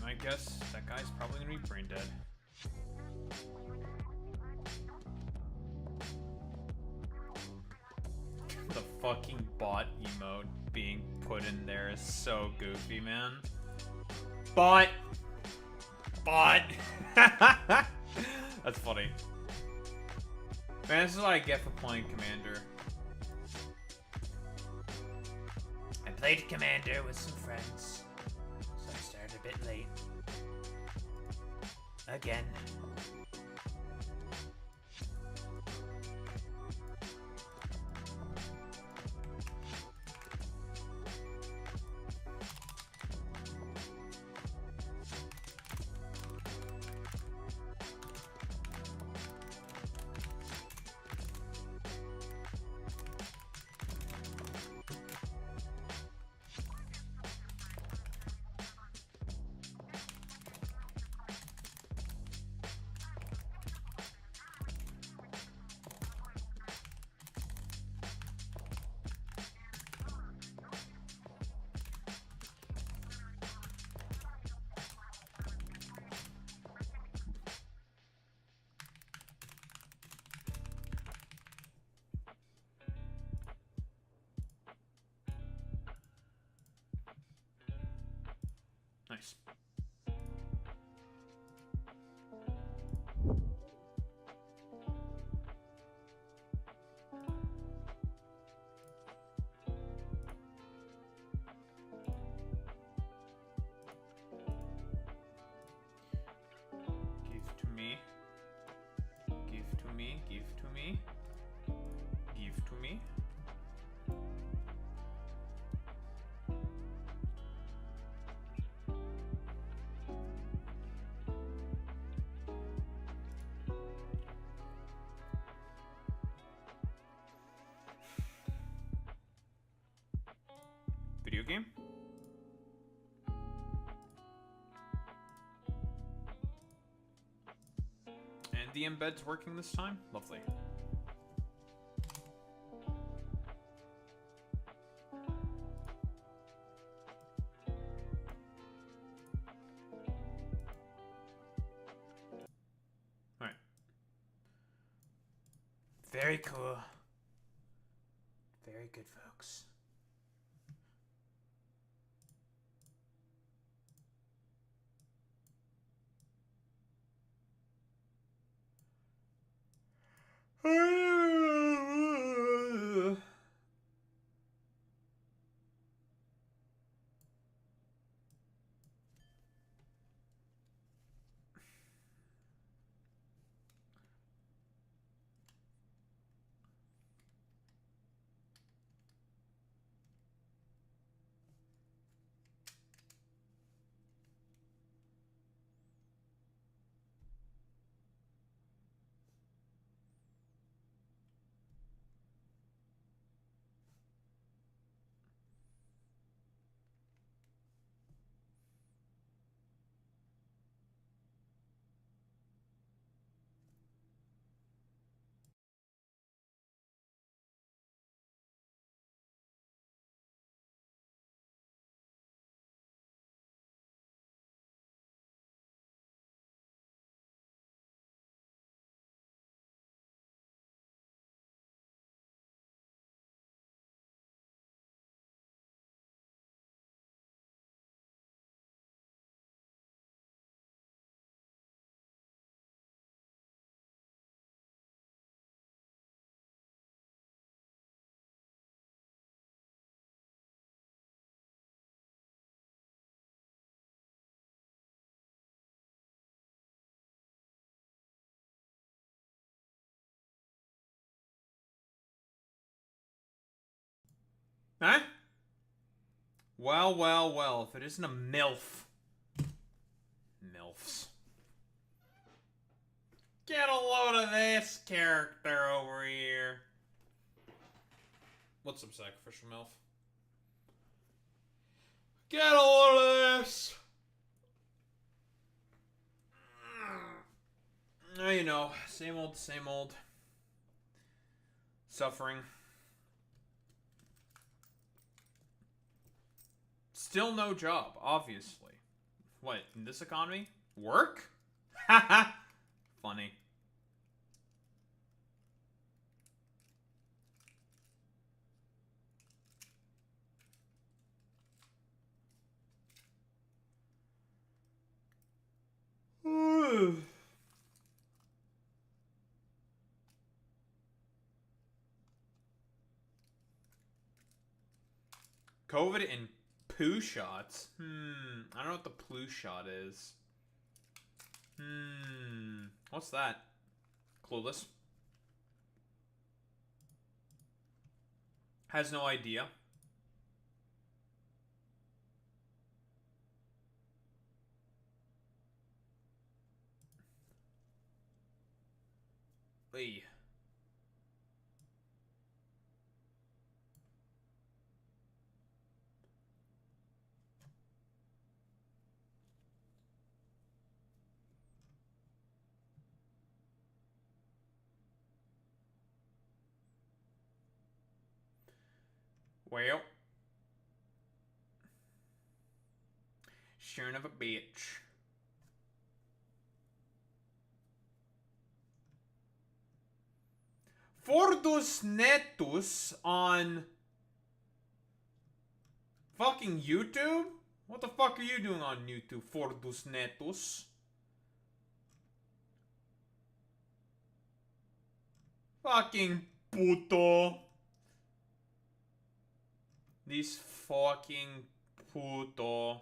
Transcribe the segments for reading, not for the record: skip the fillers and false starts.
I guess that guy's probably gonna be brain dead. The fucking bot emote being put in there is so goofy, man. Bot! Bot! That's funny. Man, this is what I get for playing Commander. I played Commander with some friends, so I started a bit late. Again. Nice. Give to me. Give to me. Give to me. Give to me. Video game? And the embed's working this time? Lovely. Alright. Very cool. Very good, folks. Huh? Well, well, well. If it isn't a MILF. MILFs. Get a load of this character over here. What's up, Sacrificial MILF? Get a load of this. You know, same old, same old. Suffering. Still no job, obviously. What, in this economy? Work? Haha. Funny. COVID and poo shots? I don't know what the poo shot is. What's that? Clueless. Has no idea. Hey. Well. Son of a bitch. Fordus Netus on fucking YouTube? What the fuck are you doing on YouTube, Fordus Netus? Fucking puto. This fucking puto.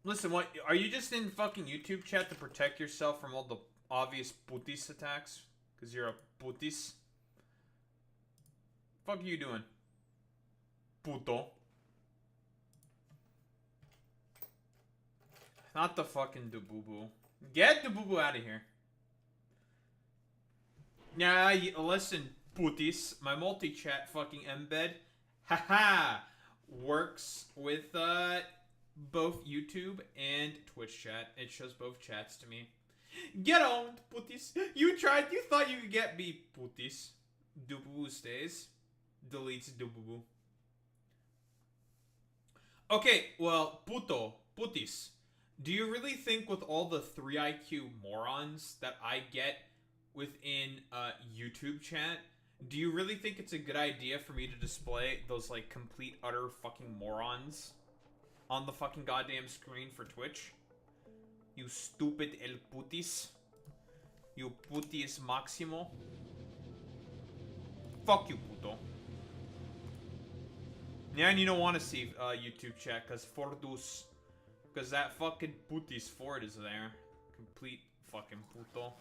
Listen, what are you just in fucking YouTube chat to protect yourself from all the obvious putis attacks? Because you're a putis? Fuck are you doing? Puto. Not the fucking Dububu. Get Dububu out of here. Yeah, listen, putis. My multi-chat fucking embed, haha, works with both YouTube and Twitch chat. It shows both chats to me. Get owned, putis. You tried. You thought you could get me, putis. Dububu stays. Deletes Dububu. Okay, well, putis. Do you really think with all the 3 IQ morons that I get within YouTube chat, do you really think it's a good idea for me to display those like complete utter fucking morons on the fucking goddamn screen for Twitch? You stupid el putis. You putis maximo. Fuck you, puto. Yeah, and you don't want to see YouTube chat because Fordus, because that fucking putis Ford is there. Complete fucking puto.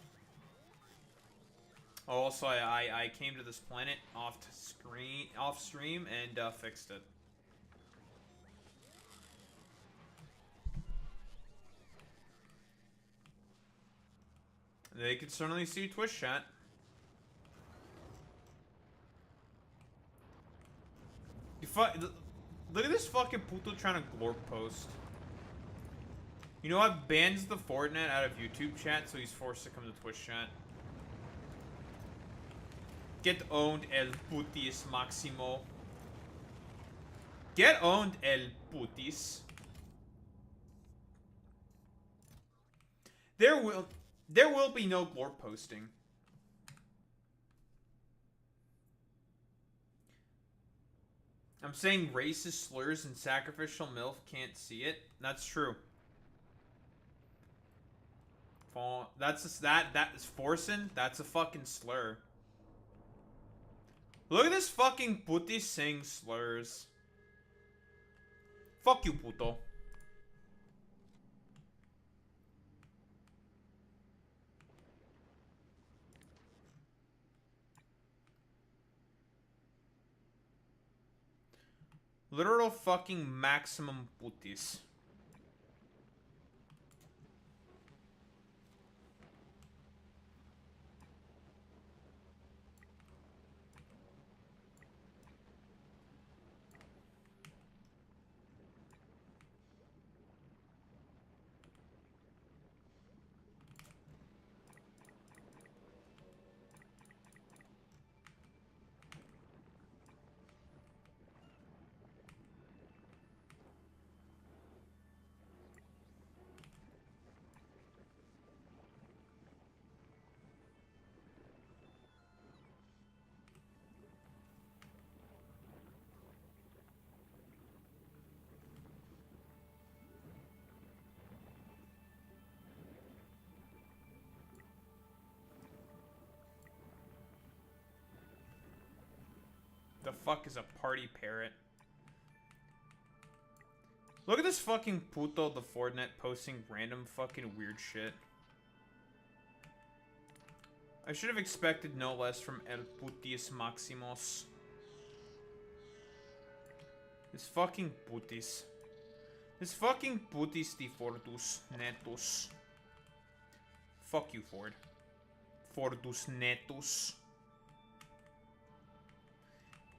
Also, I came to this planet off stream and fixed it. They can certainly see Twitch chat. Look at this fucking puto trying to glorp post. You know what? Bans the Fortnite out of YouTube chat, so he's forced to come to Twitch chat. Get owned, el putis maximo. Get owned, el putis. There will be no glorp posting. I'm saying racist slurs and sacrificial MILF can't see it. That's true. That is forcing. That's a fucking slur. Look at this fucking puti saying slurs. Fuck you, puto. Literal fucking maximum putis. The fuck is a party parrot? Look at this fucking puto the Fortnite posting random fucking weird shit. I should have expected no less from El Putis Maximos. This fucking putis. This fucking putis de Fortus Netus. Fuck you, Ford. Fortus Netus.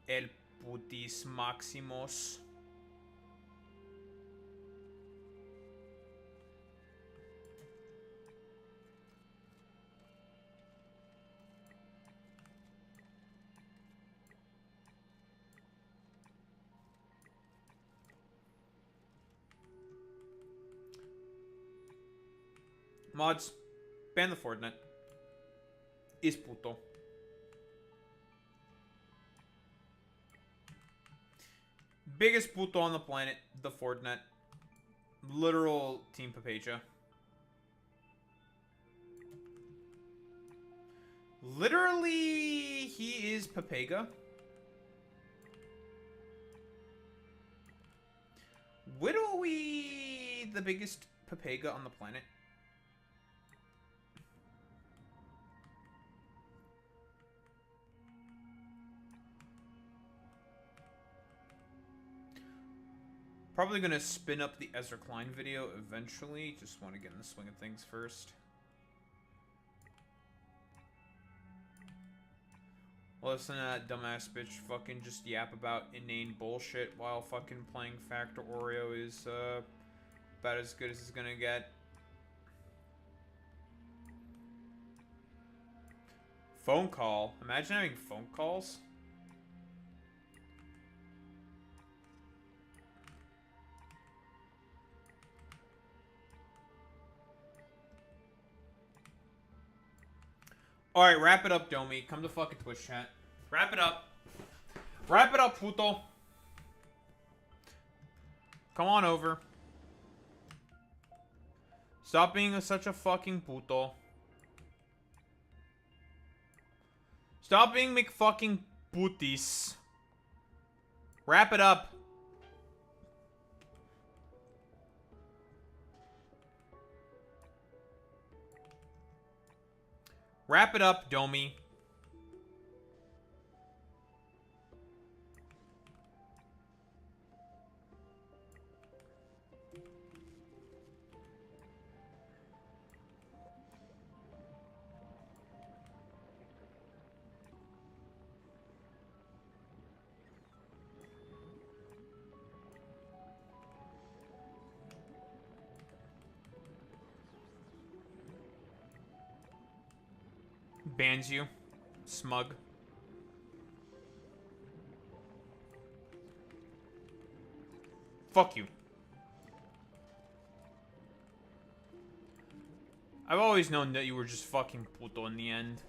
El Putis Maximos. Mods, ban the Fortnite. Is puto. Biggest puto on the planet, the Fortnite. Literal Team Papeja. Literally, he is Papega. Widowy, the biggest Papega on the planet. Probably gonna spin up the Ezra Klein video eventually. Just want to get in the swing of things first. Listen to that dumbass bitch fucking just yap about inane bullshit while fucking playing Factorio is about as good as it's gonna get. Phone call. Imagine having phone calls. Alright, wrap it up, Domi. Come to fucking Twitch chat. Wrap it up. Wrap it up, puto. Come on over. Stop being such a fucking puto. Stop being McFucking putis. Wrap it up. Wrap it up, Domi. Bans you. Smug. Fuck you. I've always known that you were just fucking puto in the end.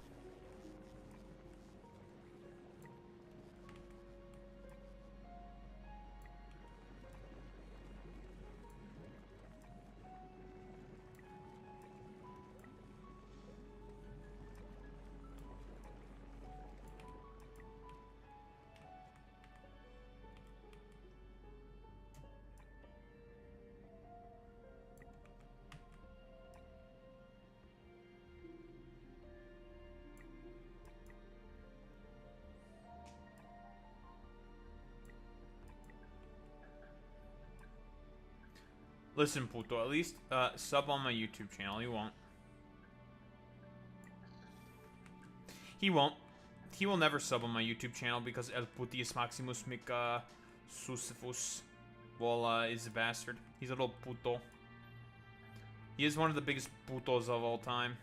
Listen, Puto, at least sub on my YouTube channel. He won't. He won't. He will never sub on my YouTube channel because El Putis Maximus Mica Susifus is a bastard. He's a little puto. He is one of the biggest putos of all time.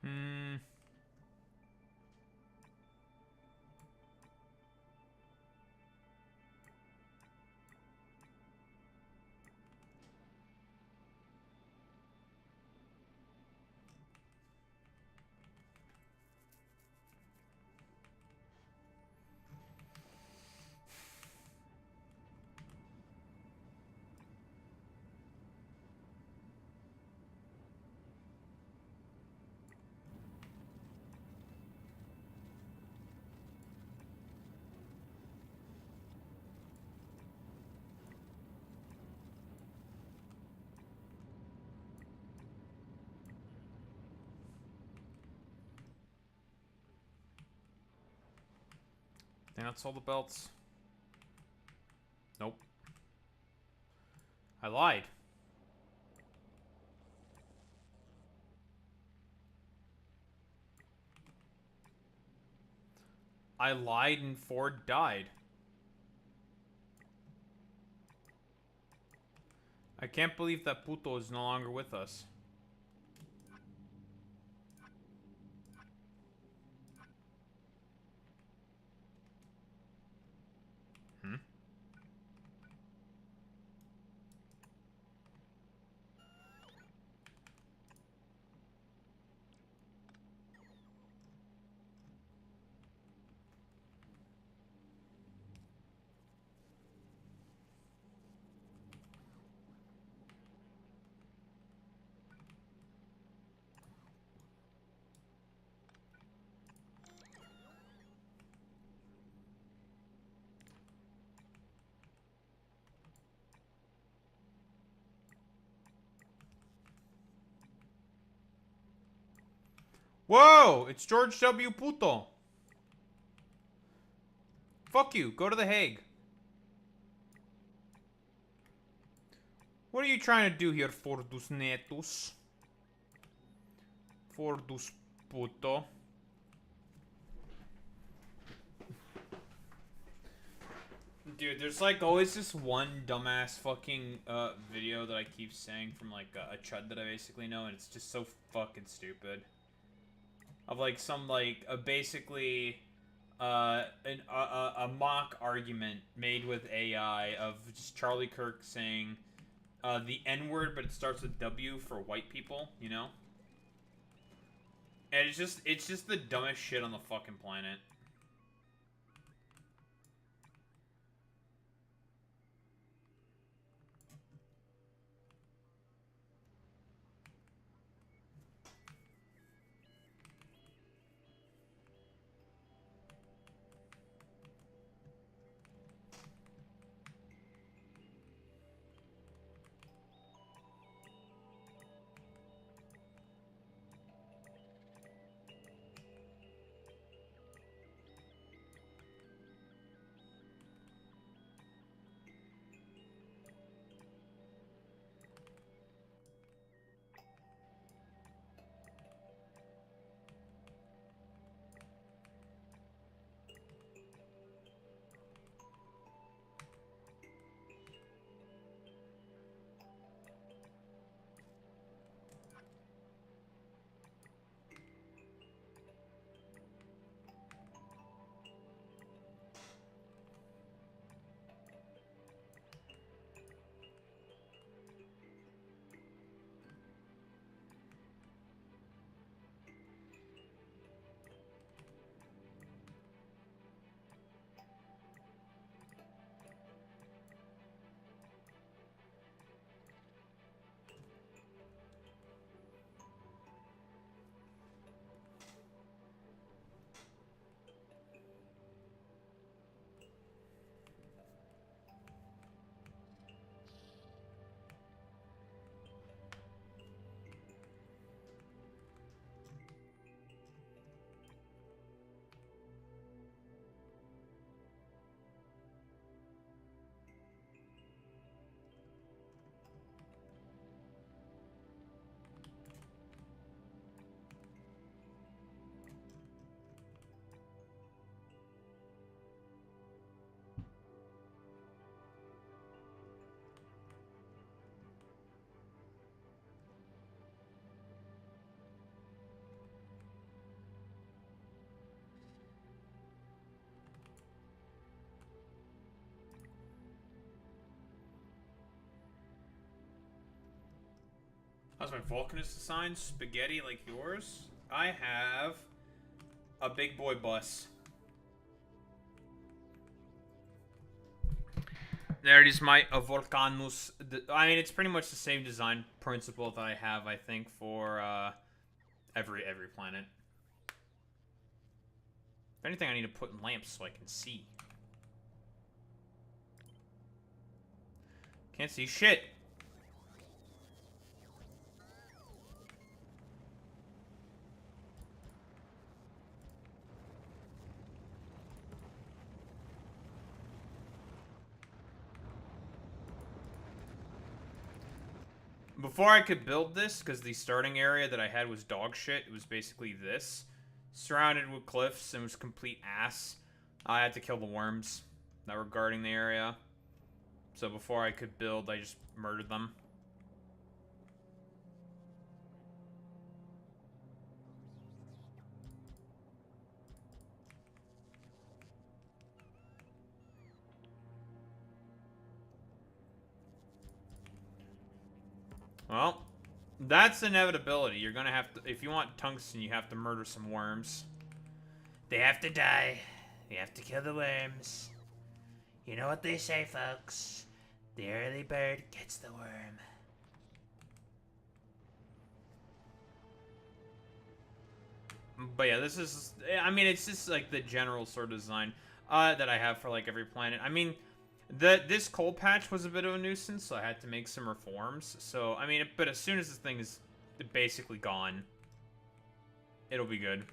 Hmm. I think that's all the belts. Nope. I lied. I lied and Ford died. I can't believe that puto is no longer with us. Hmm? Whoa! It's George W. Puto. Fuck you. Go to The Hague. What are you trying to do here, Fordus Netus? Fordus Puto. Dude, there's like always this one dumbass fucking video that I keep saying from like a chud that I basically know, and it's just so fucking stupid. Of like some like basically a mock argument made with AI of just Charlie Kirk saying the N word, but it starts with W for white people, you know? And it's just the dumbest shit on the fucking planet. How's my Vulcanist design? Spaghetti like yours? I have a big boy bus. There it is, my Volcanus. I mean, it's pretty much the same design principle that I have, I think, for every planet. If anything, I need to put in lamps so I can see. Can't see shit. Before I could build this, because the starting area that I had was dog shit, it was basically this. Surrounded with cliffs and was complete ass. I had to kill the worms that were guarding the area. So before I could build, I just murdered them. Well, that's inevitability. You're gonna have to, if you want tungsten, you have to murder some worms. They have to die. You have to kill the worms. You know what they say, folks. The early bird gets the worm. But yeah, this is, I mean, it's just like the general sort of design that I have for like every planet. I mean, this coal patch was a bit of a nuisance, so I had to make some reforms. So, I mean, but as soon as this thing is basically gone, it'll be good.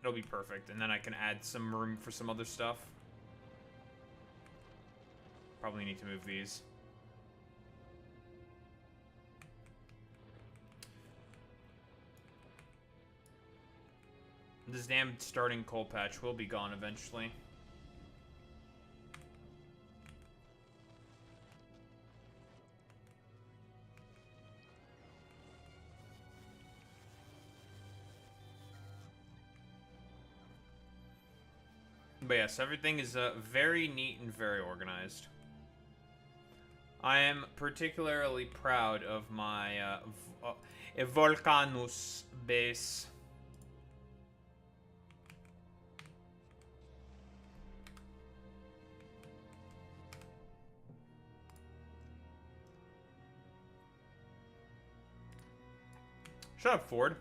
It'll be perfect, and then I can add some room for some other stuff. Probably need to move these. This damn starting coal patch will be gone eventually. But yes, everything is very neat and very organized. I am particularly proud of my Volcanus base. Shut up, Ford.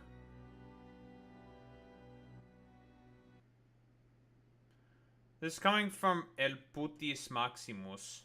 This is coming from El Putis Maximus.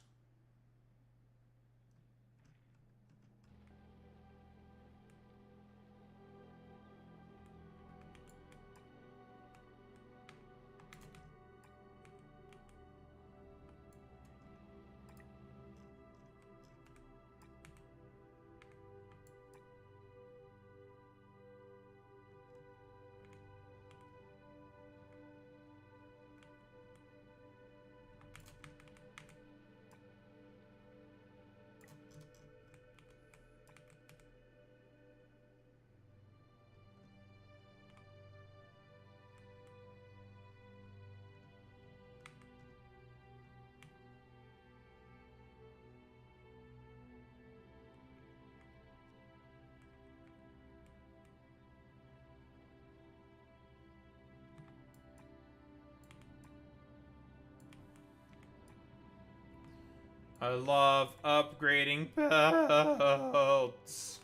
I love upgrading belts.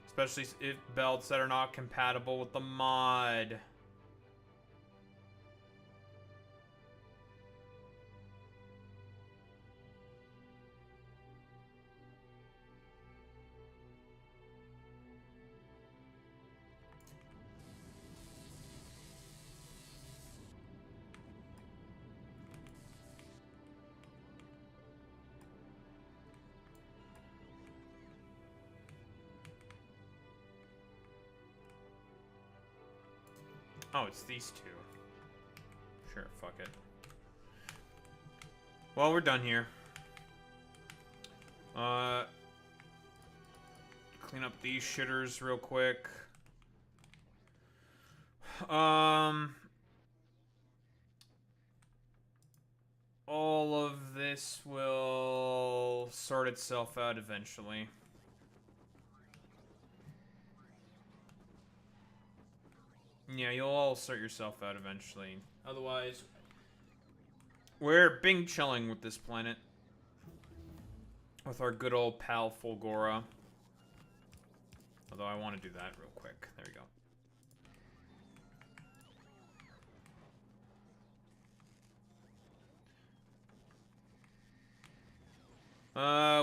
Especially if belts that are not compatible with the mod. Oh, it's these two. Sure, fuck it. Well, we're done here. Clean up these shitters real quick. All of this will sort itself out eventually. Yeah, you'll all sort yourself out eventually. Otherwise, we're Bing chilling with this planet. With our good old pal Fulgora. Although I want to do that real quick. There we go.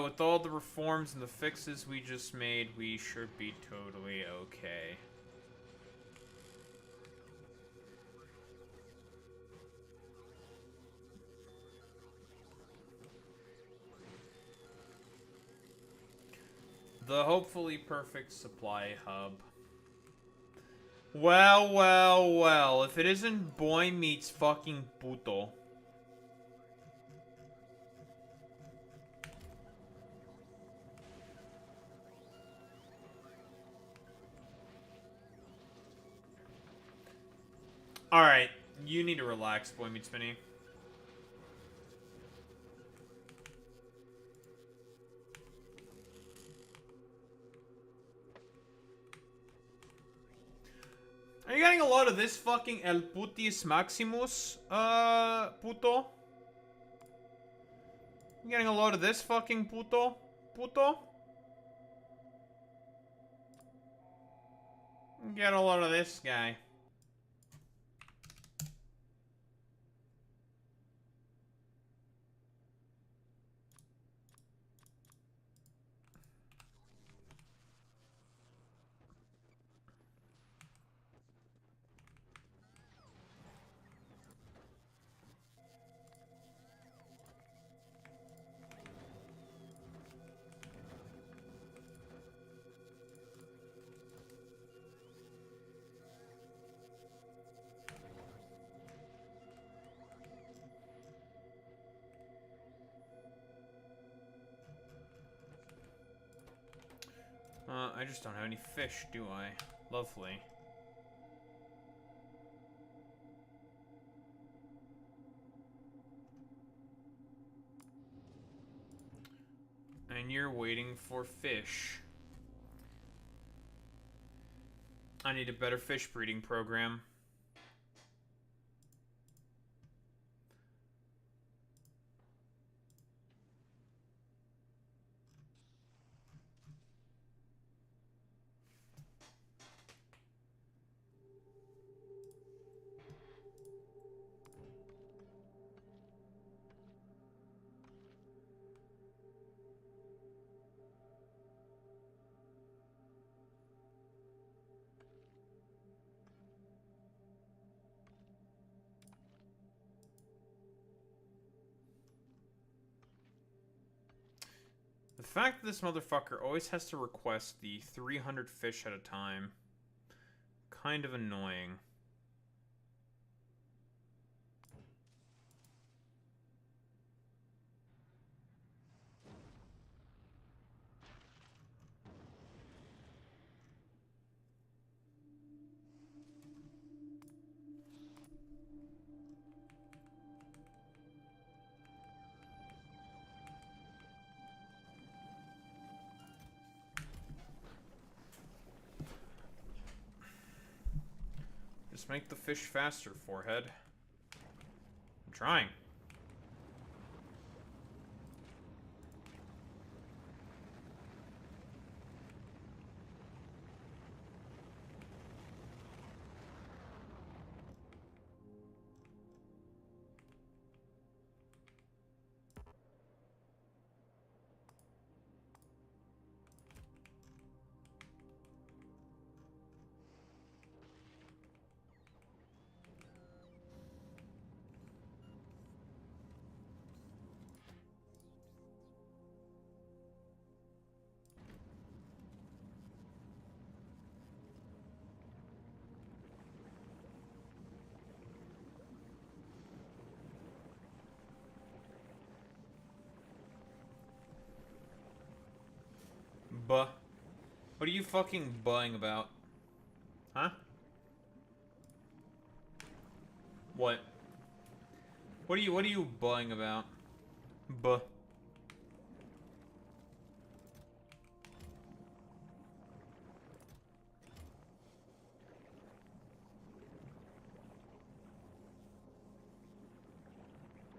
With all the reforms and the fixes we just made, we should be totally okay. The hopefully perfect supply hub. Well, well, well. If it isn't boy meets fucking puto. Alright, you need to relax, boy meets Minnie. Are you getting a lot of this fucking El Putis Maximus, puto? You getting a lot of this fucking puto? Puto? Get a lot of this guy. I just don't have any fish, do I? Lovely. And you're waiting for fish. I need a better fish breeding program. The fact that this motherfucker always has to request the 300 fish at a time. Kind of annoying. Just make the fish faster, forehead. I'm trying. Buh. What are you fucking buhing about? Huh? What? What are you buhing about? Buh.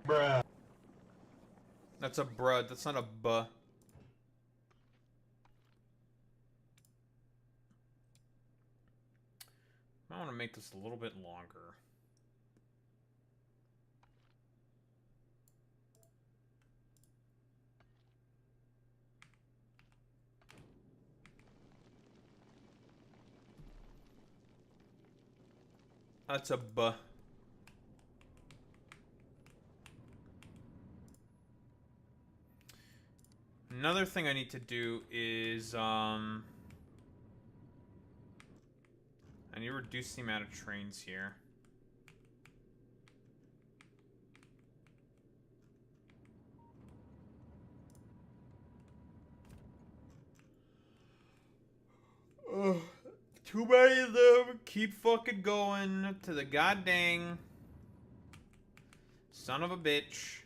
Bruh. That's a bruh, that's not a buh. I want to make this a little bit longer. That's a buh. Another thing I need to do is, I need to reduce the amount of trains here. Ugh. Too many of them. Keep fucking going to the goddamn son of a bitch.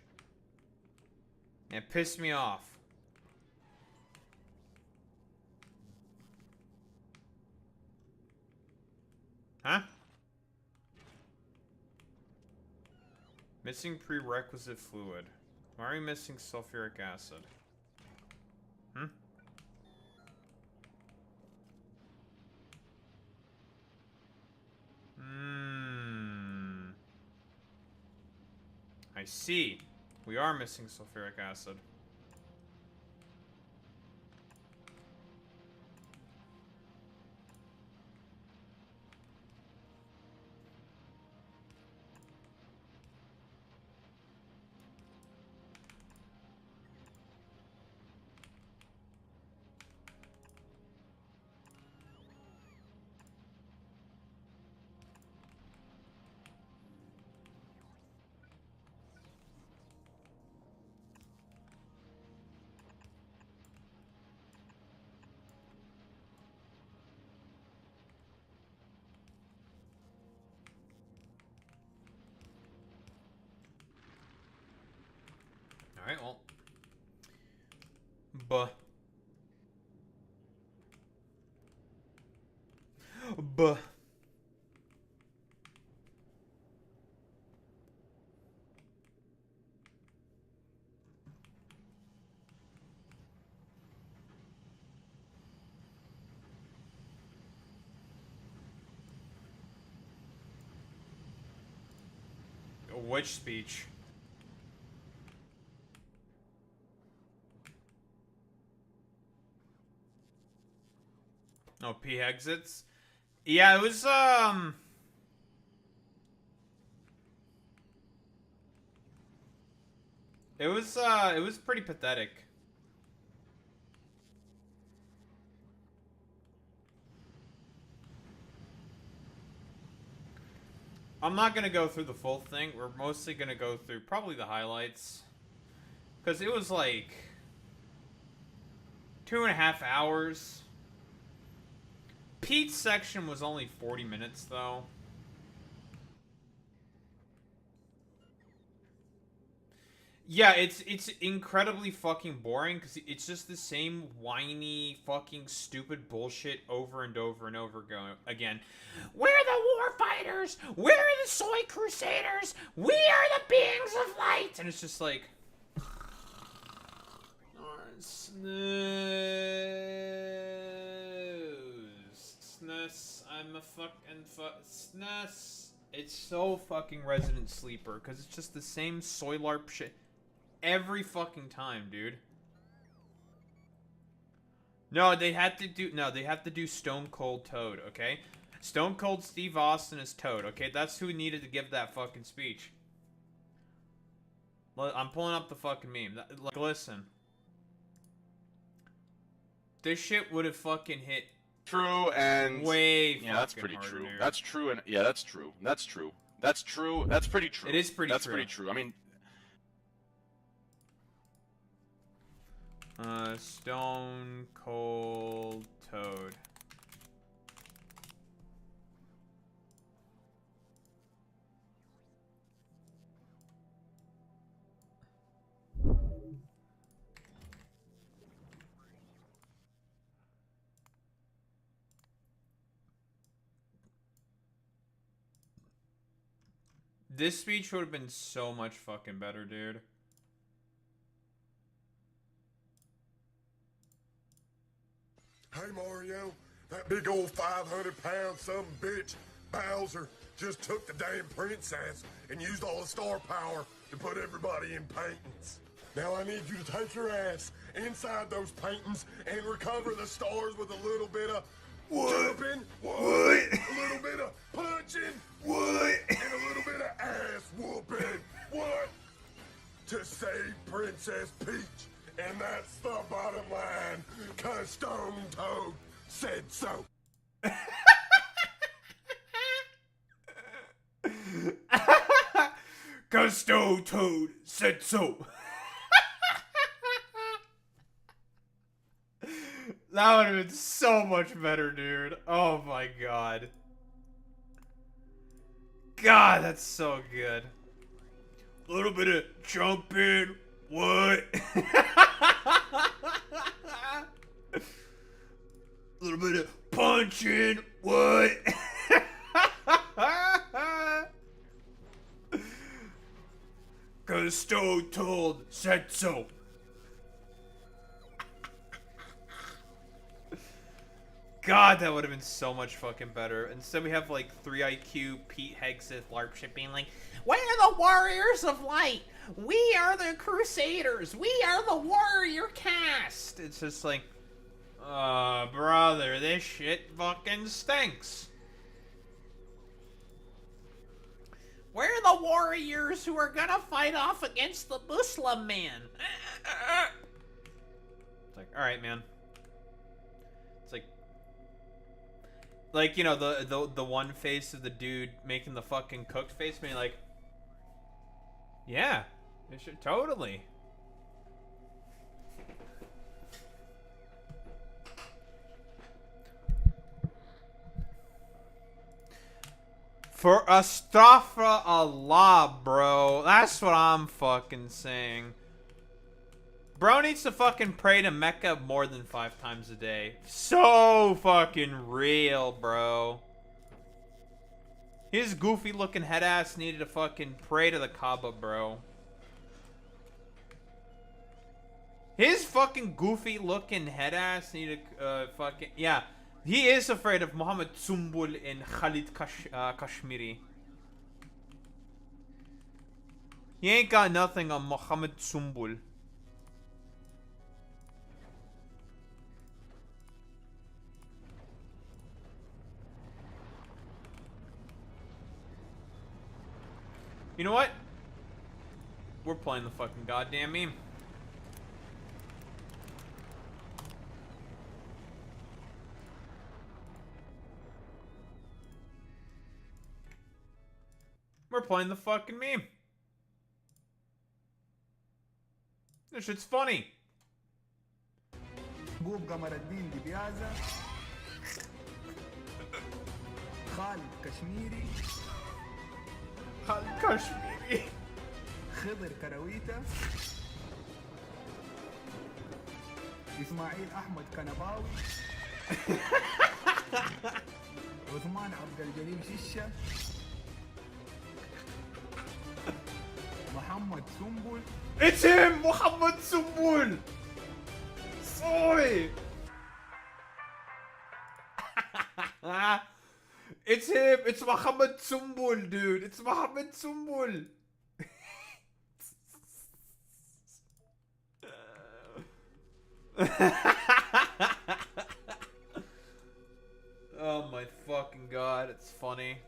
It pissed me off. Huh? Missing prerequisite fluid. Why are we missing sulfuric acid? Hmm? I see. We are missing sulfuric acid. Alright, well. Buh. Which speech? Oh, P. Hegseth? Yeah, it was, it was pretty pathetic. I'm not gonna go through the full thing. We're mostly gonna go through probably the highlights. Because it was like 2.5 hours. Pete's section was only 40 minutes, though. Yeah, it's incredibly fucking boring because it's just the same whiny fucking stupid bullshit over and over and over again. We're the war fighters. We're the soy crusaders. We are the beings of light. And it's just like, snus. I'm a fucking snus. It's so fucking Resident Sleeper because it's just the same soy larp shit. Every fucking time, dude. No, they have to do Stone Cold Toad, okay? Stone Cold Steve Austin is Toad, okay? That's who needed to give that fucking speech. I'm pulling up the fucking meme. Like, listen. This shit would have fucking hit true and way yeah, that's pretty harder, true. dude. That's true and yeah, that's true. That's true. That's true. That's pretty true. It is pretty That's true. pretty true. I mean, Stone Cold Toad. This speech would have been so much fucking better, dude. Hey Mario, that big old 500-pound some bitch, Bowser, just took the damn princess and used all the star power to put everybody in paintings. Now I need you to take your ass inside those paintings and recover the stars with a little bit of jumping, a little bit of punching, and a little bit of ass whooping. What? To save Princess Peach. And that's the bottom line, 'cause Stone Toad said so. Gusto Toad said so. That would have been so much better, dude. Oh my god. God, that's so good. A little bit of jumping. What? A little bit of punching. What? Gusto told said so. God, that would have been so much fucking better. Instead, we have like 3 IQ, Pete Hegseth, LARP shit being like, "We're the Warriors of Light. We are the Crusaders. We are the Warrior Cast." It's just like, brother, this shit fucking stinks. We're the warriors who are gonna fight off against the Muslim man. It's like, all right, man. It's like you know the one face of the dude making the fucking cooked face, being like, yeah, it should totally. For Astaghfirullah Allah, bro. That's what I'm fucking saying. Bro needs to fucking pray to Mecca more than 5 times a day. So fucking real, bro. His goofy looking head ass needed to fucking pray to the Kaaba, bro. His fucking goofy looking head ass needed to fucking... Yeah. He is afraid of Muhammad Sumbul and Khalid Kashmiri. He ain't got nothing on Muhammad Sumbul. You know what? We're playing the fucking goddamn meme. We're playing the fucking meme. This shit's funny. قمر الدين دبيازة خالد كشميري Khalid Kashmiri. خضر كرويته إسماعيل أحمد كنباوي عثمان عبد الجليل ششة محمد سنبل. It's him, Muhammad Sumbul. Sorry. It's him. It's Muhammad Sumbul, dude. It's Muhammad Sumbul. Oh my fucking god, it's funny.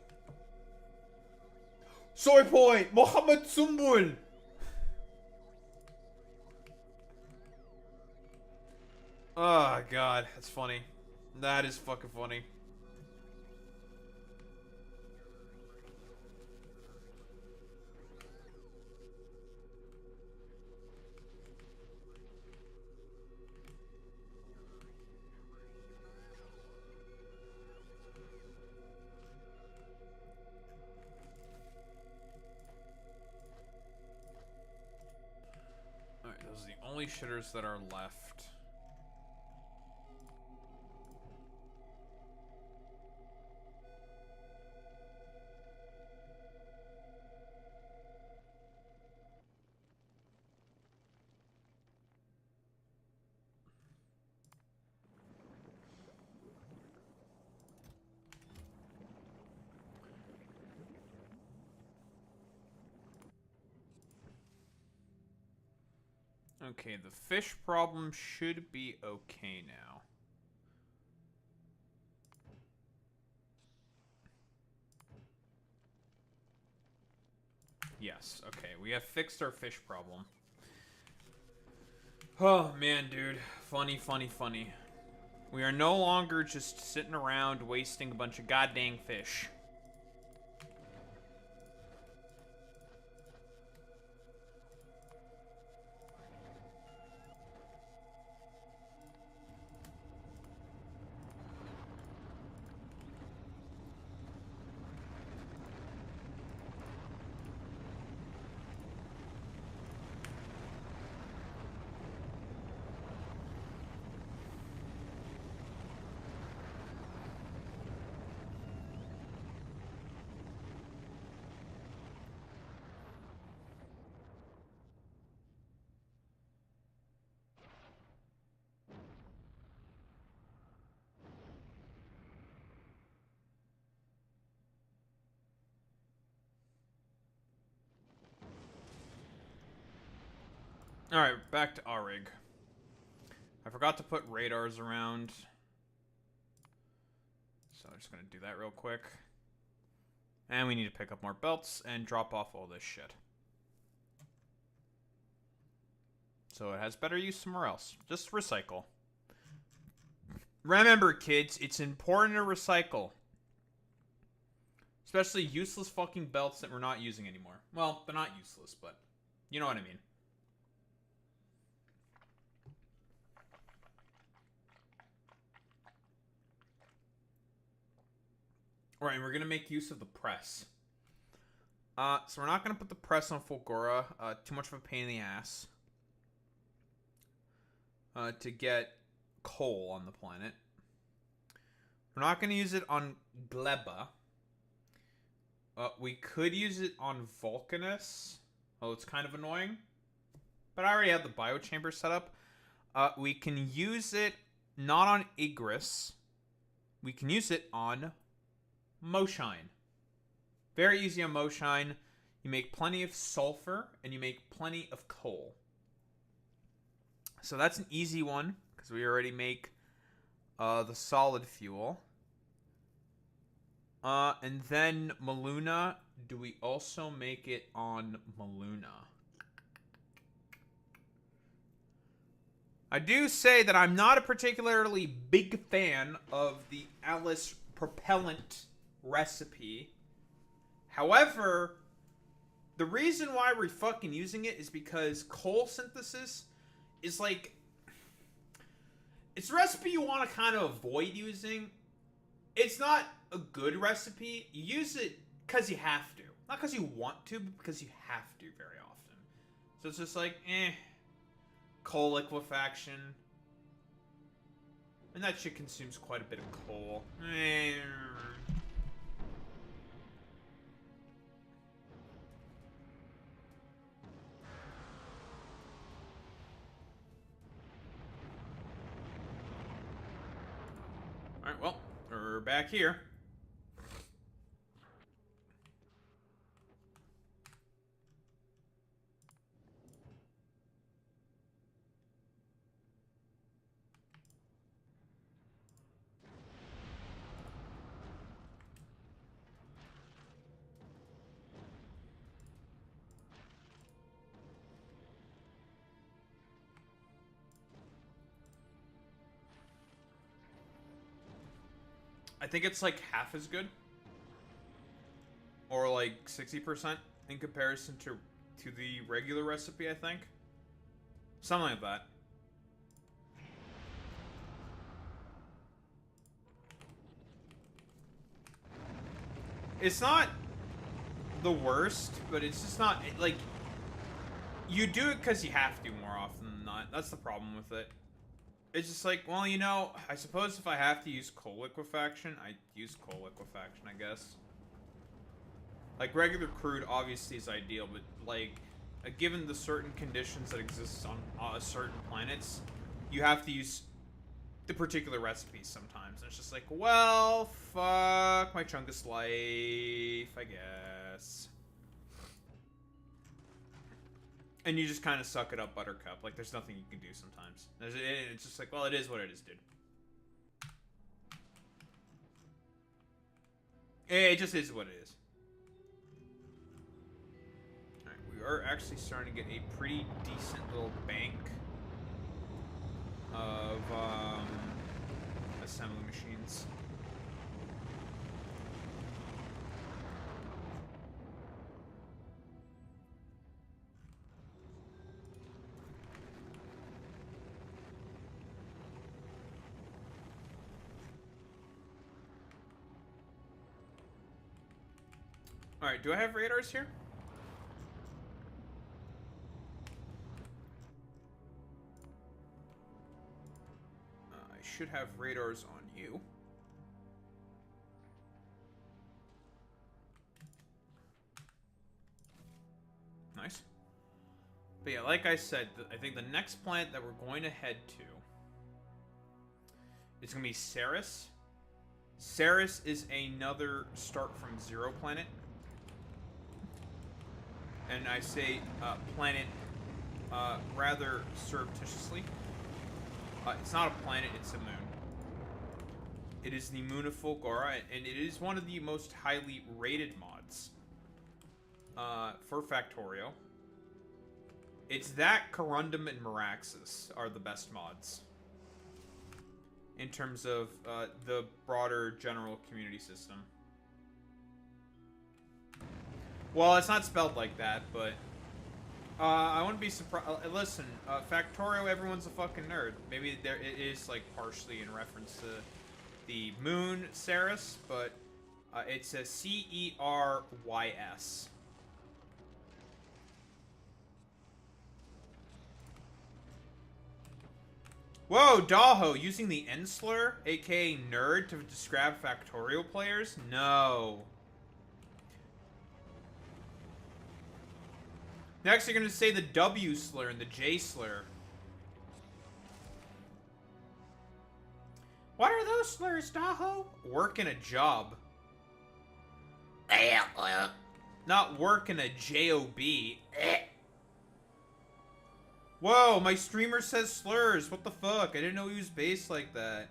Soy point, Muhammad Sumbul. Oh god, that's funny. That is fucking funny. Alright, those are the only shitters that are left. Okay, the fish problem should be okay now. Yes, okay, we have fixed our fish problem. Oh, man, dude. Funny, funny, funny. We are no longer just sitting around wasting a bunch of goddamn fish. Alright, back to our rig. I forgot to put radars around. So I'm just gonna do that real quick. And we need to pick up more belts and drop off all this shit. So it has better use somewhere else. Just recycle. Remember, kids, it's important to recycle. Especially useless fucking belts that we're not using anymore. Well, they're not useless, but you know what I mean. Alright, we're going to make use of the press. So we're not going to put the press on Fulgora. Too much of a pain in the ass. To get coal on the planet. We're not going to use it on Gleba. We could use it on Vulcanus. Oh, it's kind of annoying. But I already have the biochamber set up. We can use it not on Igris. We can use it on Moshine. Very easy on Moshine. You make plenty of sulfur and you make plenty of coal. So that's an easy one because we already make the solid fuel. And then Maluna, do we also make it on Maluna? I do say that I'm not a particularly big fan of the Alice propellant recipe. However, the reason why we're fucking using it is because coal synthesis is like... It's a recipe you want to kind of avoid using. It's not a good recipe. You use it because you have to. Not because you want to, but because you have to very often. So it's just like, coal liquefaction. And that shit consumes quite a bit of coal. Alright, well, we're back here. I think it's like half as good. Or like 60% in comparison to the regular recipe, I think. Something like that. It's not the worst, but it's just not, like, you do it because you have to more often than not. That's the problem with it. It's just like, well, you know, I suppose if I have to use coal liquefaction, I use coal liquefaction, I guess. Like, regular crude obviously is ideal, but, like, given the certain conditions that exist on certain planets, you have to use the particular recipes sometimes. And it's just like, well, fuck my Chungus life, I guess. And you just kind of suck it up, Buttercup. Like, there's nothing you can do sometimes. It's just like, well, it is what it is, dude. It just is what it is. Alright, we are actually starting to get a pretty decent little bank of assembly machines. Alright, do I have radars here? I should have radars on you. Nice. But yeah, like I said, I think the next planet that we're going to head to is going to be Ceres. Ceres is another start from zero planet. And I say planet rather surreptitiously. It's not a planet, it's a moon. It is the moon of Fulgora, and it is one of the most highly rated mods for Factorio. It's that, Corundum, and Meraxis are the best mods in terms of the broader general community system. Well, it's not spelled like that, but I wouldn't be surprised. Listen, Factorio, everyone's a fucking nerd. Maybe it is like partially in reference to the moon Ceres, but it's a Cerys. Whoa, Daho, using the N slur, aka nerd, to describe Factorio players? No. Next, you're gonna say the W slur and the J slur. What are those slurs, Daho? Working a job. Not working a J-O-B. Whoa, my streamer says slurs. What the fuck? I didn't know he was based like that.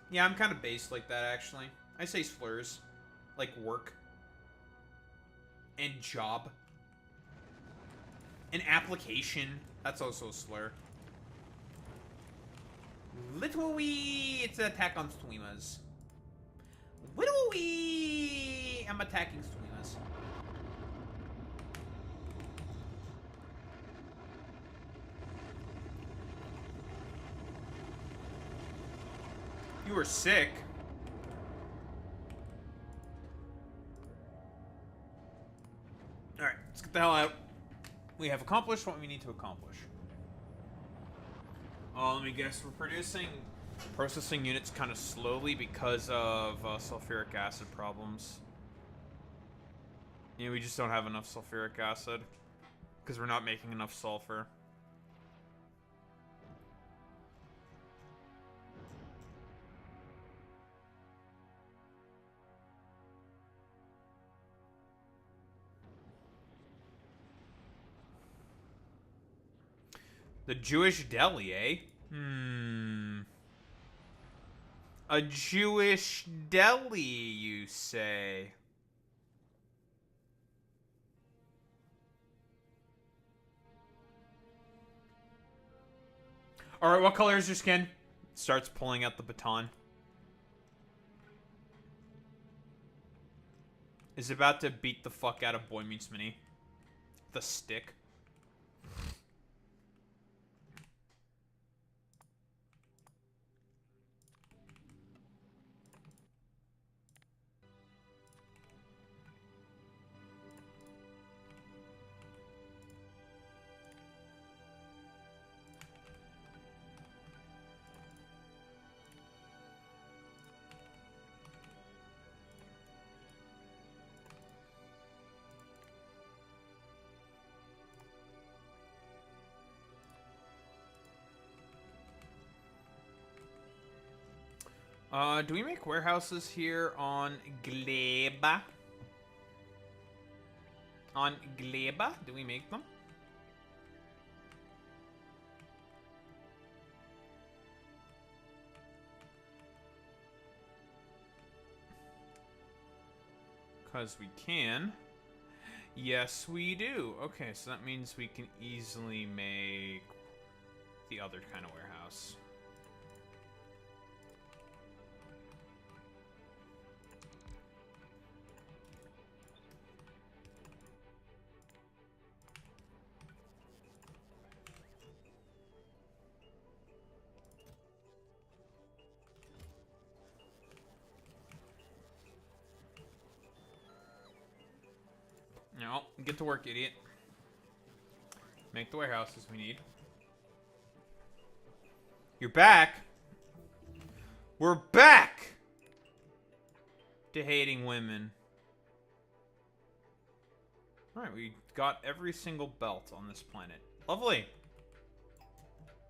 Yeah, I'm kind of based like that, actually. I say slurs. Like work. And job. An application. That's also a slur. Little wee. It's an attack on streamers. Little wee. I'm attacking streamers. You were sick. Alright, let's get the hell out. We have accomplished what we need to accomplish. Oh, let me guess. We're processing units kind of slowly because of sulfuric acid problems. Yeah, we just don't have enough sulfuric acid. Because we're not making enough sulfur. The Jewish deli, eh? A Jewish deli, you say? Alright, what color is your skin? Starts pulling out the baton. Is about to beat the fuck out of Boy Meets Mini. The stick. Do we make warehouses here on Gleba? On Gleba? Do we make them? Because we can. Yes, we do. Okay, so that means we can easily make the other kind of warehouse. No, get to work, idiot. Make the warehouses we need. You're back! We're back! To hating women. Alright, we got every single belt on this planet. Lovely!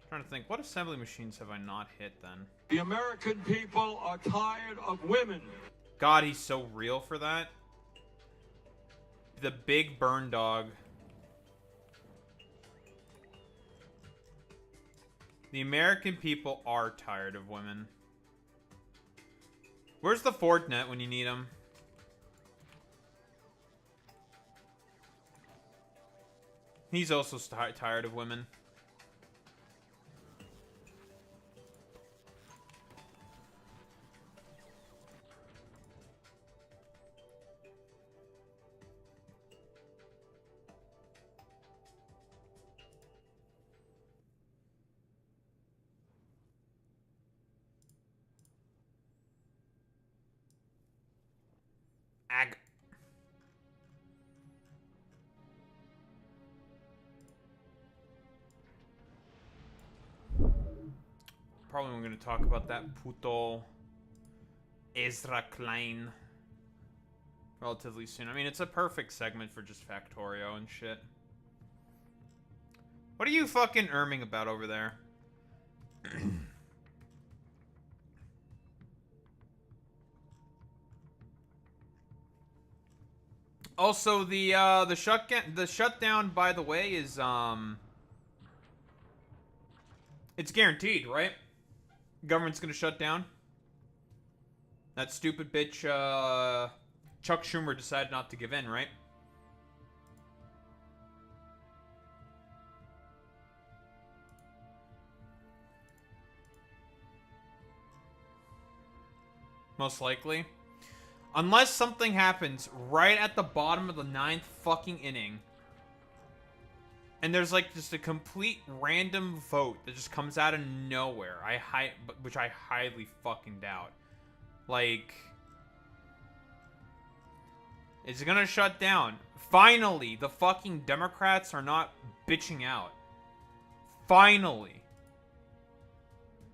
Trying to think, what assembly machines have I not hit then? The American people are tired of women. God, he's so real for that. The big burn dog. The American people are tired of women. Where's the Fortinet when you need him? He's also tired of women. Ag. Probably going to talk about that puto Ezra Klein relatively soon. I mean, it's a perfect segment for just Factorio and shit. What are you fucking erming about over there? Also, the shutdown, by the way, is it's guaranteed, right? Government's gonna shut down. That stupid bitch, Chuck Schumer decided not to give in, right? Most likely. Unless something happens right at the bottom of the 9th fucking inning. And there's like just a complete random vote that just comes out of nowhere. Which I highly fucking doubt. Like, it's gonna shut down. Finally, the fucking Democrats are not bitching out. Finally.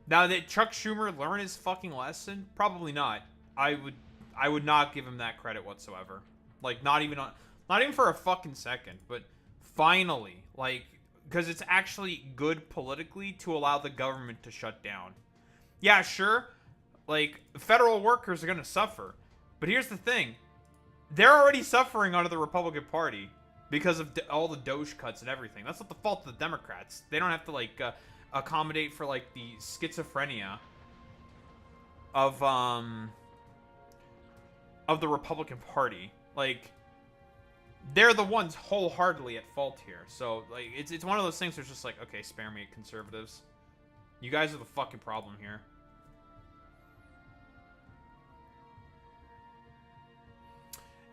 Now, did Chuck Schumer learn his fucking lesson? Probably not. I would not give him that credit whatsoever. Like, not even for a fucking second. But finally, like, because it's actually good politically to allow the government to shut down. Yeah, sure. Like, federal workers are gonna suffer. But here's the thing. They're already suffering under the Republican Party because of all the Doge cuts and everything. That's not the fault of the Democrats. They don't have to, like, accommodate for, like, the schizophrenia of the Republican Party. Like, they're the ones wholeheartedly at fault here. So, like, it's one of those things where it's just like, okay, spare me, conservatives. You guys are the fucking problem here.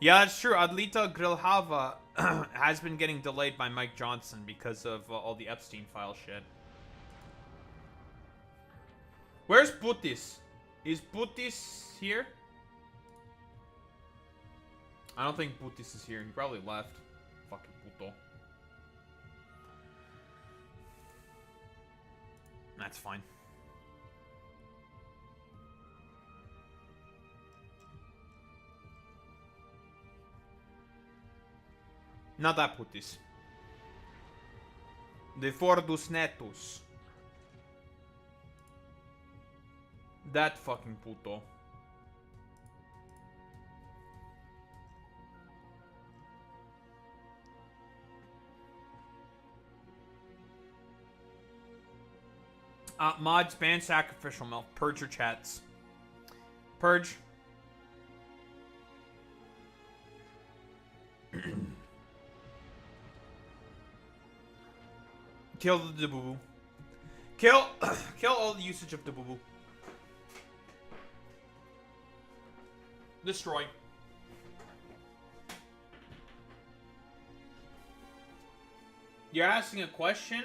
Yeah, that's true. Adlita Grilhava has been getting delayed by Mike Johnson because of all the Epstein file shit. Where's Putis? Is Putis here? I don't think Putis is here. He probably left. Fucking puto. That's fine. Not that Putis. De Fordus Netus. That fucking puto. Mods ban sacrificial milk. Purge your chats. Purge. Kill the boo-boo. Kill all the usage of the boo-boo. Destroy. You're asking a question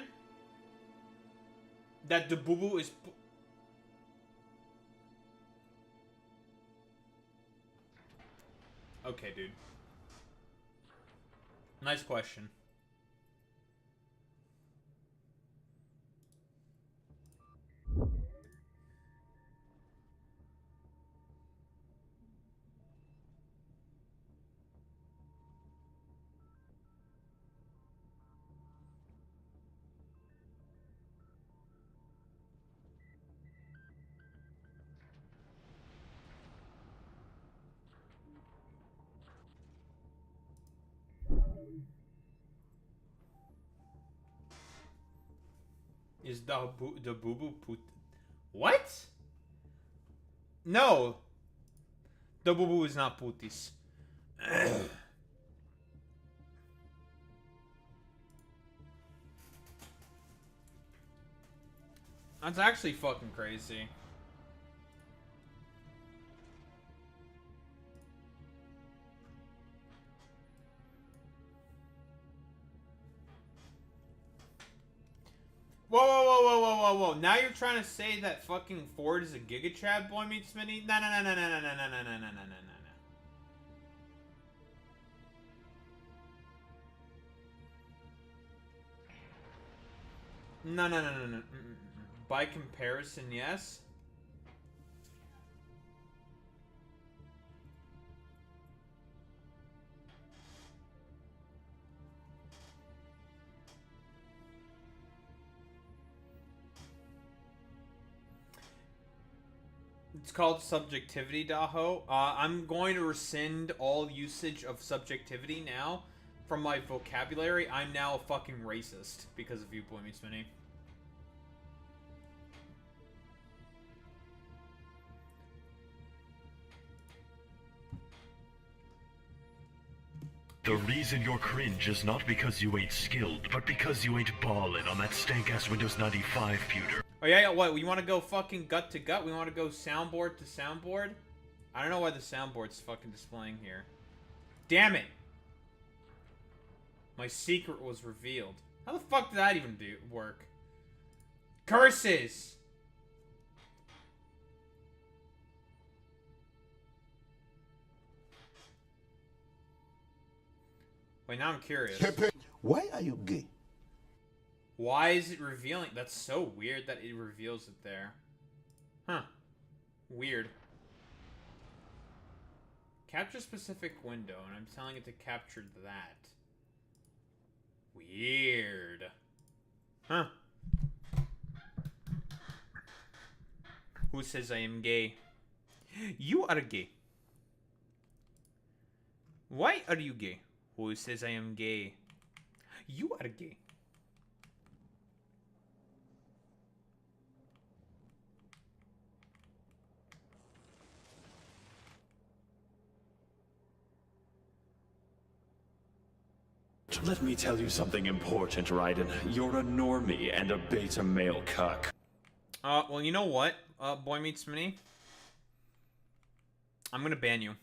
that the boo-boo is... Okay, dude. Nice question. Is the boo boo put? What? No. The boo boo is not putis. That's actually fucking crazy. Whoa, whoa, whoa, whoa, whoa, whoa, whoa. Now you're trying to say that fucking Ford is a Giga Chad boy meets Minnie? No, no, no, no, no, no, no, no, no, no, no, no, no. No, no, no, no, no. By comparison, yes. It's called subjectivity, Daho. I'm going to rescind all usage of subjectivity now from my vocabulary. I'm now a fucking racist because of you, Boy Meets Minnie. The reason you're cringe is not because you ain't skilled, but because you ain't ballin' on that stank-ass Windows 95 pewter. Oh yeah, what? We want to go fucking gut to gut? We want to go soundboard to soundboard? I don't know why the soundboard's fucking displaying here. Damn it! My secret was revealed. How the fuck did that even work? Curses! Wait, now I'm curious. Why are you gay? Why is it revealing? That's so weird that it reveals it there. Huh. Weird. Capture specific window, and I'm telling it to capture that. Weird. Huh. Who says I am gay? You are gay. Why are you gay? Who says I am gay? You are gay. Let me tell you something important, Raiden. You're a normie and a beta male cuck. Well, you know what, Boy Meets Minnie? I'm gonna ban you.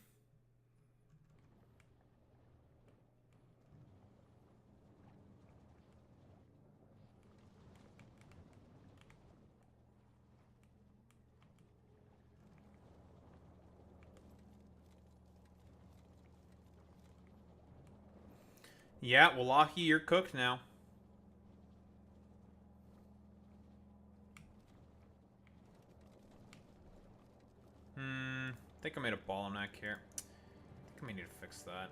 Yeah, Wallahi, you're cooked now. I think I made a ball on that here. I think I may need to fix that.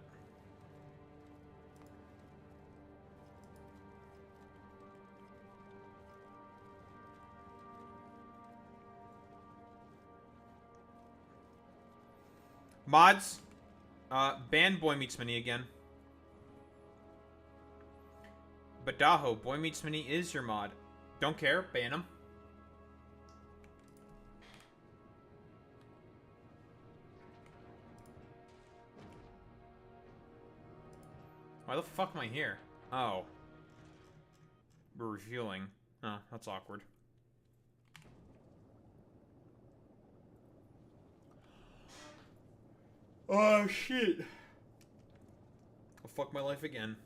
Mods, ban Boy Meets Minnie again. But Daho, Boy Meets Minnie is your mod. Don't care, ban him. Why the fuck am I here? Oh. We're refueling. Oh, that's awkward. Oh, shit. I'll fuck my life again.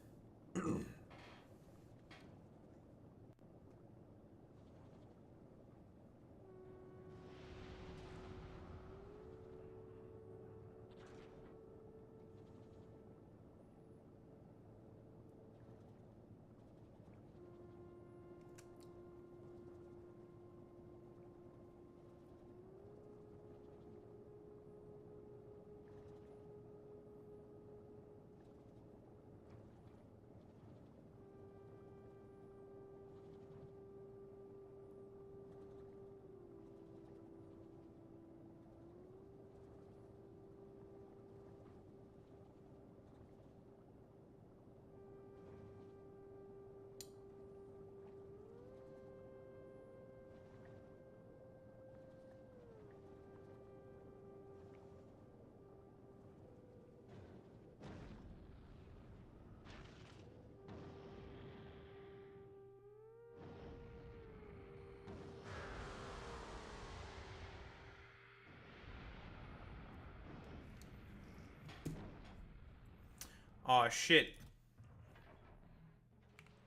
Aw, shit.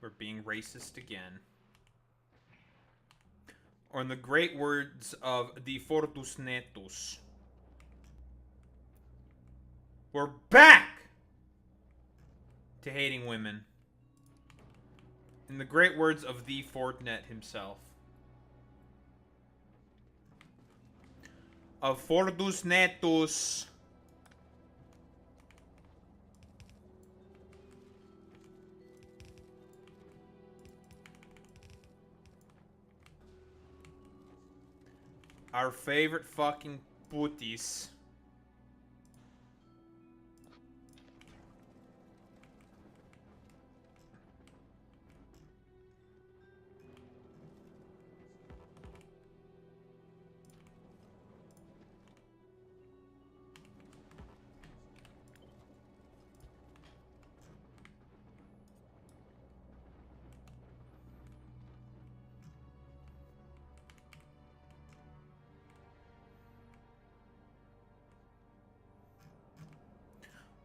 We're being racist again. Or in the great words of the Fortus Netus, we're back to hating women. In the great words of the Fortnet himself. Of Fortus Netus. Our favorite fucking putis.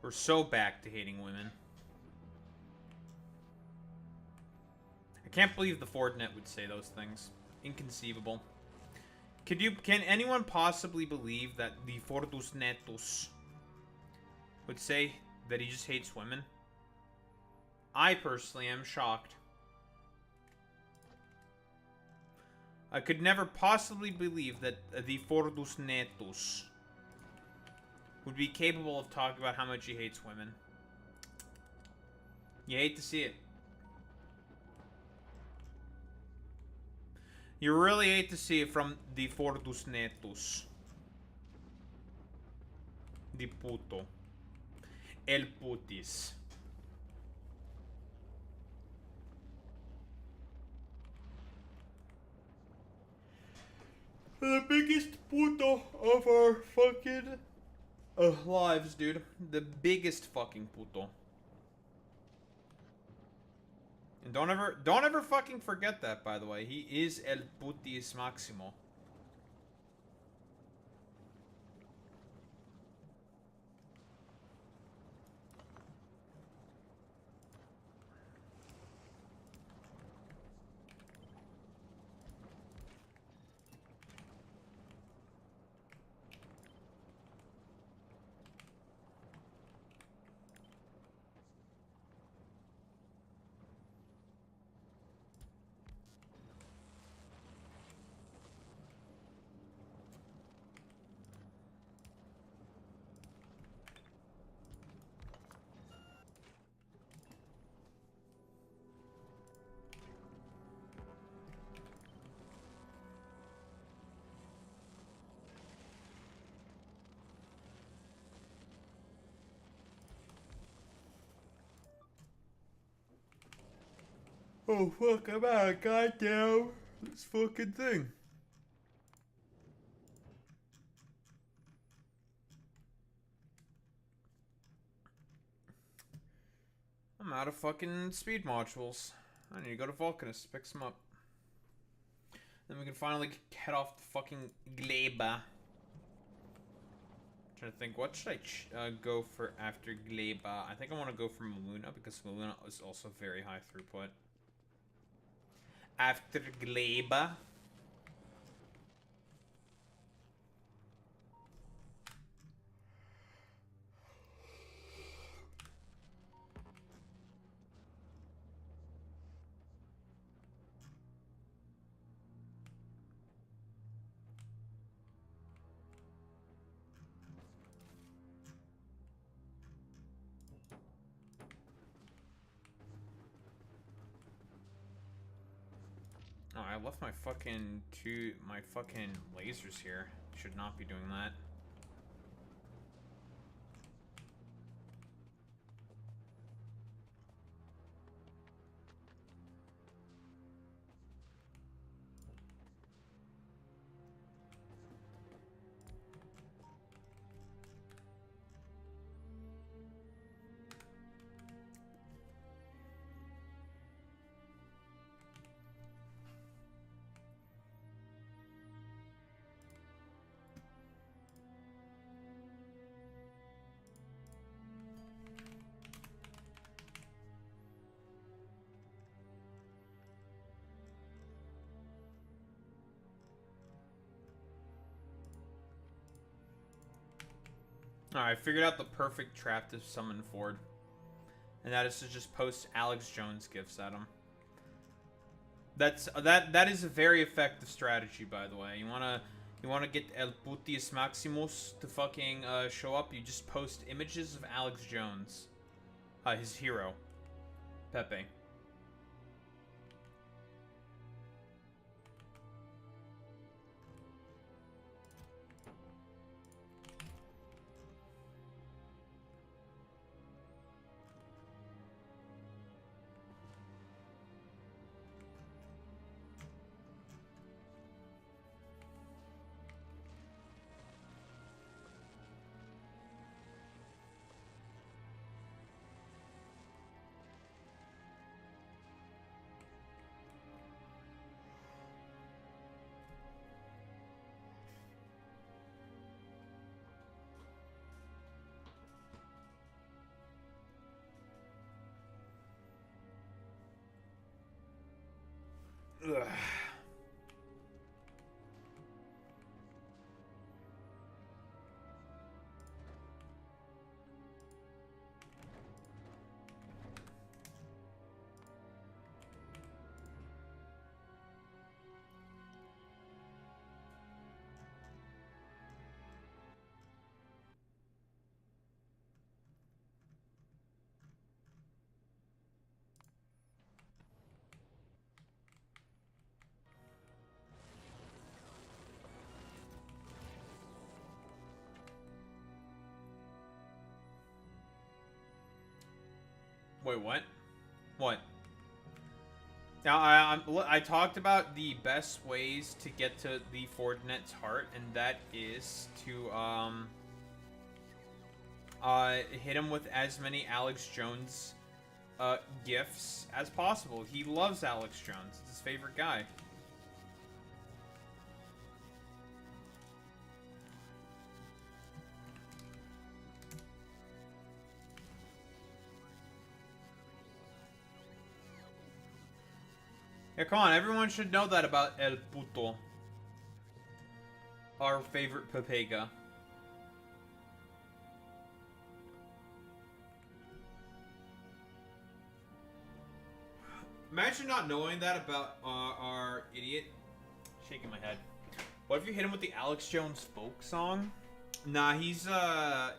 We're so back to hating women. I can't believe the Fortnet would say those things. Inconceivable. Can anyone possibly believe that the Fortus Netus would say that he just hates women? I personally am shocked. I could never possibly believe that the Fortus Netus would be capable of talking about how much he hates women. You hate to see it. You really hate to see it from the Fortus Netus. The puto. El putis. The biggest puto of our fucking lives, dude. The biggest fucking puto. And don't ever fucking forget that, by the way. He is el putis maximo. Oh, fuck, I'm out. Goddamn. This fucking thing. I'm out of fucking speed modules. I need to go to Vulcanus to pick some up. Then we can finally head off to fucking Gleba. Trying to think, what should I go for after Gleba? I think I want to go for Maluna because Maluna is also very high throughput. After Gleba. Oh, I left my fucking lasers here. Should not be doing that. Alright, I figured out the perfect trap to summon Ford. And that is to just post Alex Jones gifts at him. That is a very effective strategy, by the way. You wanna get El Putius Maximus to fucking show up, you just post images of Alex Jones. His hero. Pepe. Ugh. Wait, what? What? Now, I talked about the best ways to get to the Fordnet's heart, and that is to, hit him with as many Alex Jones, gifts as possible. He loves Alex Jones. It's his favorite guy. Yeah, come on, everyone should know that about El Puto. Our favorite Pepega. Imagine not knowing that about our idiot. Shaking my head. What if you hit him with the Alex Jones folk song? Nah, he's not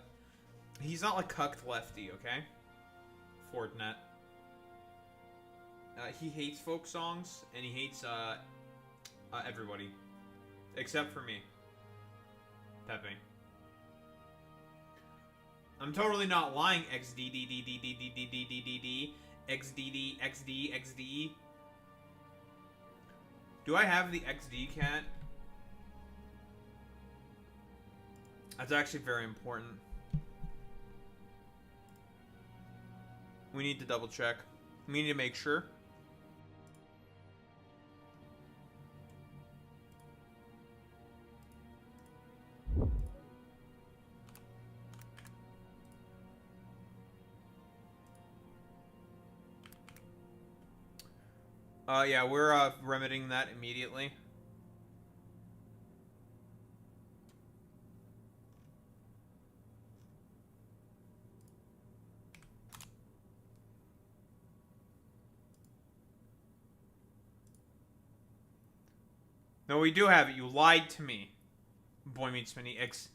like cucked lefty, okay? Fordnet. He hates folk songs, and he hates, everybody. Except for me. Pepe. I'm totally not lying, XDDDDDDDDDD, XDD, XD, XD. Do I have the XD cat? That's actually very important. We need to double check. We need to make sure. Yeah, we're remedying that immediately. No, we do have it. You lied to me. Boy Meets Mini X.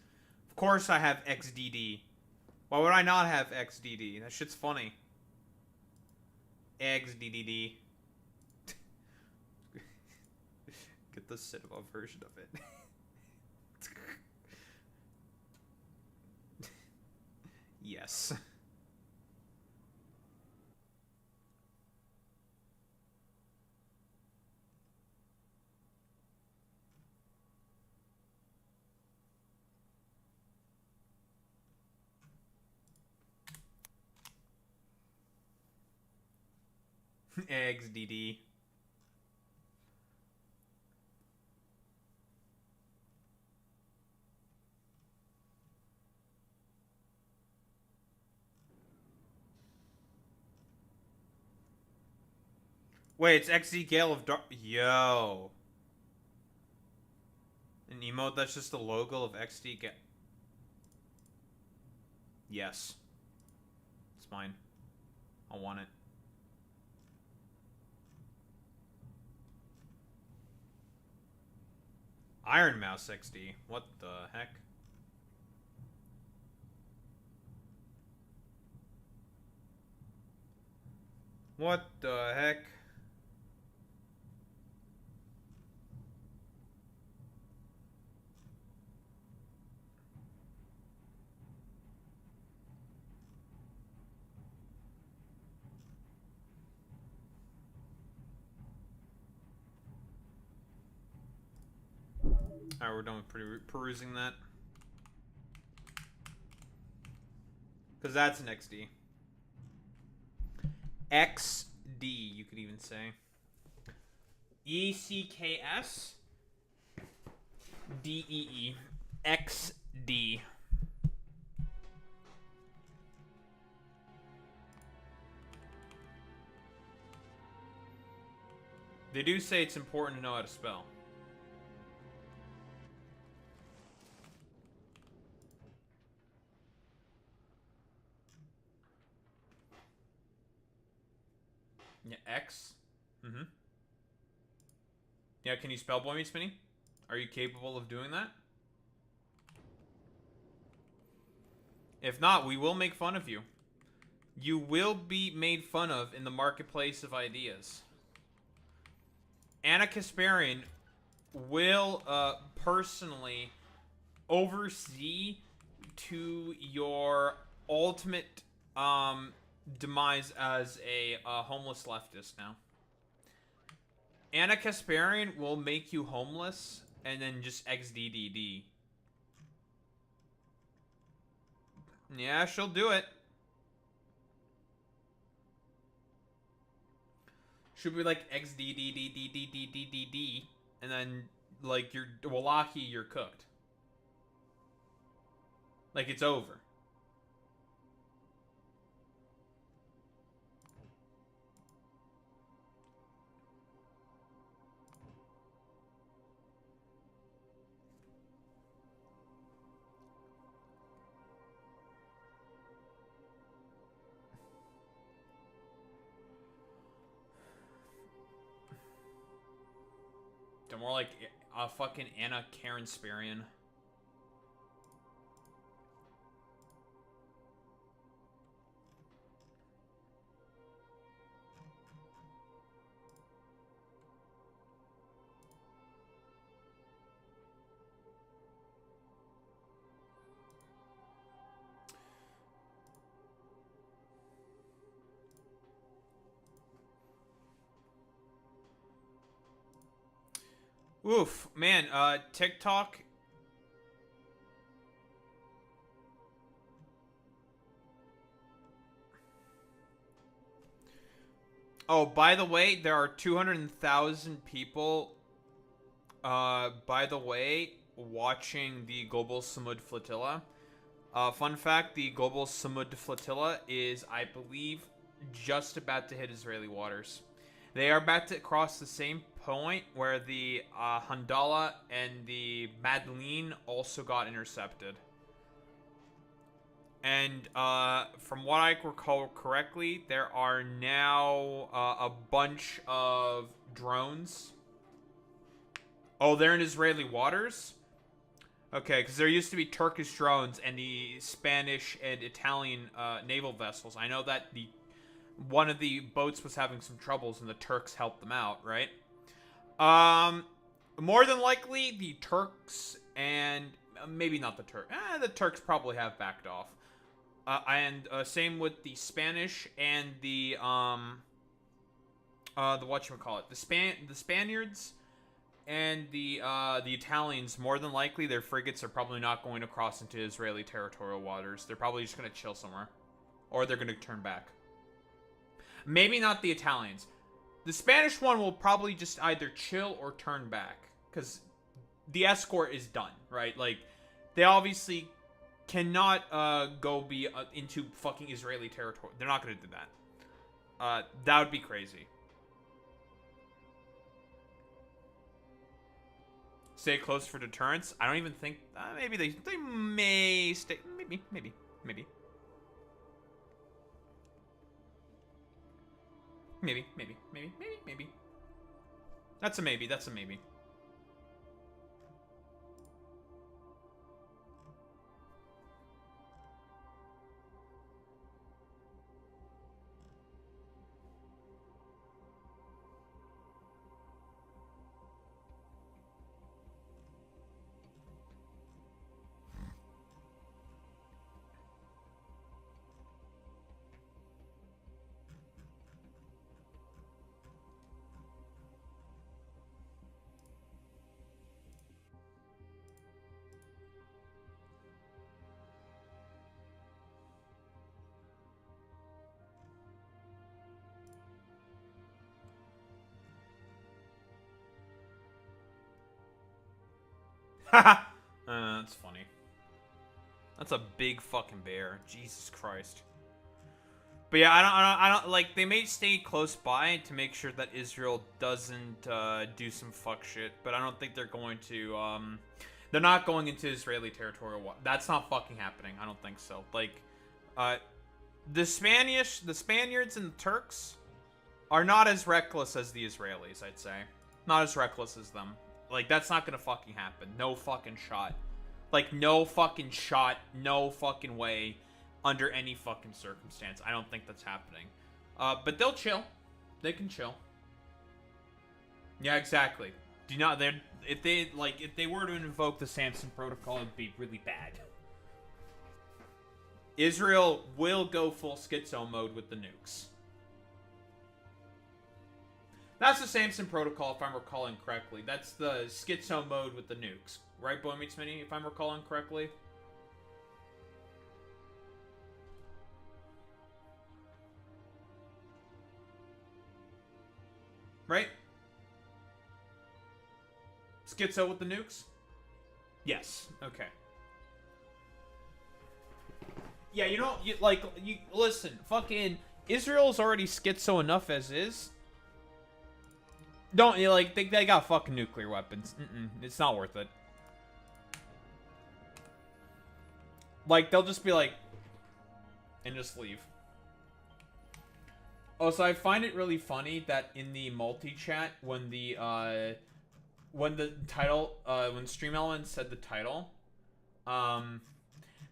Of course I have XDD. Why would I not have XDD? That shit's funny. XDDD. Get the cinema version of it. Yes. XDD. Wait, it's XD Gale of Dark. Yo. An emote that's just the logo of XD Gale. Yes. It's mine. I want it. Iron Mouse XD. What the heck? What the heck? Alright, we're done with perusing that. Because that's an XD. XD, you could even say. ECKS DEE. XD. They do say it's important to know how to spell. Yeah, X. Mm-hmm. Yeah, can you spell Boy Meets Spinny? Are you capable of doing that? If not, we will make fun of you. You will be made fun of in the marketplace of ideas. Anna Kasparian will personally oversee to your ultimate demise as a homeless leftist now. Anna Kasparian will make you homeless and then just XDDD. Yeah, she'll do it. She'll be like XDDDDDDDD, and then like you're Wallaki, you're cooked. Like it's over. They're more like a fucking Anna Karen Sparian. Oof, man, TikTok. Oh, by the way, there are 200,000 people, by the way, watching the Global Samud Flotilla. Fun fact, the Global Samud Flotilla is, I believe, just about to hit Israeli waters. They are about to cross the same point where the Handala and the Madeleine also got intercepted. And from what I recall correctly, there are now a bunch of drones. Oh, they're in Israeli waters? Okay, because there used to be Turkish drones and the Spanish and Italian naval vessels. I know that one of the boats was having some troubles and the Turks helped them out, right? More than likely, the Turks and maybe not the Turks. The Turks probably have backed off. And same with the Spanish and the whatchamacallit, the Spaniards and the Italians. More than likely, their frigates are probably not going to cross into Israeli territorial waters. They're probably just going to chill somewhere, or they're going to turn back. Maybe not the Italians. The Spanish one will probably just either chill or turn back, because the escort is done, right? Like, they obviously cannot go be into fucking Israeli territory. They're not going to do that. That would be crazy. Stay close for deterrence. I don't even think... maybe they may stay... Maybe. Maybe. That's a maybe. That's a maybe. Haha. That's funny. That's a big fucking bear. Jesus Christ. But yeah, I don't like. They may stay close by to make sure that Israel doesn't do some fuck shit. But I don't think they're going to. They're not going into Israeli territorial water. That's not fucking happening. I don't think so. Like, the Spaniards and the Turks are not as reckless as the Israelis. I'd say not as reckless as them. Like, that's not gonna fucking happen. No fucking shot. Like, no fucking shot. No fucking way. Under any fucking circumstance. I don't think that's happening. But they'll chill. They can chill. Yeah, exactly. Do not... If they were to invoke the Samson Protocol, it'd be really bad. Israel will go full schizo mode with the nukes. That's the Samson Protocol, if I'm recalling correctly. That's the schizo mode with the nukes. Right, Boy Meets Mini, if I'm recalling correctly? Right? Schizo with the nukes? Yes. Okay. Yeah, you know, listen, fucking Israel's already schizo enough as is. Don't, they got fucking nuclear weapons. It's not worth it. Like, they'll just be like, and just leave. Oh, so I find it really funny that in the multi-chat, when the title, when Stream Elements said the title,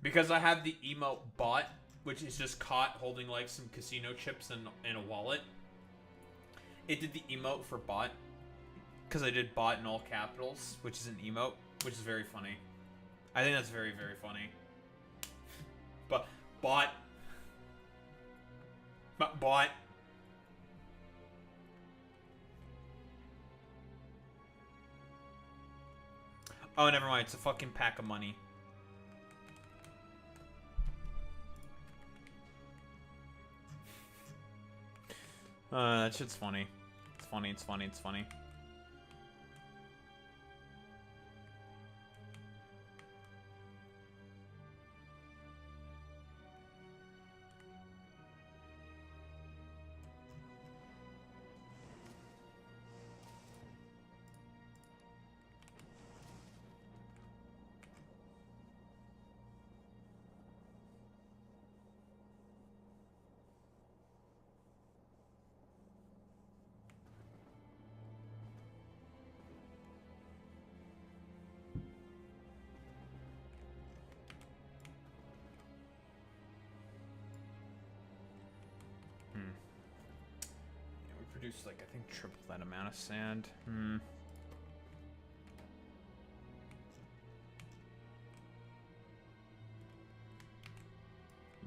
because I have the emote bot, which is just caught holding, like, some casino chips in a wallet, it did the emote for bot, because I did bot in all capitals, which is an emote, which is very funny. I think that's very, very funny. But, bot. Oh, never mind. It's a fucking pack of money. That shit's funny. It's funny, it's funny, it's funny. Produce, like, I think triple that amount of sand.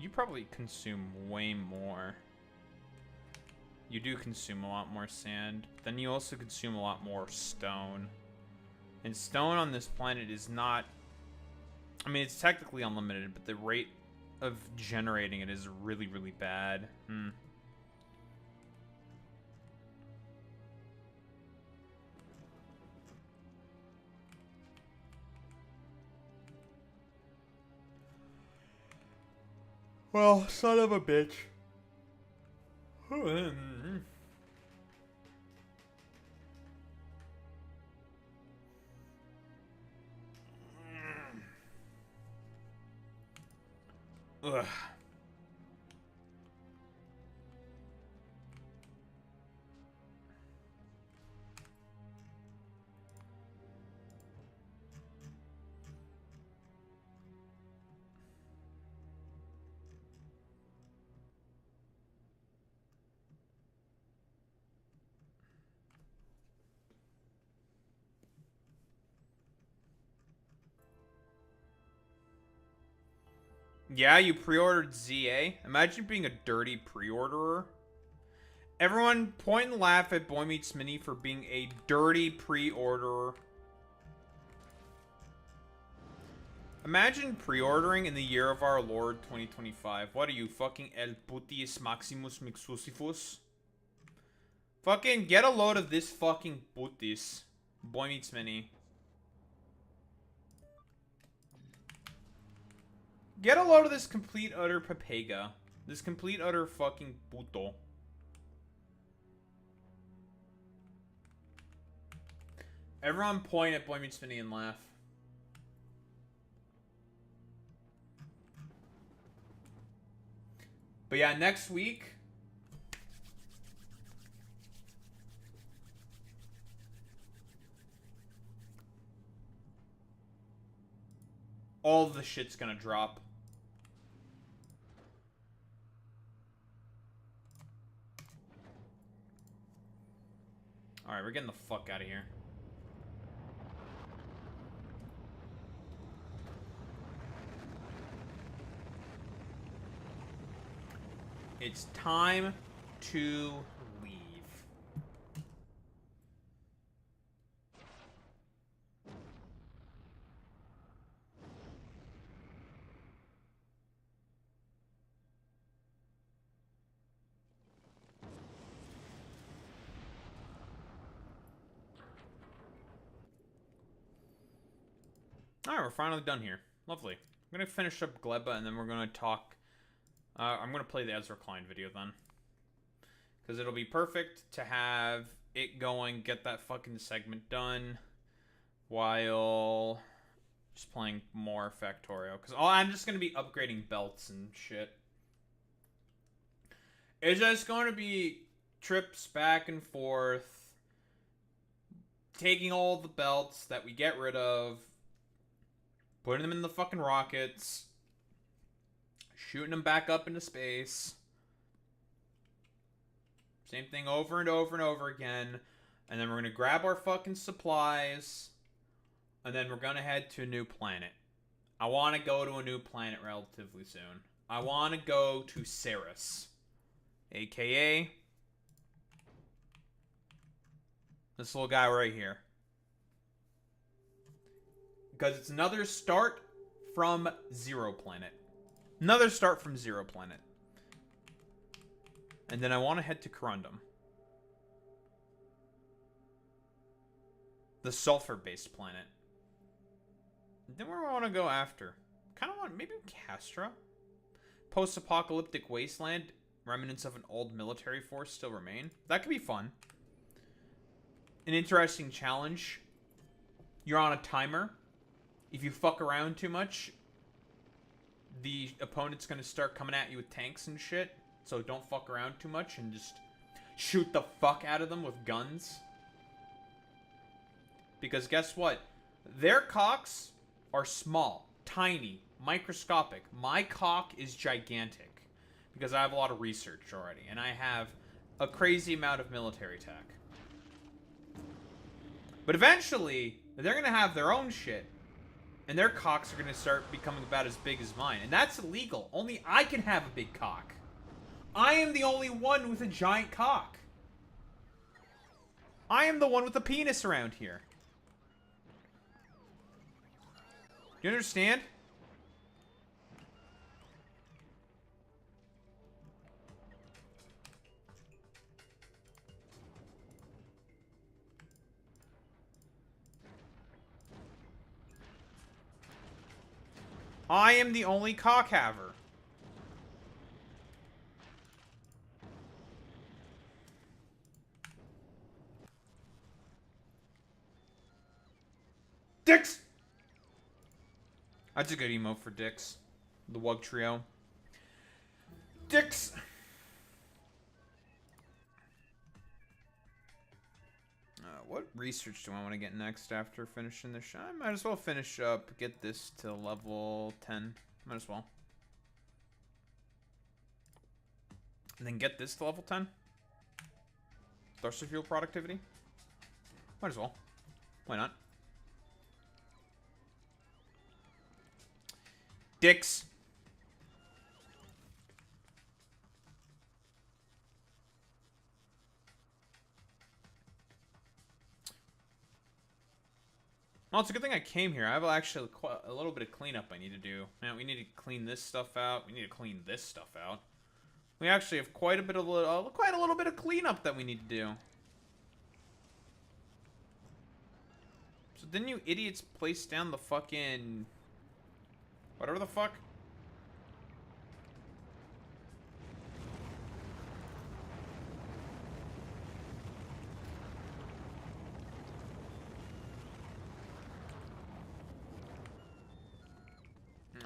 You probably consume way more. You do consume a lot more sand. Then you also consume a lot more stone. And stone on this planet is not... I mean, it's technically unlimited, but the rate of generating it is really, really bad. Well, son of a bitch. Ugh. Yeah, you pre-ordered ZA. Imagine being a dirty pre-orderer. Everyone point and laugh at Boy Meets Mini for being a dirty pre-orderer. Imagine pre-ordering in the year of our Lord 2025. What are you, fucking El Putius Maximus Mixusifus? Fucking get a load of this fucking putis. Boy Meets Mini. Get a load of this complete utter papega. This complete utter fucking puto. Everyone point at Boy Meets Mini and laugh. But yeah, next week... all of the shit's gonna drop. Alright, we're getting the fuck out of here. It's time to leave. Alright, we're finally done here. Lovely. I'm going to finish up Gleba, and then we're going to talk... I'm going to play the Ezra Klein video then. Because it'll be perfect to have it going, get that fucking segment done, while just playing more Factorio. Because I'm just going to be upgrading belts and shit. It's just going to be trips back and forth, taking all the belts that we get rid of, putting them in the fucking rockets, shooting them back up into space. Same thing over and over and over again. And then we're going to grab our fucking supplies. And then we're going to head to a new planet. I want to go to a new planet relatively soon. I want to go to Ceres. AKA... this little guy right here. Because it's another start from Zero Planet. Another start from Zero Planet. And then I want to head to Corundum. The sulfur-based planet. Then where do I want to go after? Kind of want, maybe Castra? Post-apocalyptic wasteland. Remnants of an old military force still remain. That could be fun. An interesting challenge. You're on a timer. If you fuck around too much, the opponent's going to start coming at you with tanks and shit. So don't fuck around too much and just shoot the fuck out of them with guns. Because guess what? Their cocks are small, tiny, microscopic. My cock is gigantic. Because I have a lot of research already. And I have a crazy amount of military tech. But eventually, they're going to have their own shit. And their cocks are going to start becoming about as big as mine. And that's illegal. Only I can have a big cock. I am the only one with a giant cock. I am the one with a penis around here. Do you understand? I am the only cockhaver. Dicks! That's a good emote for Dicks. The Wug Trio. Dicks! What research do I want to get next after finishing this shot? I might as well finish up, get this to level 10. Might as well. And then get this to level 10. Thruster fuel productivity. Might as well. Why not? Dicks. Well, it's a good thing I came here. I have actually quite a little bit of cleanup I need to do. Man, we need to clean this stuff out. We need to clean this stuff out. We actually have quite a little bit of cleanup that we need to do. So didn't you idiots place down the fucking... whatever the fuck?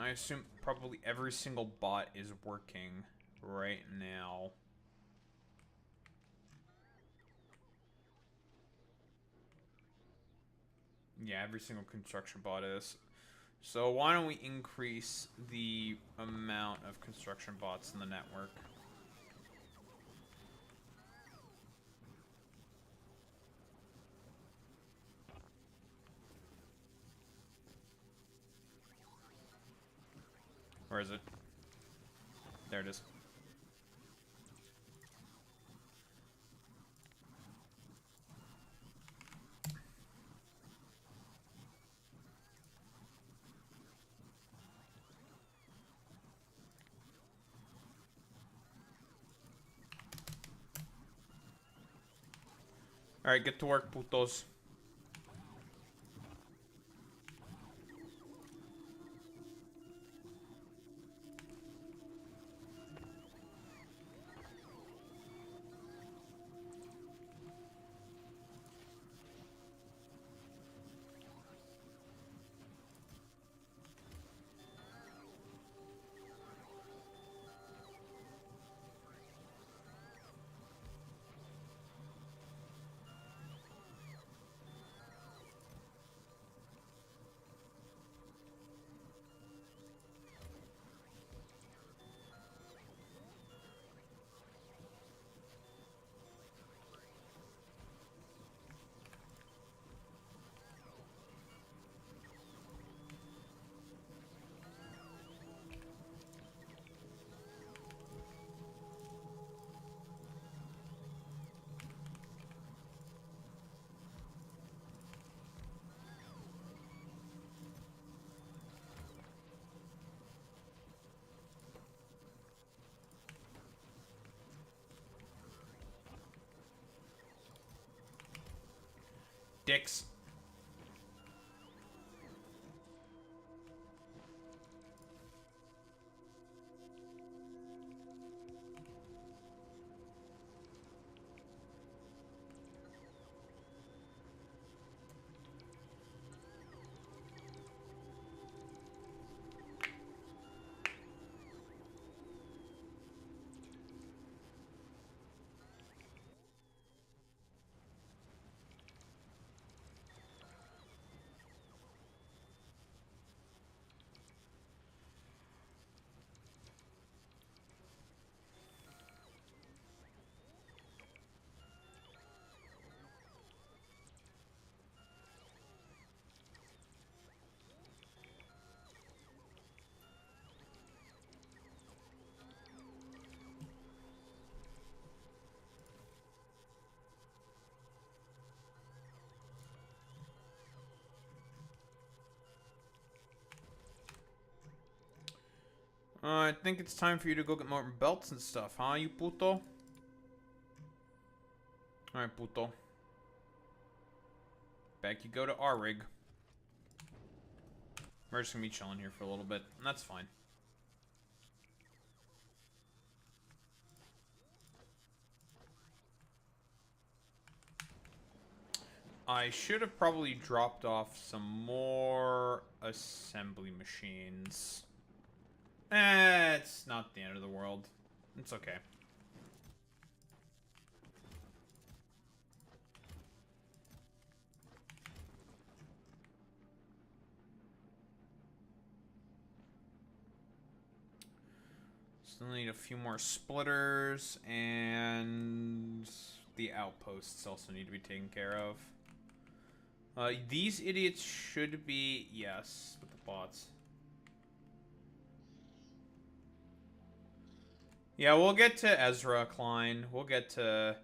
I assume probably every single bot is working right now. Yeah, every single construction bot is. So why don't we increase the amount of construction bots in the network? Where is it? There it is. Alright, get to work, putos. Dicks. I think it's time for you to go get more belts and stuff, huh, you puto? Alright, puto. Back you go to our rig. We're just gonna be chilling here for a little bit, and that's fine. I should have probably dropped off some more assembly machines. It's not the end of the world. It's okay. Still need a few more splitters, and the outposts also need to be taken care of. These idiots should be... yes, with the bots. Yeah, we'll get to Ezra Klein. We'll get to,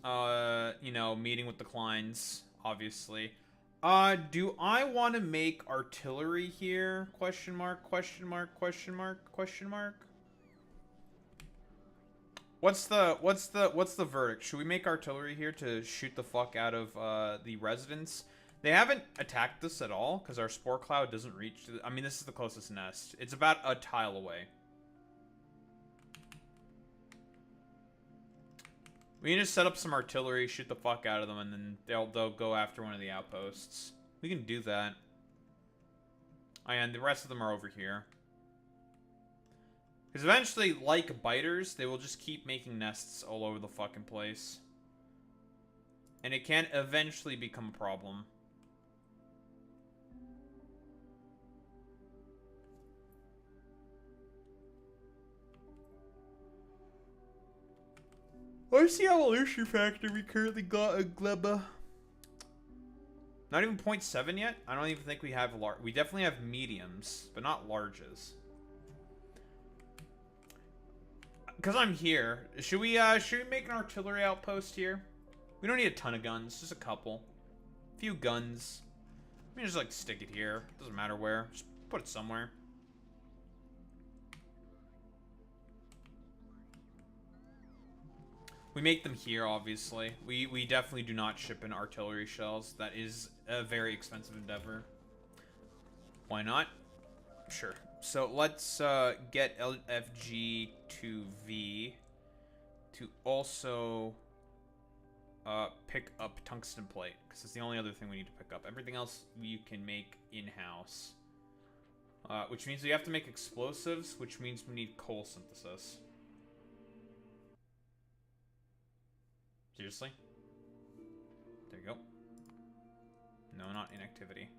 you know, meeting with the Kleins, obviously. Do I want to make artillery here? Question mark, question mark, question mark, question mark. What's the verdict? Should we make artillery here to shoot the fuck out of the residents? They haven't attacked this at all because our spore cloud doesn't reach to I mean, this is the closest nest. It's about a tile away. We can just set up some artillery, shoot the fuck out of them, and then they'll go after one of the outposts. We can do that. Oh, and the rest of them are over here. Because eventually, like biters, they will just keep making nests all over the fucking place. And it can eventually become a problem. What's the evolution factor we currently got a gleba? Not even 0.7 yet? I don't even think we have large. We definitely have mediums, but not larges. Because I'm here, should we make an artillery outpost here? We don't need a ton of guns, just a couple. A few guns. We can just like stick it here. Doesn't matter where. Just put it somewhere. We make them here, obviously. We definitely do not ship in artillery shells. That is a very expensive endeavor. Why not? Sure. So let's get LFG to V to also pick up tungsten plate, because it's the only other thing we need to pick up. Everything else you can make in-house. Which means we have to make explosives, which means we need coal synthesis. Seriously? There you go. No, not inactivity.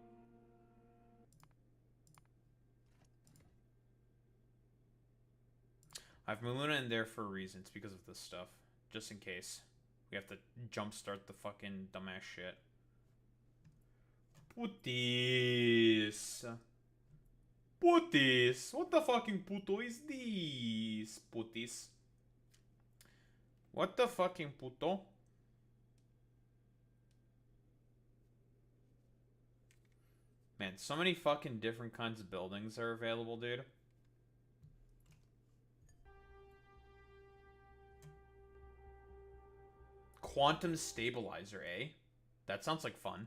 I have Maluna in there for a reason. It's because of this stuff. Just in case. We have to jumpstart the fucking dumbass shit. Putis. Putis. What the fucking puto is this? Putis. What the fucking puto? Man, so many fucking different kinds of buildings are available, dude. Quantum stabilizer, eh? That sounds like fun.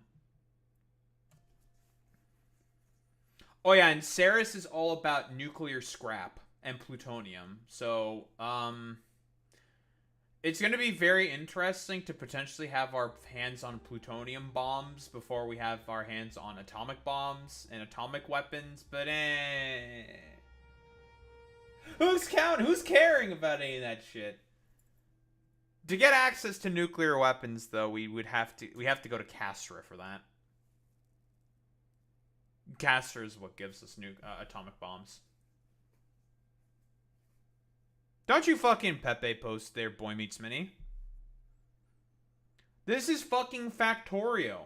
Oh yeah, and Ceres is all about nuclear scrap and plutonium. So, it's going to be very interesting to potentially have our hands on plutonium bombs before we have our hands on atomic bombs and atomic weapons, but Who's caring about any of that shit? To get access to nuclear weapons, though, we have to go to Castra for that. Castra is what gives us atomic bombs. Don't you fucking Pepe post there, Boy Meets Mini. This is fucking Factorio.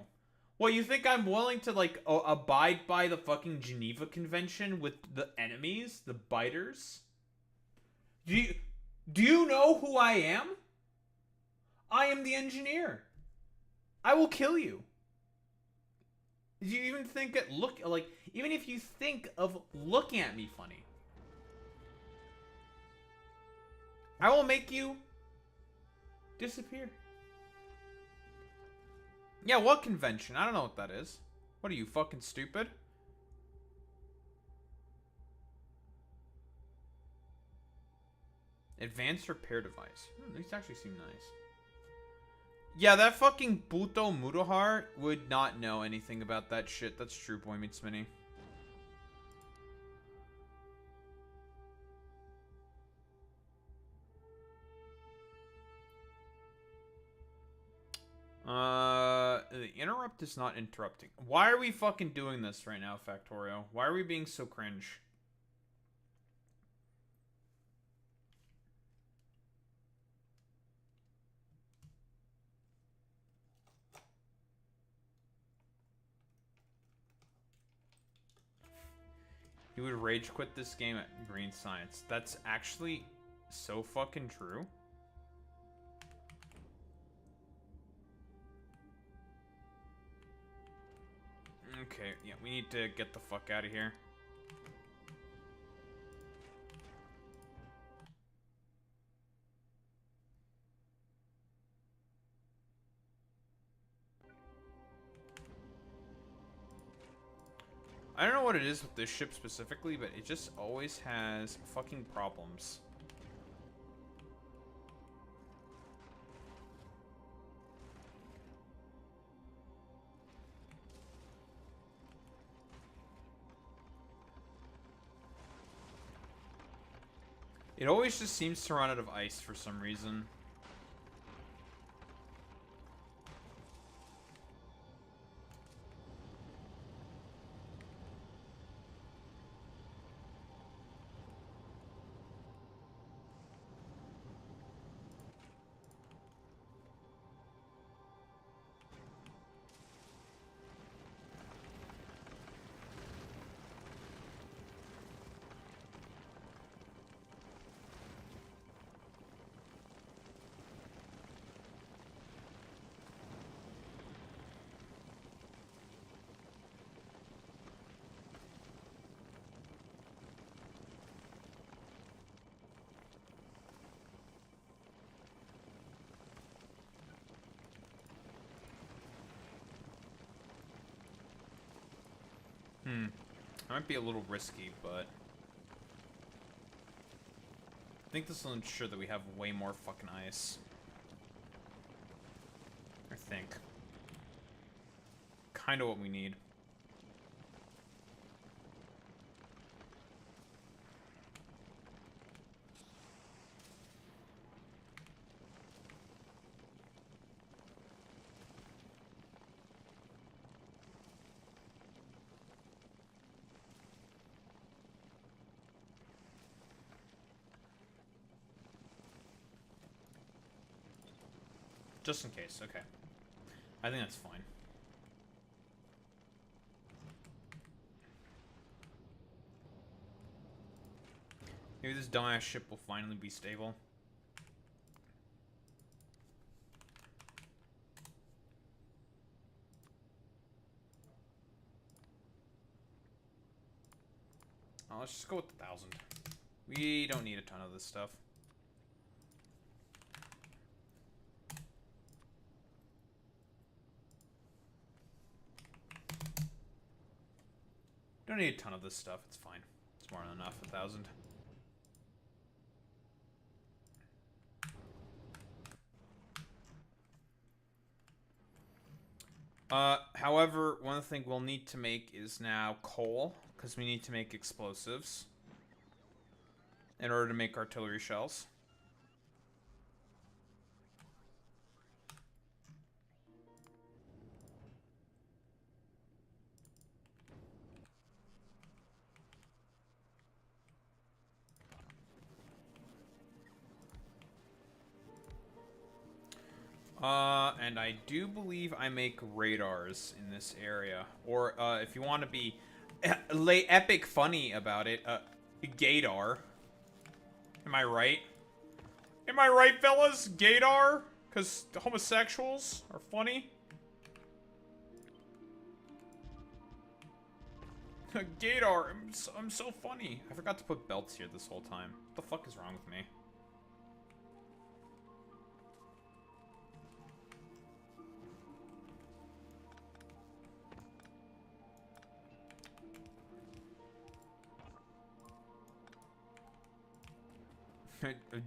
What, you think I'm willing to, like, abide by the fucking Geneva Convention with the enemies? The biters? Do you know who I am? I am the engineer. I will kill you. Do you even think it even if you think of looking at me funny, I will make you disappear. Yeah, what convention? I don't know what that is. What are you, fucking stupid? Advanced repair device. These actually seem nice. Yeah, that fucking Puto Mudahar would not know anything about that shit. That's true, Boy Meets Mini. The interrupt is not interrupting. Why are we fucking doing this right now, Factorio? Why are we being so cringe? He would rage quit this game at Green Science. That's actually so fucking true. Okay, yeah, we need to get the fuck out of here. I don't know what it is with this ship specifically, but it just always has fucking problems. It always just seems to run out of ice for some reason. It might be a little risky, but I think this will ensure that we have way more fucking ice. I think. Kind of what we need. Just in case, okay. I think that's fine. Maybe this dumbass ship will finally be stable. Oh, let's just go with 1,000. We don't need a ton of this stuff. Don't need a ton of this stuff. It's fine. It's more than enough. 1,000. However, one thing we'll need to make is now coal, because we need to make explosives in order to make artillery shells. And I do believe I make radars in this area. Or, if you want to be epic funny about it, gaydar. Am I right? Am I right, fellas? Gaydar? Because homosexuals are funny? Gaydar, I'm so funny. I forgot to put belts here this whole time. What the fuck is wrong with me?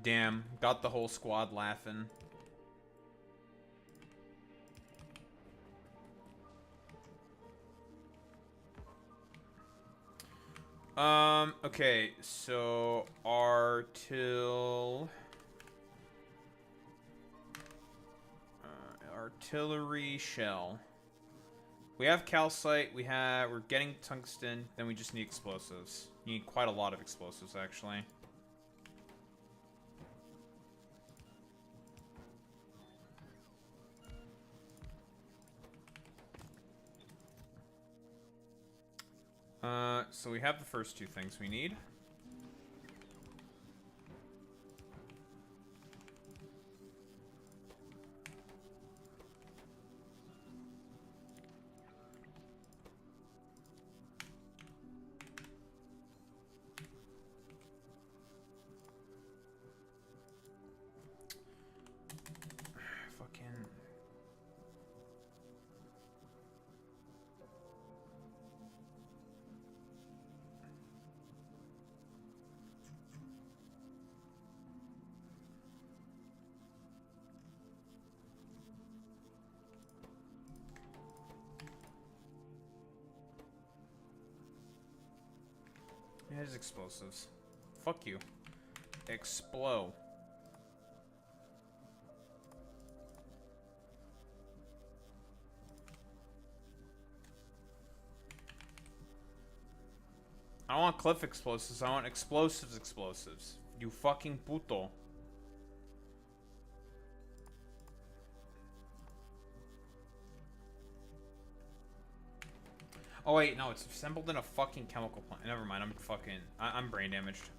Damn, got the whole squad laughing. Okay, so artillery shell. We have calcite, we're getting tungsten, then we just need explosives. You need quite a lot of explosives, actually. So we have the first two things we need. Here's explosives. Fuck you. Explode. I don't want cliff explosives. I want explosives. You fucking puto. Oh wait, no, it's assembled in a fucking chemical plant. Never mind, I'm brain damaged.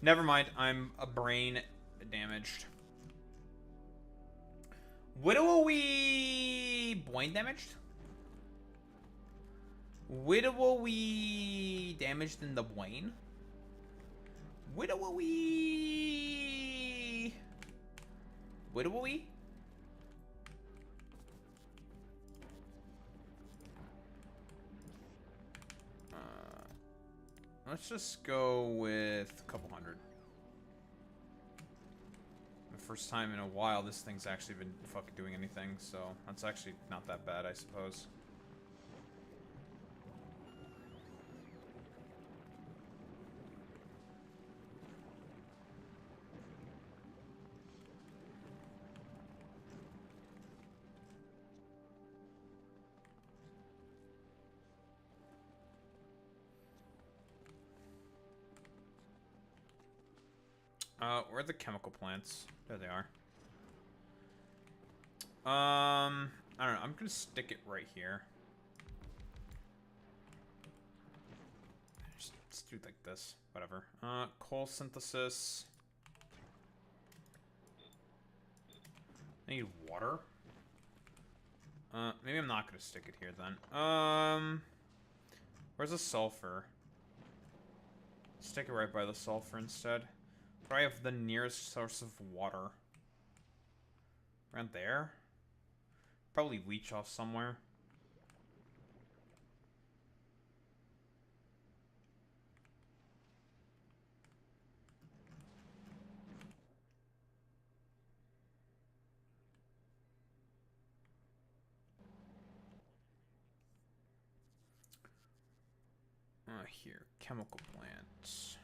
Never mind, I'm a brain damaged. Widowy brain damaged? Widowy damaged in the brain? Widowy. Let's just go with a couple hundred. The first time in a while this thing's actually been fucking doing anything, so that's actually not that bad, I suppose. Where are the chemical plants? There they are. I don't know. I'm gonna stick it right here. Let's do like this. Whatever. Coal synthesis. I need water. Maybe I'm not gonna stick it here then. Where's the sulfur? Stick it right by the sulfur instead. Probably have the nearest source of water. Around there? Probably leach off somewhere. Here, chemical plants.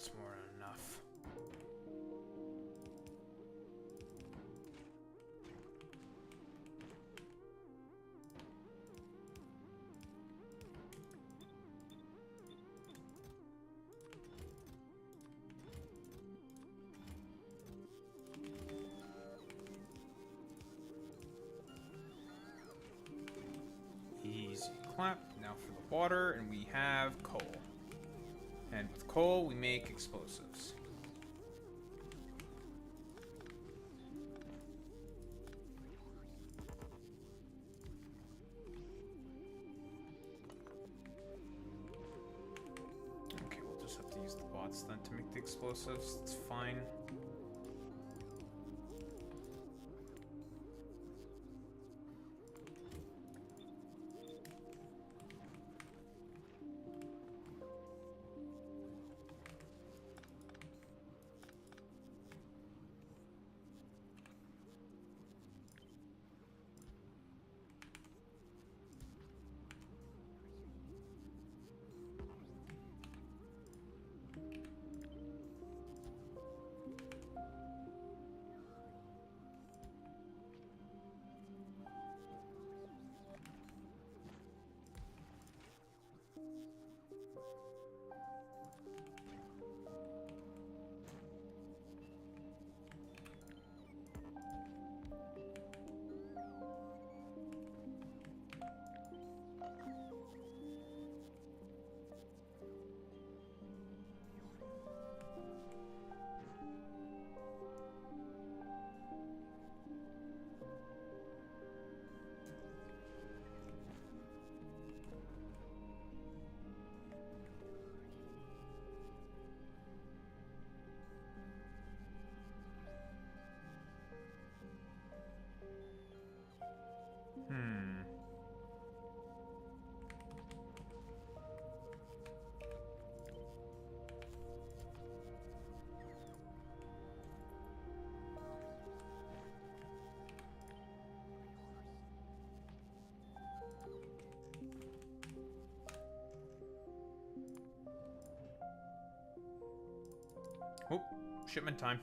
That's more than enough. Easy clap. Now for the water, and we have coal. And with coal, we make explosives. Okay, we'll just have to use the bots then to make the explosives. It's fine. Oh, shipment time.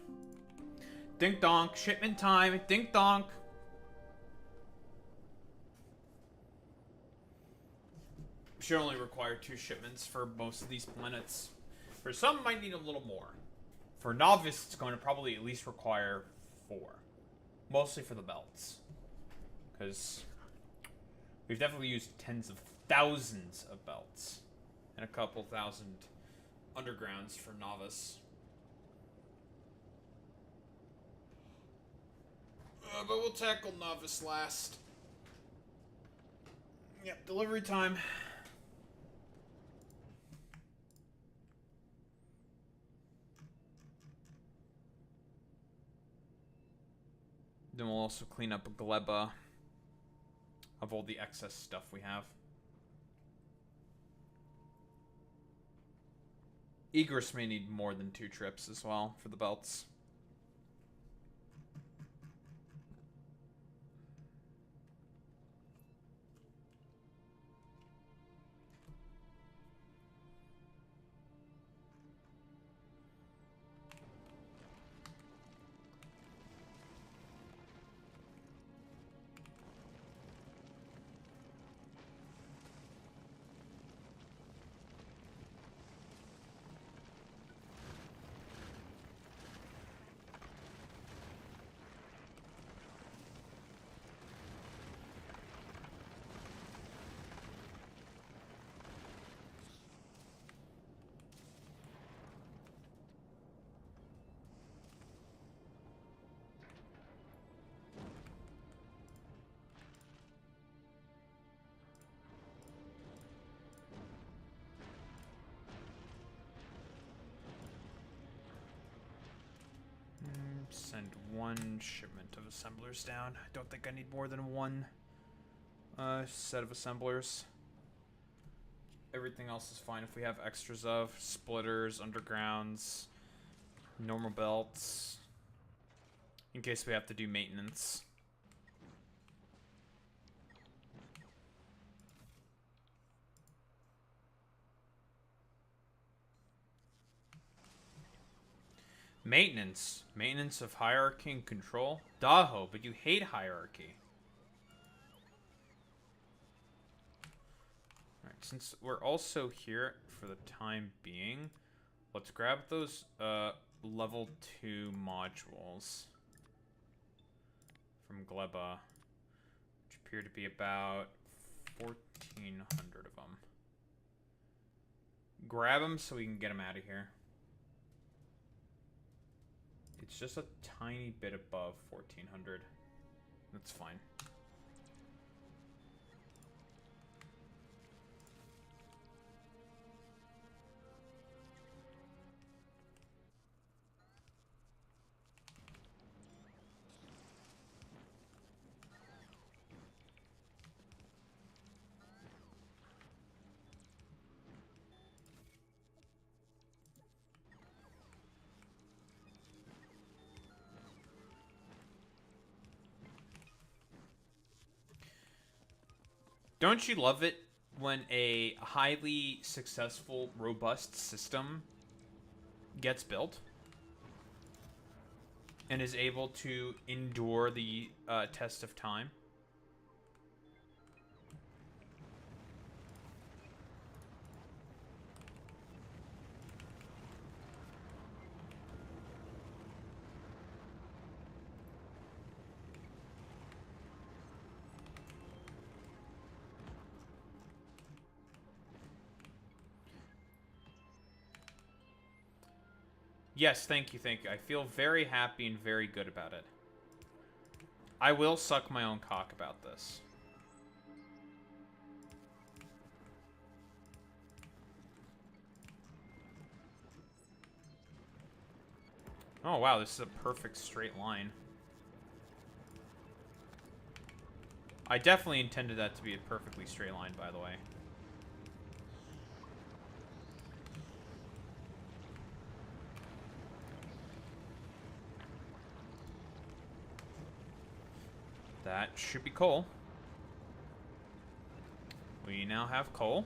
Dink donk, shipment time, dink donk. Should only require 2 shipments for most of these planets. For some, might need a little more. For novice, it's going to probably at least require 4. Mostly for the belts. Because we've definitely used tens of thousands of belts. And a couple thousand undergrounds for novice. But we'll tackle novice last. Yep, delivery time. Then we'll also clean up a gleba of all the excess stuff we have. Egress may need more than 2 trips as well for the belts. Send 1 shipment of assemblers down. I don't think I need more than 1 set of assemblers. Everything else is fine if we have extras of splitters, undergrounds, normal belts, in case we have to do maintenance. Maintenance. Maintenance of hierarchy and control. Daho, but you hate hierarchy. Alright, since we're also here for the time being, let's grab those level 2 modules from Gleba, which appear to be about 1,400 of them. Grab them so we can get them out of here. It's just a tiny bit above 1,400. That's fine. Don't you love it when a highly successful, robust system gets built and is able to endure the test of time? Yes, thank you, thank you. I feel very happy and very good about it. I will suck my own cock about this. Oh wow, this is a perfect straight line. I definitely intended that to be a perfectly straight line, by the way. That should be coal. We now have coal.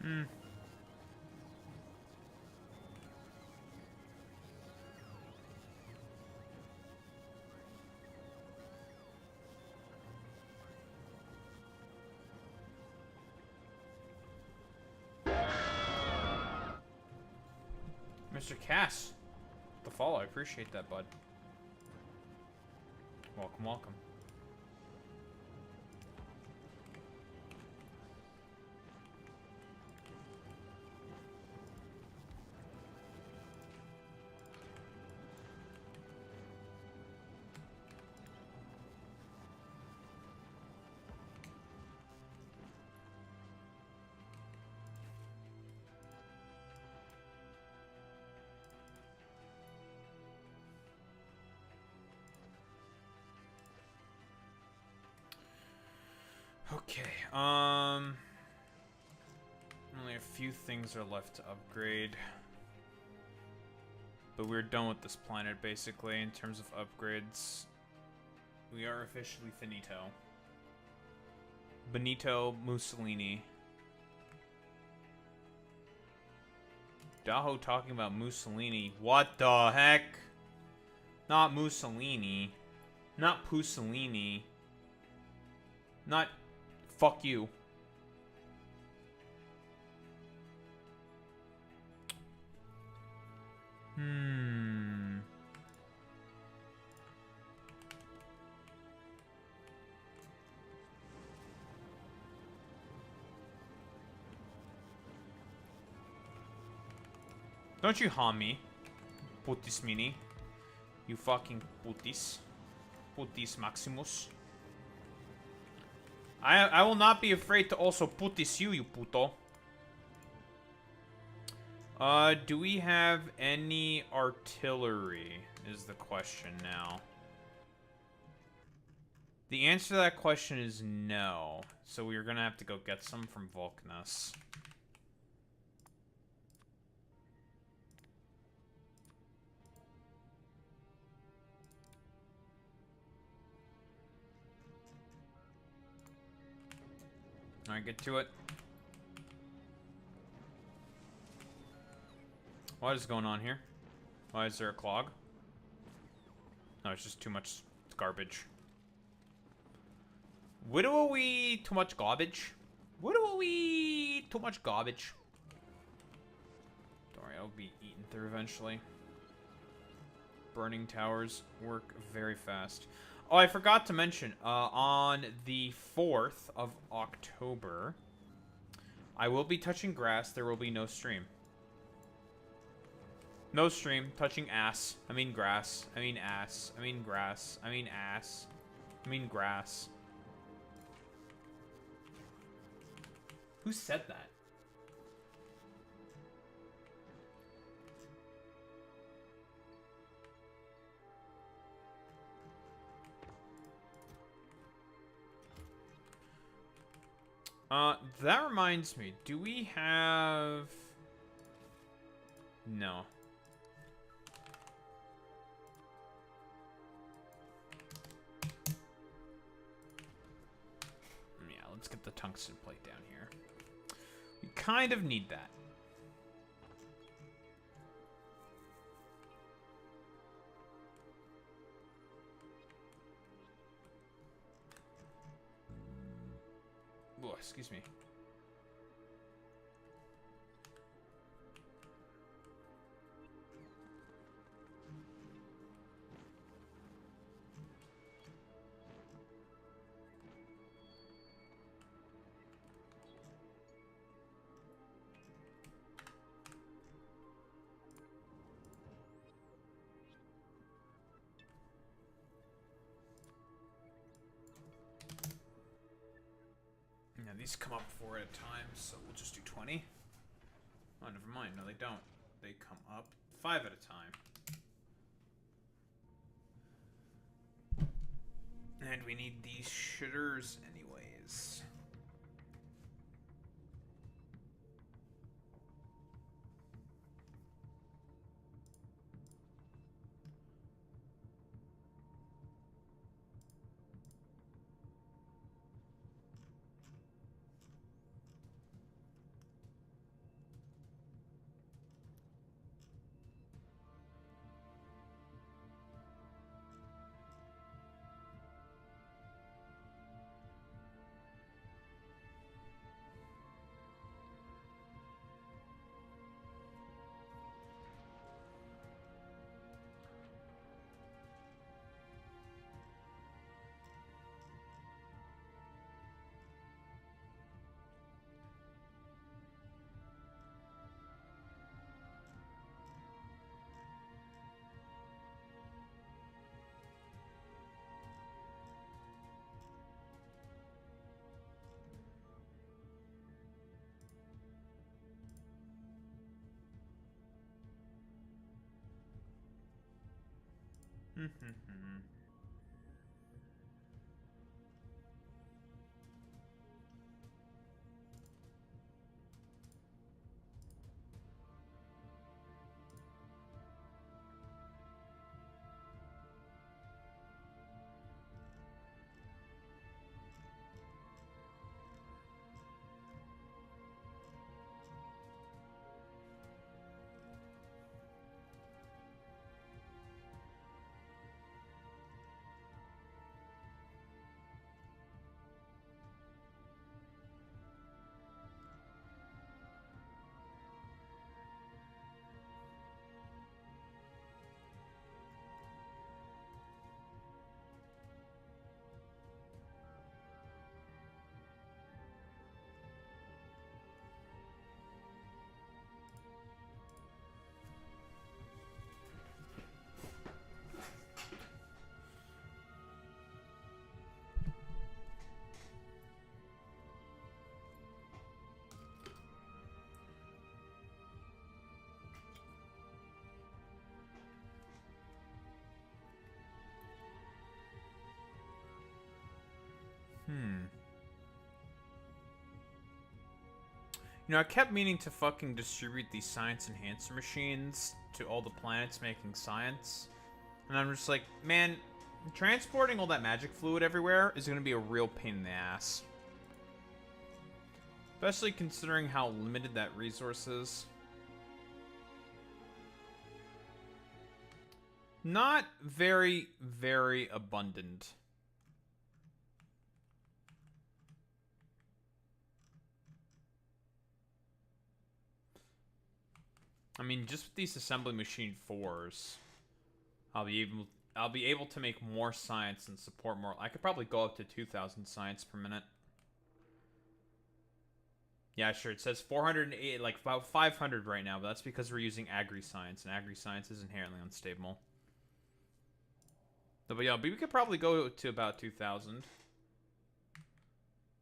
Hmm. Mr. Cass, the follow. I appreciate that, bud. Welcome, welcome. Okay, only a few things are left to upgrade. But we're done with this planet, basically, in terms of upgrades. We are officially finito. Benito Mussolini. Daho talking about Mussolini. What the heck? Not Mussolini. Not Pussolini. Not... Fuck you. Don't you harm me, Putis Mini. You fucking Putis. Putis Maximus. I will not be afraid to also Putis you puto. Do we have any artillery, is the question now. The answer to that question is no. So we're gonna have to go get some from Vulcanus. Alright, get to it. What is going on here? Why is there a clog? No, it's just too much garbage. Widowy too much garbage? Widowy too much garbage? Don't worry, I'll be eaten through eventually. Burning towers work very fast. Oh, I forgot to mention, on the 4th of October, I will be touching grass. There will be no stream. No stream. Touching ass. I mean grass. I mean ass. I mean grass. I mean ass. I mean grass. Who said that? That reminds me. Do we have... No. Yeah, let's get the tungsten plate down here. We kind of need that. Oh, excuse me. Yeah, these come up 4 at a time, so we'll just do 20. Oh, never mind. No, they don't. They come up 5 at a time. And we need these shitters anyways. You know, I kept meaning to fucking distribute these science enhancer machines to all the planets making science. And I'm just like, man, transporting all that magic fluid everywhere is going to be a real pain in the ass. Especially considering how limited that resource is. Not very, very abundant. I mean, just with these assembly machine 4s, I'll be able to make more science and support more. I could probably go up to 2,000 science per minute. Yeah, sure. It says 408, like about 500 right now, but that's because we're using agri-science, and agri-science is inherently unstable. But yeah, we could probably go to about 2,000.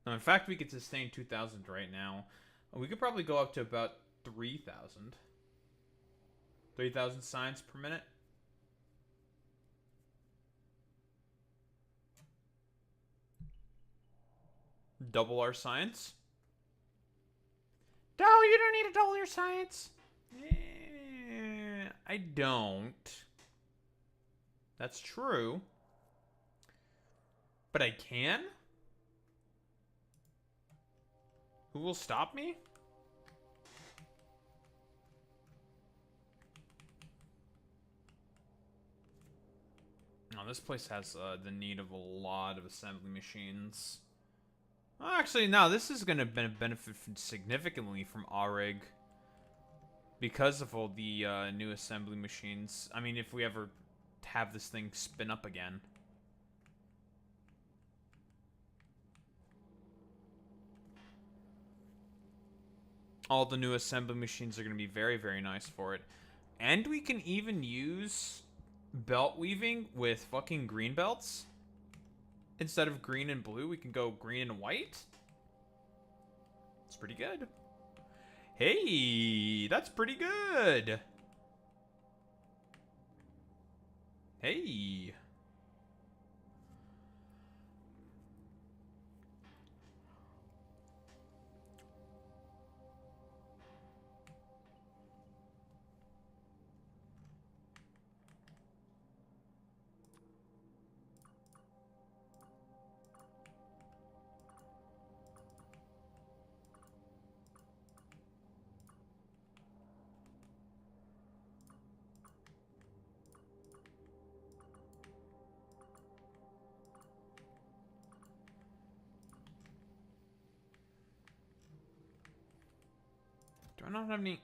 No, in fact, we could sustain 2,000 right now. We could probably go up to about 3,000. 3,000 science per minute. Double our science. No, you don't need to double your science. I don't. That's true. But I can? Who will stop me? Oh, this place has the need of a lot of assembly machines. Oh, actually, no, this is going to benefit significantly from Arig. Because of all the new assembly machines. I mean, if we ever have this thing spin up again. All the new assembly machines are going to be very, very nice for it. And we can even use belt weaving with fucking green belts. Instead of green and blue, we can go green and white. It's pretty good. Hey, that's pretty good. Hey. Do I not have any...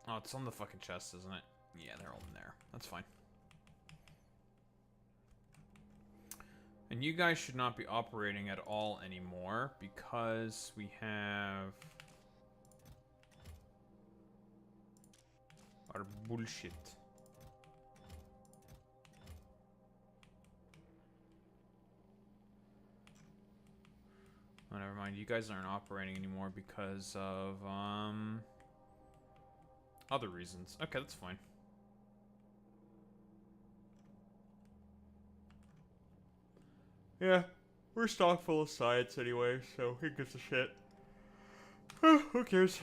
Oh, it's on the fucking chest, isn't it? Yeah, they're all in there. That's fine. And you guys should not be operating at all anymore because we have... our bullshit. Oh, never mind. You guys aren't operating anymore because of, other reasons. Okay, that's fine. Yeah, we're stocked full of science anyway, so who gives a shit? Who cares?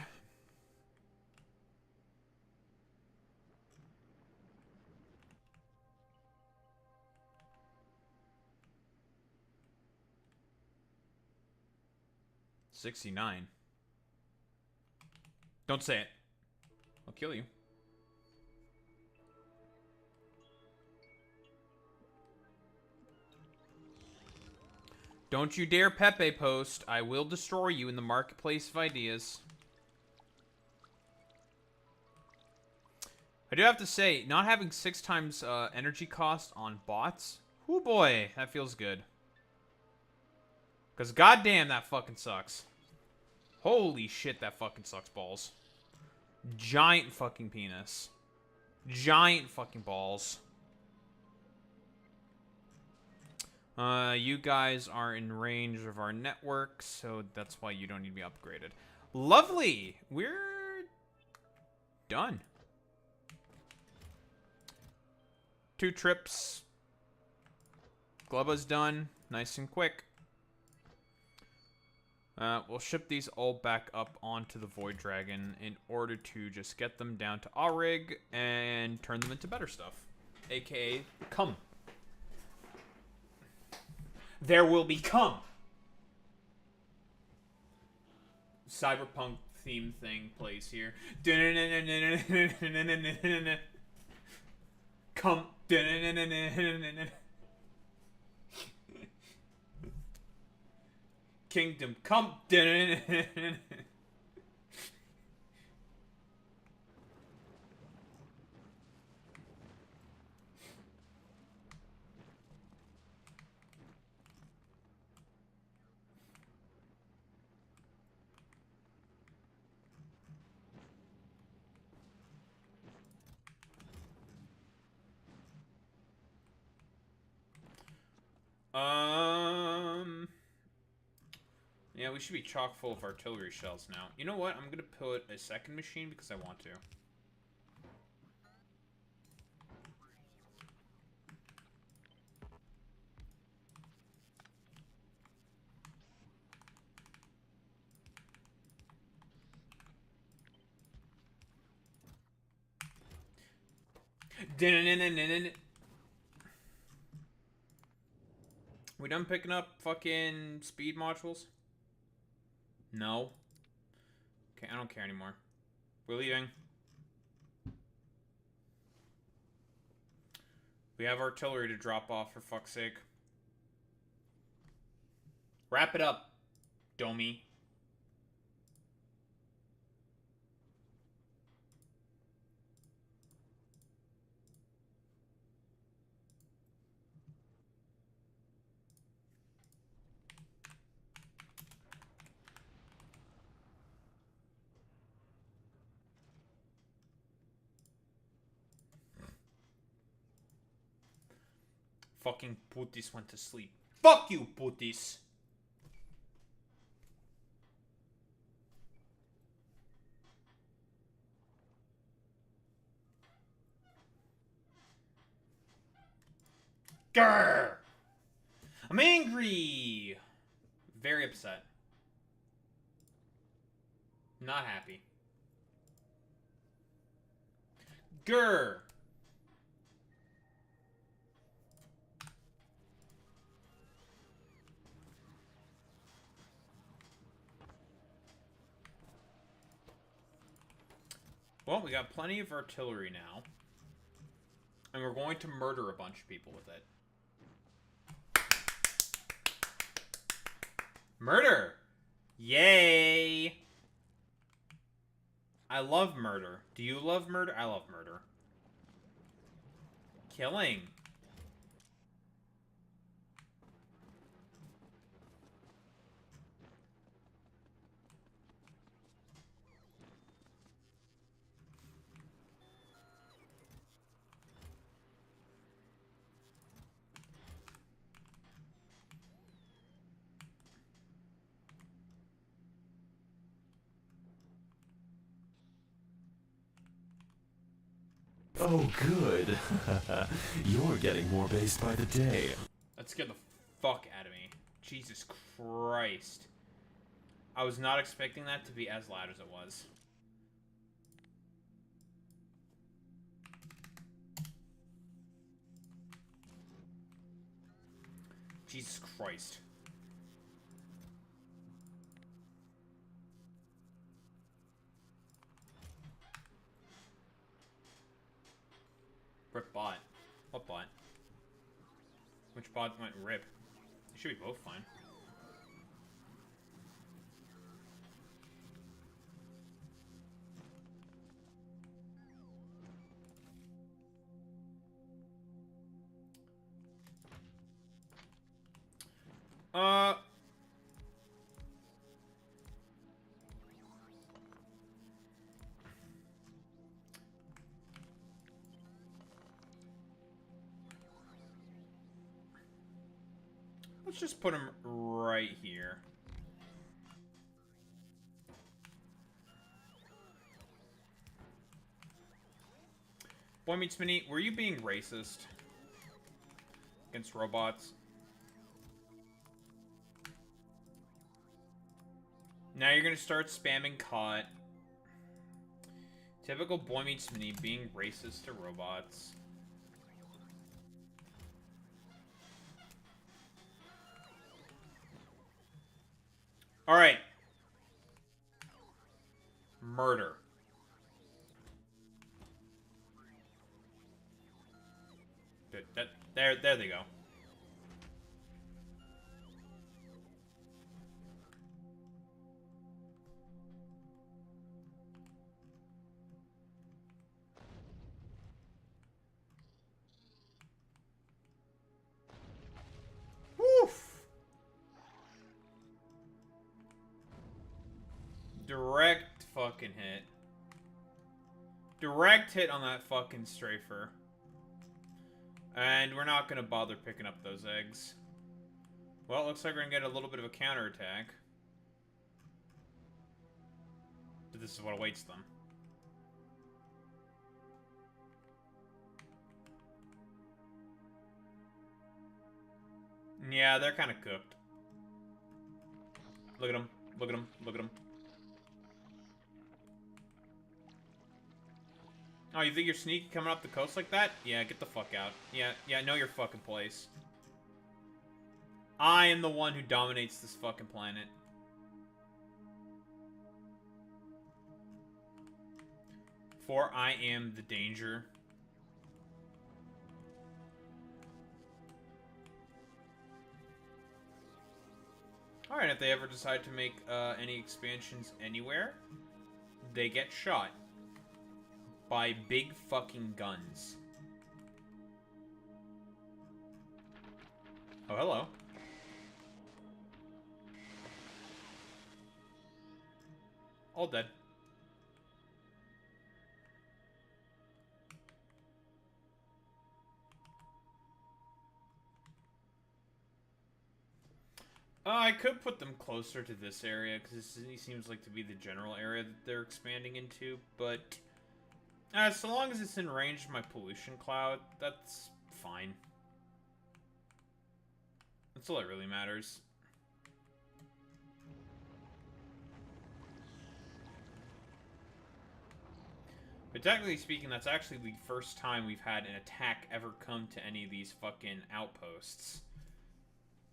$69. Don't say it. I'll kill you. Don't you dare Pepe post. I will destroy you in the marketplace of ideas. I do have to say, not having 6 times energy cost on bots, whoo boy, that feels good. Because goddamn, that fucking sucks. Holy shit, that fucking sucks balls. Giant fucking penis. Giant fucking balls. You guys are in range of our network, so that's why you don't need to be upgraded. Lovely! We're done. 2 trips. Glubba's done. Nice and quick. We'll ship these all back up onto the Void Dragon in order to just get them down to Aurig and turn them into better stuff. AKA, cum. There will be cum. Cyberpunk theme thing plays here. Cum. Kingdom come. Yeah, we should be chock full of artillery shells now. You know what? I'm gonna put a second machine because I want to. We done picking up fucking speed modules? No. Okay, I don't care anymore. We're leaving. We have artillery to drop off, for fuck's sake. Wrap it up, Domi. Fucking Putis went to sleep. Fuck you, Putis! Grr! I'm angry! Very upset. Not happy. Grr! Well, we got plenty of artillery now. And we're going to murder a bunch of people with it. Murder! Yay! I love murder. Do you love murder? I love murder. Killing. Oh, good. You're getting more based by the day. Let's get the fuck out of me. Jesus Christ. I was not expecting that to be as loud as it was. Jesus Christ. Rip bot. What bot? Which bot went rip? They should be both fine. Let's just put him right here. Boy Meets Mini, were you being racist against robots? Now you're gonna start spamming caught. Typical Boy Meets Mini being racist to robots. Alright. Murder. There they go. Woof. Direct fucking hit. Direct hit on that fucking strafer. And we're not gonna bother picking up those eggs. Well, it looks like we're gonna get a little bit of a counterattack. But this is what awaits them. Yeah, they're kind of cooked. Look at them. Look at them. Look at them. Oh, you think you're sneaky coming up the coast like that? Yeah, get the fuck out. Yeah, know your fucking place. I am the one who dominates this fucking planet. For I am the danger. Alright, if they ever decide to make any expansions anywhere, they get shot by big fucking guns. Oh, hello. All dead. I could put them closer to this area, because this seems like to be the general area that they're expanding into, but so long as it's in range of my pollution cloud, that's fine. That's all that really matters. But technically speaking, that's actually the first time we've had an attack ever come to any of these fucking outposts.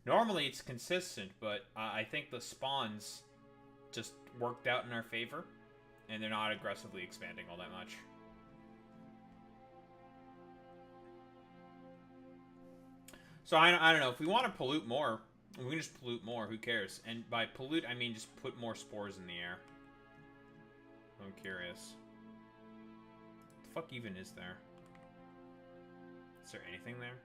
Normally it's consistent, but I think the spawns just worked out in our favor, and they're not aggressively expanding all that much. So I don't know, if we want to pollute more, we can just pollute more, who cares? And by pollute, I mean just put more spores in the air. I'm curious. What the fuck even is there? Is there anything there?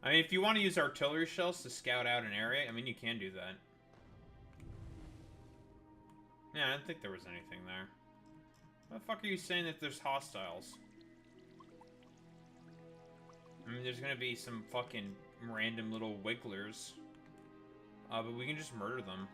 I mean, if you want to use artillery shells to scout out an area, I mean, you can do that. Yeah, I didn't think there was anything there. Why the fuck are you saying that there's hostiles? I mean, there's gonna be some fucking random little wigglers. But we can just murder them.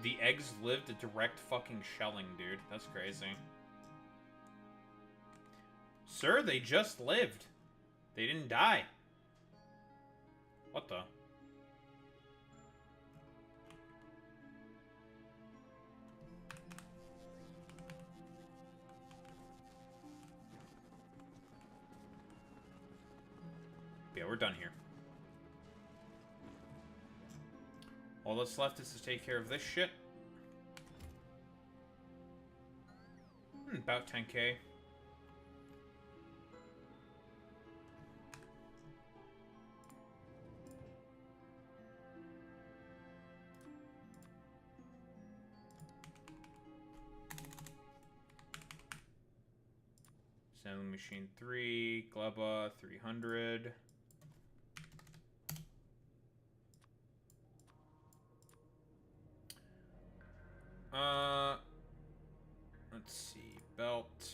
The eggs lived a direct fucking shelling, dude. That's crazy. Sir, they just lived. They didn't die. What the? Yeah, we're done here. All that's left is to take care of this shit. About 10k. Sailing machine 3, Gleba 300. Let's see, belt,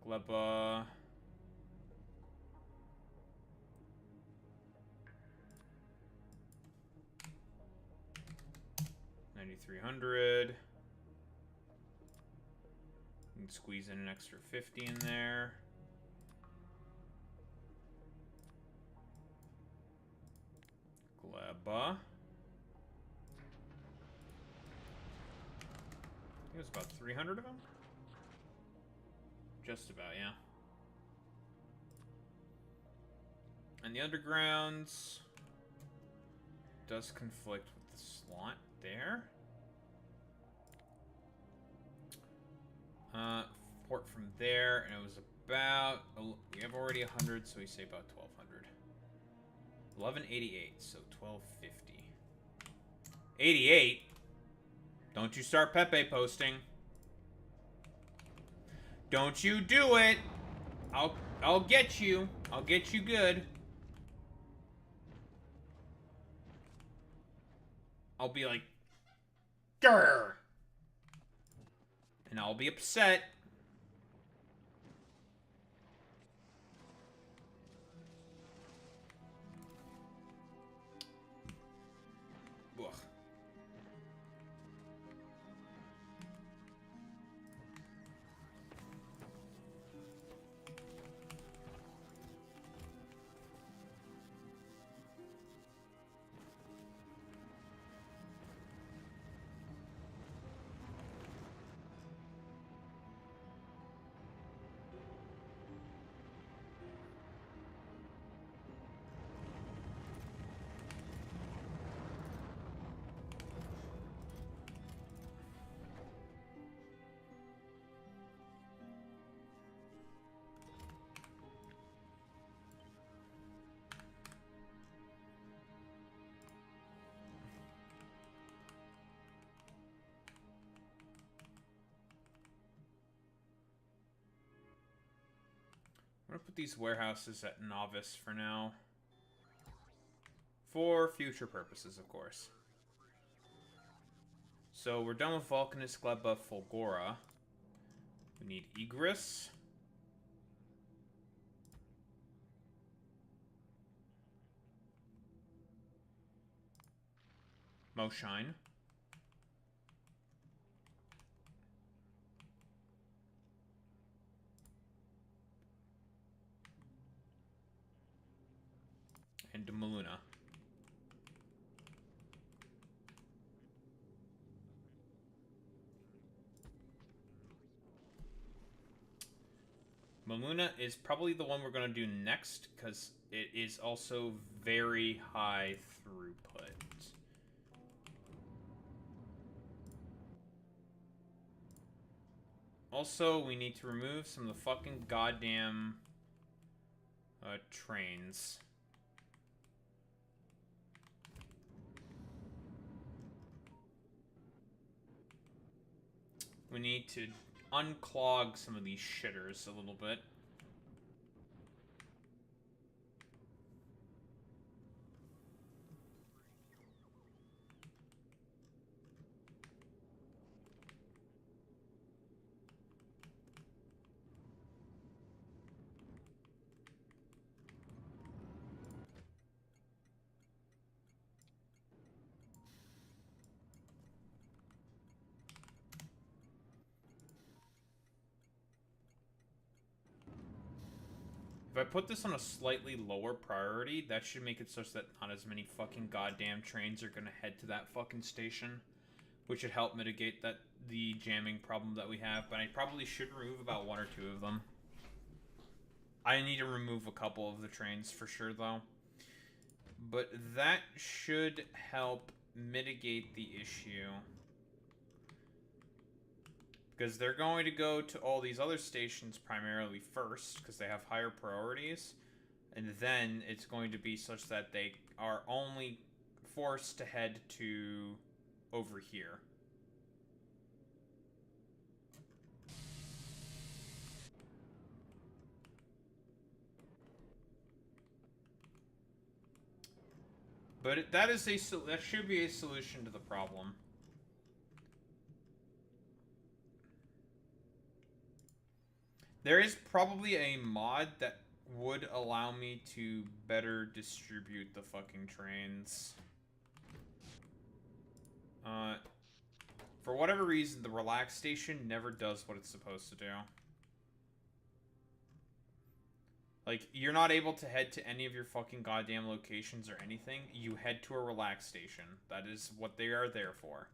Gleba, 9,300. You can squeeze in an extra 50 in there. Gleba. I think it was about 300 of them? Just about, yeah. And the undergrounds does conflict with the slot there. Port from there, and it was about, we have already 100, so we say about 1,200. 1188, so 1,250. 88? Don't you start Pepe posting. Don't you do it. I'll get you. I'll get you good. I'll be like, grr. And I'll be upset. Ugh. I'm gonna put these warehouses at novice for now. For future purposes, of course. So we're done with Vulcanus, Gleba, Fulgora. We need Egress. Moshine. And Maluna. Maluna is probably the one we're going to do next, because it is also very high throughput. Also, we need to remove some of the fucking goddamn trains. We need to unclog some of these shitters a little bit. I put this on a slightly lower priority, that should make it such that not as many fucking goddamn trains are gonna head to that fucking station, which should help mitigate the jamming problem that we have. But I probably should remove about 1 or 2 of them. I need to remove a couple of the trains for sure, though. But that should help mitigate the issue. Because they're going to go to all these other stations primarily first, because they have higher priorities. And then it's going to be such that they are only forced to head to over here. But that should be a solution to the problem. There is probably a mod that would allow me to better distribute the fucking trains. For whatever reason, the relax station never does what it's supposed to do. Like, you're not able to head to any of your fucking goddamn locations or anything. You head to a relax station. That is what they are there for.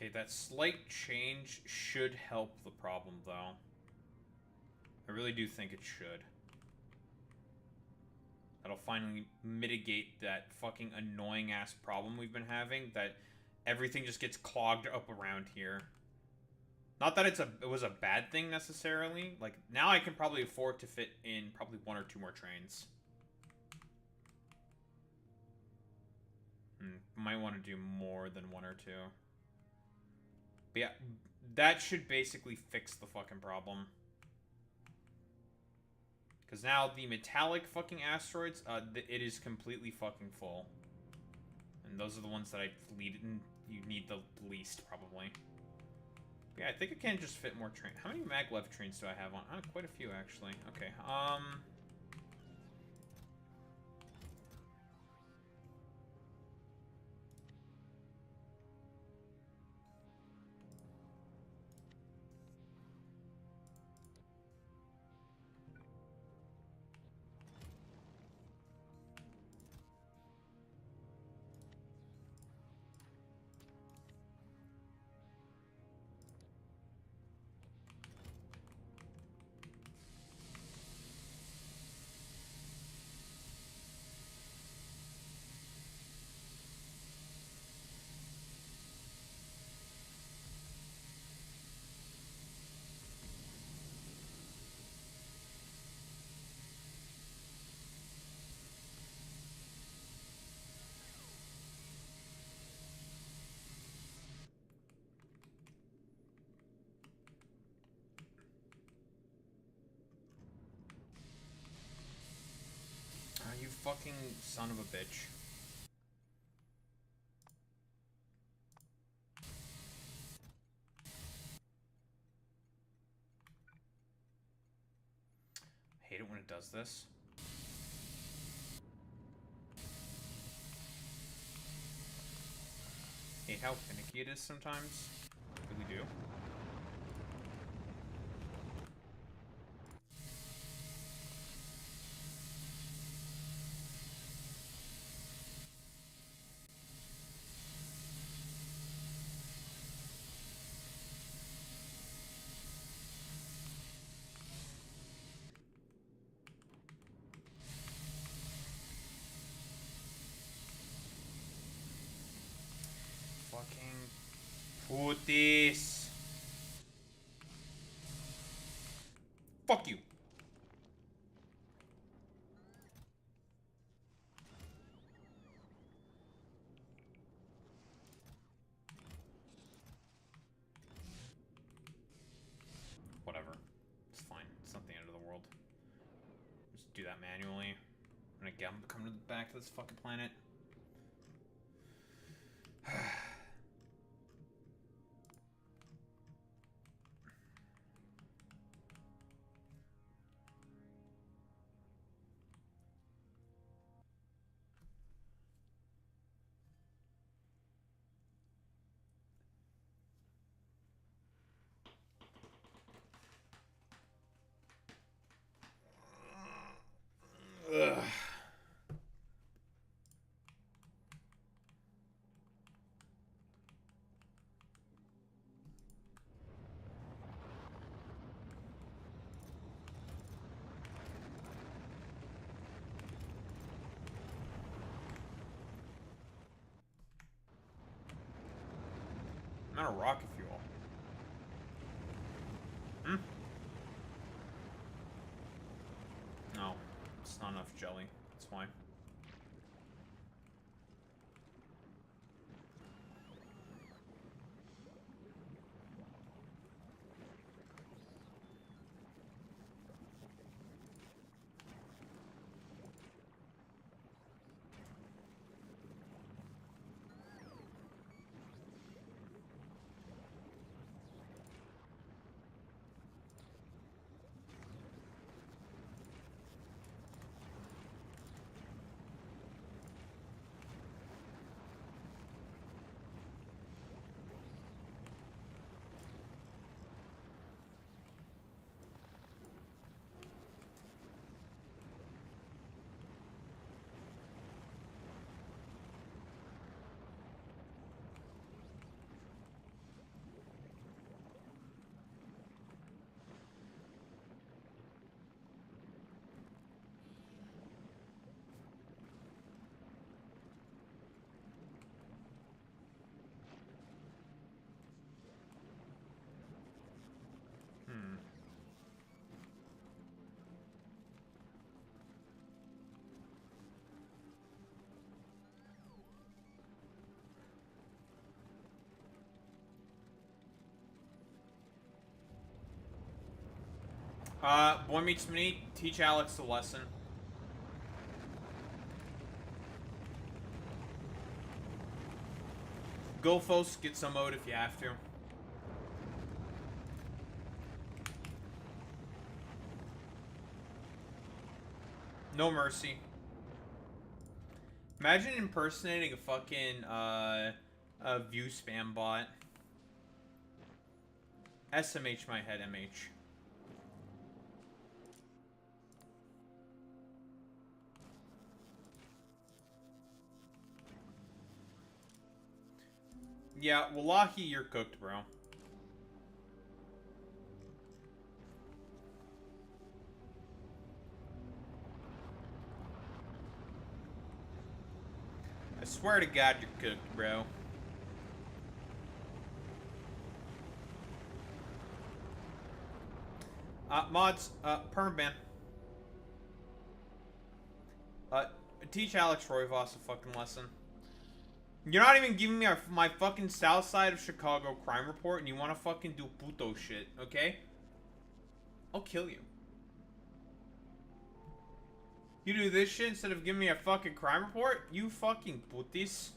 Okay, that slight change should help the problem, though. I really do think it should. That'll finally mitigate that fucking annoying-ass problem we've been having, that everything just gets clogged up around here. Not that it was a bad thing, necessarily. Like, now I can probably afford to fit in probably 1 or 2 more trains. Might want to do more than 1 or 2. But yeah, that should basically fix the fucking problem. Because now the metallic fucking asteroids, it is completely fucking full. And those are the ones that you need the least, probably. But yeah, I think I can just fit more trains. How many maglev trains do I have on? Quite a few, actually. Okay, you fucking son of a bitch. I hate it when it does this. Hate how finicky it is sometimes. I really do. Putis. Fuck you. Whatever. It's fine. It's not the end of the world. Just do that manually. I'm gonna come to the back of this fucking planet. Not a rocket fuel. Hmm? No. It's not enough jelly. It's fine. Boy meets mini, teach Alex the lesson. Go folks, get some mode if you have to. No mercy. Imagine impersonating a fucking, a view spam bot. SMH my head, MH. Yeah, wallahi, you're cooked, bro. I swear to God, you're cooked, bro. Mods, perm ban. Teach Alex Roivas a fucking lesson. You're not even giving me my fucking South Side of Chicago crime report, and you want to fucking do puto shit, okay? I'll kill you. You do this shit instead of giving me a fucking crime report? You fucking putis.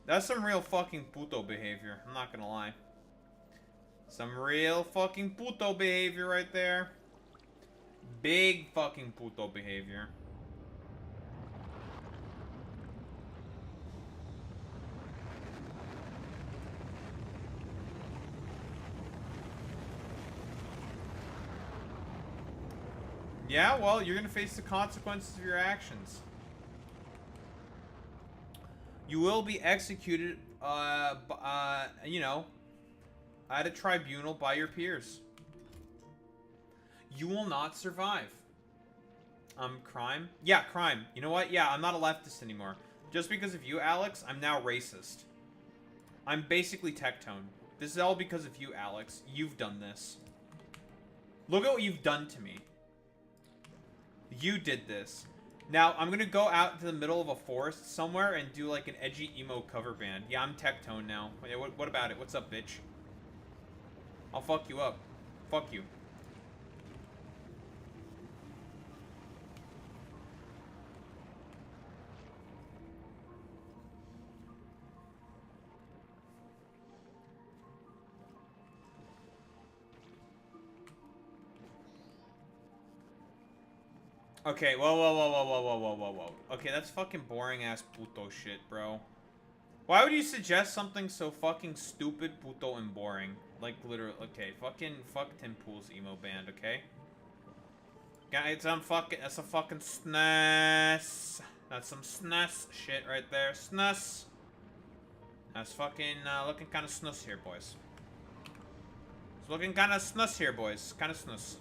That's some real fucking puto behavior. I'm not gonna lie. Some real fucking puto behavior right there. Big fucking puto behavior. Yeah, well, you're gonna face the consequences of your actions. You will be executed, you know, at a tribunal by your peers. You will not survive. Crime? Yeah, crime. You know what? Yeah, I'm not a leftist anymore. Just because of you, Alex, I'm now racist. I'm basically tectone. This is all because of you, Alex. You've done this. Look at what you've done to me. You did this. Now, I'm gonna go out into the middle of a forest somewhere and do like an edgy emo cover band. Yeah, I'm tectone now. Yeah, what about it? What's up, bitch? I'll fuck you up. Fuck you. Okay, whoa. Okay, that's fucking boring ass puto shit, bro. Why would you suggest something so fucking stupid, puto, and boring? Like, literally, okay, fuck Tim Pool's emo band, okay? Yeah, it's that's a fucking snus. That's some snus shit right there, snus. That's fucking, looking kinda snus here, boys. It's looking kinda snus here, boys. Kinda snus.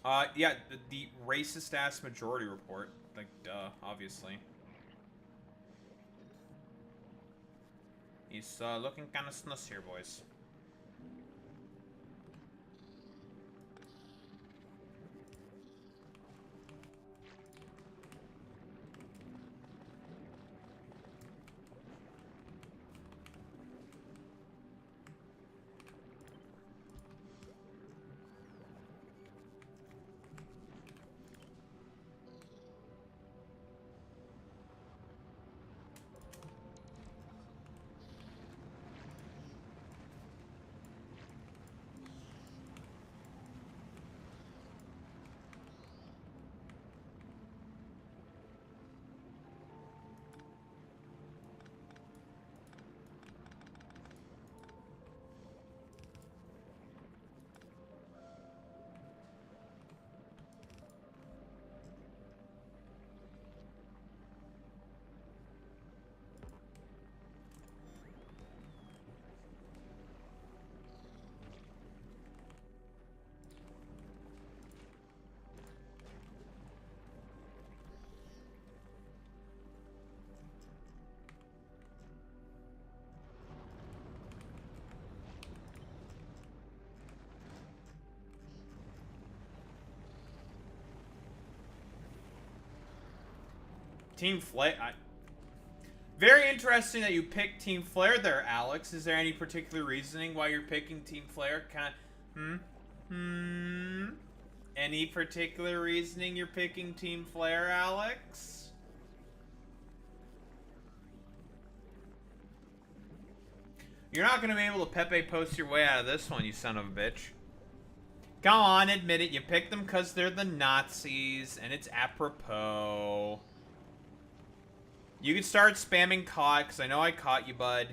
Yeah, the racist ass majority report. Like, duh, obviously. He's looking kind of snus here, boys. Team Flare. Very interesting that you picked Team Flare there, Alex. Is there any particular reasoning why you're picking Team Flare? Any particular reasoning you're picking Team Flare, Alex? You're not gonna be able to Pepe post your way out of this one, you son of a bitch. Come on, admit it. You picked them because they're the Nazis, and it's apropos. You can start spamming caught, because I know I caught you, bud.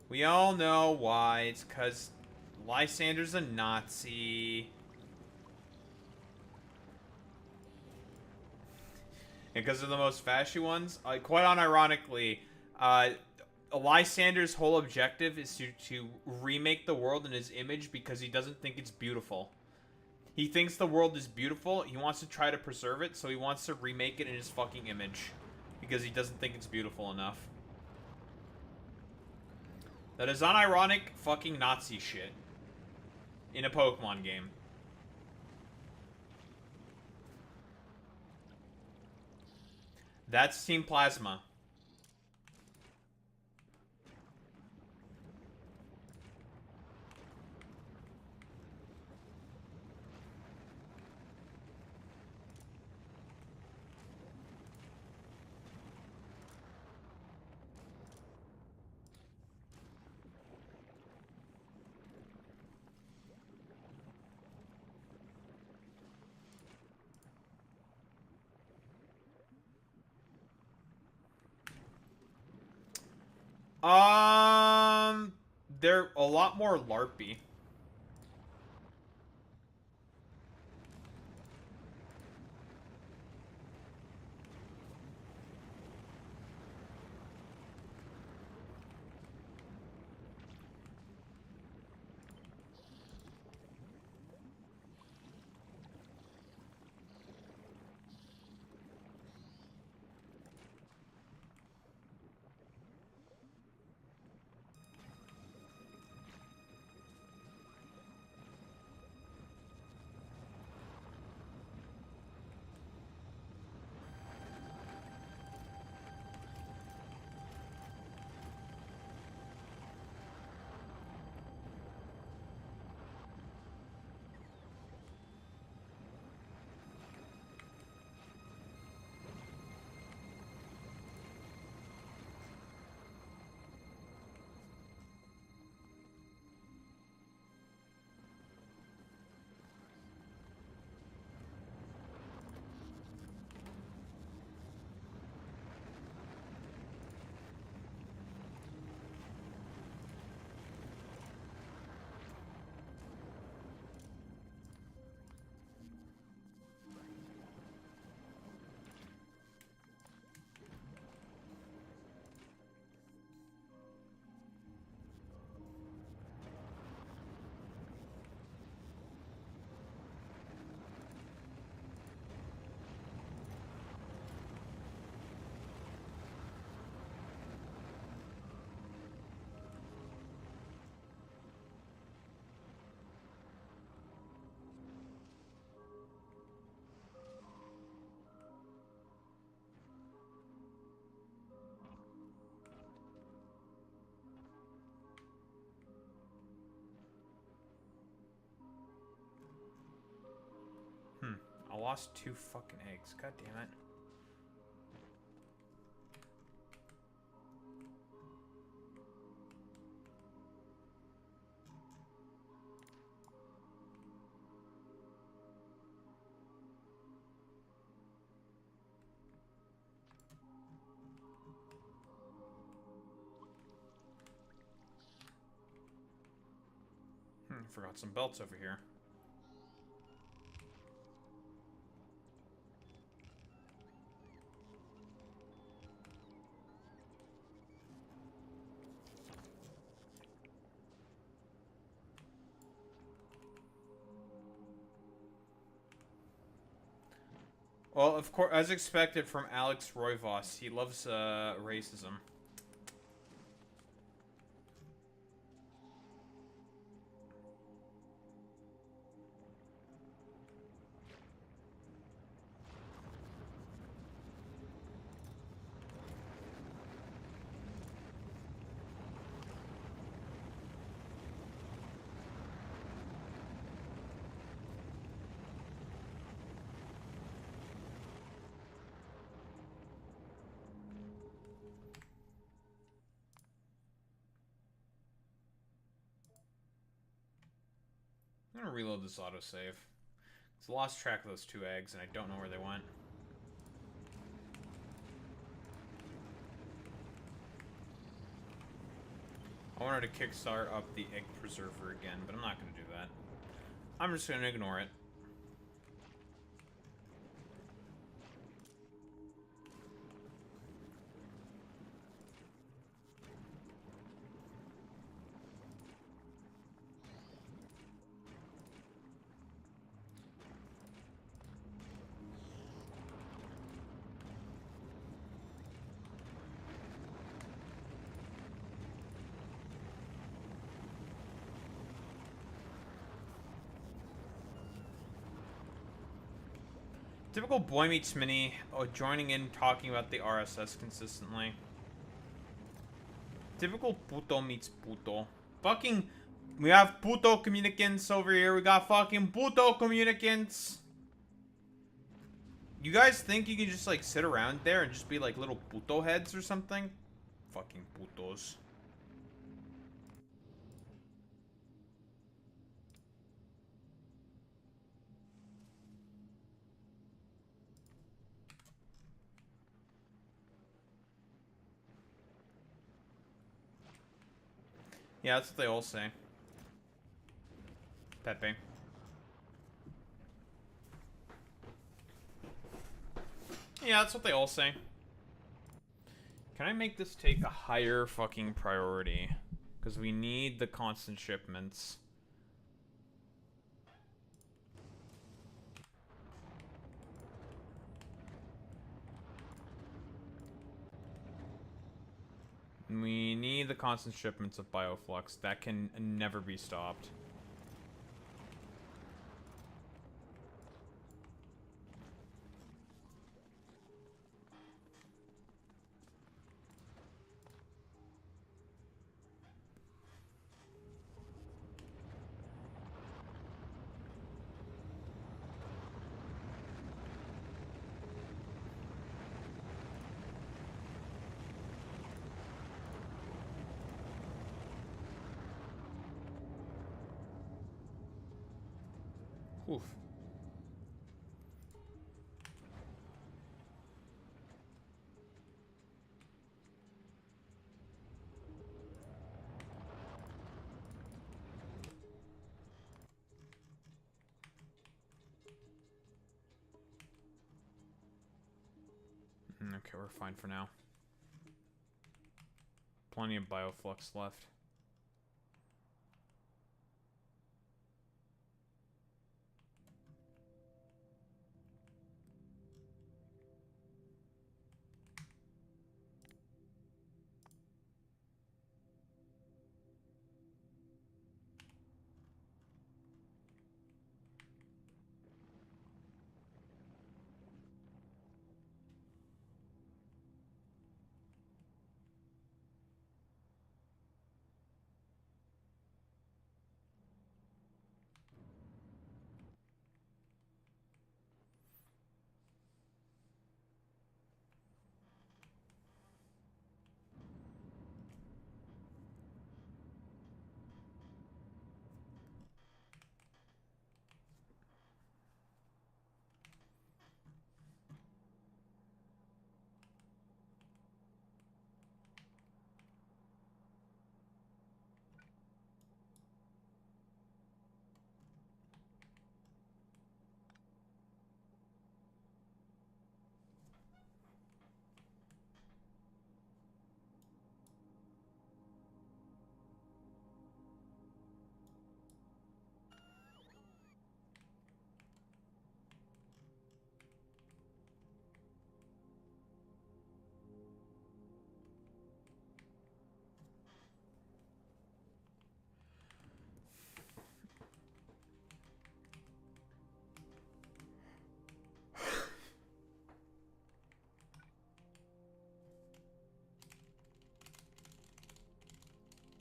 We all know why. It's because Lysander's a Nazi. And because they're the most fashy ones. Quite unironically, Lysander's whole objective is to remake the world in his image because he doesn't think it's beautiful. He thinks the world is beautiful. He wants to try to preserve it, so he wants to remake it in his fucking image. Because he doesn't think it's beautiful enough. That is unironic fucking Nazi shit. In a Pokemon game. That's Team Plasma. They're a lot more larpy. lost 2 fucking eggs. God damn it. Forgot some belts over here. Well, of course, as expected from Alex Roivos, he loves racism. I'm gonna reload this autosave. I lost track of those 2 eggs, and I don't know where they went. I wanted to kickstart up the egg preserver again, but I'm not gonna do that. I'm just gonna ignore it. Typical boy meets mini, joining in talking about the RSS consistently. Typical puto meets puto. Fucking, we have puto communicants over here. We got fucking puto communicants. You guys think you can just like sit around there and just be like little puto heads or something? Fucking putos. Yeah, that's what they all say. Pepe. Yeah, that's what they all say. Can I make this take a higher fucking priority? Because we need the constant shipments. We need the constant shipments of Bioflux. That can never be stopped. Oof. Okay, we're fine for now. Plenty of bioflux left.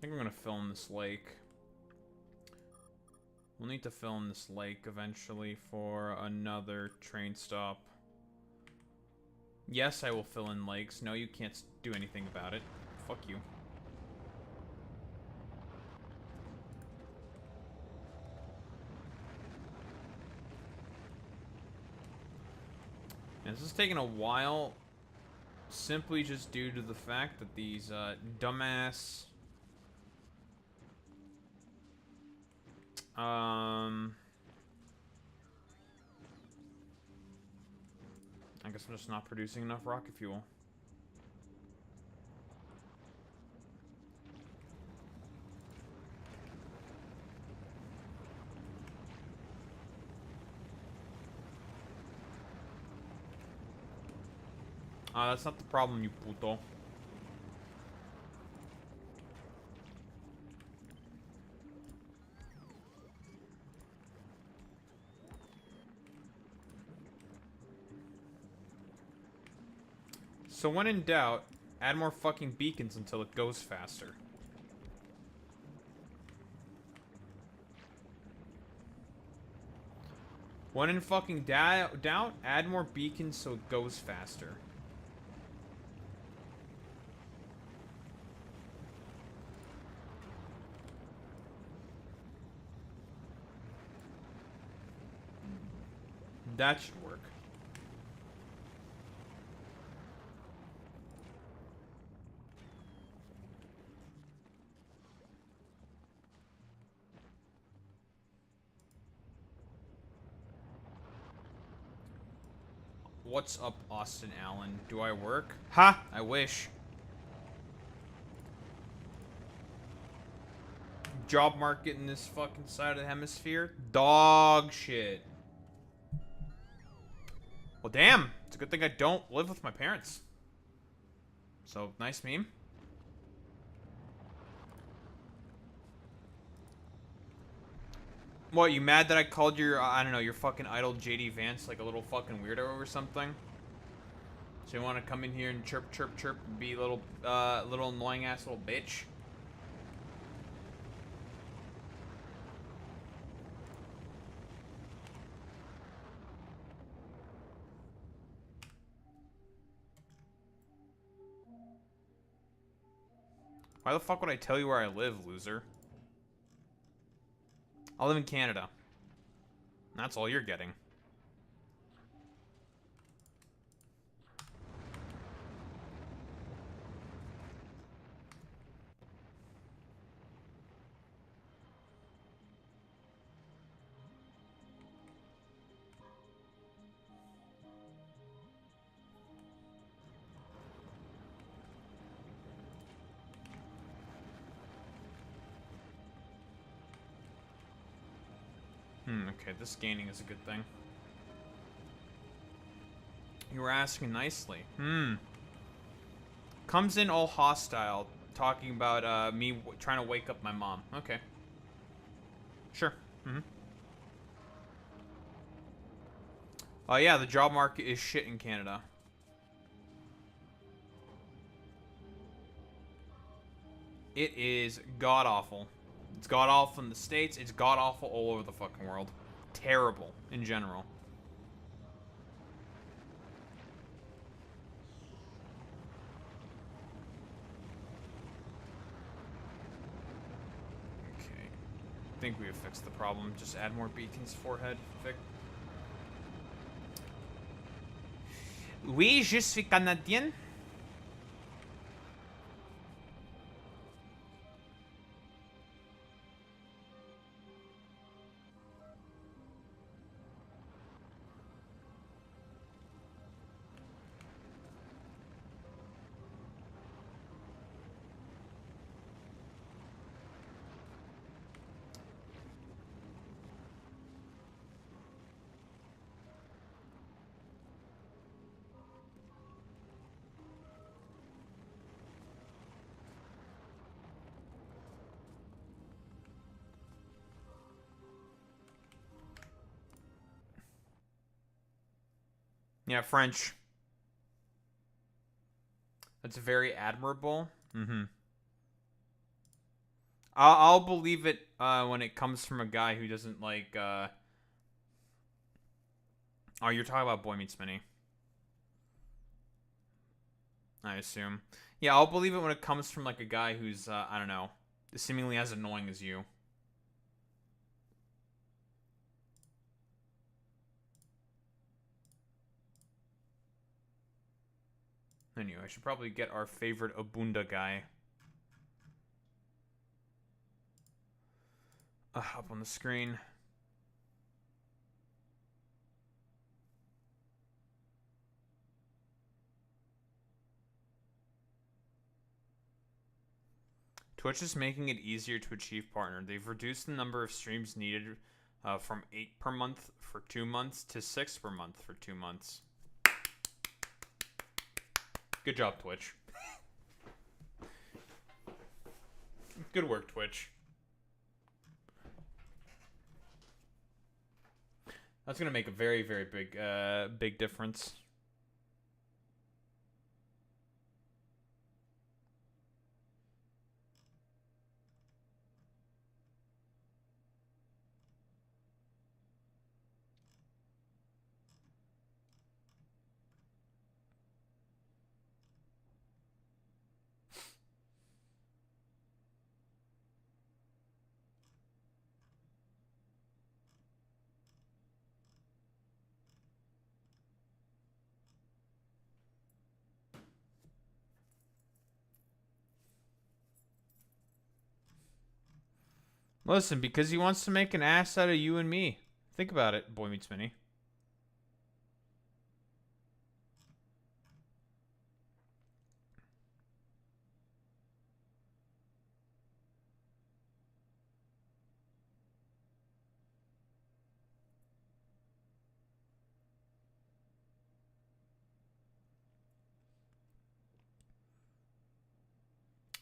think I'm gonna film this lake. We'll need to film this lake eventually for another train stop. Yes, I will fill in lakes. No, you can't do anything about it. Fuck you. And this is taking a while, simply just due to the fact that these dumbass I guess I'm just not producing enough rocket fuel. That's not the problem, you puto. So when in doubt, add more fucking beacons until it goes faster. When in fucking doubt, add more beacons so it goes faster. That should work. What's up, Austin Allen? Do I work? Ha! I wish. Job market in this fucking side of the hemisphere? Dog shit. Well, damn. It's a good thing I don't live with my parents. So, nice meme. What, you mad that I called your, I don't know, your fucking idol JD Vance like a little fucking weirdo or something? So you want to come in here and chirp, chirp, chirp and be a little, little annoying ass little bitch? Why the fuck would I tell you where I live, loser? I live in Canada. That's all you're getting. Okay, this gaining is a good thing. You were asking nicely. Comes in all hostile, talking about me trying to wake up my mom. Okay. Sure. Yeah, the job market is shit in Canada. It is god-awful. It's god-awful in the States. It's god-awful all over the fucking world. Terrible, in general. Okay. I think we have fixed the problem. Just add more beacons, forehead. Vic. Oui, je suis Canadien. Yeah, French. That's very admirable. I'll believe it when it comes from a guy who doesn't like. Oh, you're talking about Boy Meets Mini. I assume. Yeah, I'll believe it when it comes from like a guy who's I don't know, seemingly as annoying as you. Anyway, I should probably get our favorite Abunda guy up on the screen. Twitch is making it easier to achieve partner. They've reduced the number of streams needed from 8 per month for 2 months to 6 per month for 2 months. Good job, Twitch. Good work, Twitch. That's gonna make a very, very big difference. Listen, because he wants to make an ass out of you and me. Think about it, Boy Meets Mini.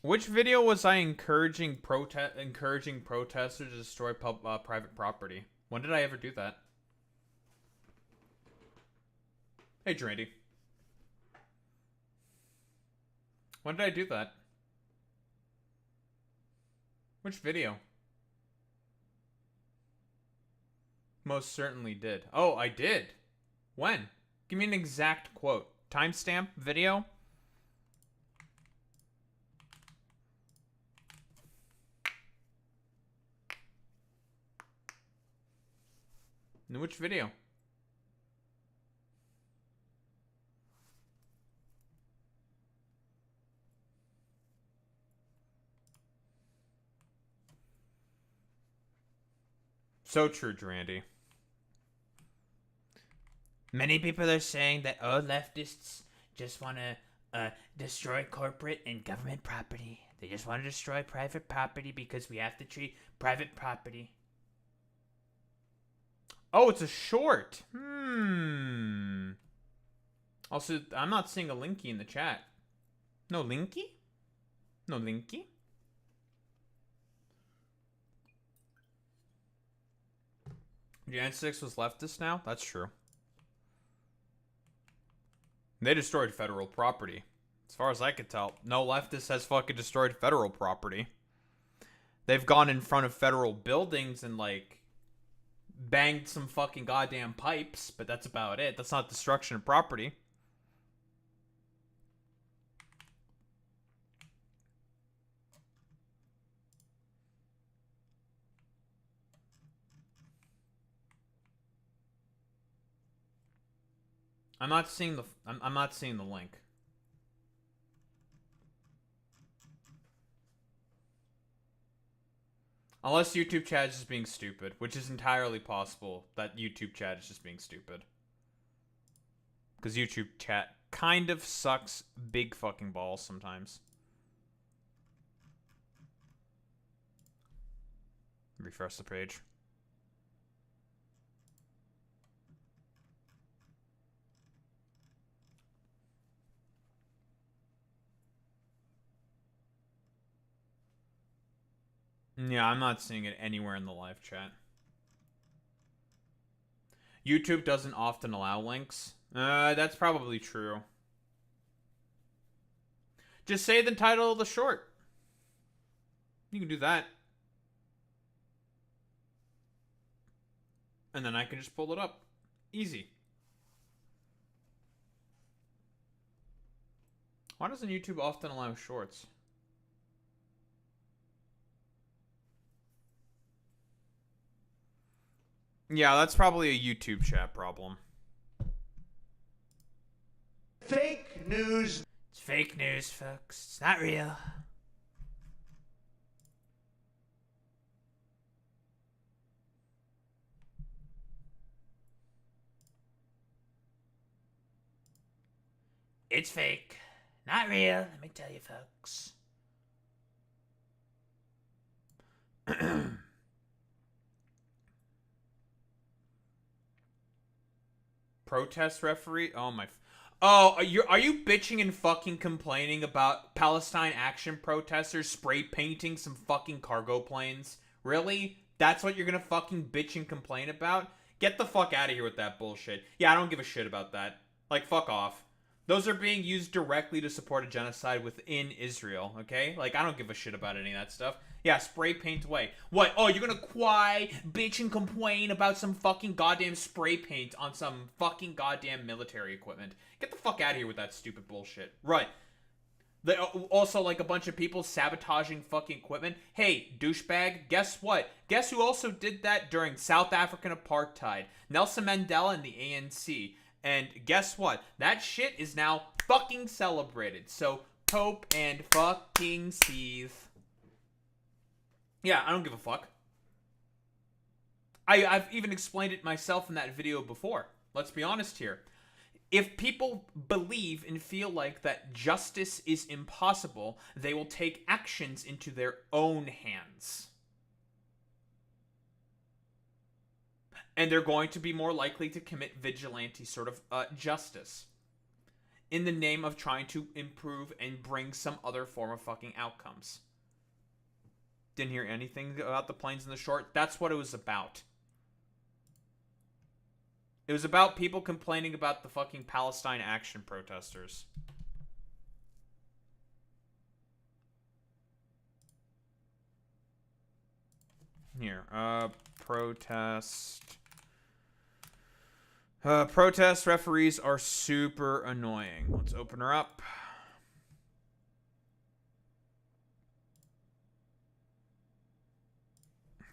Which video was I encouraging protesters to destroy private property? When did I ever do that? Hey, Drandy. When did I do that? Which video? Most certainly did. Oh, I did. When? Give me an exact quote. Timestamp video? In which video? So true, Durandy. Many people are saying that all leftists just want to destroy corporate and government property. They just want to destroy private property because we have to treat private property. Oh, it's a short. Also, I'm not seeing a linky in the chat. No linky? No linky? Jan 6 was leftist now? That's true. They destroyed federal property. As far as I could tell, no leftist has fucking destroyed federal property. They've gone in front of federal buildings and, like, banged some fucking goddamn pipes, but that's about it. That's not destruction of property. I'm not seeing the link. Unless YouTube chat is just being stupid, which is entirely possible that YouTube chat is just being stupid. Because YouTube chat kind of sucks big fucking balls sometimes. Refresh the page. Yeah, I'm not seeing it anywhere in the live chat. YouTube doesn't often allow links. That's probably true. Just say the title of the short. You can do that. And then I can just pull it up. Easy. Why doesn't YouTube often allow shorts? Yeah, that's probably a YouTube chat problem. Fake news. It's fake news, folks. It's not real. It's fake. Not real, let me tell you, folks. Protest referee? Oh my... Oh, are you bitching and fucking complaining about Palestine action protesters spray painting some fucking cargo planes? Really? That's what you're gonna fucking bitch and complain about? Get the fuck out of here with that bullshit. Yeah, I don't give a shit about that. Like, fuck off. Those are being used directly to support a genocide within Israel, okay? Like, I don't give a shit about any of that stuff. Yeah, spray paint away. What? Oh, you're gonna bitch and complain about some fucking goddamn spray paint on some fucking goddamn military equipment. Get the fuck out of here with that stupid bullshit. Right. Also, like, a bunch of people sabotaging fucking equipment. Hey, douchebag, guess what? Guess who also did that during South African apartheid? Nelson Mandela and the ANC. And guess what? That shit is now fucking celebrated. So, Pope and fucking Steve. Yeah, I don't give a fuck. I've even explained it myself in that video before. Let's be honest here. If people believe and feel like that justice is impossible, they will take actions into their own hands. And they're going to be more likely to commit vigilante sort of justice in the name of trying to improve and bring some other form of fucking outcomes. Didn't hear anything about the planes in the short. That's what it was about. It was about people complaining about the fucking Palestine action protesters. Here, protest referees are super annoying. Let's open her up.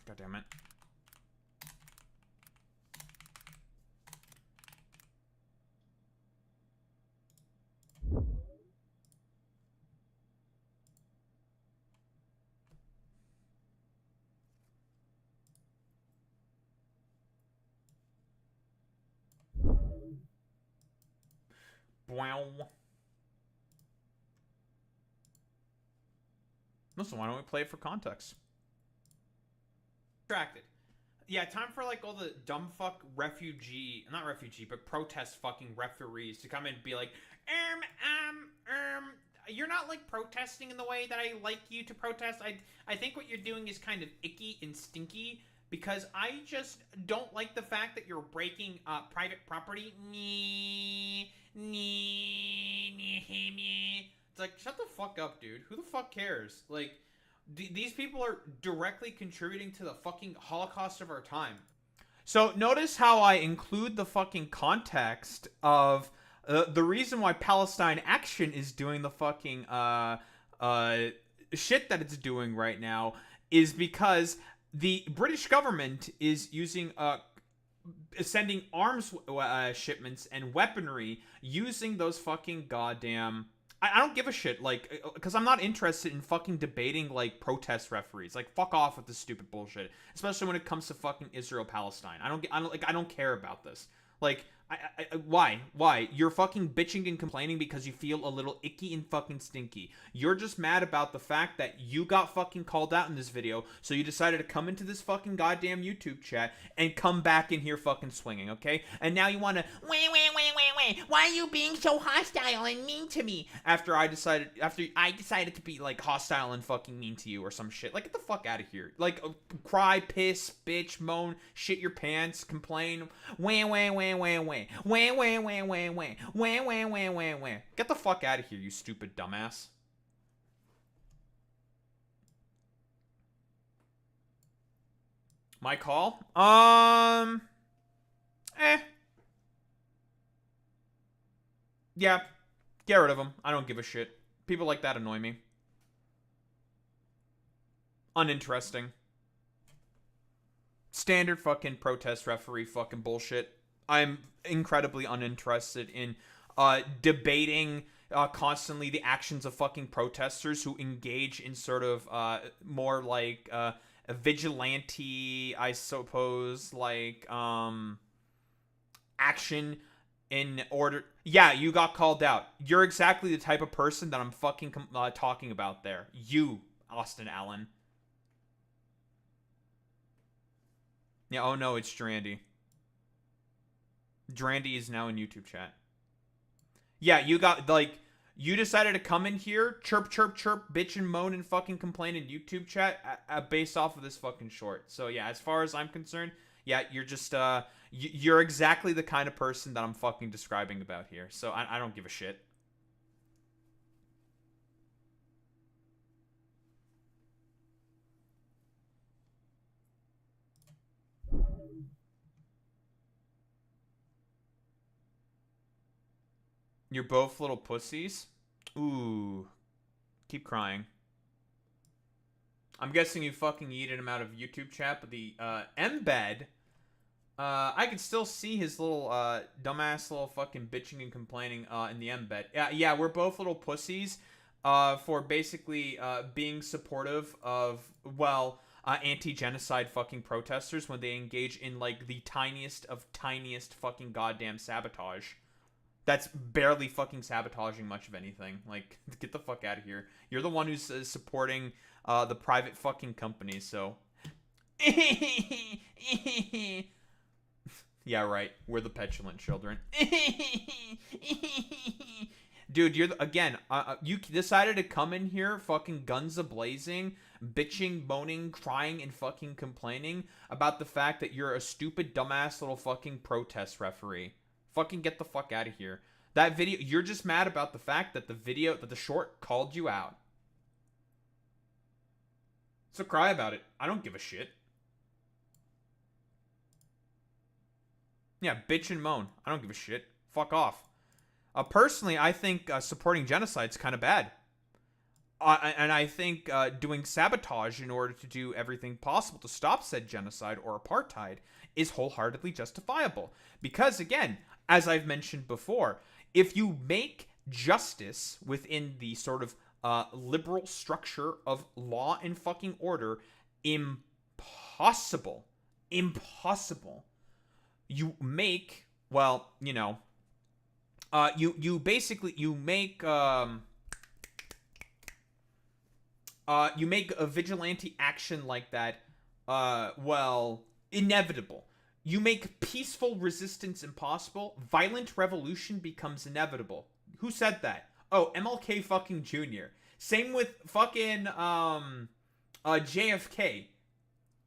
God damn it. Wow. Listen, why don't we play it for context? Distracted. Yeah, time for like all the dumb fuck not refugee, but protest fucking referees to come in and be like, you're not like protesting in the way that I like you to protest. I think what you're doing is kind of icky and stinky because I just don't like the fact that you're breaking private property. It's like, shut the fuck up, dude. Who the fuck cares? Like, these people are directly contributing to the fucking Holocaust of our time. So notice how I include the fucking context of the reason why Palestine Action is doing the fucking shit that it's doing right now is because the British government is using sending arms shipments and weaponry using those fucking goddamn... I don't give a shit, like, because I'm not interested in fucking debating, like, protest referees. Like, fuck off with this stupid bullshit. Especially when it comes to fucking Israel-Palestine. I don't care about this. Like, why? You're fucking bitching and complaining because you feel a little icky and fucking stinky. You're just mad about the fact that you got fucking called out in this video, so you decided to come into this fucking goddamn YouTube chat and come back in here fucking swinging, okay? And now you wanna, wait, why are you being so hostile and mean to me? After I decided to be, like, hostile and fucking mean to you or some shit. Like, get the fuck out of here. Like, cry, piss, bitch, moan, shit your pants, complain, Get the fuck out of here, you stupid dumbass. My call? Yeah, get rid of them. I don't give a shit. People like that annoy me. Uninteresting. Standard fucking protest referee fucking bullshit. I'm incredibly uninterested in debating constantly the actions of fucking protesters who engage in sort of more like a vigilante, I suppose, like action in order. Yeah, you got called out. You're exactly the type of person that I'm fucking talking about there. You, Austin Allen. Yeah, oh no, it's Drandy. Drandy is now in YouTube chat. Yeah, you got, like, you decided to come in here, chirp, chirp, chirp, bitch and moan and fucking complain in YouTube chat based off of this fucking short. So yeah, as far as I'm concerned, yeah, you're just, you're exactly the kind of person that I'm fucking describing about here. So I don't give a shit. You're both little pussies? Ooh. Keep crying. I'm guessing you fucking yeeted him out of YouTube chat, but the embed, I can still see his little dumbass little fucking bitching and complaining in the embed. Yeah, we're both little pussies for basically being supportive of, well, anti-genocide fucking protesters when they engage in, like, the tiniest of tiniest fucking goddamn sabotage. That's barely fucking sabotaging much of anything. Like, get the fuck out of here. You're the one who's supporting the private fucking companies, so. Yeah, right. We're the petulant children. Dude, you're again, you decided to come in here fucking guns a-blazing, bitching, moaning, crying, and fucking complaining about the fact that you're a stupid, dumbass little fucking protest referee. Fucking get the fuck out of here. That video, you're just mad about the fact that the short called you out. So cry about it. I don't give a shit. Yeah, bitch and moan. I don't give a shit. Fuck off. Personally, I think supporting genocide's kind of bad. And I think doing sabotage in order to do everything possible to stop said genocide or apartheid is wholeheartedly justifiable. Because, again, as I've mentioned before, if you make justice within the sort of liberal structure of law and fucking order impossible, you make, well, you know, you basically, you make a vigilante action like that, well, inevitable. You make peaceful resistance impossible. Violent revolution becomes inevitable. Who said that? Oh, MLK fucking Jr. Same with fucking JFK.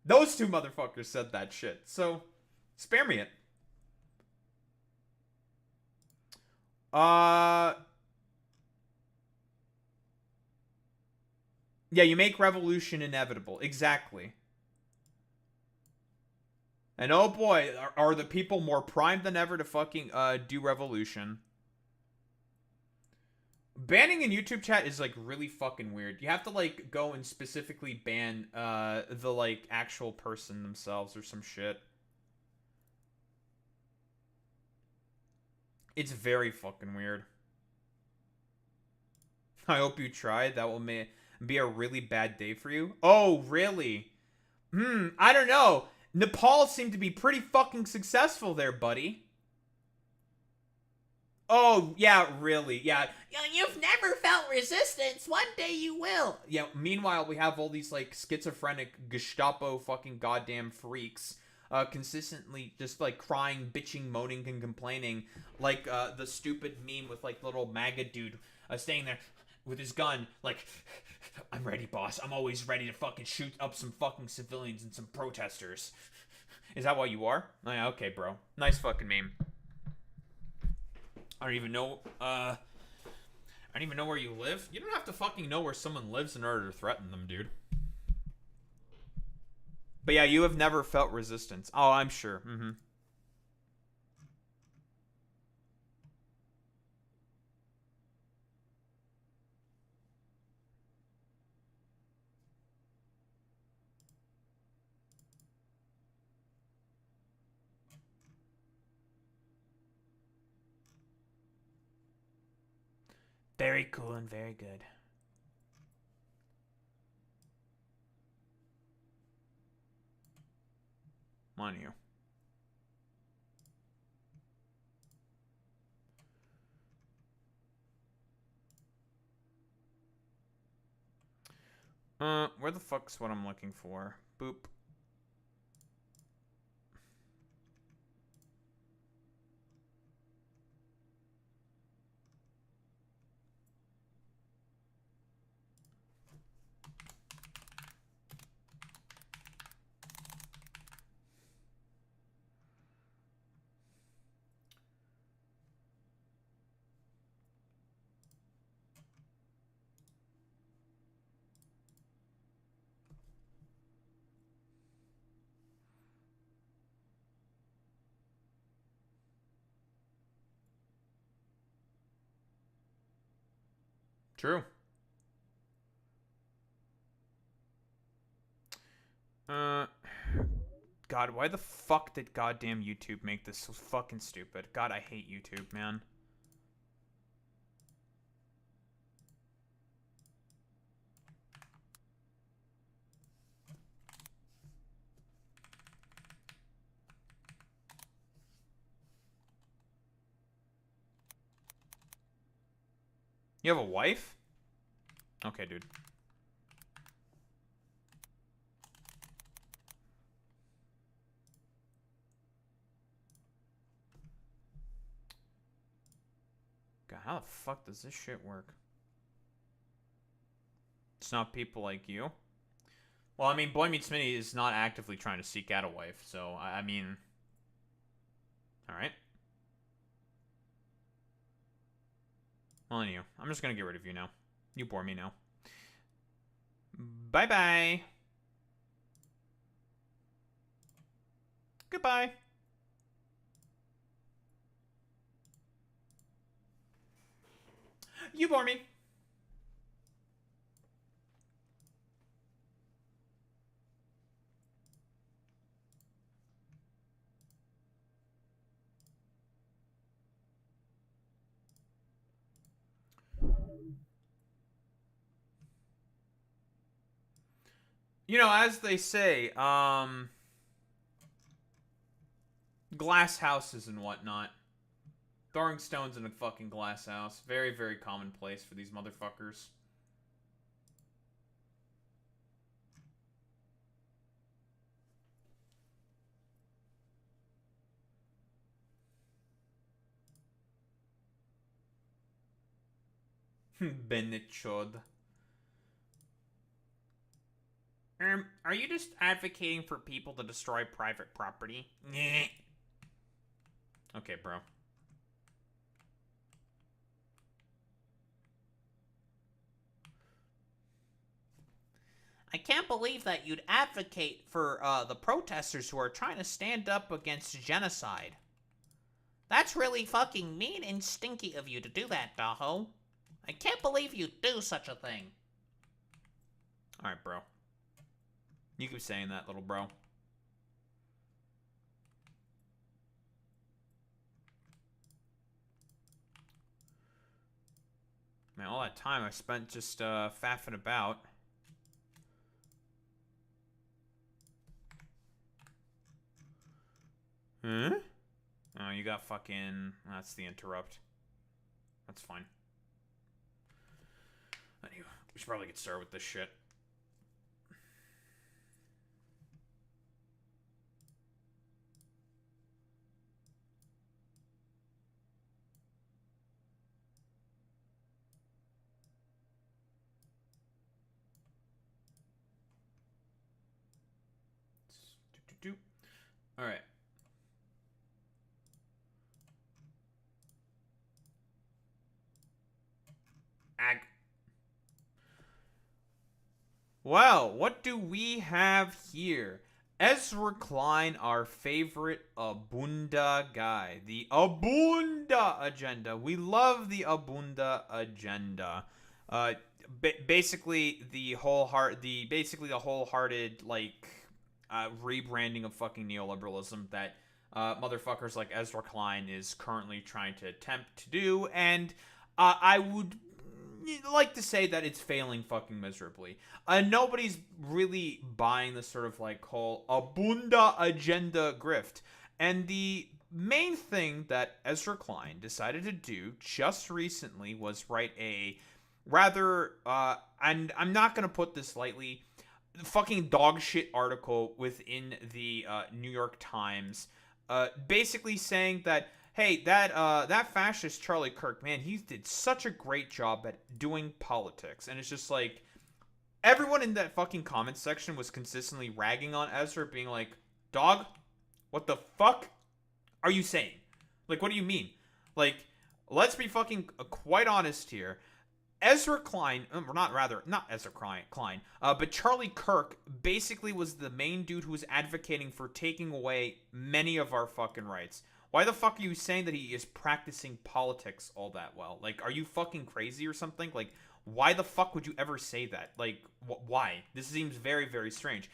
Those two motherfuckers said that shit. So, spare me it. Yeah, you make revolution inevitable. Exactly. And oh boy, are the people more primed than ever to fucking do revolution. Banning in YouTube chat is, like, really fucking weird. You have to, like, go and specifically ban the, like, actual person themselves or some shit. It's very fucking weird. I hope you try. That will be a really bad day for you. Oh, really? I don't know. Nepal seemed to be pretty fucking successful there, buddy. Oh, yeah, really. Yeah. You've never felt resistance. One day you will. Yeah, meanwhile, we have all these, like, schizophrenic Gestapo fucking goddamn freaks consistently just, like, crying, bitching, moaning, and complaining. Like, the stupid meme with, like, little MAGA dude staying there with his gun, like, I'm ready, boss. I'm always ready to fucking shoot up some fucking civilians and some protesters. Is that what you are? Oh, yeah, okay, bro. Nice fucking meme. I don't even know, I don't even know where you live. You don't have to fucking know where someone lives in order to threaten them, dude. But yeah, you have never felt resistance. Oh, I'm sure. Very cool and very good. On you. Where the fuck's what I'm looking for? Boop. True. God, why the fuck did goddamn YouTube make this so fucking stupid? God, I hate YouTube, man. You have a wife? Okay, dude. God, how the fuck does this shit work? It's not people like you. Well, I mean, Boy Meets Mini is not actively trying to seek out a wife, so, I mean... Alright. Well, anyway, I'm just gonna get rid of you now. You bore me now. Bye-bye. Goodbye. You bore me. You know, as they say, glass houses and whatnot. Throwing stones in a fucking glass house. Very, very commonplace for these motherfuckers. Benichod. Are you just advocating for people to destroy private property? Okay, bro. I can't believe that you'd advocate for the protesters who are trying to stand up against genocide. That's really fucking mean and stinky of you to do that, Daho. I can't believe you'd do such a thing. Alright, bro. You keep saying that, little bro. Man, all that time I spent just faffing about. Huh? Oh, you got fucking... That's the interrupt. That's fine. Anyway, we should probably get started with this shit. All right. Well, what do we have here? Ezra Klein, our favorite Abunda guy. The Abunda agenda. We love the Abunda agenda. Basically the wholehearted like rebranding of fucking neoliberalism that motherfuckers like Ezra Klein is currently trying to attempt to do, and I would like to say that it's failing fucking miserably. Nobody's really buying the sort of like whole Abunda agenda grift. And the main thing that Ezra Klein decided to do just recently was write a rather, and I'm not going to put this lightly, fucking dog shit article within the New York Times, basically saying that, hey, that fascist Charlie Kirk, man, he did such a great job at doing politics. And it's just like, everyone in that fucking comment section was consistently ragging on Ezra, being like, dog, what the fuck are you saying? Like, what do you mean? Like, let's be fucking quite honest here. Ezra Klein, not Ezra Klein, but Charlie Kirk basically was the main dude who was advocating for taking away many of our fucking rights. Why the fuck are you saying that he is practicing politics all that well? Like, are you fucking crazy or something? Like, why the fuck would you ever say that? Like, why? This seems very, very strange.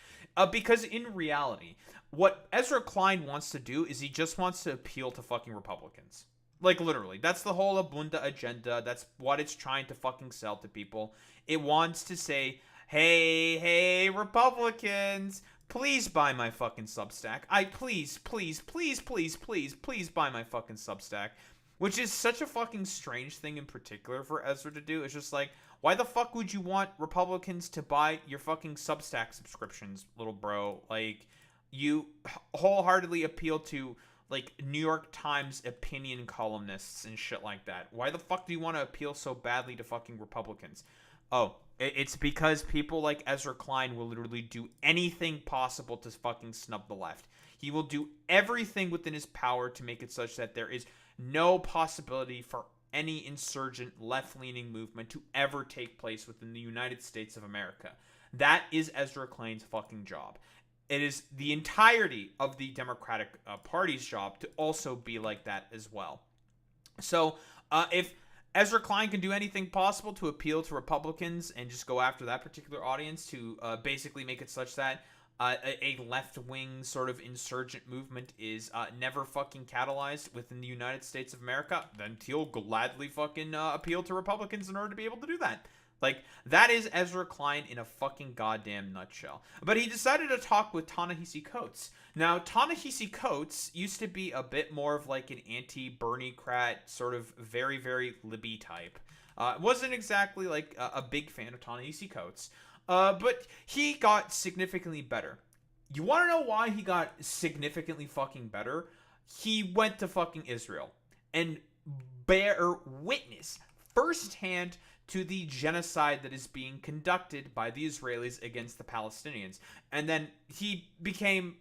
Because in reality, what Ezra Klein wants to do is he just wants to appeal to fucking Republicans. Like, literally. That's the whole Abunda agenda. That's what it's trying to fucking sell to people. It wants to say, hey, Republicans, please buy my fucking Substack. Please buy my fucking Substack. Which is such a fucking strange thing in particular for Ezra to do. It's just like, why the fuck would you want Republicans to buy your fucking Substack subscriptions, little bro? Like, you wholeheartedly appeal to, like, New York Times opinion columnists and shit like that. Why the fuck do you want to appeal so badly to fucking Republicans? Oh, it's because people like Ezra Klein will literally do anything possible to fucking snub the left. He will do everything within his power to make it such that there is no possibility for any insurgent left-leaning movement to ever take place within the United States of America. That is Ezra Klein's fucking job. It is the entirety of the Democratic Party's job to also be like that as well. So, if Ezra Klein can do anything possible to appeal to Republicans and just go after that particular audience to basically make it such that a left-wing sort of insurgent movement is never fucking catalyzed within the United States of America, then he'll gladly fucking appeal to Republicans in order to be able to do that. Like, that is Ezra Klein in a fucking goddamn nutshell. But he decided to talk with Ta-Nehisi Coates. Now, Ta-Nehisi Coates used to be a bit more of like an anti-Bernie-crat, sort of very, very Libby type. Wasn't exactly like a big fan of Ta-Nehisi Coates. But he got significantly better. You want to know why he got significantly fucking better? He went to fucking Israel and bear witness firsthand to the genocide that is being conducted by the Israelis against the Palestinians. And then he became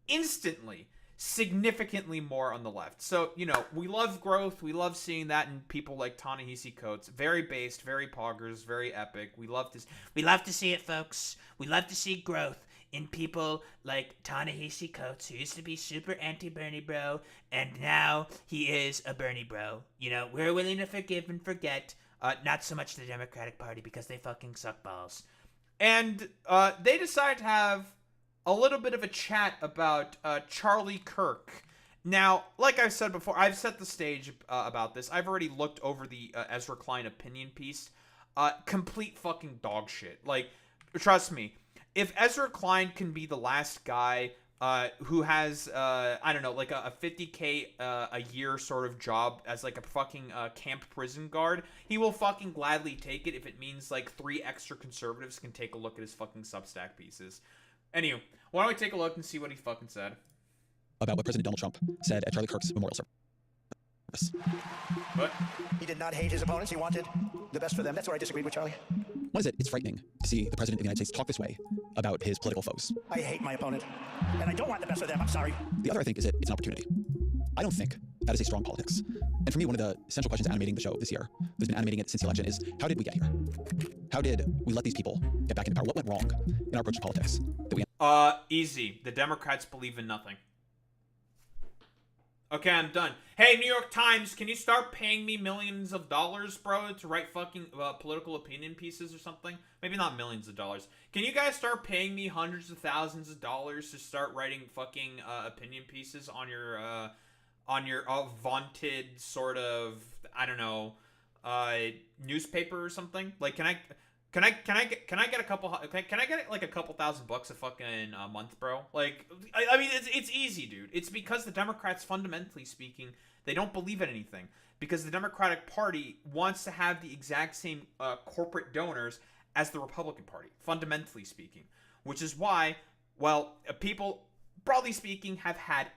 instantly significantly more on the left. So, you know, we love growth. We love seeing that in people like Ta-Nehisi Coates. Very based, very poggers, very epic. We love to see it, folks. We love to see growth in people like Ta-Nehisi Coates, who used to be super anti-Bernie bro, and now he is a Bernie bro. You know, we're willing to forgive and forget. Not so much the Democratic Party, because they fucking suck balls. And they decided to have a little bit of a chat about Charlie Kirk. Now, like I've said before, I've set the stage about this. I've already looked over the Ezra Klein opinion piece. Complete fucking dog shit. Like, trust me, if Ezra Klein can be the last guy who has, I don't know, like a $50K a year sort of job as like a fucking camp prison guard, he will fucking gladly take it if it means like 3 extra conservatives can take a look at his fucking Substack pieces. Anyway, why don't we take a look and see what he fucking said? About what President Donald Trump said at Charlie Kirk's memorial service. What? He did not hate his opponents. He wanted the best for them. That's where I disagreed with Charlie. One is that it's frightening to see the President of the United States talk this way about his political foes. I hate my opponent, and I don't want the best for them. I'm sorry. The other, I think, is that it's an opportunity. I don't think that is a strong politics. And for me, one of the central questions animating the show this year, that's been animating it since the election, is how did we get here? How did we let these people get back into power? What went wrong in our approach to politics? Easy. The Democrats believe in nothing. Okay, I'm done. Hey, New York Times, can you start paying me millions of dollars, bro, to write fucking political opinion pieces or something? Maybe not millions of dollars. Can you guys start paying me hundreds of thousands of dollars to start writing fucking opinion pieces on your vaunted sort of, I don't know, newspaper or something? Like, can I get a couple $1,000 a fucking month, bro? Like, I mean, it's easy, dude. It's because the Democrats, fundamentally speaking, they don't believe in anything. Because the Democratic Party wants to have the exact same corporate donors as the Republican Party, fundamentally speaking. Which is why, well, people, broadly speaking, have had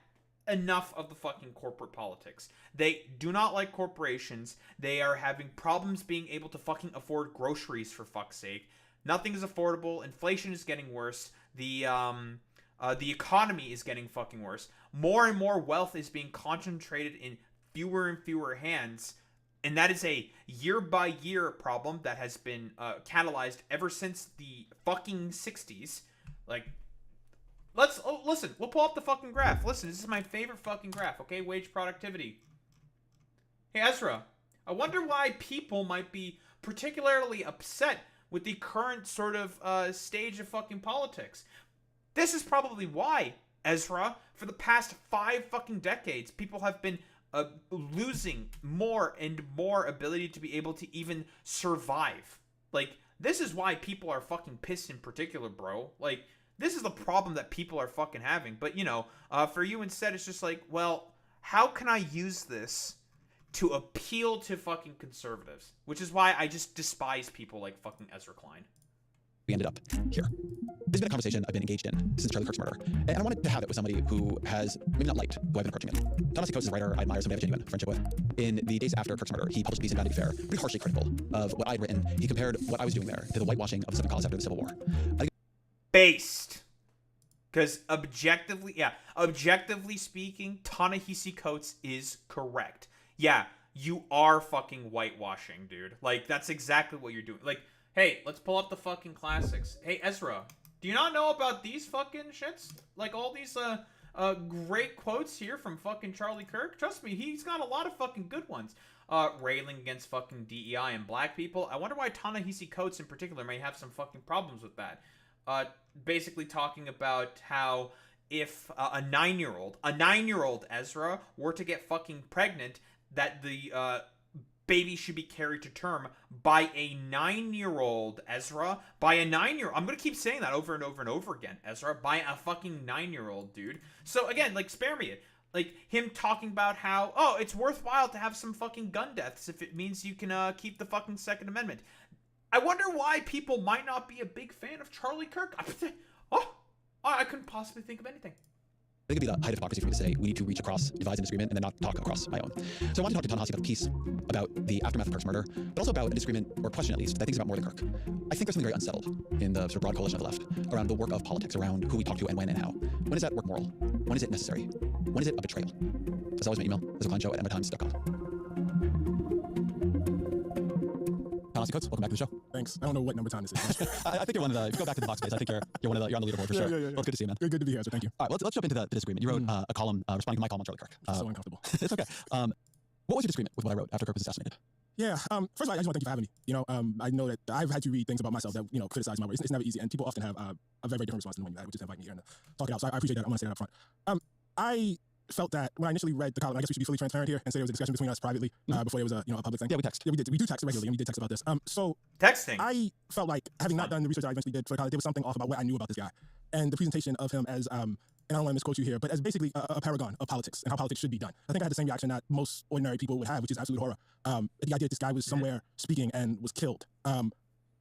enough of the fucking corporate politics. They do not like corporations. They are having problems being able to fucking afford groceries, for fuck's sake. Nothing is affordable. Inflation is getting worse. The economy is getting fucking worse. More and more wealth is being concentrated in fewer and fewer hands. And that is a year-by-year problem that has been catalyzed ever since the fucking 60s. Like, listen, we'll pull up the fucking graph. Listen, this is my favorite fucking graph, okay? Wage productivity. Hey, Ezra, I wonder why people might be particularly upset with the current sort of stage of fucking politics. This is probably why, Ezra, for the past 5 fucking decades, people have been losing more and more ability to be able to even survive. Like, this is why people are fucking pissed in particular, bro. Like, this is the problem that people are fucking having. But, you know, for you instead, it's just like, well, how can I use this to appeal to fucking conservatives? Which is why I just despise people like fucking Ezra Klein. We ended up here. This has been a conversation I've been engaged in since Charlie Kirk's murder, and I wanted to have it with somebody who has maybe not liked who I've been approaching it. Ta-Nehisi Coates is a writer I admire, somebody I have a genuine friendship with. In the days after Kirk's murder, he published a piece in Vanity Fair, pretty harshly critical of what I'd written. He compared what I was doing there to the whitewashing of Southern colonies after the Civil War. Based. Because objectively speaking, Ta-Nehisi Coates is correct. Yeah, you are fucking whitewashing, dude. Like, that's exactly what you're doing. Like, hey, let's pull up the fucking classics. Hey, Ezra, do you not know about these fucking shits? Like, all these, great quotes here from fucking Charlie Kirk? Trust me, he's got a lot of fucking good ones. Railing against fucking DEI and black people. I wonder why Ta-Nehisi Coates in particular may have some fucking problems with that. Basically talking about how if a 9-year-old Ezra were to get fucking pregnant, that the baby should be carried to term by a 9-year-old Ezra, I'm gonna keep saying that over and over and over again, Ezra, by a fucking 9-year-old dude. So again, like, spare me it. Like, him talking about how, oh, it's worthwhile to have some fucking gun deaths if it means you can keep the fucking Second Amendment. I wonder why people might not be a big fan of Charlie Kirk. I couldn't possibly think of anything. I think it'd be the height of hypocrisy for me to say we need to reach across divides and disagreement and then not talk across my own. So I wanted to talk to Ta-Nehisi about a piece about the aftermath of Kirk's murder, but also about a disagreement, or question at least, that I think is about more than Kirk. I think there's something very unsettled in the sort of broad coalition of the left around the work of politics, around who we talk to and when and how. When is that work moral? When is it necessary? When is it a betrayal? As always, my email, ezrakleinshow@ematimes.com. Ta-Nehisi Coates, welcome back to the show. Thanks. I don't know what number time this is. I think you're one of the, if you go back to the box space, I think you're on the leaderboard for sure. Yeah. Well, it's good to see you, man. Good to be here, so thank you. All right, let's jump into the disagreement. You wrote a column responding to my column on Charlie Kirk. So uncomfortable. It's okay. What was your disagreement with what I wrote after Kirk was assassinated? Yeah. First of all, I just want to thank you for having me. You know, I know that I've had to read things about myself that, you know, criticize my work. It's never easy, and people often have a very, very different response than when you just invite me here and talk it out. So I appreciate that. I want to say that up front. I felt that when I initially read the column, I guess we should be fully transparent here and say there was a discussion between us privately before there was a public thing. Yeah, we text. Yeah, we do text regularly, and we did text about this. So texting. I felt like, having not done the research I eventually did for the college, there was something off about what I knew about this guy, and the presentation of him as and I don't want to misquote you here, but as basically a paragon of politics and how politics should be done. I think I had the same reaction that most ordinary people would have, which is absolute horror. The idea that this guy was somewhere speaking and was killed. But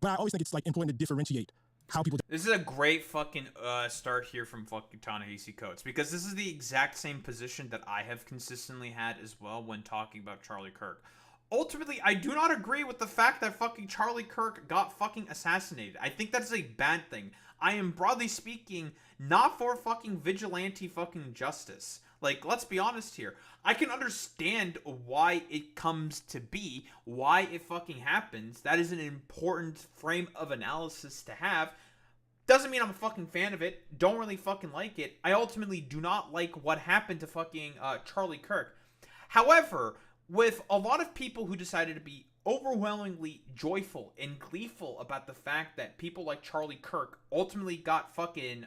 I always think it's like important to differentiate how people. This is a great fucking start here from fucking Ta-Nehisi Coates, because this is the exact same position that I have consistently had as well when talking about Charlie Kirk. Ultimately, I do not agree with the fact that fucking Charlie Kirk got fucking assassinated. I think that's a bad thing. I am, broadly speaking, not for fucking vigilante fucking justice. Like, let's be honest here. I can understand why it comes to be, why it fucking happens. That is an important frame of analysis to have. Doesn't mean I'm a fucking fan of it. Don't really fucking like it. I ultimately do not like what happened to fucking Charlie Kirk. However, with a lot of people who decided to be overwhelmingly joyful and gleeful about the fact that people like Charlie Kirk ultimately got fucking,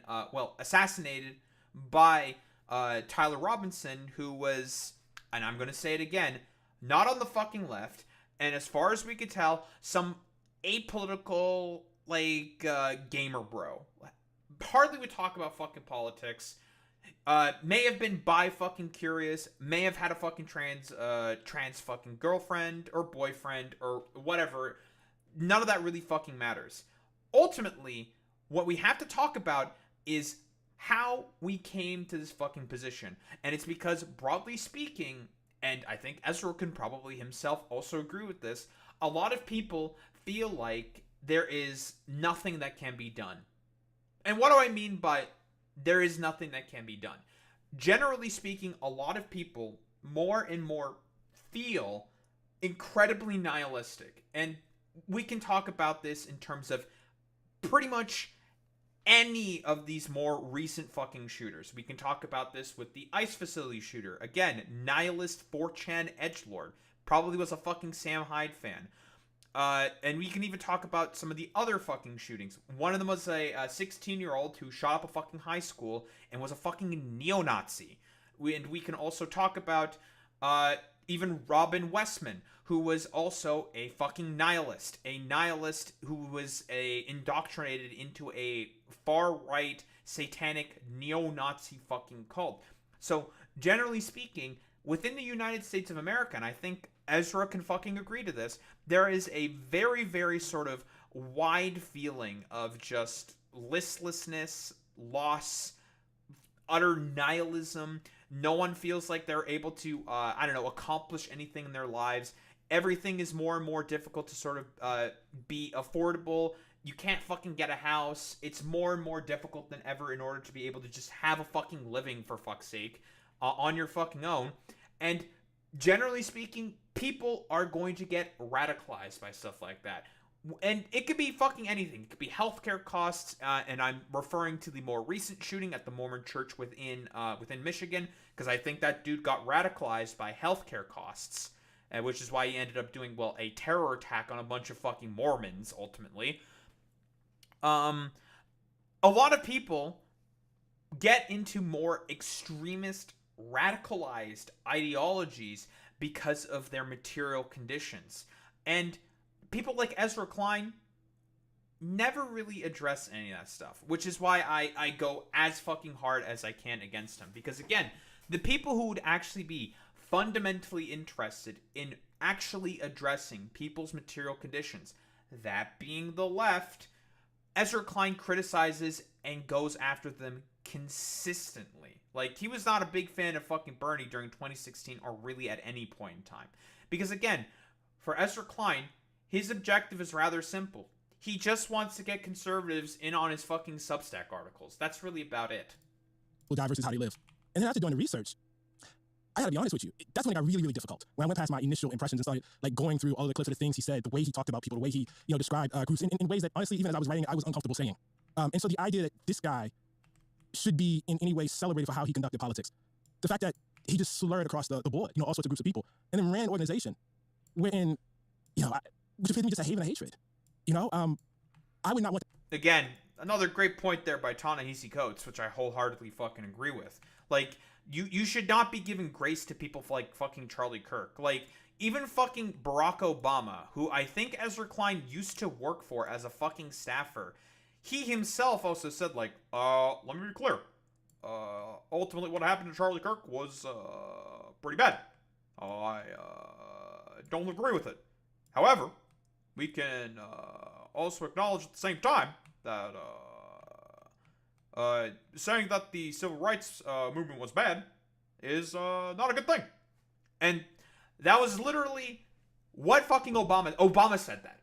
assassinated by Tyler Robinson, who was, and I'm going to say it again, not on the fucking left, and as far as we could tell, some apolitical, like, gamer bro. Hardly would talk about fucking politics. May have been bi fucking curious, may have had a fucking trans fucking girlfriend or boyfriend or whatever. None of that really fucking matters. Ultimately, what we have to talk about is how we came to this fucking position. And it's because, broadly speaking, and I think Ezra can probably himself also agree with this, a lot of people feel like there is nothing that can be done. And what do I mean by there is nothing that can be done? Generally speaking, a lot of people more and more feel incredibly nihilistic. And we can talk about this in terms of pretty much any of these more recent fucking shooters. We can talk about this with the ICE facility shooter. Again, nihilist 4chan edgelord. Probably was a fucking Sam Hyde fan. And we can even talk about some of the other fucking shootings. One of them was a 16-year-old who shot up a fucking high school and was a fucking neo-Nazi. And we can also talk about even Robin Westman, who was also a fucking nihilist. A nihilist who was indoctrinated into a far-right, satanic, neo-Nazi fucking cult. So, generally speaking, within the United States of America, and I think Ezra can fucking agree to this, there is a very, very sort of wide feeling of just listlessness, loss, utter nihilism. No one feels like they're able to, accomplish anything in their lives. Everything is more and more difficult to sort of be affordable. You can't fucking get a house. It's more and more difficult than ever in order to be able to just have a fucking living, for fuck's sake, on your fucking own. And generally speaking, people are going to get radicalized by stuff like that. And it could be fucking anything. It could be healthcare costs, and I'm referring to the more recent shooting at the Mormon church within Michigan, because I think that dude got radicalized by healthcare costs, which is why he ended up doing, well, a terror attack on a bunch of fucking Mormons, ultimately. A lot of people get into more extremist, radicalized ideologies because of their material conditions. And people like Ezra Klein never really address any of that stuff, which is why I go as fucking hard as I can against him. Because again, the people who would actually be fundamentally interested in actually addressing people's material conditions, that being the left, Ezra Klein criticizes and goes after them consistently. Like, he was not a big fan of fucking Bernie during 2016 or really at any point in time. Because again, for Ezra Klein, his objective is rather simple. He just wants to get conservatives in on his fucking Substack articles. That's really about it. Diverse is how they live. And then after doing the research, I gotta be honest with you, that's when it got really, really difficult. When I went past my initial impressions and started like going through all the clips of the things he said, the way he talked about people, the way he described groups in ways that honestly, even as I was writing it, I was uncomfortable saying. And so the idea that this guy should be in any way celebrated for how he conducted politics, the fact that he just slurred across the board, all sorts of groups of people, and then ran an organization wherein, which appears to me just a haven of hatred. I would not want to... Again, another great point there by Ta-Nehisi Coates, which I wholeheartedly fucking agree with. Like, you should not be giving grace to people like fucking Charlie Kirk. Like, even fucking Barack Obama, who I think Ezra Klein used to work for as a fucking staffer, he himself also said, like, let me be clear. Ultimately what happened to Charlie Kirk was pretty bad. I don't agree with it. However, we can also acknowledge at the same time that saying that the civil rights movement was bad is not a good thing. And that was literally what fucking Obama said that.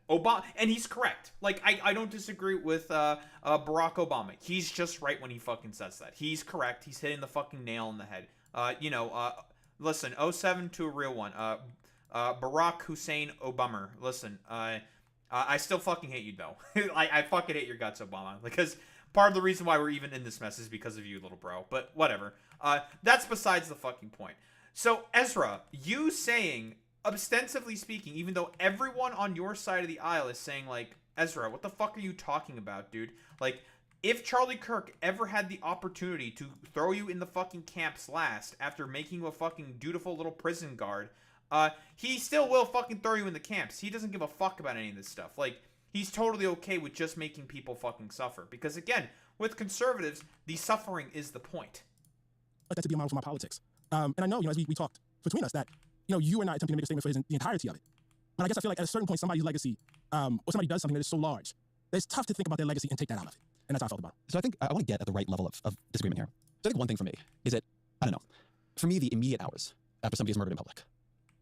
And he's correct. Like, I don't disagree with Barack Obama. He's just right when he fucking says that. He's correct. He's hitting the fucking nail on the head. Listen, 07 to a real one. Barack Hussein Obama. Listen, I still fucking hate you, though. I fucking hate your guts, Obama. Because part of the reason why we're even in this mess is because of you, little bro. But whatever. That's besides the fucking point. So, Ezra, you saying, ostensively speaking, even though everyone on your side of the aisle is saying, like, Ezra, what the fuck are you talking about, dude? Like, if Charlie Kirk ever had the opportunity to throw you in the fucking camps last after making you a fucking dutiful little prison guard, he still will fucking throw you in the camps. He doesn't give a fuck about any of this stuff. Like, he's totally okay with just making people fucking suffer. Because again, with conservatives, the suffering is the point. But that to be a model for my politics. And I know, as we talked between us, that, you are not attempting to make a statement for the entirety of it. But I guess I feel like at a certain point, somebody's legacy, or somebody does something that is so large, that it's tough to think about their legacy and take that out of it. And that's how I felt about it. So I think I want to get at the right level of disagreement here. So I think one thing for me is that, I don't know, for me, the immediate hours after somebody is murdered in public,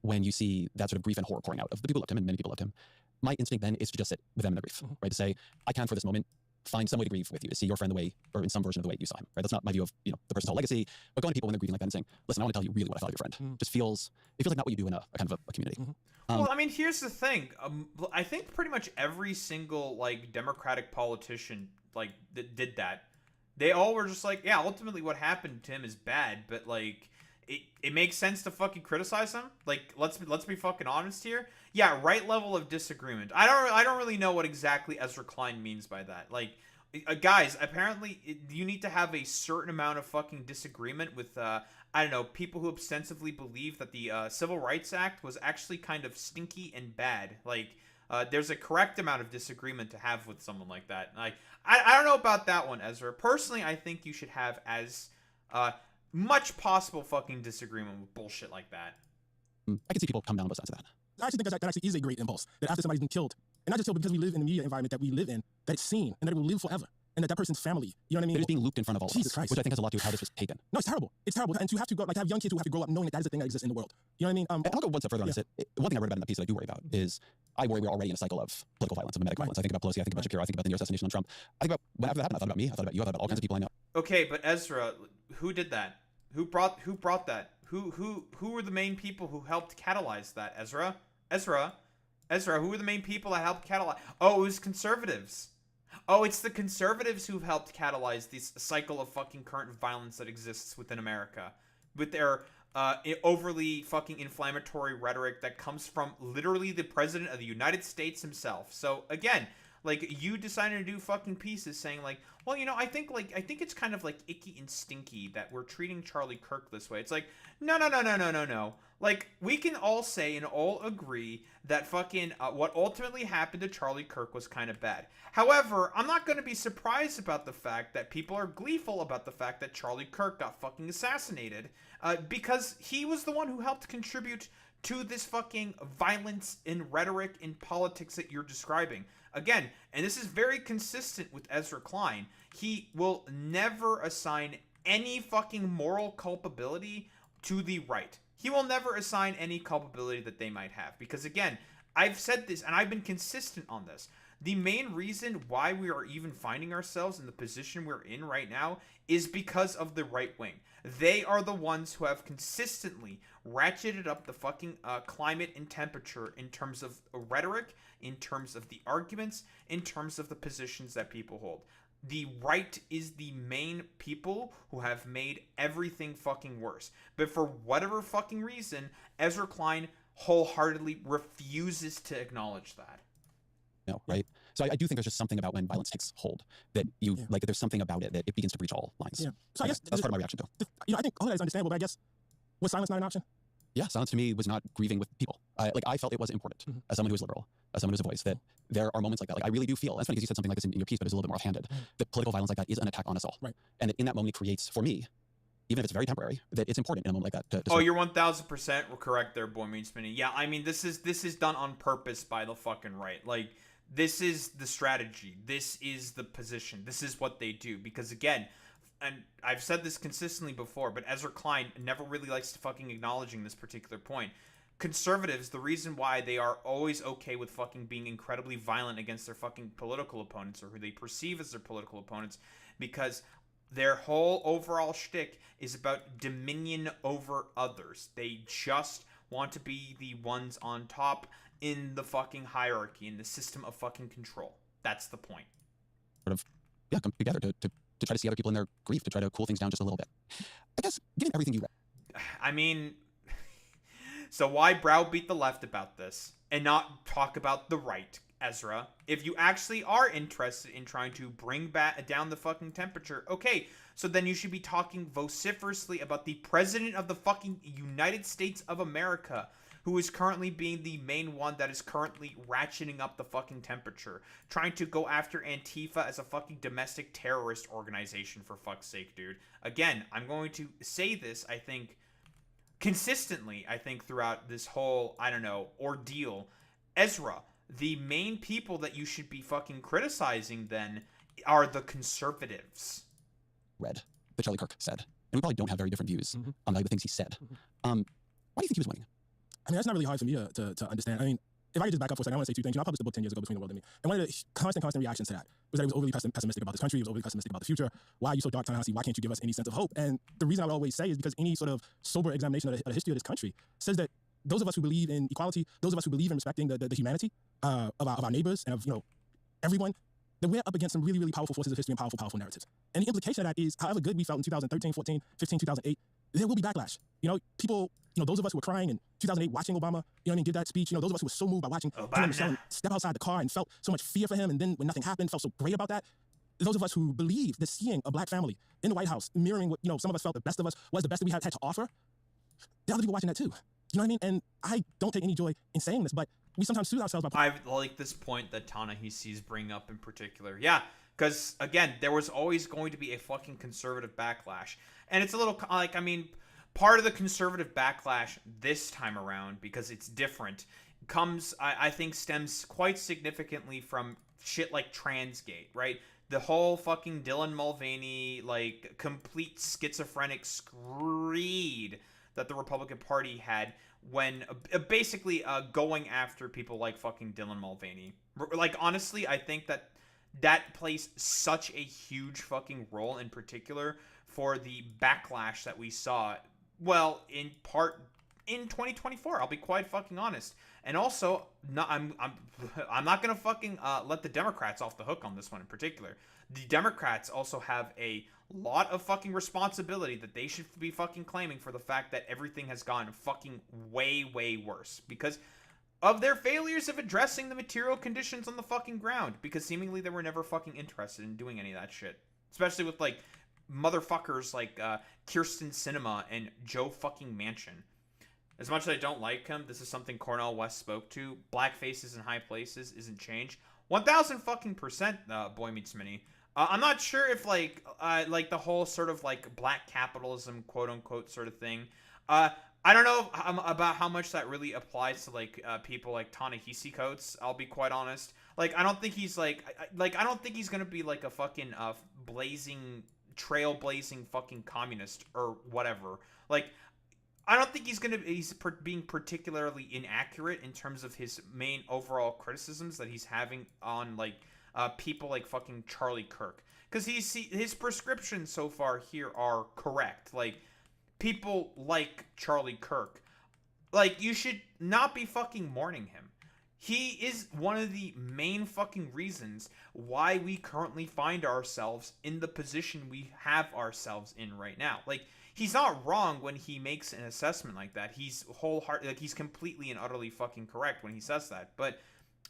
when you see that sort of grief and horror pouring out of the people who loved him, and many people loved him, my instinct then is to just sit with them in their grief, right? To say, I can, for this moment, find some way to grieve with you, to see your friend the way, or in some version of the way you saw him, right? That's not my view of, the person's whole legacy, but going to people when they're grieving like that and saying, listen, I want to tell you really what I thought of your friend. It feels like not what you do in a kind of a community. Well, I mean, here's the thing. I think pretty much every single, like, Democratic politician, like, that did that, they all were just like, yeah, ultimately what happened to him is bad, but, like, it makes sense to fucking criticize him. Like, let's be fucking honest here. Yeah, right level of disagreement. I don't really know what exactly Ezra Klein means by that. Like, guys, apparently you need to have a certain amount of fucking disagreement with I don't know, people who ostensibly believe that the Civil Rights Act was actually kind of stinky and bad. Like, there's a correct amount of disagreement to have with someone like that. Like, I don't know about that one, Ezra. Personally, I think you should have as much possible fucking disagreement with bullshit like that. I can see people come down on both sides of that. I actually think that actually is a great impulse, that after somebody's been killed, and not just killed because we live in the media environment that we live in, that it's seen, and that it will live forever, and that person's family, you know what I mean? That it's being looped in front of all of Jesus us, Christ. which I think has a lot to do with how this was taken. No, it's terrible. It's terrible. And to have to go, like, to have young kids who have to grow up knowing that is a thing that exists in the world. You know what I mean? And I'll go one step further on this. One thing I wrote about in that piece that I do worry about is I worry we're already in a cycle of political violence, of mimetic violence. I think about Pelosi, I think about Shapiro, I think about the near assassination on Trump. I think about, when after that happened, I thought about me, I thought about you, I thought about all kinds of people I know. Okay, but Ezra, who did that? Who brought that? Who were the main people who helped catalyze that? Ezra, who were the main people that helped catalyze? Oh, it was conservatives. Oh, it's the conservatives who've helped catalyze this cycle of fucking current violence that exists within America. With their overly fucking inflammatory rhetoric that comes from literally the president of the United States himself. So, again, like, you decided to do fucking pieces saying, like, well, I think it's kind of, like, icky and stinky that we're treating Charlie Kirk this way. It's like, no. Like, we can all say and all agree that fucking what ultimately happened to Charlie Kirk was kind of bad. However, I'm not going to be surprised about the fact that people are gleeful about the fact that Charlie Kirk got fucking assassinated because he was the one who helped contribute to this fucking violence in rhetoric in politics that you're describing. Again, and this is very consistent with Ezra Klein, he will never assign any fucking moral culpability to the right. He will never assign any culpability that they might have. Because again, I've said this and I've been consistent on this. The main reason why we are even finding ourselves in the position we're in right now is because of the right wing. They are the ones who have consistently ratcheted up the fucking climate and temperature in terms of rhetoric, in terms of the arguments, in terms of the positions that people hold. The right is the main people who have made everything fucking worse. But for whatever fucking reason, Ezra Klein wholeheartedly refuses to acknowledge that. No, right? So I do think there's just something about when violence takes hold that like, there's something about it that it begins to breach all lines. Yeah. So I guess that's part of my reaction to. I think all that is understandable, but I guess, was silence not an option? Yeah, silence to me was not grieving with people. I felt it was important as someone who is liberal, as someone who's a voice, that there are moments like that. Like, I really do feel, it's funny because you said something like this in your piece, but it's a little bit more offhanded, that political violence like that is an attack on us all. Right. And that in that moment it creates, for me, even if it's very temporary, that it's important in a moment like that. Oh, you're 1000% correct there, Boy Means Spinning. Yeah, I mean, this is done on purpose by the fucking right. Like, this is the strategy. This is the position. This is what they do. Because again, and I've said this consistently before, but Ezra Klein never really likes to fucking acknowledging this particular point. Conservatives, the reason why they are always okay with fucking being incredibly violent against their fucking political opponents, or who they perceive as their political opponents, because their whole overall shtick is about dominion over others. They just want to be the ones on top in the fucking hierarchy, in the system of fucking control. That's the point. Sort of, yeah, come together to try to see other people in their grief, to try to cool things down just a little bit. I guess, given everything you read. I mean, so why browbeat the left about this and not talk about the right, Ezra? If you actually are interested in trying to bring back down the fucking temperature, okay, so then you should be talking vociferously about the president of the fucking United States of America, who is currently being the main one that is currently ratcheting up the fucking temperature, trying to go after Antifa as a fucking domestic terrorist organization, for fuck's sake, dude. Again, I'm going to say this, I think, consistently, I think, throughout this whole, I don't know, ordeal. Ezra, the main people that you should be fucking criticizing then are the conservatives. Read that Charlie Kirk said, and we probably don't have very different views on the things he said. Why do you think he was winning? I mean, that's not really hard for me to understand. I mean, if I could just back up for a second, I want to say two things. I published a book 10 years ago, Between the World and Me. And one of the constant reactions to that was that he was overly pessimistic about this country. He was overly pessimistic about the future. Why are you so dark, Ta-Nehisi? Why can't you give us any sense of hope? And the reason I would always say is because any sort of sober examination of the history of this country says that those of us who believe in equality, those of us who believe in respecting the humanity of our neighbors and of, everyone, that we're up against some really, really powerful forces of history and powerful narratives. And the implication of that is, however good we felt in 2013, 14, 15, 2008, there will be backlash. People, those of us who were crying in 2008 watching Obama, give that speech, those of us who were so moved by watching him step outside the car and felt so much fear for him, and then when nothing happened, felt so great about that. Those of us who believe that seeing a black family in the White House mirroring what, some of us felt the best of us was the best that we had to offer, there are other people watching that too. You know what I mean? And I don't take any joy in saying this, but we sometimes soothe ourselves by... I like this point that Ta-Nehisi's bring up in particular. Yeah, because, again, there was always going to be a fucking conservative backlash. And it's a little, part of the conservative backlash this time around, because it's different, comes, I think, stems quite significantly from shit like Transgate, right? The whole fucking Dylan Mulvaney, complete schizophrenic screed that the Republican Party had when basically going after people like fucking Dylan Mulvaney. Honestly, I think that plays such a huge fucking role in particular for the backlash that we saw, well, in part in 2024. I'll be quite fucking honest. And also, I'm not gonna fucking let the Democrats off the hook on this one in particular. The Democrats also have a lot of fucking responsibility that they should be fucking claiming for the fact that everything has gone fucking way, way worse because of their failures of addressing the material conditions on the fucking ground, because seemingly they were never fucking interested in doing any of that shit. Especially with, motherfuckers like Kirsten Sinema and Joe fucking Manchin. As much as I don't like him, this is something Cornel West spoke to. Black faces in high places isn't change. 1,000 fucking % Boy Meets Mini. I'm not sure if the whole sort of black capitalism quote unquote sort of thing. I don't know about how much that really applies to people like Ta-Nehisi Coates. I'll be quite honest. I don't think he's I don't think he's gonna be a fucking trailblazing fucking communist or whatever. I don't think he's being particularly inaccurate in terms of his main overall criticisms that he's having on people like fucking Charlie Kirk, because his prescriptions so far here are correct. People like Charlie Kirk, you should not be fucking mourning him. He is one of the main fucking reasons why we currently find ourselves in the position we have ourselves in right now. He's not wrong when he makes an assessment like that. He's he's completely and utterly fucking correct when he says that. But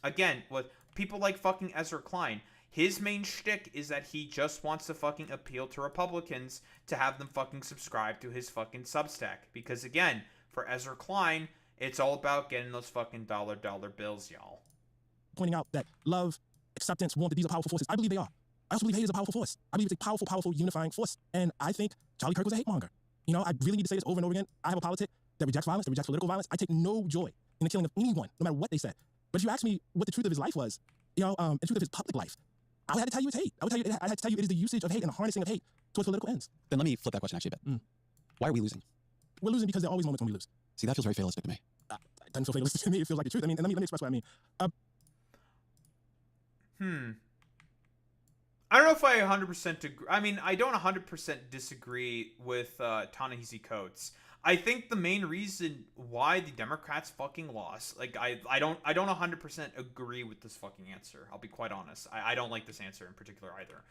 again, with people like fucking Ezra Klein, his main shtick is that he just wants to fucking appeal to Republicans to have them fucking subscribe to his fucking Substack. Because again, for Ezra Klein, it's all about getting those fucking dollar bills, y'all. Pointing out that love, acceptance, warmth, these are powerful forces. I believe they are. I also believe hate is a powerful force. I believe it's a powerful unifying force. And I think Charlie Kirk was a hate monger. I really need to say this over and over again. I have a politic that rejects violence, that rejects political violence. I take no joy in the killing of anyone, no matter what they said. But if you ask me what the truth of his life was, the truth of his public life, I would have to tell you it's hate. I had to tell you it is the usage of hate and the harnessing of hate towards political ends. Then let me flip that question actually a bit. Why are we losing? We're losing because there are always moments when we lose. See, that feels very fatalistic to me. It doesn't feel fatalistic to me. It feels like the truth. And let me express what I mean. I don't know if I 100% agree. I don't 100% disagree with Ta-Nehisi Coates. I think the main reason why the Democrats fucking lost, I don't 100% agree with this fucking answer. I'll be quite honest. I don't like this answer in particular either.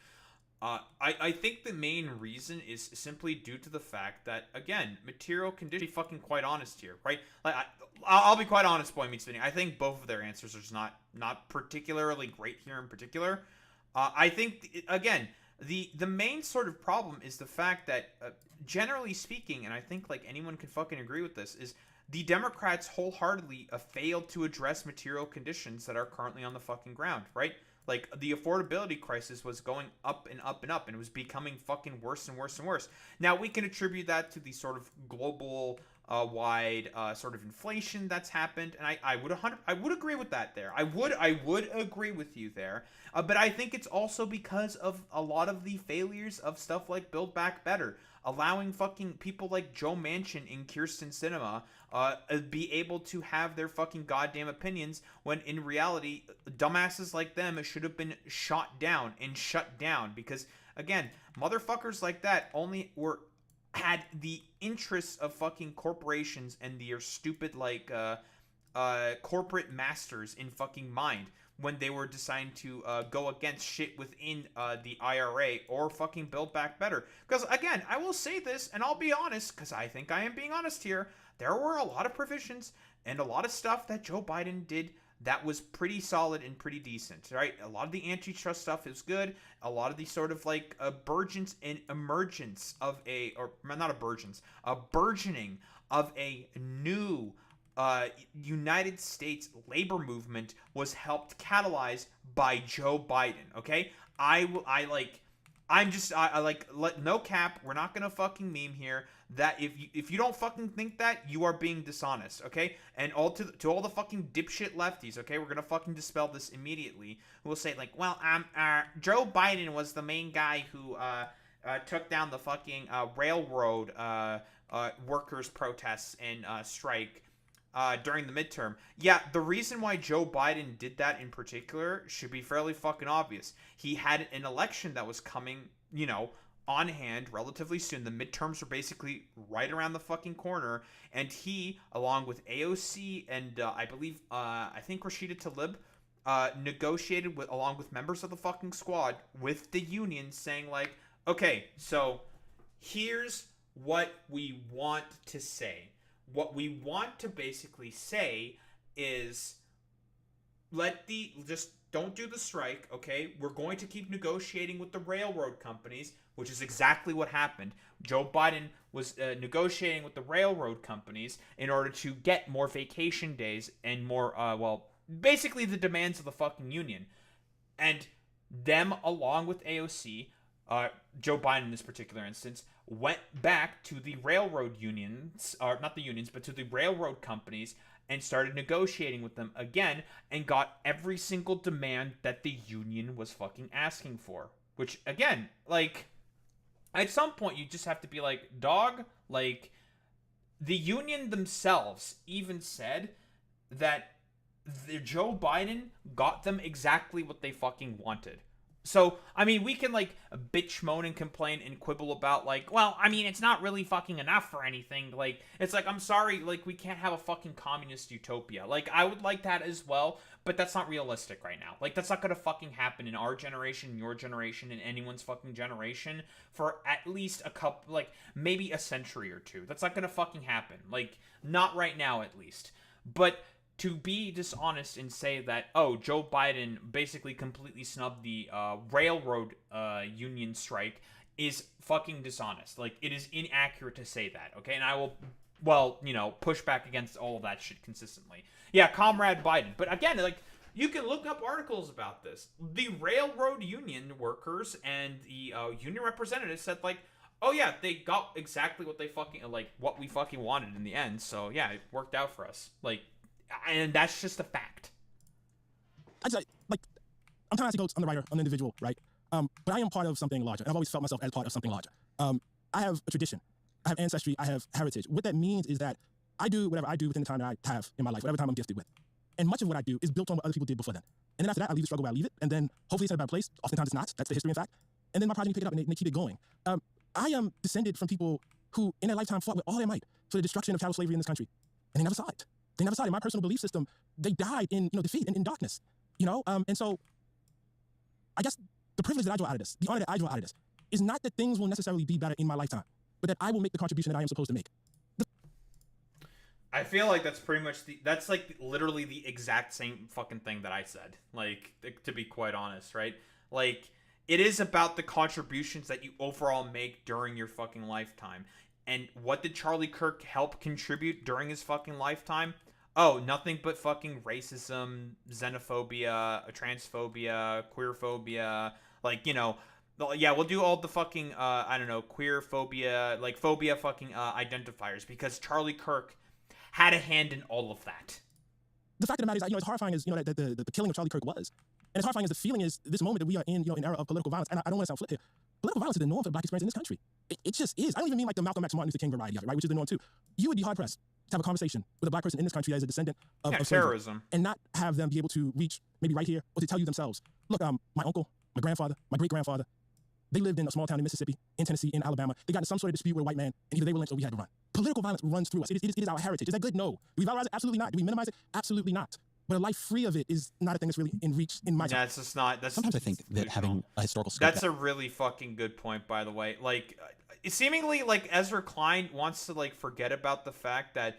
I think the main reason is simply due to the fact that, again, material conditions. Be fucking quite honest here, right? I'll be quite honest, Boy Meets Mini. I think both of their answers are just not particularly great here in particular. I think, again, the main sort of problem is the fact that, generally speaking, and I think anyone can fucking agree with this, is the Democrats wholeheartedly failed to address material conditions that are currently on the fucking ground, right? Like, the affordability crisis was going up and up and up, and it was becoming fucking worse and worse and worse. Now, we can attribute that to the sort of global wide sort of inflation that's happened, and I would agree with that there. I would agree with you there. But I think it's also because of a lot of the failures of stuff like Build Back Better, allowing fucking people like Joe Manchin and Kirsten Sinema be able to have their fucking goddamn opinions, when in reality, dumbasses like them should have been shot down and shut down, because again, motherfuckers like that only had the interests of fucking corporations and their stupid like corporate masters in fucking mind when they were deciding to go against shit within the IRA or fucking Build Back Better. Because again, I will say this, and I'll be honest, because I think I am being honest here, there were a lot of provisions and a lot of stuff that Joe Biden did that was pretty solid and pretty decent, right? A lot of the antitrust stuff is good. A lot of the sort of like burgeons and emergence of a, or not a burgeons, a burgeoning of a new United States labor movement was helped catalyze by Joe Biden. Okay, no cap. We're not gonna fucking meme here. That if you don't fucking think that, you are being dishonest. Okay, and to all the fucking dipshit lefties. Okay, we're gonna fucking dispel this immediately. Who will say like, well, Joe Biden was the main guy who took down the fucking railroad workers protests and strike during the midterm. Yeah, the reason why Joe Biden did that in particular should be fairly fucking obvious. He had an election that was coming, on hand relatively soon. The midterms were basically right around the fucking corner, and he, along with AOC and I think Rashida Tlaib, negotiated along with members of the fucking squad with the union, saying like, okay, so here's what we want to say. What we want to basically say is just don't do the strike, okay? We're going to keep negotiating with the railroad companies, which is exactly what happened. Joe Biden was negotiating with the railroad companies in order to get more vacation days and more, basically the demands of the fucking union. And them, along with AOC, Joe Biden in this particular instance, went back to the railroad unions, or not the unions, but to the railroad companies, and started negotiating with them again, and got every single demand that the union was fucking asking for. Which, again, like, at some point you just have to be like, dog, like, the union themselves even said that Joe Biden got them exactly what they fucking wanted. So, I mean, we can, like, bitch, moan, and complain and quibble about, like, well, I mean, it's not really fucking enough for anything. Like, it's like, I'm sorry, like, we can't have a fucking communist utopia. Like, I would like that as well, but that's not realistic right now. Like, that's not gonna fucking happen in our generation, your generation, and anyone's fucking generation for at least a couple, like, maybe a century or two. That's not gonna fucking happen. Like, not right now, at least. But to be dishonest and say that, oh, Joe Biden basically completely snubbed the railroad union strike is fucking dishonest. Like, it is inaccurate to say that, okay? And I will, push back against all of that shit consistently. Yeah, Comrade Biden. But again, like, you can look up articles about this. The railroad union workers and the union representatives said, like, oh yeah, they got exactly what they fucking, like, what we fucking wanted in the end. So yeah, it worked out for us. Like, and that's just a fact. I'm trying to go, I'm the writer, I'm an individual, right? But I am part of something larger, and I've always felt myself as part of something larger. I have a tradition, I have ancestry, I have heritage. What that means is that I do whatever I do within the time that I have in my life, whatever time I'm gifted with. And much of what I do is built on what other people did before then. And then after that, I leave the struggle where I leave it, and then hopefully it's at a better place. Oftentimes it's not, that's the history in fact. And then my progeny pick it up and they keep it going. I am descended from people who in their lifetime fought with all their might for the destruction of chattel slavery in this country. And they never saw it. They never saw it. In my personal belief system, they died in defeat, in darkness. And so I guess the privilege that I draw out of this, the honor that I draw out of this, is not that things will necessarily be better in my lifetime, but that I will make the contribution that I am supposed to make. I feel like that's pretty much that's like literally the exact same fucking thing that I said. Like, to be quite honest, right? Like, it is about the contributions that you overall make during your fucking lifetime. And what did Charlie Kirk help contribute during his fucking lifetime? Oh, nothing but fucking racism, xenophobia, transphobia, queerphobia, like, you know, yeah, we'll do all the fucking, I don't know, queer phobia, like phobia fucking identifiers, because Charlie Kirk had a hand in all of that. The fact of the matter is that, you know, as horrifying as, you know, that the killing of Charlie Kirk was, and as horrifying as the feeling is, this moment that we are in, you know, an era of political violence, and I don't want to sound flip here, political violence is the norm for black experience in this country. It just is. I don't even mean like the Malcolm X, Martin Luther King variety of it, right, which is the norm too. You would be hard-pressed to have a conversation with a black person in this country that is a descendant of slavery, terrorism, and not have them be able to reach maybe right here or to tell you themselves, look, my uncle, my grandfather, my great-grandfather, they lived in a small town in Mississippi, in Tennessee, in Alabama. They got in some sort of dispute with a white man, and either they were lynched or we had to run. Political violence runs through us. It is our heritage. Is that good? No. Do we valorize it? Absolutely not. Do we minimize it? Absolutely not. But a life free of it is not a thing that's really in reach in my time. That's just not. That's Sometimes I think that having a historical scope. That's a really fucking good point, by the way. Like, seemingly, like, Ezra Klein wants to, like, forget about the fact that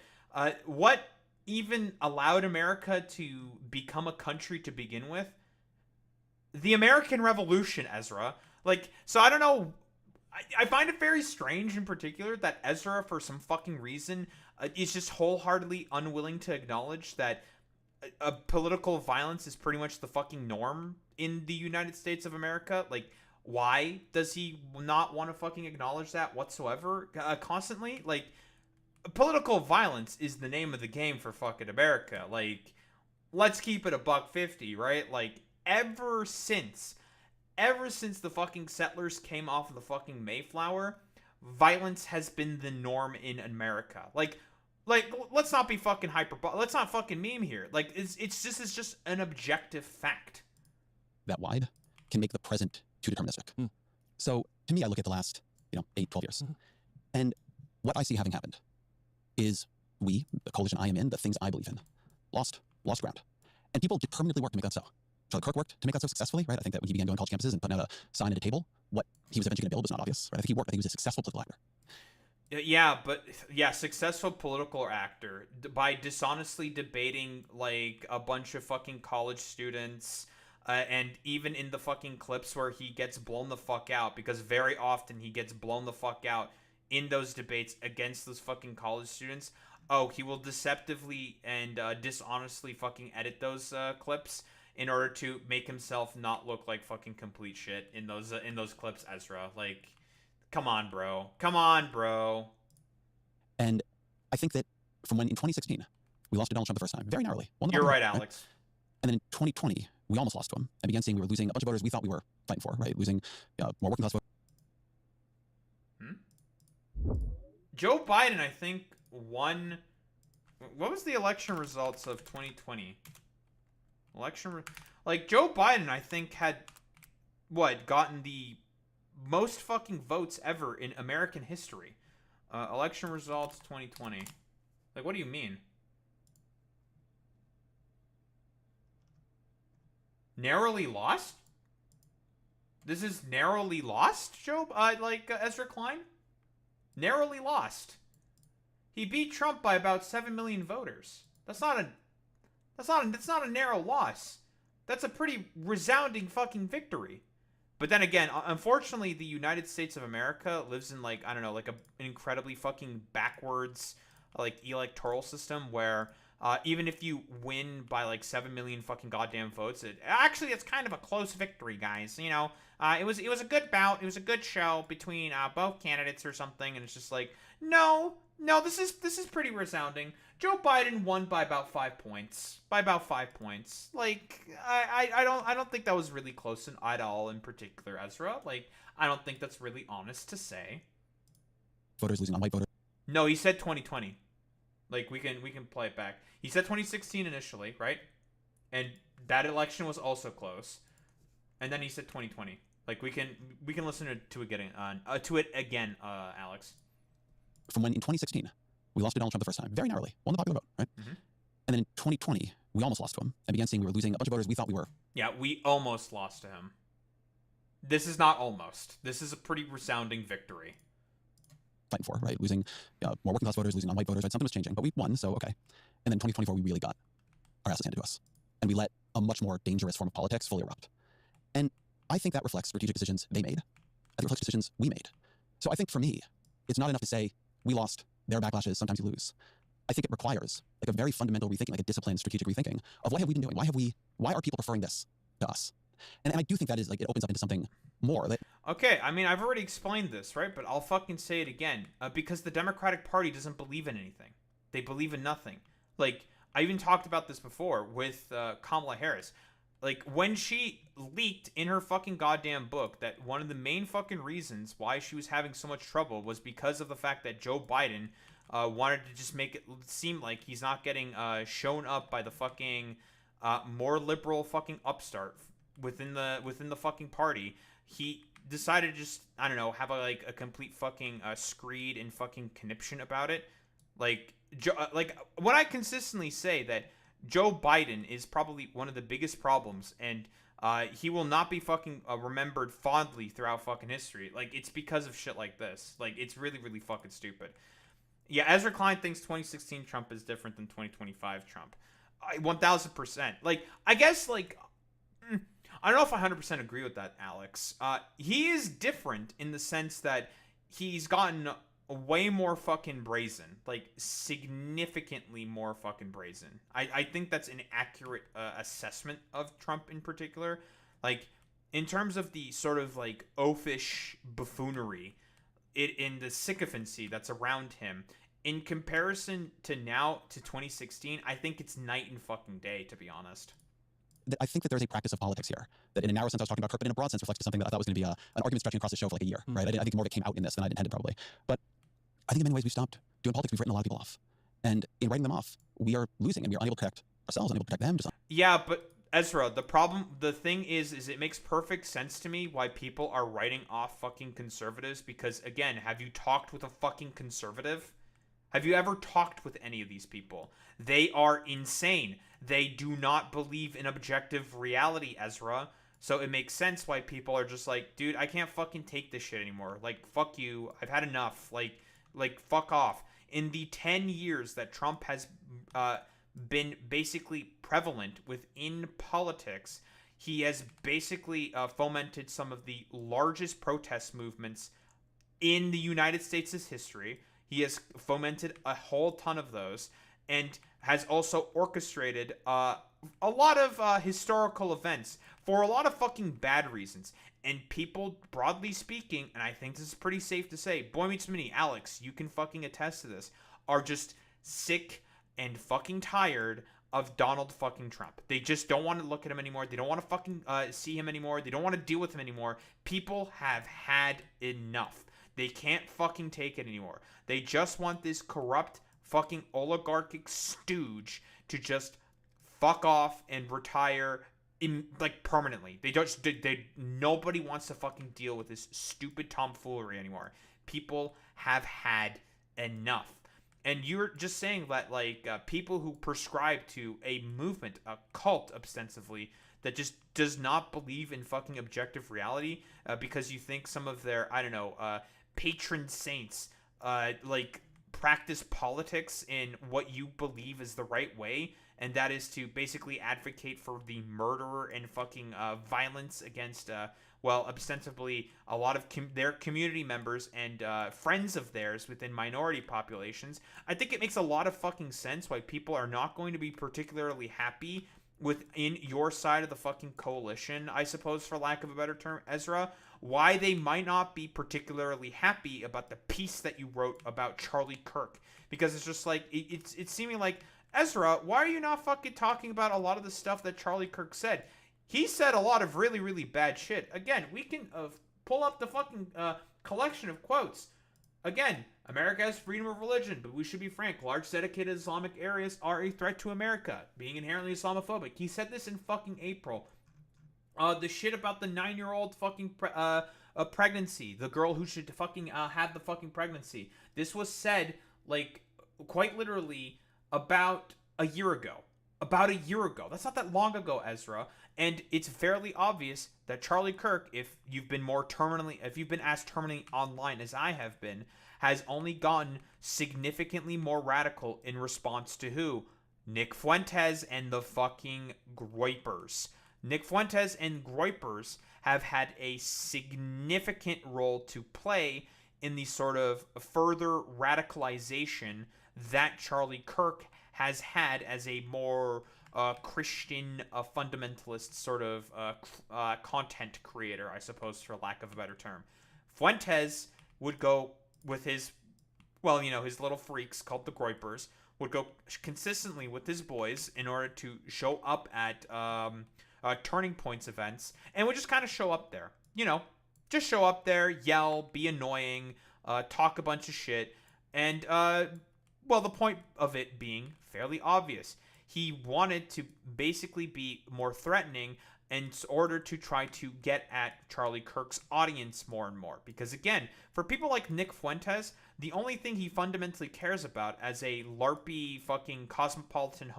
what even allowed America to become a country to begin with? The American Revolution, Ezra. Like, so I don't know. I find it very strange in particular that Ezra, for some fucking reason, is just wholeheartedly unwilling to acknowledge that political violence is pretty much the fucking norm in the United States of America. Like, why does he not want to fucking acknowledge that whatsoever constantly? Like, political violence is the name of the game for fucking America. Like, let's keep it $1.50, right? Like, ever since the fucking settlers came off of the fucking Mayflower, violence has been the norm in America. Like, let's not be fucking let's not fucking meme here. Like, it's just an objective fact. That wide can make the present too deterministic. So to me, I look at the last, 8, 12 years. And what I see having happened is we, the coalition I am in, the things I believe in, lost ground. And people determinedly worked to make that so. Charlie Kirk worked to make that so successfully, right? I think that when he began going to college campuses and putting out a sign at a table, what he was eventually going to build was not obvious, right? I think he worked. I think he was a successful political actor. Yeah, successful political actor by dishonestly debating like a bunch of fucking college students, and even in the fucking clips where he gets blown the fuck out, because very often he gets blown the fuck out in those debates against those fucking college students. Oh, he will deceptively and dishonestly fucking edit those clips in order to make himself not look like fucking complete shit in those clips, Ezra. Like, come on, bro. And I think that from when in 2016 we lost to Donald Trump the first time, very narrowly. You're right, Alex. And then in 2020 we almost lost to him and began seeing we were losing a bunch of voters we thought we were fighting for, right? Losing more working class voters. Joe Biden, I think, won. What was the election results of 2020? Joe Biden, I think, had gotten the most fucking votes ever in American history. Election results 2020. Like, what do you mean? Narrowly lost? This is narrowly lost, Joe? Ezra Klein? Narrowly lost. He beat Trump by about 7 million voters. That's not a narrow loss. That's a pretty resounding fucking victory. But then again, unfortunately, the United States of America lives in, an incredibly fucking backwards, electoral system where even if you win by, 7 million fucking goddamn votes, it's kind of a close victory, guys. It was a good bout. It was a good show between both candidates or something, and it's just like, no, this is pretty resounding. Joe Biden won by about 5 points. Like, I don't think that was really close at all in particular, Ezra. Like, I don't think that's really honest to say. Voters losing on white voters. No, he said 2020. Like, we can play it back. He said 2016 initially, right? And that election was also close. And then he said 2020. Like, we can listen to it again, Alex. From when in 2016 we lost to Donald Trump the first time, very narrowly, won the popular vote, right? Mm-hmm. And then in 2020 we almost lost to him and began seeing we were losing a bunch of voters we thought we were. Yeah, we almost lost to him. This is not almost. This is a pretty resounding victory. Fighting for, right? Losing more working class voters, losing non-white voters, right? Something was changing, but we won, so okay. And then 2024 we really got our asses handed to us, and we let a much more dangerous form of politics fully erupt. And I think that reflects strategic decisions they made. I think it reflects decisions we made. So I think for me, it's not enough to say we lost. There are backlashes. Sometimes you lose. I think it requires like a very fundamental rethinking, like a disciplined, strategic rethinking of what have we been doing? Why are people preferring this to us? And I do think that is like, it opens up into something more. Okay, I mean, I've already explained this, right? But I'll fucking say it again. Because the Democratic Party doesn't believe in anything. They believe in nothing. Like, I even talked about this before with Kamala Harris. Like, when she leaked in her fucking goddamn book that one of the main fucking reasons why she was having so much trouble was because of the fact that Joe Biden wanted to just make it seem like he's not getting shown up by the fucking more liberal fucking upstart within the fucking party. He decided to just, I don't know, have a complete fucking screed and fucking conniption about it. Like when I consistently say that Joe Biden is probably one of the biggest problems, and he will not be fucking remembered fondly throughout fucking history. Like, it's because of shit like this. Like, it's really, really fucking stupid. Yeah, Ezra Klein thinks 2016 Trump is different than 2025 Trump. 1000%. Like, I guess, like, I don't know if I 100% agree with that, Alex. He is different in the sense that he's gotten way more fucking brazen. Like, significantly more fucking brazen. I think that's an accurate assessment of Trump in particular. Like, in terms of the sort of, like, oafish buffoonery in the sycophancy that's around him, in comparison to now to 2016, I think it's night and fucking day, to be honest. I think that there's a practice of politics here that in a narrow sense I was talking about Kirk, but in a broad sense reflects to something that I thought was going to be an argument stretching across the show for like a year, right? I think more of it came out in this than I'd intended probably. But I think in many ways we've stopped doing politics. We've written a lot of people off. And in writing them off, we are losing and we are unable to protect ourselves, unable to protect them. Yeah, but Ezra, the thing is it makes perfect sense to me why people are writing off fucking conservatives because, again, have you talked with a fucking conservative? Have you ever talked with any of these people? They are insane. They do not believe in objective reality, Ezra. So it makes sense why people are just like, dude, I can't fucking take this shit anymore. Like, fuck you. I've had enough. Like, fuck off. In the 10 years that Trump has been basically prevalent within politics, he has basically fomented some of the largest protest movements in the United States' history. He has fomented a whole ton of those and has also orchestrated a lot of historical events for a lot of fucking bad reasons. And people, broadly speaking, and I think this is pretty safe to say, Boy Meets Mini, Alex, you can fucking attest to this, are just sick and fucking tired of Donald fucking Trump. They just don't want to look at him anymore. They don't want to fucking see him anymore. They don't want to deal with him anymore. People have had enough. They can't fucking take it anymore. They just want this corrupt fucking oligarchic stooge to just fuck off and retire permanently. Nobody wants to fucking deal with this stupid tomfoolery anymore. People have had enough. And you're just saying that, people who prescribe to a movement, a cult ostensibly, that just does not believe in fucking objective reality because you think some of their, patron saints, practice politics in what you believe is the right way, and that is to basically advocate for the murder and fucking violence against, ostensibly a lot of their community members and friends of theirs within minority populations. I think it makes a lot of fucking sense why people are not going to be particularly happy within your side of the fucking coalition, I suppose, for lack of a better term, Ezra. Why they might not be particularly happy about the piece that you wrote about Charlie Kirk. Because it's just like, it's seeming like, Ezra, why are you not fucking talking about a lot of the stuff that Charlie Kirk said? He said a lot of really, really bad shit. Again, we can pull up the fucking collection of quotes. Again, America has freedom of religion, but we should be frank. Large dedicated Islamic areas are a threat to America, being inherently Islamophobic. He said this in fucking April. The shit about the 9-year-old fucking pregnancy. The girl who should fucking have the fucking pregnancy. This was said, quite literally, about a year ago. About a year ago. That's not that long ago, Ezra. And it's fairly obvious that Charlie Kirk, if you've been asked terminally online as I have been, has only gotten significantly more radical in response to who? Nick Fuentes and the fucking Groypers. Nick Fuentes and Groypers have had a significant role to play in the sort of further radicalization that Charlie Kirk has had as a more Christian fundamentalist sort of content creator, I suppose, for lack of a better term. Fuentes would go with his, well, his little freaks called the Groypers, would go consistently with his boys in order to show up at Turning Points events, and would just kind of show up there. Just show up there, yell, be annoying, talk a bunch of shit, and, well, the point of it being fairly obvious. He wanted to basically be more threatening in order to try to get at Charlie Kirk's audience more and more. Because, again, for people like Nick Fuentes, the only thing he fundamentally cares about as a larpy fucking cosmopolitan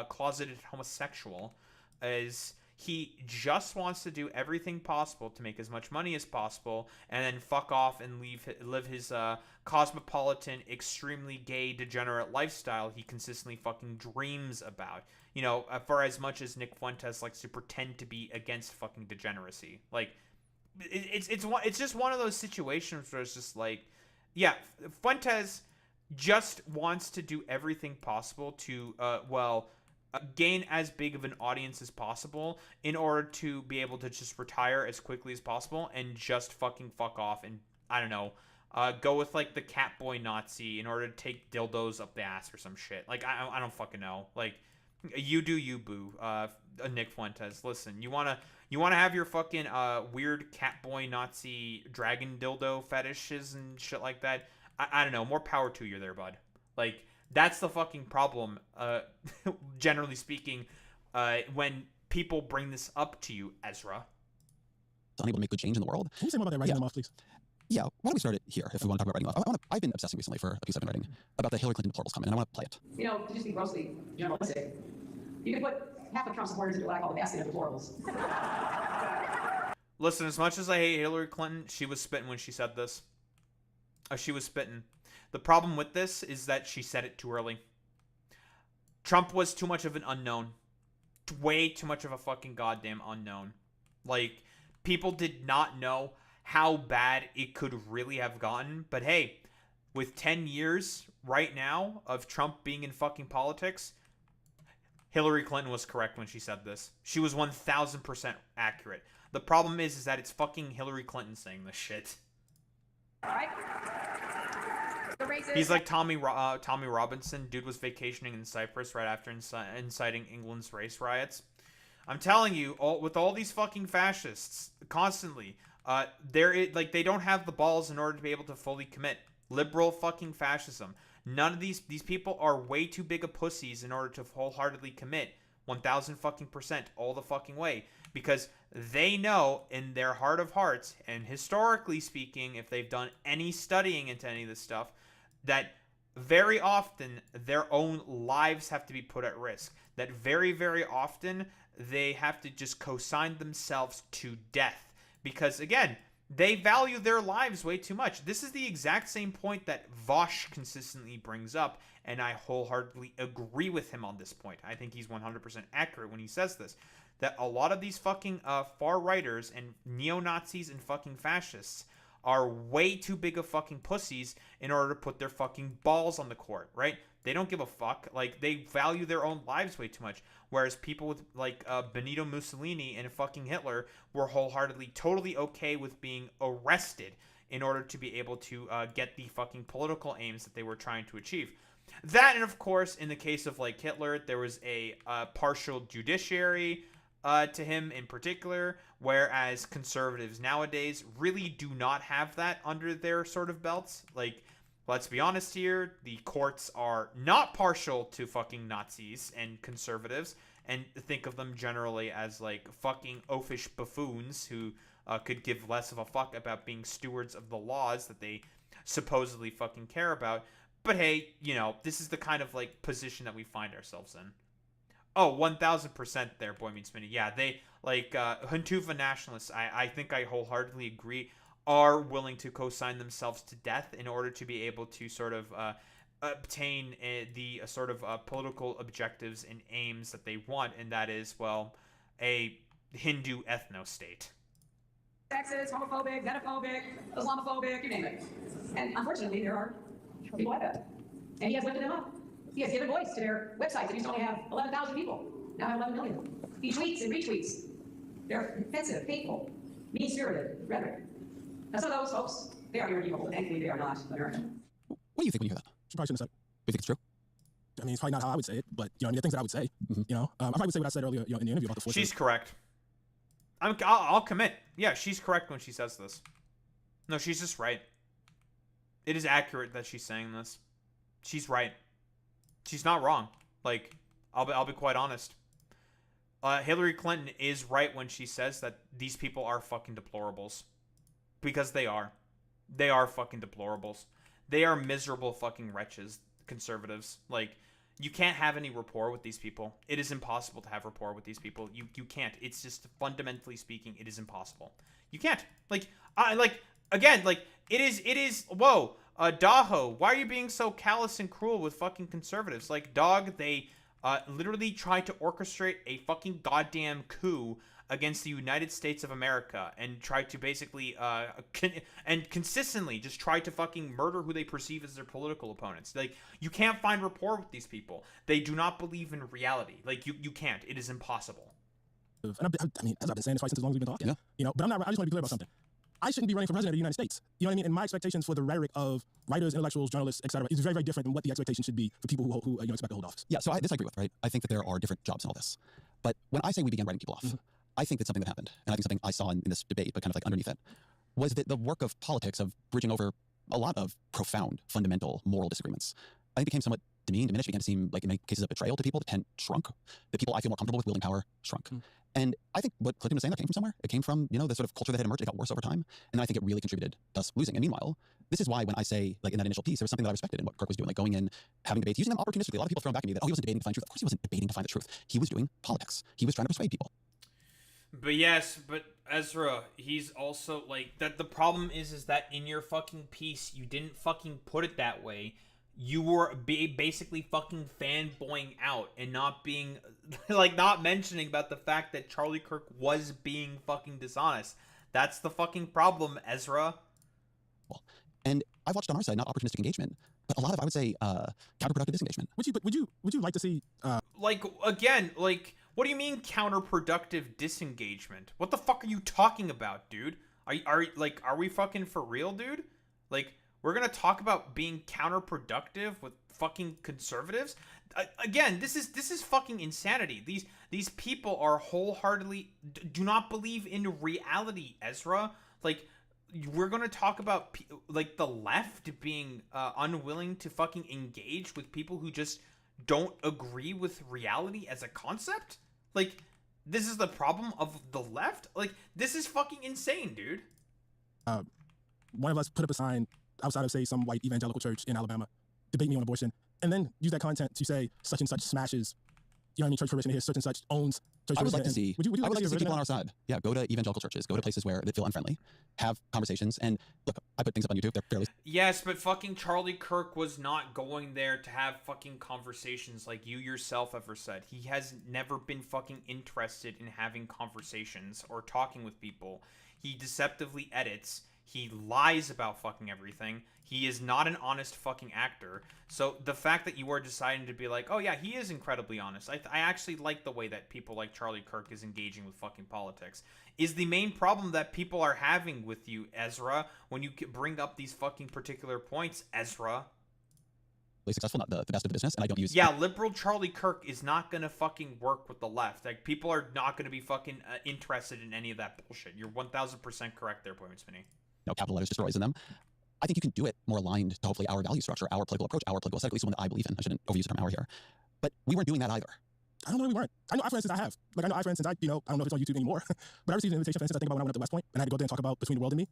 closeted homosexual is he just wants to do everything possible to make as much money as possible and then fuck off and live his cosmopolitan, extremely gay, degenerate lifestyle he consistently fucking dreams about. For as much as Nick Fuentes likes to pretend to be against fucking degeneracy. Like, it's just one of those situations where it's just like, yeah, Fuentes just wants to do everything possible to, gain as big of an audience as possible in order to be able to just retire as quickly as possible and just fucking fuck off and, I don't know, go with, like, the Catboy Nazi in order to take dildos up the ass or some shit. Like, I don't fucking know. Like, you do you, boo. Nick Fuentes, listen, you wanna have your fucking weird Catboy Nazi dragon dildo fetishes and shit like that? I don't know, more power to you there, bud. Like, that's the fucking problem, generally speaking, when people bring this up to you, Ezra. Unable to make good change in the world. Can you say more about that writing them off, please? Yeah, why don't we start it here if we want to talk about writing off? I've been obsessing recently for a piece I've been writing about the Hillary Clinton deplorables comment, and I want to play it. To just be grossly generalistic, you could put half of Trump's words into what I call the basket of deplorables. Listen, as much as I hate Hillary Clinton, she was spitting when she said this. She was spitting. The problem with this is that she said it too early. Trump was too much of an unknown. Way too much of a fucking goddamn unknown. Like, people did not know how bad it could really have gotten. But hey, with 10 years right now of Trump being in fucking politics, Hillary Clinton was correct when she said this. She was 1000% accurate. The problem is that it's fucking Hillary Clinton saying this shit. Alright? He's like Tommy Robinson. Dude was vacationing in Cyprus right after inciting England's race riots. I'm telling you, with all these fucking fascists, constantly, they don't have the balls in order to be able to fully commit. Liberal fucking fascism. None of these people are way too big of pussies in order to wholeheartedly commit 1000 fucking % all the fucking way. Because they know in their heart of hearts, and historically speaking, if they've done any studying into any of this stuff, that very often their own lives have to be put at risk. That very, very often they have to just co-sign themselves to death. Because, again, they value their lives way too much. This is the exact same point that Vosh consistently brings up, and I wholeheartedly agree with him on this point. I think he's 100% accurate when he says this. That a lot of these fucking far-righters and neo-Nazis and fucking fascists are way too big of fucking pussies in order to put their fucking balls on the court, right? They don't give a fuck. Like, they value their own lives way too much. Whereas people with, like, Benito Mussolini and fucking Hitler were wholeheartedly totally okay with being arrested in order to be able to get the fucking political aims that they were trying to achieve. That, and of course, in the case of, like, Hitler, there was a partial judiciary to him in particular, whereas conservatives nowadays really do not have that under their sort of belts. Like, let's be honest here, the courts are not partial to fucking Nazis and conservatives, and think of them generally as, like, fucking oafish buffoons who could give less of a fuck about being stewards of the laws that they supposedly fucking care about. But hey, this is the kind of, like, position that we find ourselves in. Oh, 1000% there, Boy Meets Minnie. Yeah, they, like, Huntuva nationalists, I think I wholeheartedly agree, are willing to co-sign themselves to death in order to be able to sort of obtain the sort of political objectives and aims that they want, and that is, well, a Hindu ethno-state. Sexist, homophobic, xenophobic, Islamophobic, you name it. And unfortunately, there are people like that. And he has lifted them up. He has given voice to their websites that used to only have 11,000 people. Now have 11 million. He tweets and retweets. They're offensive, hateful, mean-spirited rhetoric. Now some of those folks, they are irredeemable, and thankfully they are not American. What do you think when you hear that? She probably shouldn't have said it. Do you think it's true? I mean, it's probably not how I would say it, but you know, I mean, the things that I would say. You know, I probably would say what I said earlier, you know, in the interview about the force. She's correct. I'll commit. Yeah, she's correct when she says this. No, she's just right. It is accurate that she's saying this. She's right. She's not wrong. Like, I'll be quite honest. Hillary Clinton is right when she says that these people are fucking deplorables. Because they are. They are fucking deplorables. They are miserable fucking wretches, conservatives. Like, you can't have any rapport with these people. It is impossible to have rapport with these people. You can't. It's just, fundamentally speaking, it is impossible. You can't. It is, whoa, Daho, why are you being so callous and cruel with fucking conservatives? Like, dog, they literally tried to orchestrate a fucking goddamn coup against the United States of America and tried to basically, consistently just try to fucking murder who they perceive as their political opponents. Like, you can't find rapport with these people. They do not believe in reality. Like, you can't. It is impossible. And I mean, as I've been saying this fight since as long as we've been talking, you know, but I'm not, I just want to be clear about something. I shouldn't be running for president of the United States. You know what I mean? And my expectations for the rhetoric of writers, intellectuals, journalists, etc., is very, very different than what the expectation should be for people who you know, expect to hold office. Yeah, so this I agree with, right? I think that there are different jobs in all this. But when I say we began writing people off, I think that something that happened, and I think something I saw in this debate, but kind of like underneath it, was that the work of politics of bridging over a lot of profound, fundamental moral disagreements, I think became somewhat diminished, began to seem like in many cases of betrayal to people. The tent shrunk. The people I feel more comfortable with wielding power shrunk. And I think what Clinton was saying, that came from somewhere. It came from, you know, the sort of culture that had emerged. It got worse over time. And I think it really contributed to us losing. And meanwhile, this is why when I say, like, in that initial piece, there was something that I respected in what Kirk was doing, like going in, having debates, using them opportunistically. A lot of people throw back at me that, oh, he wasn't debating to find truth. Of course he wasn't debating to find the truth. He was doing politics. He was trying to persuade people. But yes, but Ezra, he's also, like, that the problem is that in your fucking piece, you didn't fucking put it that way. You were basically fucking fanboying out and not being, like, not mentioning about the fact that Charlie Kirk was being fucking dishonest. That's the fucking problem, Ezra. Well, and I've watched on our side not opportunistic engagement, but a lot of, I would say, counterproductive disengagement. Would you like to see? Like, again, like, what do you mean counterproductive disengagement? What the fuck are you talking about, dude? Are we fucking for real, dude? Like, we're gonna talk about being counterproductive with fucking conservatives? Again, this is fucking insanity. These people are wholeheartedly do not believe in reality, Ezra. Like, we're gonna talk about like the left being unwilling to fucking engage with people who just don't agree with reality as a concept. Like, this is the problem of the left. Like, this is fucking insane, dude. One of us put up a sign outside of, say, some white evangelical church in Alabama, debate me on abortion, and then use that content to say such and such smashes, you know what I mean, church parishioner here, such and such owns church I would like to parishioner. see, Would you I would like to see people on our our side. Yeah, go to evangelical churches, go to places where they feel unfriendly, have conversations, and look, I put things up on YouTube, they're fairly... Yes, but fucking Charlie Kirk was not going there to have fucking conversations like you yourself ever said. He has never been fucking interested in having conversations or talking with people. He deceptively edits. He lies about fucking everything. He is not an honest fucking actor. So the fact that you are deciding to be like, oh yeah, he is incredibly honest. I actually like the way that people like Charlie Kirk is engaging with fucking politics. Is the main problem that people are having with you, Ezra, when you bring up these fucking particular points, Ezra. Successful, not the best of the business, and I don't use... Yeah, liberal Charlie Kirk is not gonna fucking work with the left. Like, people are not gonna be fucking interested in any of that bullshit. You're 1000% correct there, Boyman Spinney. No capital letters destroys in them. I think you can do it more aligned to hopefully our value structure, our political approach, our political aesthetic, at least one that I believe in. I shouldn't overuse the term our here. But we weren't doing that either. I don't know, we weren't. I know, for instance, I have. Like, I know, for instance, I don't know if it's on YouTube anymore, but I received an invitation, for instance, I think about when I went up to West Point, and I had to go there and talk about Between the World and Me.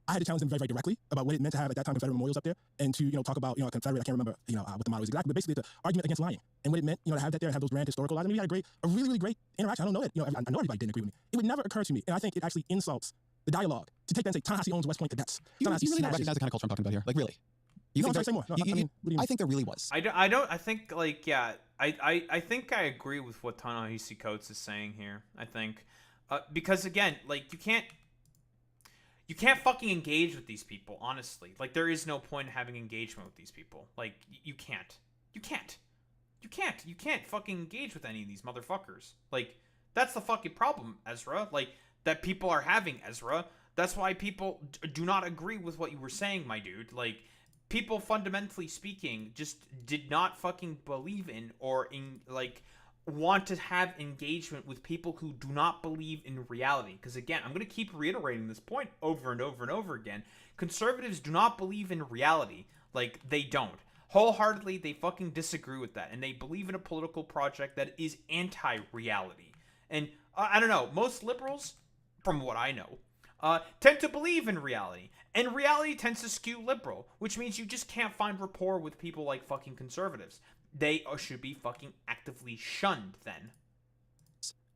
I had to challenge them very, very directly about what it meant to have, at that time, Confederate memorials up there, and to, talk about, a Confederate, I can't remember, what the motto was exactly, but basically the argument against lying, and what it meant, to have that there and have those grand historical lies. I mean, we had a really, really great interaction. I don't know it. I know everybody didn't agree with me. It would never occur to me, and I think it actually insults the dialogue to take that and say, Ta-Nehisi owns West Point to debts. You really don't recognize the kind of culture I'm talking about here? Like, really? You no, think say more. No, I think there really was. I think, like, yeah, I think I agree with what Ta-Nehisi Coates is saying here. I think, because again, like, you can't you can't fucking engage with these people, honestly. Like, there is no point in having engagement with these people. Like, you can't. You can't. You can't. You can't fucking engage with any of these motherfuckers. Like, that's the fucking problem, Ezra. Like, that people are having, Ezra. That's why people do not agree with what you were saying, my dude. Like, people, fundamentally speaking, just did not fucking believe in or, want to have engagement with people who do not believe in reality. Because again, I'm going to keep reiterating this point over and over and over again. Conservatives do not believe in reality. Like, they don't. Wholeheartedly, they fucking disagree with that. And they believe in a political project that is anti-reality. And, I don't know, most liberals, from what I know, tend to believe in reality. And reality tends to skew liberal, which means you just can't find rapport with people like fucking conservatives. They should be fucking actively shunned then.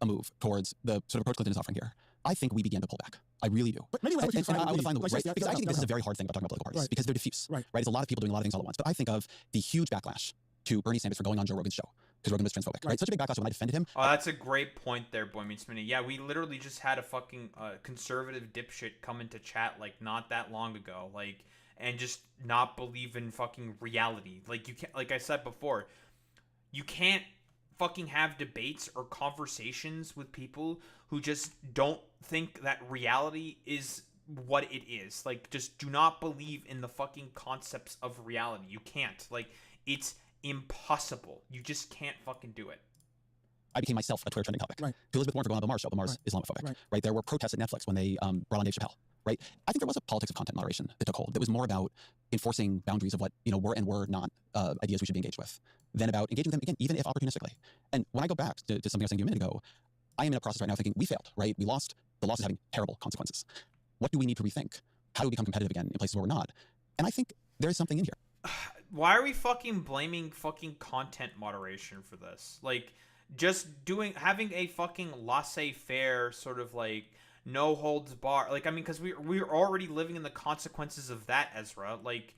A move towards the sort of approach Clinton is offering here. I think we began to pull back. I really do. But maybe that's what you and I want to find the like, right? yeah, Because I think this is a very hard thing about talking about political parties, because they're diffuse. Right. It's a lot of people doing a lot of things all at once. But I think of the huge backlash to Bernie Sanders for going on Joe Rogan's show because Rogan was transphobic. Right? Such a big backlash when I defended him. Oh, that's a great point there, Boy Meets Minnie. Yeah, we literally just had a fucking conservative dipshit come into chat like not that long ago, like, and just not believe in fucking reality. Like, you can't, like I said before, you can't fucking have debates or conversations with people who just don't think that reality is what it is. Like, just do not believe in the fucking concepts of reality. You can't. Like, it's impossible. You just can't fucking do it. I became myself a Twitter trending topic. Right. To Elizabeth Warren for going on Bill Maher's show. Bill Maher's Islamophobic. Right. There were protests at Netflix when they brought on Dave Chappelle. Right. I think there was a politics of content moderation that took hold. That was more about enforcing boundaries of what were and were not ideas we should be engaged with, than about engaging with them again, even if opportunistically. And when I go back to something I was saying a minute ago, I am in a process right now thinking we failed. Right. We lost. The loss is having terrible consequences. What do we need to rethink? How do we become competitive again in places where we're not? And I think there is something in here. Why are we fucking blaming fucking content moderation for this? Like, just having a fucking laissez-faire sort of like no holds bar. Like, I mean, because we're already living in the consequences of that, Ezra. Like,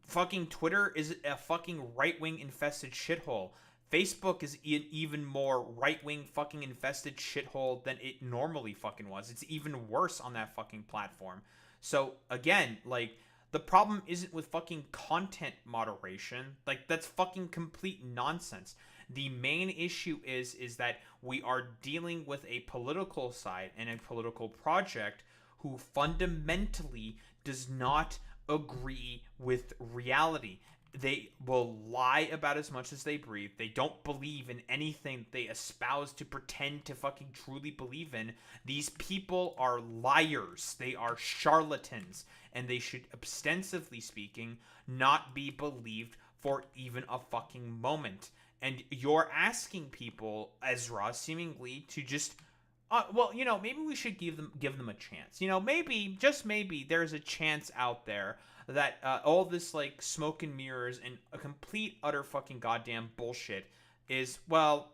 fucking Twitter is a fucking right-wing infested shithole. Facebook is an even more right-wing fucking infested shithole than it normally fucking was. It's even worse on that fucking platform. So, again, like, the problem isn't with fucking content moderation. Like, that's fucking complete nonsense. The main issue is that we are dealing with a political side and a political project who fundamentally does not agree with reality. They will lie about as much as they breathe. They don't believe in anything they espouse to pretend to fucking truly believe in. These people are liars. They are charlatans. And they should, ostensively speaking, not be believed for even a fucking moment. And you're asking people, Ezra, seemingly to just, maybe we should give them a chance. Maybe, just maybe, there's a chance out there that all this, like, smoke and mirrors and a complete, utter fucking goddamn bullshit is, what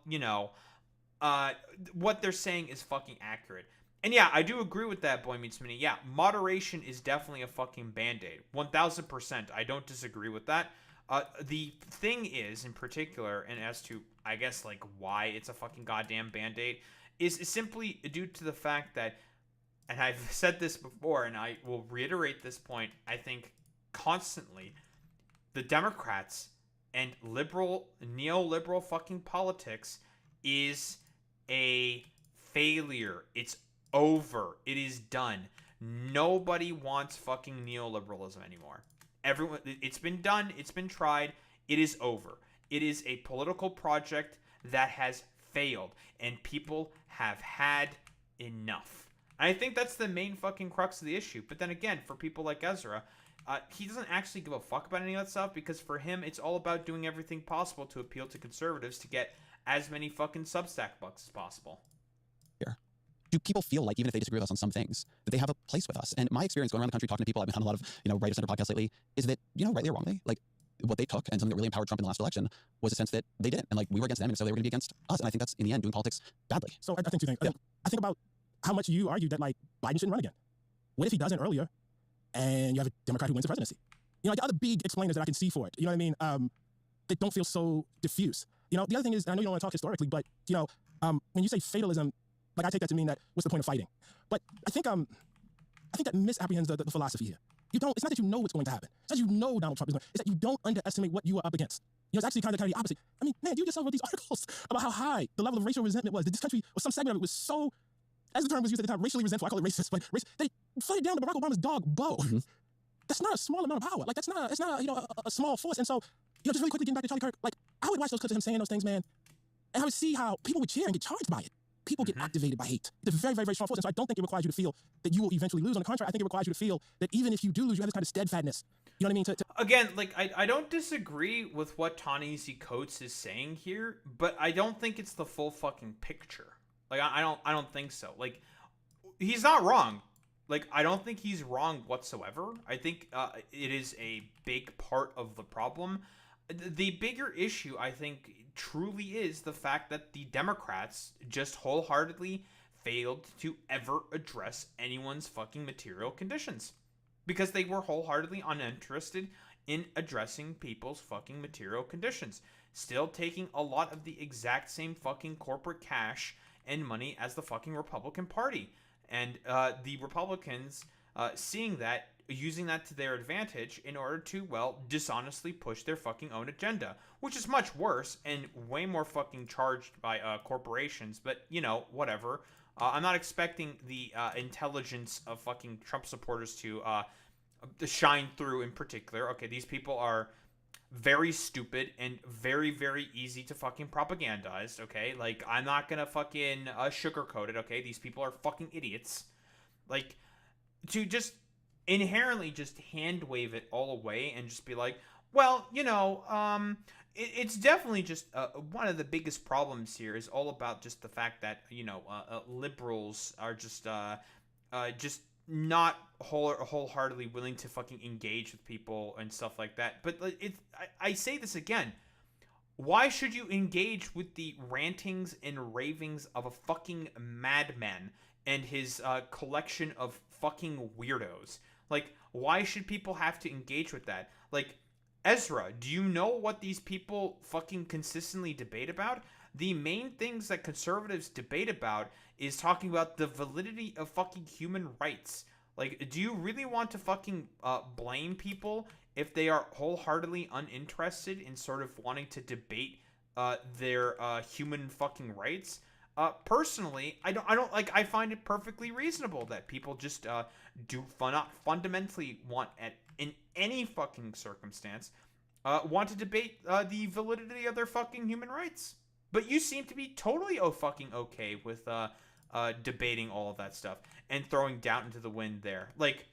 they're saying is fucking accurate. And yeah, I do agree with that, Boy Meets Minnie. Yeah, moderation is definitely a fucking Band-Aid. 1000%. I don't disagree with that. The thing is, in particular, and as to, I guess, like, why it's a fucking goddamn Band-Aid, is simply due to the fact that, and I've said this before, and I will reiterate this point, I think, constantly, the Democrats and neoliberal fucking politics is a failure. It's over. It is done. Nobody wants fucking neoliberalism anymore. Everyone, it's been done. It's been tried. It is over. It is a political project that has failed, and people have had enough. I think that's the main fucking crux of the issue. But then again, for people like Ezra, he doesn't actually give a fuck about any of that stuff, because for him, it's all about doing everything possible to appeal to conservatives to get as many fucking Substack bucks as possible. Here. Do people feel like, even if they disagree with us on some things, that they have a place with us? And my experience going around the country talking to people, I've been on a lot of right of center podcasts lately, is that, rightly or wrongly, like, what they took and something that really empowered Trump in the last election was a sense that they didn't. And, like, we were against them, and so they were going to be against us. And I think that's, in the end, doing politics badly. So I think two things. Yeah. I think about how much you argued that, like, Biden shouldn't run again. What if he doesn't earlier, and you have a Democrat who wins the presidency? The other big explainers that I can see for it, you know what I mean? They don't feel so diffuse. The other thing is, I know you don't want to talk historically, but, when you say fatalism, like, I take that to mean that, what's the point of fighting? But I think I think that misapprehends the philosophy here. You don't. It's not that you know what's going to happen. It's not that you know Donald Trump is going. It's that you don't underestimate what you are up against. It's actually kind of the opposite. I mean, man, you yourself wrote these articles about how high the level of racial resentment was. That this country, or some segment of it, was so, as the term was used at the time, racially resentful. I call it racist, but they flooded down to Barack Obama's dog Bo. Mm-hmm. That's not a small amount of power. Like, it's not a small force. And so, just really quickly getting back to Charlie Kirk, like, I would watch those clips of him saying those things, man, and I would see how people would cheer and get charged by it. People get activated by hate. It's a very, very, very strong force. And so I don't think it requires you to feel that you will eventually lose. On the contrary, I think it requires you to feel that even if you do lose, you have this kind of steadfastness. You know what I mean? Again, like, I don't disagree with what Ta-Nehisi Coates is saying here, but I don't think it's the full fucking picture. Like, I don't think so. Like, he's not wrong. Like, I don't think he's wrong whatsoever. I think it is a big part of the problem. The bigger issue, I think, truly is the fact that the Democrats just wholeheartedly failed to ever address anyone's fucking material conditions. Because they were wholeheartedly uninterested in addressing people's fucking material conditions. Still taking a lot of the exact same fucking corporate cash and money as the fucking Republican Party. And the Republicans, seeing that, using that to their advantage in order to, well, dishonestly push their fucking own agenda, which is much worse and way more fucking charged by corporations, but, you know, whatever. I'm not expecting the intelligence of fucking Trump supporters to shine through in particular. Okay, these people are very stupid and very, very easy to fucking propagandize, okay? Like, I'm not gonna fucking sugarcoat it, okay? These people are fucking idiots. Like, to just inherently just hand wave it all away and just be like, well, you know, it's definitely just one of the biggest problems here is all about just the fact that, you know, liberals are just not wholeheartedly willing to fucking engage with people and stuff like that. But I say this again. Why should you engage with the rantings and ravings of a fucking madman and his collection of fucking weirdos? Like, why should people have to engage with that? Like, Ezra, do you know what these people fucking consistently debate about? The main things that conservatives debate about is talking about the validity of fucking human rights. Like, do you really want to fucking blame people if they are wholeheartedly uninterested in sort of wanting to debate their human fucking rights? Personally, I don't like. I find it perfectly reasonable that people just do not fundamentally want in any fucking circumstance want to debate the validity of their fucking human rights. But you seem to be totally fucking okay with debating all of that stuff and throwing doubt into the wind there. Like,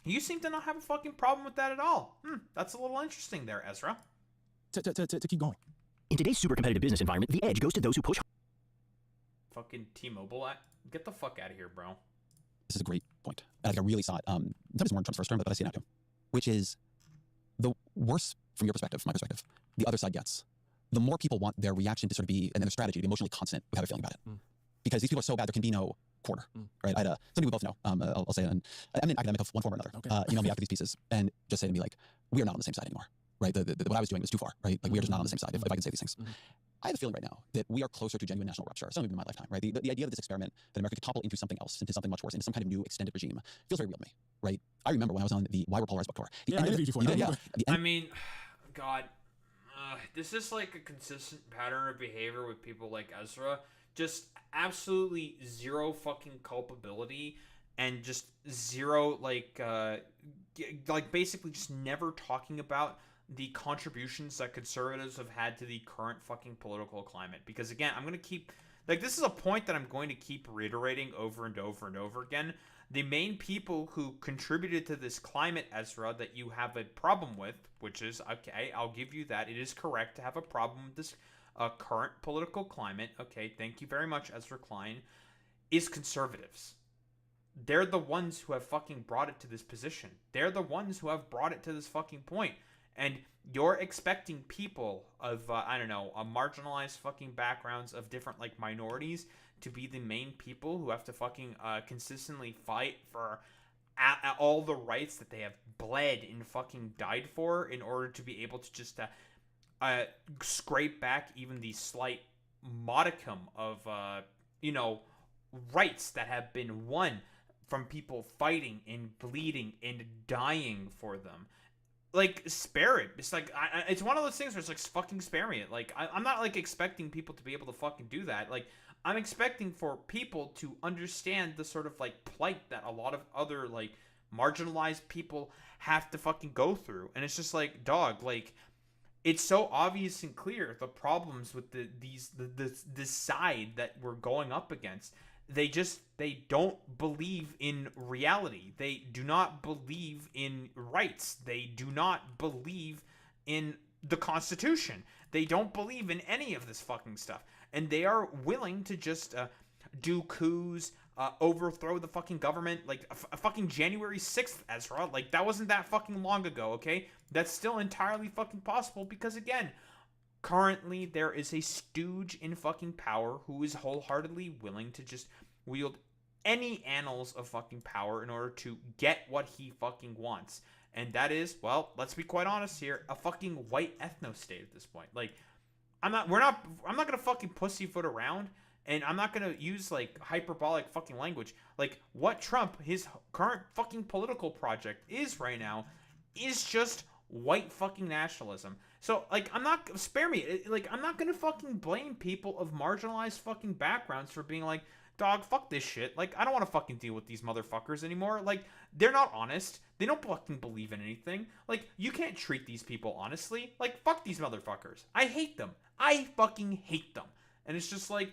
you seem to not have a fucking problem with that at all. That's a little interesting there, Ezra. To keep going. In today's super competitive business environment, the edge goes to those who push. Fucking T-Mobile, get the fuck out of here, bro. This is a great point. I think I really saw it. Sometimes more in Trump's first term, but I see it now too. Which is the worse from your perspective, my perspective, the other side gets, the more people want their reaction to sort of be, and their strategy to be emotionally constant without a feeling about it. Because these people are so bad, there can be no quarter, right? I had somebody we both know, I'll say it, and I'm an academic of one form or another, emailed me after these pieces and just say to me, like, we are not on the same side anymore, right? What I was doing was too far, right? Like, we are just not on the same side, if I can say these things. I have a feeling right now that we are closer to genuine national rupture, certainly in my lifetime, right? The idea of this experiment that America could topple into something else, into something much worse, into some kind of new extended regime, feels very real to me, right? I remember when I was on the Why We're Polarized book tour. I interviewed you for it. I mean, God, this is like a consistent pattern of behavior with people like Ezra. Just absolutely zero fucking culpability and just zero, like basically just never talking about the contributions that conservatives have had to the current fucking political climate. Because again, I'm going to keep, like, this is a point that I'm going to keep reiterating over and over and over again. The main people who contributed to this climate, Ezra, that you have a problem with, which is, okay, I'll give you that. It is correct to have a problem with this current political climate. Okay, thank you very much, Ezra Klein. Is conservatives. They're the ones who have fucking brought it to this position. They're the ones who have brought it to this fucking point. And you're expecting people of, I don't know, marginalized fucking backgrounds of different, like, minorities to be the main people who have to fucking consistently fight for all the rights that they have bled and fucking died for in order to be able to just scrape back even the slight modicum of, rights that have been won from people fighting and bleeding and dying for them. Like, spare it. It's like, it's one of those things where it's like, fucking spare me it. Like, I'm not, like, expecting people to be able to fucking do that. Like, I'm expecting for people to understand the sort of, like, plight that a lot of other, like, marginalized people have to fucking go through. And it's just like, dog, like, it's so obvious and clear the problems with this side that we're going up against. They don't believe in reality. They do not believe in rights. They do not believe in the Constitution. They don't believe in any of this fucking stuff. And they are willing to just do coups, overthrow the fucking government, like a fucking January 6th, Ezra. Like, that wasn't that fucking long ago, okay? That's still entirely fucking possible because, again, currently there is a stooge in fucking power who is wholeheartedly willing to just wield any annals of fucking power in order to get what he fucking wants. And that is, well, let's be quite honest here, a fucking white ethno state at this point. Like, I'm not gonna fucking pussyfoot around, and I'm not gonna use, like, hyperbolic fucking language. Like, what Trump, his current fucking political project is right now, is just white fucking nationalism. So, like, spare me. Like, I'm not gonna fucking blame people of marginalized fucking backgrounds for being like, dog, fuck this shit. Like, I don't want to fucking deal with these motherfuckers anymore. Like, they're not honest. They don't fucking believe in anything. Like, you can't treat these people honestly. Like, fuck these motherfuckers. I hate them. I fucking hate them. And it's just like,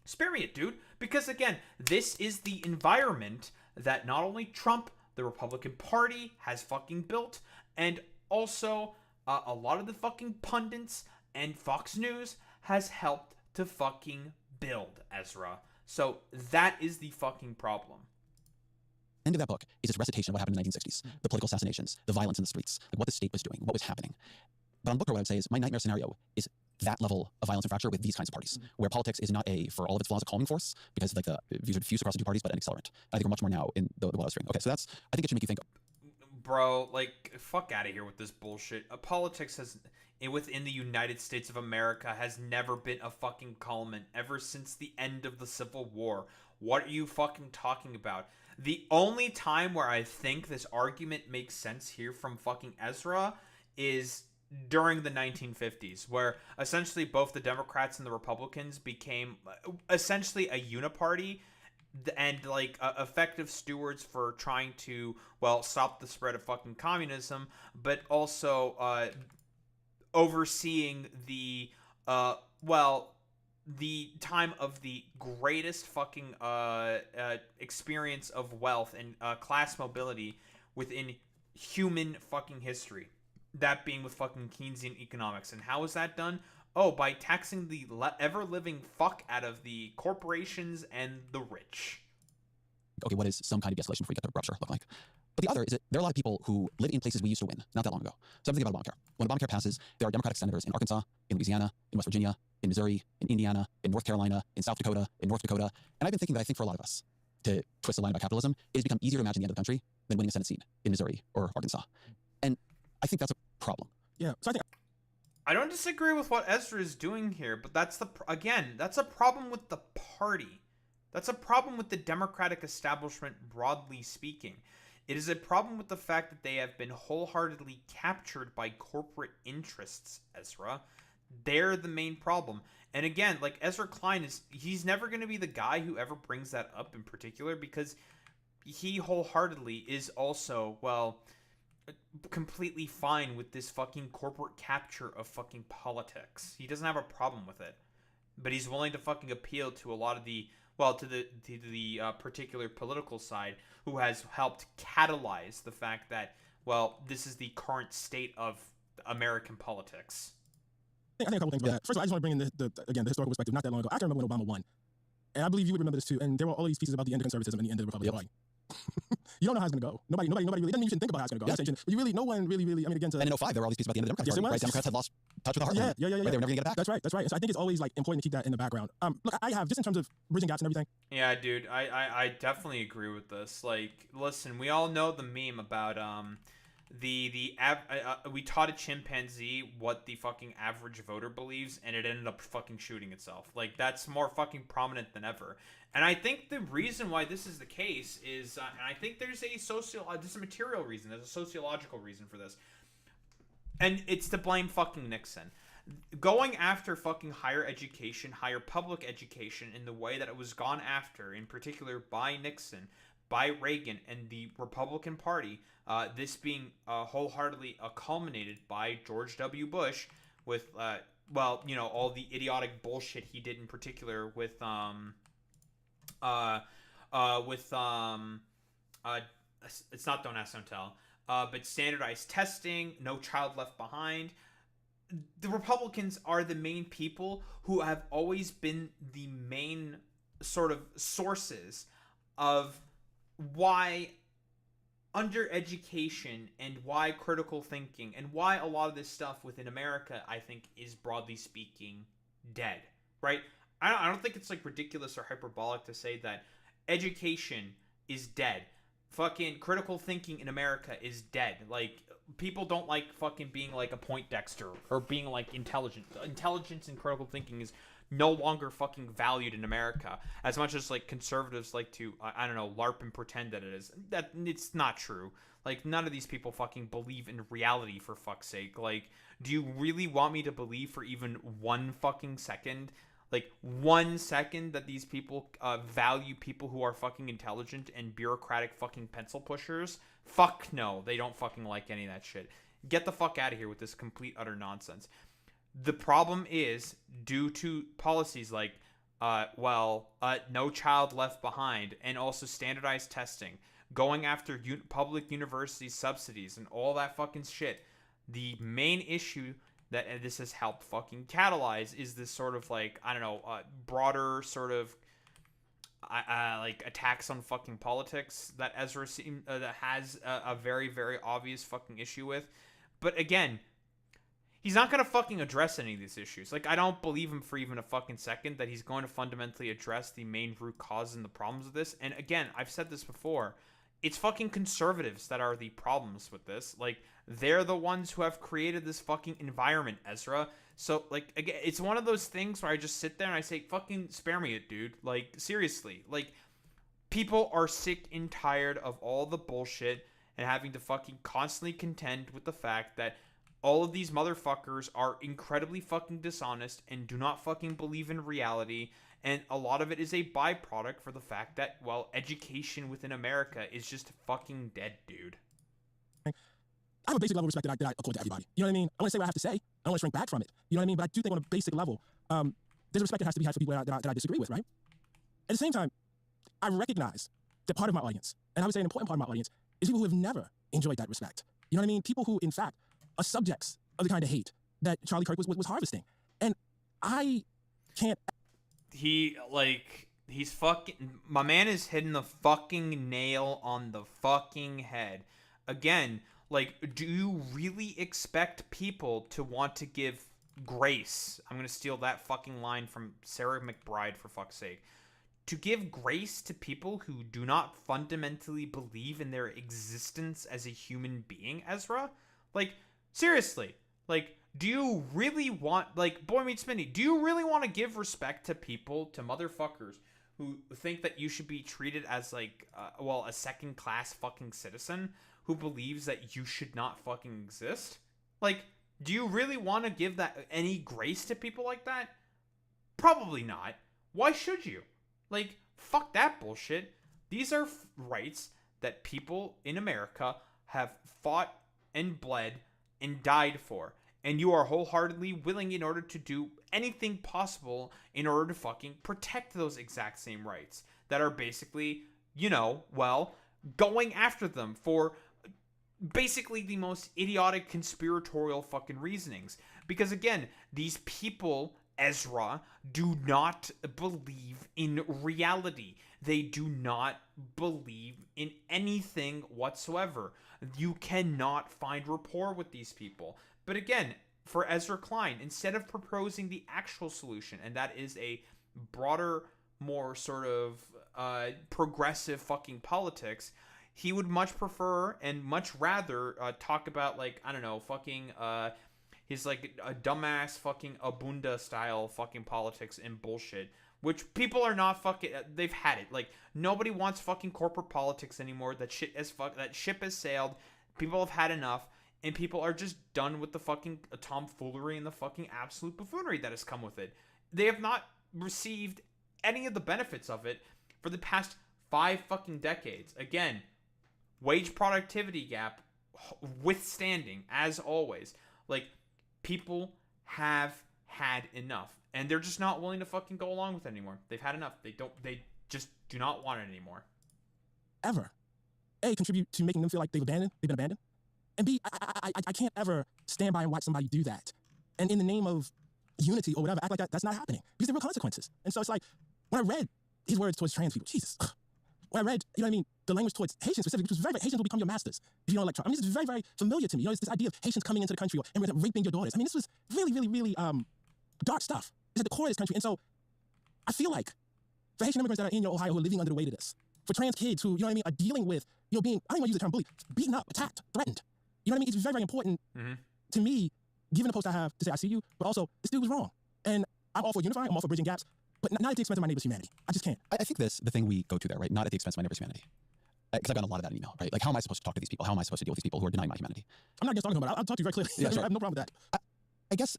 spare me it, dude. Because, again, this is the environment that not only Trump, the Republican Party, has fucking built, and also a lot of the fucking pundits and Fox News has helped to fucking build, Ezra. So that is the fucking problem. End of that book is its recitation of what happened in the 1960s, the political assassinations, the violence in the streets, like what the state was doing, what was happening. But on the book, what I would say is my nightmare scenario is that level of violence and fracture with these kinds of parties, where politics is not for all of its flaws, a calming force, because like the views are diffuse across the two parties, but an accelerant. I think we're much more now in the what I was saying. Okay, so I think it should make you think. Bro, like, fuck out of here with this bullshit. Politics within the United States of America has never been a fucking calmant ever since the end of the Civil War. What are you fucking talking about? The only time where I think this argument makes sense here from fucking Ezra is during the 1950s, where essentially both the Democrats and the Republicans became essentially a uniparty and like effective stewards for trying to, well, stop the spread of fucking communism, but also overseeing the the time of the greatest fucking experience of wealth and class mobility within human fucking history. That being with fucking Keynesian economics. And how is that done? Oh, by taxing the ever-living fuck out of the corporations and the rich. Okay, what is some kind of de-escalation before you get to rupture look like? But the other is that there are a lot of people who live in places we used to win not that long ago. So I'm thinking about Obamacare. When Obamacare passes, there are Democratic senators in Arkansas, in Louisiana, in West Virginia, in Missouri, in Indiana, in North Carolina, in South Dakota, in North Dakota. And I've been thinking that I think for a lot of us, to twist the line about capitalism, it has become easier to imagine the end of the country than winning a Senate seat in Missouri or Arkansas. And I think that's a problem. Yeah, so I don't disagree with what Ezra is doing here, but that's that's a problem with the party. That's a problem with the Democratic establishment, broadly speaking. It is a problem with the fact that they have been wholeheartedly captured by corporate interests, Ezra. They're the main problem. And again, like, Ezra Klein he's never going to be the guy who ever brings that up in particular, because he wholeheartedly is also, well, completely fine with this fucking corporate capture of fucking politics. He doesn't have a problem with it. But he's willing to fucking appeal to a lot of the, well, to the particular political side who has helped catalyze the fact that, well, this is the current state of American politics. I think a couple things about that. First of all, I just want to bring in the historical perspective. Not that long ago, I can remember when Obama won. And I believe you would remember this too. And there were all these pieces about the end of conservatism and the end of the Republican Party. You don't know how it's going to go. Nobody really, it doesn't mean you shouldn't think about how it's going to go. Yeah. But no one really, I mean, again, and in 2005, there were all these pieces about the end of the Democratic Party, right? Democrats had lost touch with the heart. Yeah. Right? They were never going to get it back. That's right. And so I think it's always, like, important to keep that in the background. Look, I have, just in terms of bridging gaps and everything. Yeah, dude, I definitely agree with this. Like, listen, we all know the meme about, we taught a chimpanzee what the fucking average voter believes, and it ended up fucking shooting itself. Like, that's more fucking prominent than ever. And I think the reason why this is the case is, and I think there's a material reason, there's a sociological reason for this, and it's to blame fucking Nixon. Going after fucking higher education, higher public education in the way that it was gone after, in particular by Nixon, by Reagan, and the Republican Party, this being wholeheartedly culminated by George W. Bush with, all the idiotic bullshit he did in particular with, it's not Don't Ask, Don't Tell, but standardized testing, No Child Left Behind. The Republicans are the main people who have always been the main sort of sources of why undereducation and why critical thinking and why a lot of this stuff within America, I think, is broadly speaking dead, right? I don't think it's like ridiculous or hyperbolic to say that education is dead. Fucking critical thinking in America is dead. Like, people don't like fucking being like a Poindexter or being like intelligent. Intelligence and critical thinking is no longer fucking valued in America as much as like conservatives like to LARP and pretend that it is. That it's not true. Like, none of these people fucking believe in reality, for fuck's sake. Like, do you really want me to believe for even 1 fucking second, like 1 second, that these people value people who are fucking intelligent and bureaucratic fucking pencil pushers? Fuck no, they don't fucking like any of that shit. Get the fuck out of here with this complete utter nonsense. The problem is, due to policies like, No Child Left Behind, and also standardized testing, going after public university subsidies and all that fucking shit, the main issue that this has helped fucking catalyze is this sort of like, broader sort of like attacks on fucking politics that Ezra that has a very, very obvious fucking issue with. But again, he's not going to fucking address any of these issues. Like, I don't believe him for even a fucking second that he's going to fundamentally address the main root cause and the problems of this. And again, I've said this before, it's fucking conservatives that are the problems with this. Like, they're the ones who have created this fucking environment, Ezra. So, like, again, it's one of those things where I just sit there and I say, fucking spare me it, dude. Like, seriously. Like, people are sick and tired of all the bullshit and having to fucking constantly contend with the fact that all of these motherfuckers are incredibly fucking dishonest and do not fucking believe in reality. And a lot of it is a byproduct for the fact that, education within America is just fucking dead, dude. I have a basic level of respect that I accord to everybody. You know what I mean? I want to say what I have to say. I don't want to shrink back from it. You know what I mean? But I do think on a basic level, there's a respect that has to be had for people that I disagree with, right? At the same time, I recognize that part of my audience, and I would say an important part of my audience, is people who have never enjoyed that respect. You know what I mean? People who, in fact, are subjects of the kind of hate that Charlie Kirk was harvesting. And I can't... He's fucking... My man is hitting the fucking nail on the fucking head. Again, like, do you really expect people to want to give grace? I'm going to steal that fucking line from Sarah McBride, for fuck's sake. To give grace to people who do not fundamentally believe in their existence as a human being, Ezra? Like, seriously. Like, do you really want, like, Boy Meets Minnie, do you really want to give respect to people, to motherfuckers, who think that you should be treated as, like, a second-class fucking citizen who believes that you should not fucking exist? Like, do you really want to give that any grace to people like that? Probably not. Why should you? Like, fuck that bullshit. These are rights that people in America have fought and bled and died for. And you are wholeheartedly willing in order to do anything possible in order to fucking protect those exact same rights that are basically, going after them for basically the most idiotic conspiratorial fucking reasonings. Because again, these people, Ezra, do not believe in reality. They do not believe in anything whatsoever. You cannot find rapport with these people. But again, for Ezra Klein, instead of proposing the actual solution, and that is a broader, more sort of progressive fucking politics, he would much prefer and much rather talk about, like, I don't know, fucking his, like, a dumbass fucking Abunda style fucking politics and bullshit, which people are not fucking, they've had it. Like, nobody wants fucking corporate politics anymore. That ship has sailed. People have had enough, and people are just done with the fucking tomfoolery and the fucking absolute buffoonery that has come with it. They have not received any of the benefits of it for the past 5 fucking decades. Again, wage productivity gap withstanding, as always. Like, people have had enough, and they're just not willing to fucking go along with it anymore. They've had enough. They just do not want it anymore. Ever. A, contribute to making them feel like they've been abandoned. And B, I can't ever stand by and watch somebody do that. And in the name of unity or whatever, act like that's not happening. Because there were consequences. And so it's like, when I read his words towards trans people, Jesus. When I read, you know what I mean, the language towards Haitians specifically, which was very, Haitians will become your masters if you don't like Trump. I mean, this is very, very familiar to me. You know, it's this idea of Haitians coming into the country and raping your daughters. I mean, this was really, really, really dark stuff. It's at the core of this country. And so I feel like for Haitian immigrants that are in your Ohio who are living under the weight of this, for trans kids who, you know what I mean, are dealing with, you know, being, I don't want to use the term bully, beaten up, attacked, threatened. You know what I mean? It's very, very important to me, given the post I have, to say I see you, but also this dude was wrong. And I'm all for unifying, I'm all for bridging gaps, but not at the expense of my neighbor's humanity. I just can't. I think the thing we go to there, right? Not at the expense of my neighbor's humanity. Because I've gotten a lot of that in email, right? Like, how am I supposed to talk to these people? How am I supposed to deal with these people who are denying my humanity? I'm not against talking about it. I'll talk to you very clearly. Yeah, sure. I have no problem with that. I guess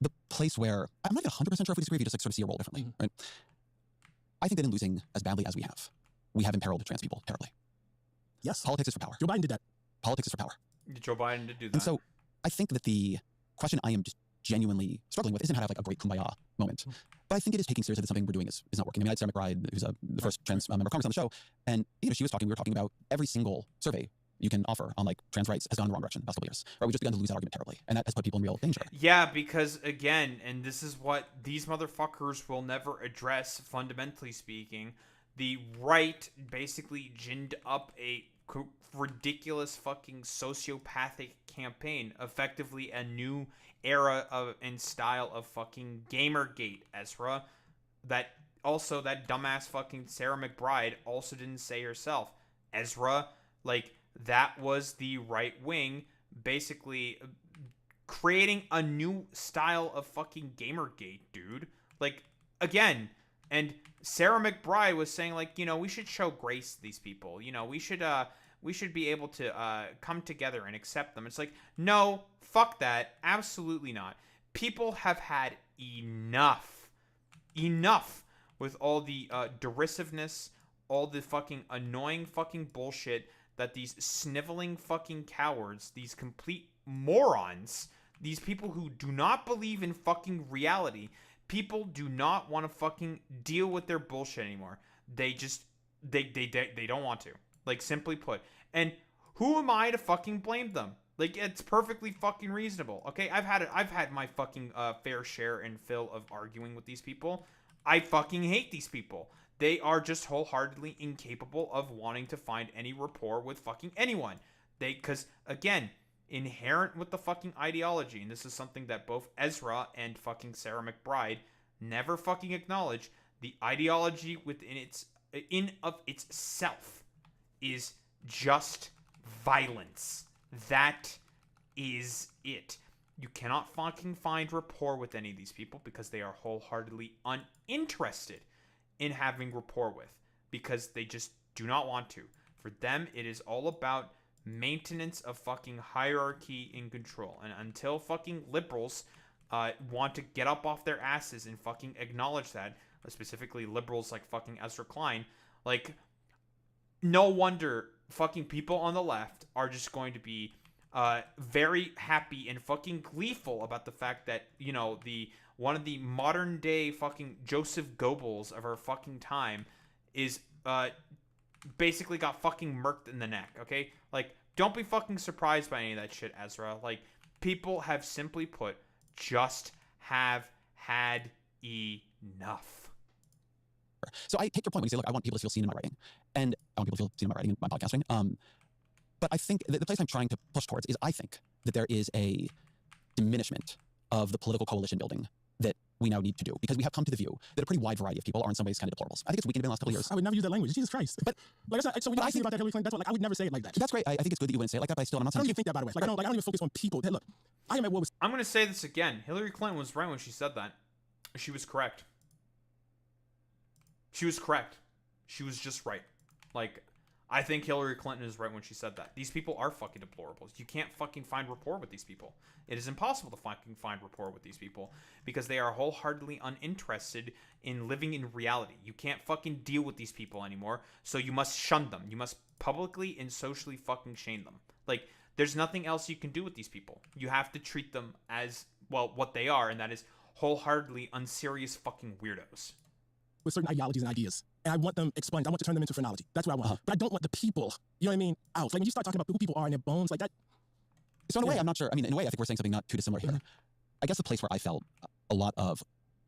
the place where, I'm not even 100% sure if we disagree, if you just like sort of see a role differently, right? I think that in losing as badly as we have imperiled trans people terribly. Yes. Politics is for power. Joe Biden did that. Politics is for power. Joe Biden did do that. And so I think that the question I am just genuinely struggling with isn't how to have like a great kumbaya moment, but I think it is taking seriously that something we're doing is not working. I mean, I had Sarah McBride, who's the first trans member of Congress on the show, and you know, we were talking about every single survey you can offer on like trans rights has gone in the wrong direction the past couple years. Right? We just begun to lose that argument terribly, and that has put people in real danger. Yeah, because again, and this is what these motherfuckers will never address, fundamentally speaking, the right basically ginned up a ridiculous fucking sociopathic campaign, effectively a new era of and style of fucking Gamergate, Ezra. That dumbass fucking Sarah McBride also didn't say herself. Ezra, like, that was the right wing basically creating a new style of fucking Gamergate, dude. Like, again, and Sarah McBride was saying, like, you know, we should show grace to these people. You know, we should be able to come together and accept them. It's like, no, fuck that. Absolutely not. People have had enough with all the derisiveness, all the fucking annoying fucking bullshit that these sniveling fucking cowards, these complete morons, these people who do not believe in fucking reality, people do not want to fucking deal with their bullshit anymore. They just, they don't want to. Like, simply put. And who am I to fucking blame them? Like, it's perfectly fucking reasonable. Okay, I've had my fucking fair share and fill of arguing with these people. I fucking hate these people. They are just wholeheartedly incapable of wanting to find any rapport with fucking anyone. Because, again, inherent with the fucking ideology, and this is something that both Ezra and fucking Sarah McBride never fucking acknowledge, the ideology within itself is just violence. That is it. You cannot fucking find rapport with any of these people because they are wholeheartedly uninterested in having rapport with, because they just do not want to. For them, it is all about maintenance of fucking hierarchy and control. And until fucking liberals want to get up off their asses and fucking acknowledge that, specifically liberals like fucking Ezra Klein, like, no wonder fucking people on the left are just going to be very happy and fucking gleeful about the fact that, you know, one of the modern day fucking Joseph Goebbels of our fucking time is basically got fucking murked in the neck, okay? Like, don't be fucking surprised by any of that shit, Ezra. Like, people have simply put, just have had enough. So I take your point when you say, look, I want people to feel seen in my writing. And I want people to feel seen in my writing and my podcasting. But I think the place I'm trying to push towards is I think that there is a diminishment of the political coalition building that we now need to do, because we have come to the view that a pretty wide variety of people are in some ways kind of deplorables. I think it's weakened in the last couple of years. I would never use that language. Jesus Christ. But like I said, so when I think about that Hillary Clinton, that's what, like, I would never say it like that. That's great. I think it's good that you wouldn't say it like that, but I'm not saying. I don't even think that, by the way. Like, I don't even focus on people. Hey, look, I am at war with. I'm gonna say this again. Hillary Clinton was right when she said that. She was correct. She was correct. She was just right. Like, I think Hillary Clinton is right when she said that. These people are fucking deplorables. You can't fucking find rapport with these people. It is impossible to fucking find rapport with these people because they are wholeheartedly uninterested in living in reality. You can't fucking deal with these people anymore, so you must shun them. You must publicly and socially fucking shame them. Like, there's nothing else you can do with these people. You have to treat them as, well, what they are, and that is wholeheartedly unserious fucking weirdos. With certain ideologies and ideas. And I want them expunged. I want to turn them into phrenology. That's what I want. But I don't want the people, you know what I mean, out. Like, when you start talking about who people are and their bones, like that. So in a way, I'm not sure. I mean, in a way, I think we're saying something not too dissimilar here. I guess the place where I felt a lot of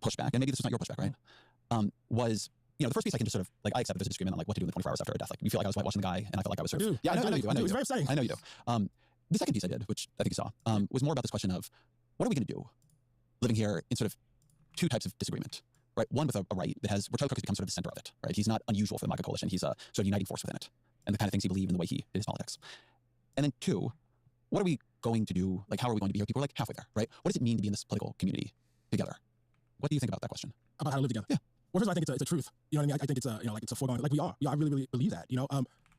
pushback, and maybe this was not your pushback, right? Was, you know, the first piece I can just sort of, like, I accept there's a disagreement on, like, what to do in the 24 hours after a death. Like, you feel like I was whitewashing the guy, and I felt like I was sort of... Yeah, I know you do. I know you do. It's very upsetting. I know you do. The second piece I did, which I think you saw, was more about this question of, what are we going to do living here in sort of two types of disagreement? Right, one with a right that has, where Charlie Kirk has become sort of the center of it, right? He's not unusual for the MAGA coalition. He's a sort of uniting force within it, and the kind of things he believes in the way he did his politics. And then two, what are we going to do? Like, how are we going to be here? People are like halfway there, right? What does it mean to be in this political community together? What do you think about that question? About how to live together? Yeah. Well, first of all, I think it's a truth. You know what I mean? I think it's a, you know, like, it's a foregone, like we are. You know, I really, really believe that, you know?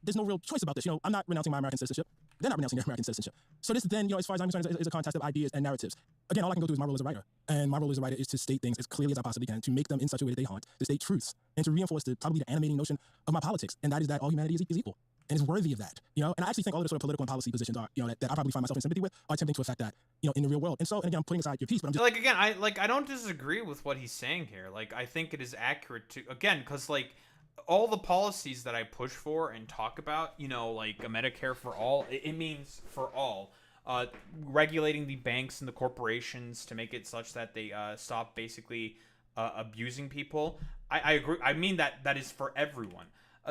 There's no real choice about this. You know, I'm not renouncing my American citizenship. They're not renouncing their American citizenship. So this then, you know, as far as I'm concerned, is a contest of ideas and narratives. Again, all I can go do is my role as a writer. And my role as a writer is to state things as clearly as I possibly can, to make them in such a way that they haunt, to state truths, and to reinforce probably the animating notion of my politics. And that is that all humanity is equal. And is worthy of that, you know? And I actually think all of the sort of political and policy positions are, you know, that I probably find myself in sympathy with, are attempting to affect that, you know, in the real world. And so, and again, I'm putting aside your piece, but I'm just... Like, again, I don't disagree with what he's saying here. Like, I think it is accurate to, again, because, like, all the policies that I push for and talk about, you know, like a Medicare for all, it means for all. Regulating the banks and the corporations to make it such that they stop basically abusing people. I agree. I mean that is for everyone.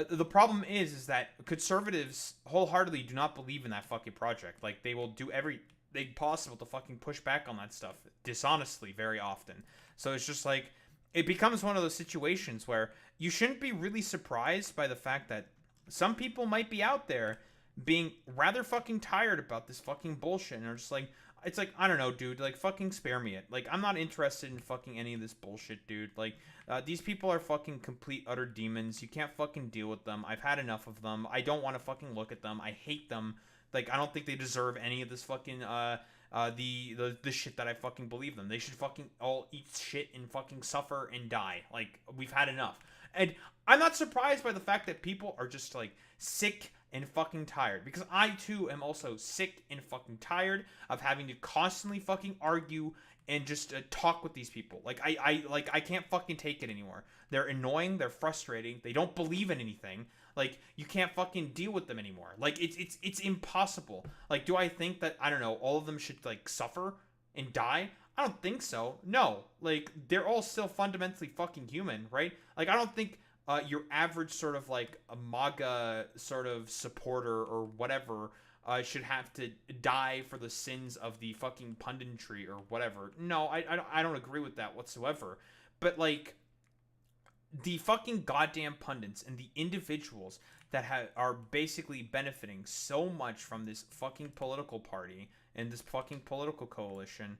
The problem is that conservatives wholeheartedly do not believe in that fucking project. Like, they will do everything possible to fucking push back on that stuff dishonestly very often. So it's just like, it becomes one of those situations where you shouldn't be really surprised by the fact that some people might be out there being rather fucking tired about this fucking bullshit, and are just like, it's like, I don't know, dude, like, fucking spare me it. Like, I'm not interested in fucking any of this bullshit, dude. Like, these people are fucking complete utter demons. You can't fucking deal with them. I've had enough of them. I don't want to fucking look at them. I hate them. Like, I don't think they deserve any of this fucking the shit that I fucking believe them. They should fucking all eat shit and fucking suffer and die. Like, we've had enough. And I'm not surprised by the fact that people are just, like, sick and fucking tired, because I too am also sick and fucking tired of having to constantly fucking argue and just talk with these people. Like, I can't fucking take it anymore. They're annoying, they're frustrating, they don't believe in anything. Like, you can't fucking deal with them anymore. Like, it's impossible. Like, do I think that, I don't know, all of them should, like, suffer and die? I don't think so. No. Like, they're all still fundamentally fucking human, right? Like, I don't think your average sort of, like, a MAGA sort of supporter or whatever should have to die for the sins of the fucking punditry or whatever. No, I don't agree with that whatsoever. But, like, the fucking goddamn pundits and the individuals that are basically benefiting so much from this fucking political party and this fucking political coalition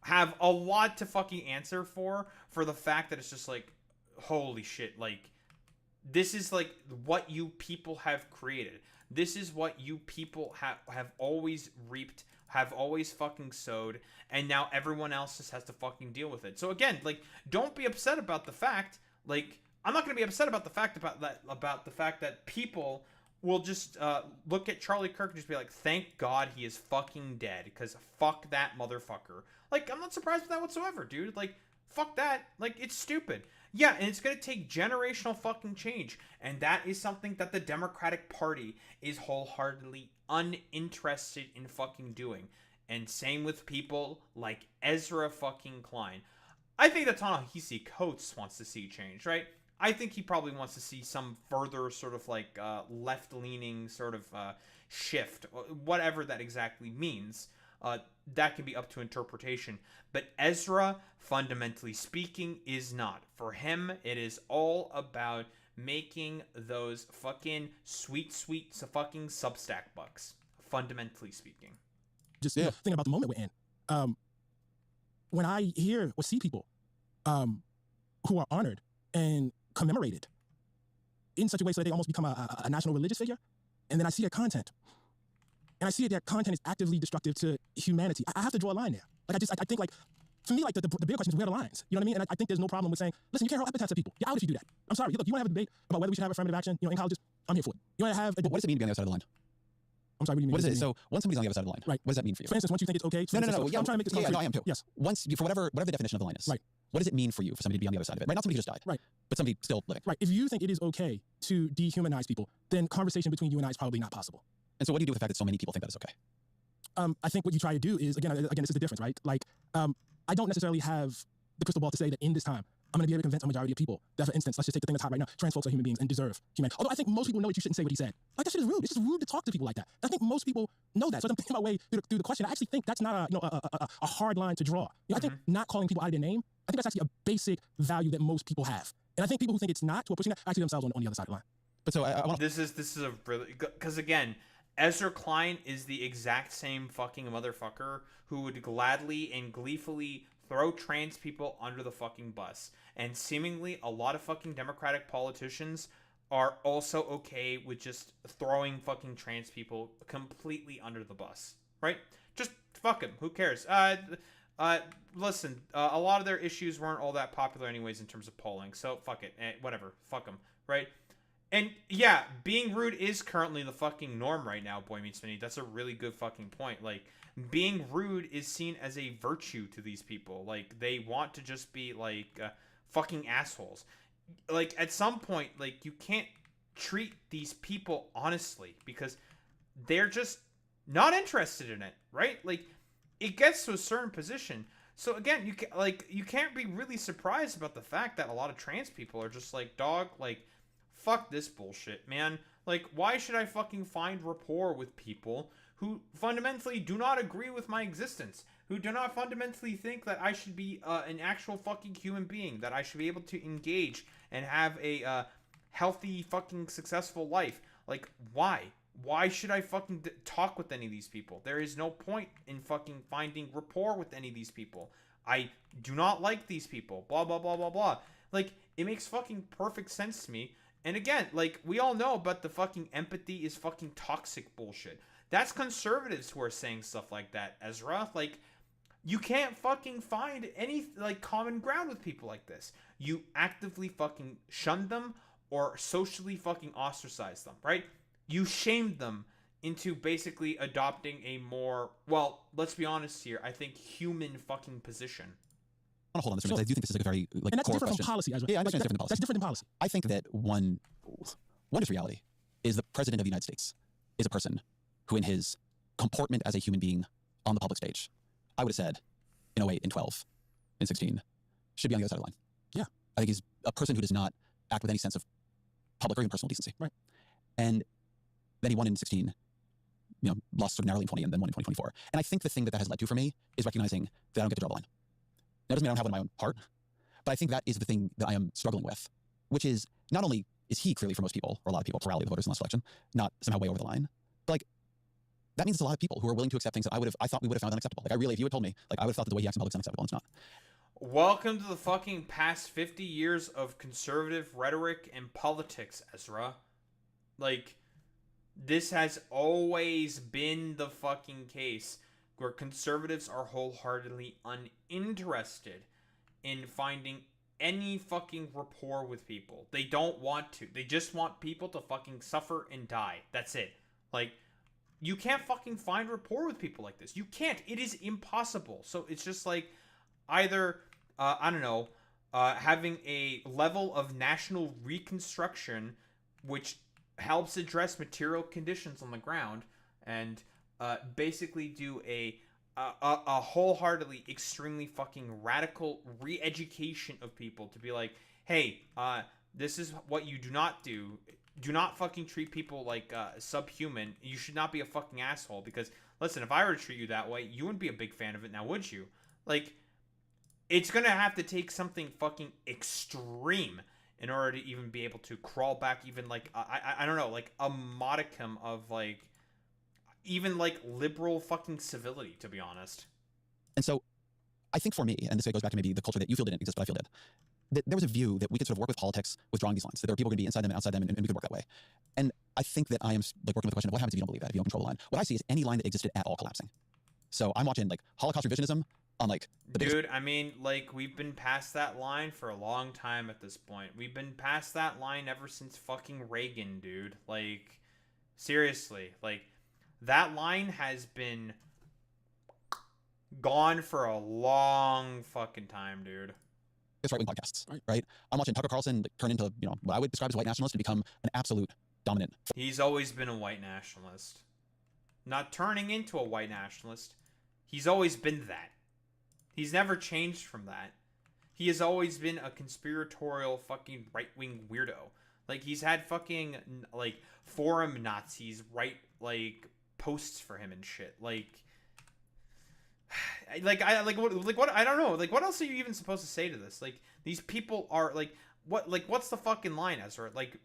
have a lot to fucking answer for the fact that it's just like, holy shit, like, this is like what you people have created. This is what you people have always reaped, have always fucking sowed, and now everyone else just has to fucking deal with it. So again, like, don't be upset about the fact, like, I'm not going to be upset about the fact that people will just look at Charlie Kirk and just be like, thank God he is fucking dead, because fuck that motherfucker. Like, I'm not surprised with that whatsoever, dude. Like, fuck that. Like, it's stupid. Yeah, and it's going to take generational fucking change, and that is something that the Democratic Party is wholeheartedly uninterested in fucking doing. And same with people like Ezra fucking Klein. I think that Ta-Nehisi Coates wants to see change, right? I think he probably wants to see some further sort of like left-leaning sort of shift, whatever that exactly means. that can be up to interpretation. But Ezra, fundamentally speaking, is not. For him, it is all about making those fucking sweet fucking Substack bucks, fundamentally speaking. Just thinking about the moment we're in. When I hear or see people who are honored and commemorated in such a way so that they almost become a national religious figure, and then I see their content, and I see that their content is actively destructive to humanity, I have to draw a line there. Like, I think, like, for me, like, the bigger question is where are the lines? You know what I mean? And I think there's no problem with saying, listen, you can't hurl epithets at people. You're out if you do that. I'm sorry. Look, you want to have a debate about whether we should have affirmative action, in colleges? I'm here for it. You want to have... What does it mean to be on the other side of the line? I'm sorry, what do you mean? What is it? So, once somebody's on the other side of the line, right? What does that mean for you? For instance, once you think it's okay... No. Yeah, I'm trying to make this concrete. No, I am too. Yes. Once, for whatever the definition of the line is. Right. What does it mean for you for somebody to be on the other side of it? Right? Not somebody who just died. Right. But somebody still living. Right. If you think it is okay to dehumanize people, then conversation between you and I is probably not possible. And so what do you do with the fact that so many people think that it's okay? I think what you try to do is, again, this is the difference, right? Like, I don't necessarily have the crystal ball to say that in this time, I'm going to be able to convince a majority of people that, for instance, let's just take the thing that's hot right now, trans folks are human beings and deserve humanity. Although I think most people know that you shouldn't say what he said. Like, that shit is rude. It's just rude to talk to people like that. I think most people know that. So as I'm thinking my way through the question, I actually think that's not a hard line to draw. I think not calling people out of their name, I think that's actually a basic value that most people have. And I think people who think it's not, who are pushing that, actually themselves on the other side of the line. But so I want This is a really... Because again... Ezra Klein is the exact same fucking motherfucker who would gladly and gleefully throw trans people under the fucking bus. And seemingly a lot of fucking Democratic politicians are also okay with just throwing fucking trans people completely under the bus. Right? Just fuck them. Who cares? Listen, a lot of their issues weren't all that popular anyways in terms of polling. So fuck it. Whatever. Fuck them. Right? And yeah, being rude is currently the fucking norm right now, Boy Meets Minnie. That's a really good fucking point. Like, being rude is seen as a virtue to these people. Like, they want to just be, like, fucking assholes. Like, at some point, like, you can't treat these people honestly because they're just not interested in it, right? Like, it gets to a certain position. So, again, you can't be really surprised about the fact that a lot of trans people are just like, dog, like... Fuck this bullshit, man. Like, why should I fucking find rapport with people who fundamentally do not agree with my existence? Who do not fundamentally think that I should be an actual fucking human being? That I should be able to engage and have a healthy fucking successful life? Like, why? Why should I fucking talk with any of these people? There is no point in fucking finding rapport with any of these people. I do not like these people. Blah, blah, blah, blah, blah. Like, it makes fucking perfect sense to me. And again, like, we all know about the fucking empathy is fucking toxic bullshit. That's conservatives who are saying stuff like that, Ezra. Like, you can't fucking find any, like, common ground with people like this. You actively fucking shun them or socially fucking ostracize them, right? You shamed them into basically adopting a more, well, let's be honest here, I think human fucking position. I want to hold on this for a minute. I do think this is a very and that's core different question. from policy, Ezra. Yeah, I understand it's different than policy. That's different than policy. I think that one just reality is the president of the United States is a person who in his comportment as a human being on the public stage, I would have said in 08, in 12, in 16, should be on the other side of the line. Yeah. I think he's a person who does not act with any sense of public or even personal decency. Right. And then he won in 16, lost sort of narrowly in 20 and then won in 2024. And I think the thing that has led to for me is recognizing that I don't get to draw the line. That doesn't mean I don't have it in my own heart, but I think that is the thing that I am struggling with, which is not only is he clearly for most people, or a lot of people, plurality of the voters in the last election, not somehow way over the line, but like, that means there's a lot of people who are willing to accept things that I thought we would have found unacceptable. Like, if you had told me, like, I would have thought that the way he acts in public is unacceptable, and it's not. Welcome to the fucking past 50 years of conservative rhetoric and politics, Ezra. Like, this has always been the fucking case where conservatives are wholeheartedly uninterested in finding any fucking rapport with people. They don't want to. They just want people to fucking suffer and die. That's it. Like, you can't fucking find rapport with people like this. You can't. It is impossible. So it's just like either, I don't know, having a level of national reconstruction which helps address material conditions on the ground and basically do a wholeheartedly extremely fucking radical re-education of people to be like, hey, this is what you do not do do not fucking treat people like subhuman. You should not be a fucking asshole, because listen, if I were to treat you that way, you wouldn't be a big fan of it now, would you? Like, it's gonna have to take something fucking extreme in order to even be able to crawl back, even like I don't know, like a modicum of like even like liberal fucking civility, to be honest. And so I think for me, and this goes back to maybe the culture that you feel didn't exist, but I feel did, that there was a view that we could sort of work with politics with drawing these lines, that there are people going to be inside them and outside them, and we could work that way. And I think that I am like working with the question of what happens if you don't believe that, if you don't control the line. What I see is any line that existed at all collapsing. So I'm watching like Holocaust revisionism on like the Dude, I mean, like, we've been past that line for a long time at this point. We've been past that line ever since fucking Reagan, dude. Like, seriously, like, that line has been gone for a long fucking time, dude. right-wing podcasts, right? I'm watching Tucker Carlson like, turn into, you know, what I would describe as white nationalist and become an absolute dominant. He's always been a white nationalist. Not turning into a white nationalist. He's always been that. He's never changed from that. He has always been a conspiratorial fucking right-wing weirdo. Like, he's had fucking, like, forum Nazis write, like, posts for him and shit. Like, what, I don't know. Like, what else are you even supposed to say to this? Like, these people are, like, what's the fucking line, Ezra? Like,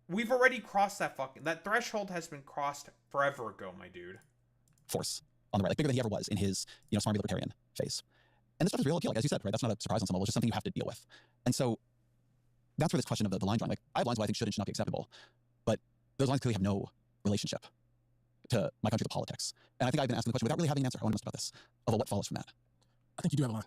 we've already crossed that threshold has been crossed forever ago, my dude. Force on the right, like, bigger than he ever was in his, you know, smarmy libertarian phase. And this stuff is real appeal, like, as you said, right? That's not a surprise on some level. It's just something you have to deal with. And so that's where this question of the line drawing, like, I have lines where I think should and should not be acceptable, but those lines clearly have no relationship to my country, to politics. And I think I've been asking the question without really having an answer. I want to know about this, of what follows from that. I think you do have a line.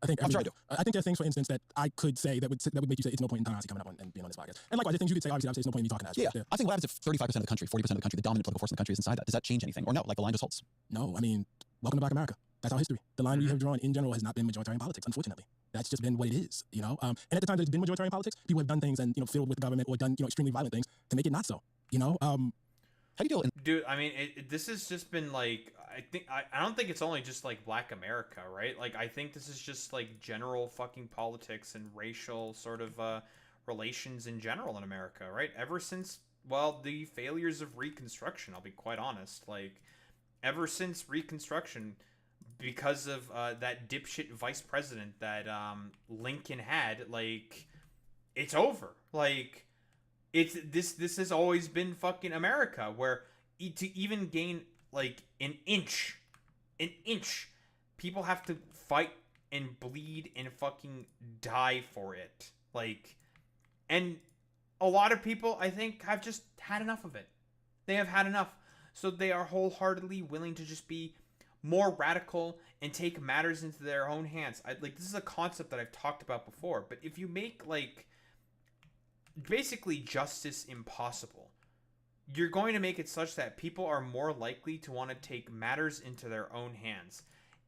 I think I'm sure I do. I think there are things, for instance, that I could say that would make you say it's no point in Tanasi coming up and being on this podcast. And likewise, there are things you could say, obviously, it's no point in me talking to Yeah, I think what happens if 35% of the country, 40% of the country, the dominant political force in the country is inside that? Does that change anything? Or no, like the line just holds? No, I mean, welcome to Black America. That's our history. The line we have drawn in general has not been majoritarian politics, unfortunately. That's just been what it is, you know? And at the time that it's been majoritarian politics, people have done things and, you know, fiddled with the government or done, you know, extremely violent things to make it not so, you know? How do you deal with Dude, I mean, this has just been like, I don't think it's only just like Black America, right? Like, I think this is just like general fucking politics and racial sort of relations in general in America, right? Ever since, well, the failures of Reconstruction, I'll be quite honest. Like, ever since Reconstruction, because of that dipshit vice president that Lincoln had, like, it's over. Like, it's this has always been fucking America, where to even gain like an inch, people have to fight and bleed and fucking die for it. Like, and a lot of people, I think, have just had enough of it. They have had enough, so they are wholeheartedly willing to just be more radical and take matters into their own hands. Like, this is a concept that I've talked about before, but if you make like basically justice impossible, you're going to make it such that people are more likely to want to take matters into their own hands.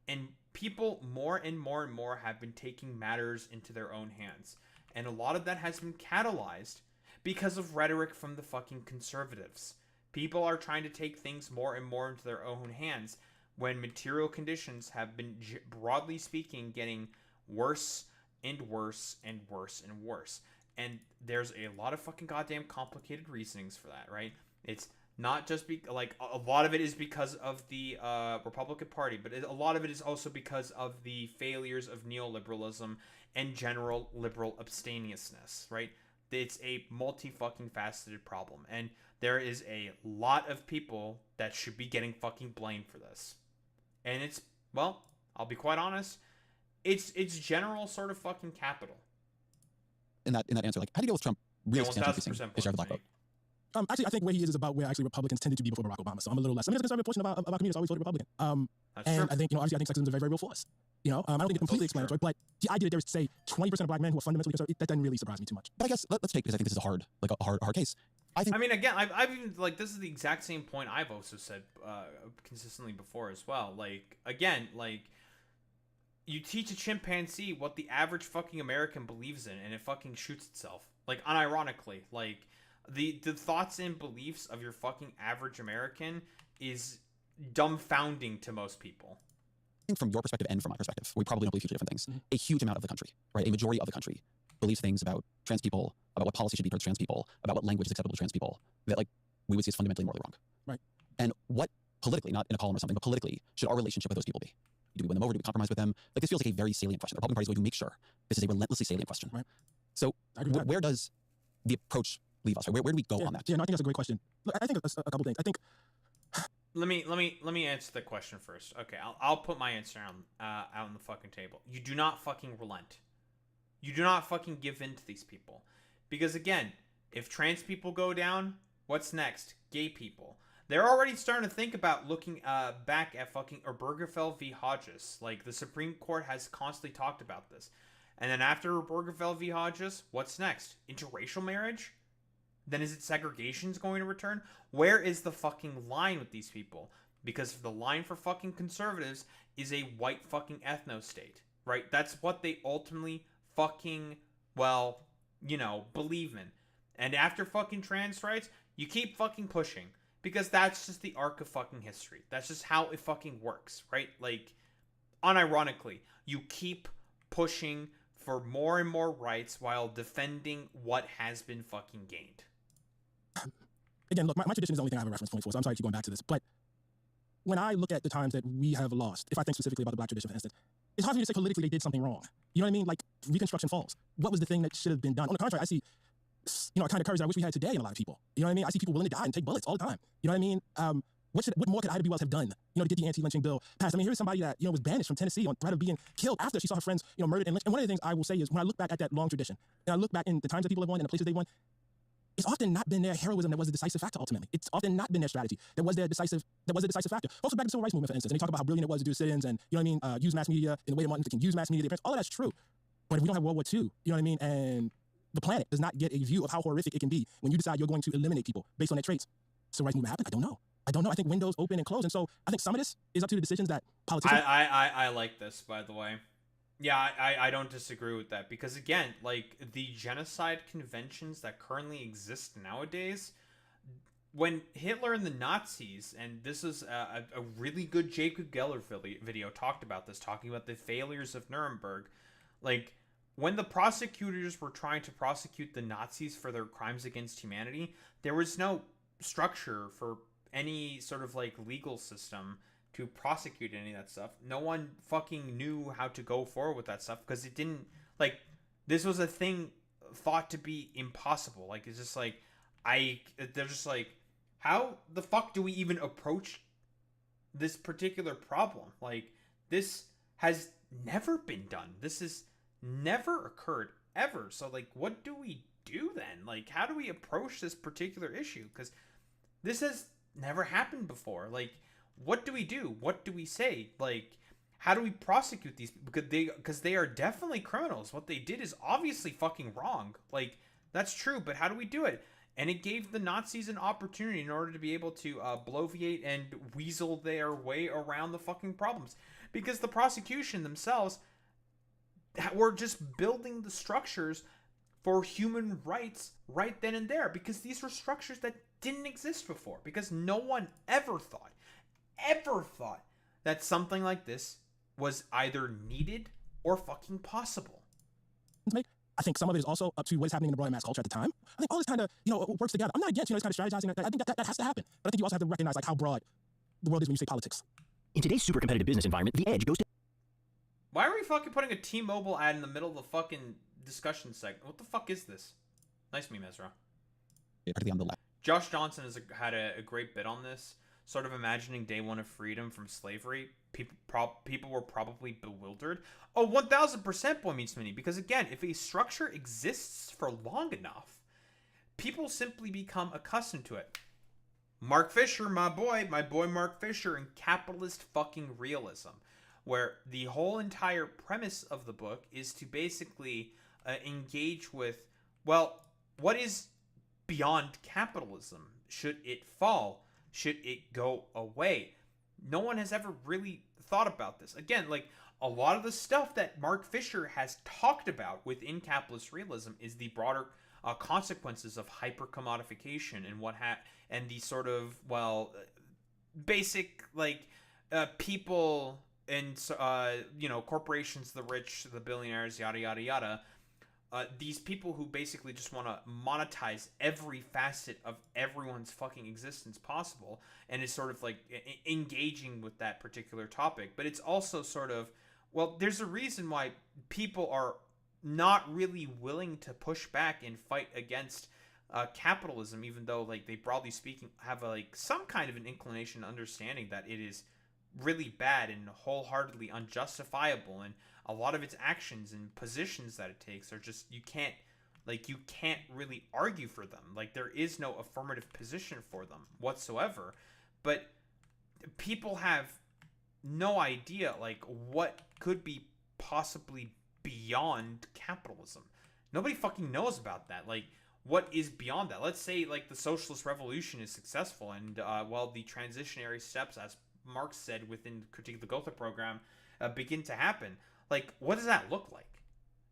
And people more and more and more have been taking matters into their own hands. And a lot of that has been catalyzed because of rhetoric from the fucking conservatives. People are trying to take things more and more into their own hands when material conditions have been, broadly speaking, getting worse and worse and worse and worse. And there's a lot of fucking goddamn complicated reasonings for that, right? It's not just like a lot of it is because of the Republican Party, but a lot of it is also because of the failures of neoliberalism and general liberal abstemiousness, right? It's a multi-fucking faceted problem, and there is a lot of people that should be getting fucking blamed for this. And it's, well, I'll be quite honest, it's general sort of fucking capital. In that answer, like, how do you deal with Trump really substantially increasing his share of the black vote? Actually, I think where he is about where actually Republicans tended to be before Barack Obama. So I'm a little less. I mean, there's a conservative portion of our community that's always voted Republican. And true. I think, you know, obviously I think sexism is a very, very real force. You know, I don't think it's completely explanatory, but the idea that there's, say, 20% of black men who are fundamentally conservative, that doesn't really surprise me too much. But I guess let's take, because I think this is a hard case. I mean, again, I've even, like, this is the exact same point I've also said consistently before as well. Like, again, like, you teach a chimpanzee what the average fucking American believes in, and it fucking shoots itself. Like, unironically. Like, the thoughts and beliefs of your fucking average American is dumbfounding to most people. I think from your perspective and from my perspective, we probably don't believe hugely different things. A huge amount of the country, right, a majority of the country, believes things about trans people about what policy should be towards trans people, about what language is acceptable to trans people, that like we would see as fundamentally morally wrong. Right. And what politically, not in a column or something, but politically, should our relationship with those people be? Do we win them over? Do we compromise with them? Like, this feels like a very salient question. The Republican Party is going to make sure this is a relentlessly salient question. Right. So where does the approach leave us? Right? Where do we go on that? Yeah, no, I think that's a great question. Look, I think a couple things. I think Let me answer the question first. Okay, I'll put my answer out on the fucking table. You do not fucking relent. You do not fucking give in to these people, because again, if trans people go down, what's next? Gay people. They're already starting to think about looking back at fucking Obergefell v. Hodges. Like, the Supreme Court has constantly talked about this. And then after Obergefell v. Hodges, what's next? Interracial marriage? Then is it segregation's going to return? Where is the fucking line with these people? Because the line for fucking conservatives is a white fucking ethno-state, right? That's what they ultimately fucking, well, you know, believe in. And after fucking trans rights, you keep fucking pushing. Because that's just the arc of fucking history. That's just how it fucking works, right? Like, unironically, you keep pushing for more and more rights while defending what has been fucking gained. Again, look, my tradition is the only thing I have a reference point for, so I'm sorry to keep going back to this. But when I look at the times that we have lost, if I think specifically about the Black tradition, for instance, it's hard for me to say politically they did something wrong. You know what I mean? Like, Reconstruction falls. What was the thing that should have been done? On the contrary, I see, you know, a kind of courage that I wish we had today in a lot of people. You know what I mean? I see people willing to die and take bullets all the time. You know what I mean? What more could Ida B. Wells have done, you know, to get the anti-lynching bill passed? I mean, here's somebody that, you know, was banished from Tennessee on threat of being killed after she saw her friends, you know, murdered and lynched. And one of the things I will say is, when I look back at that long tradition, and I look back in the times that people have won and the places they won, it's often not been their heroism that was the decisive factor ultimately. It's often not been their strategy that was the decisive factor. Also back to the civil rights movement, for instance, and they talk about how brilliant it was to do sit-ins and, you know what I mean, use mass media in the way that Martin Luther King used mass media. All of that's true. But if we don't have World War II, you know what I mean, and the planet does not get a view of how horrific it can be when you decide you're going to eliminate people based on their traits. Civil rights movement happened? I don't know. I think windows open and close. And so I think some of this is up to the decisions that politicians... I like this, by the way. Yeah, I don't disagree with that. Because again, like, the genocide conventions that currently exist nowadays, when Hitler and the Nazis, and this is a really good Jacob Geller video talked about this, talking about the failures of Nuremberg, like, when the prosecutors were trying to prosecute the Nazis for their crimes against humanity, there was no structure for any sort of, like, legal system to prosecute any of that stuff. No one fucking knew how to go forward with that stuff because it didn't, like, this was a thing thought to be impossible. Like, it's just like, they're just like, how the fuck do we even approach this particular problem? Like, this has never been done. This has never occurred ever. So, like, what do we do then? Like, how do we approach this particular issue? Because this has never happened before. Like, what do we do? What do we say? Like, how do we prosecute these people? Because they are definitely criminals. What they did is obviously fucking wrong. Like, that's true, but how do we do it? And it gave the Nazis an opportunity in order to be able to bloviate and weasel their way around the fucking problems. Because the prosecution themselves were just building the structures for human rights right then and there. Because these were structures that didn't exist before. Because no one ever thought that something like this was either needed or fucking possible. I think some of it is also up to what is happening in the broader mass culture at the time. I think all this kind of, you know, works together. I'm not against, you know, this kind of strategizing. I think that has to happen. But I think you also have to recognize, like, how broad the world is when you say politics. In today's super competitive business environment, the edge goes to... Why are we fucking putting a T-Mobile ad in the middle of the fucking discussion segment? What the fuck is this? Nice meme, Ezra. Particularly on the left. Josh Johnson had a great bit on this, sort of imagining day one of freedom from slavery. People were probably bewildered. Oh, 1000% Boy Meets Mini, because again, if a structure exists for long enough, people simply become accustomed to it. Mark Fisher, my boy Mark Fisher, in Capitalist Fucking Realism, where the whole entire premise of the book is to basically engage with, well, what is beyond capitalism? Should it fall? Should it go away? No one has ever really thought about this. Again, like, a lot of the stuff that Mark Fisher has talked about within capitalist realism is the broader consequences of hyper-commodification and the sort of, well, basic, like, people and, you know, corporations, the rich, the billionaires, yada, yada, yada, these people who basically just want to monetize every facet of everyone's fucking existence possible, and is sort of like engaging with that particular topic. But it's also sort of, well, there's a reason why people are not really willing to push back and fight against capitalism, even though, like, they broadly speaking have some kind of an inclination, understanding that it is really bad and wholeheartedly unjustifiable, and a lot of its actions and positions that it takes are just, you can't really argue for them. Like, there is no affirmative position for them whatsoever. But people have no idea, like, what could be possibly beyond capitalism. Nobody fucking knows about that. Like, what is beyond that? Let's say, like, the socialist revolution is successful, and the transitionary steps, as Marx said within Critique of the Gotha program, begin to happen. Like, what does that look like?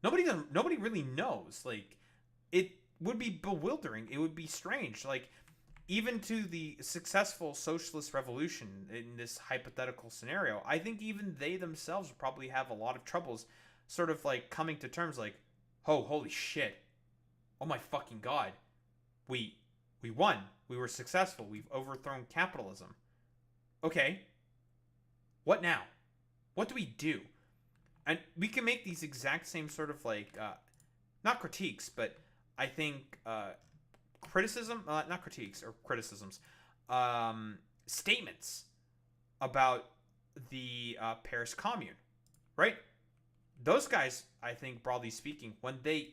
Nobody really knows. Like, it would be bewildering. It would be strange. Like, even to the successful socialist revolution in this hypothetical scenario, I think even they themselves would probably have a lot of troubles sort of like coming to terms like, oh, holy shit. Oh my fucking god. We won. We were successful. We've overthrown capitalism. Okay. What now? What do we do? And we can make these exact same sort of like, not critiques, but I think not critiques or criticisms, statements about the Paris Commune, right? Those guys, I think, broadly speaking, when they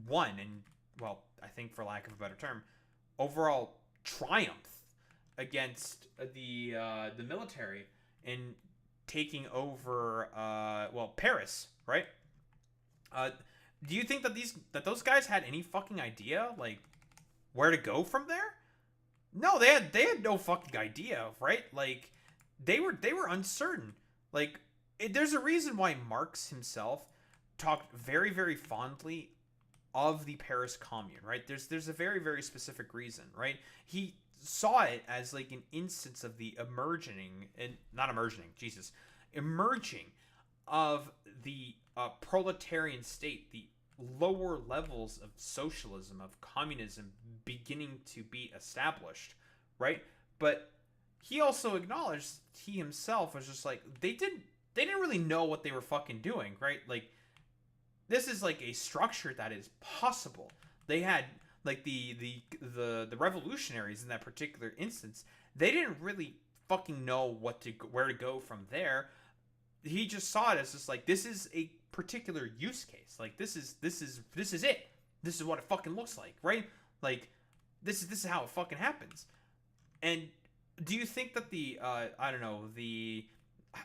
won, and, well, I think for lack of a better term, overall triumph against the military in taking over Paris, right? Do you think that those guys had any fucking idea, like, where to go from there? No, they had no fucking idea, right? Like, they were uncertain. Like, there's a reason why Marx himself talked very, very fondly of the Paris Commune, right? There's a very, very specific reason, right? He saw it as like an instance of the emerging of the proletarian state, the lower levels of socialism, of communism beginning to be established, right? But he also acknowledged, he himself was just like, they didn't really know what they were fucking doing, right? Like, this is like a structure that is possible. They had like the revolutionaries in that particular instance, they didn't really fucking know where to go from there. He just saw it as just like, this is a particular use case. Like, this is it. This is what it fucking looks like, right? Like, this is how it fucking happens. And do you think that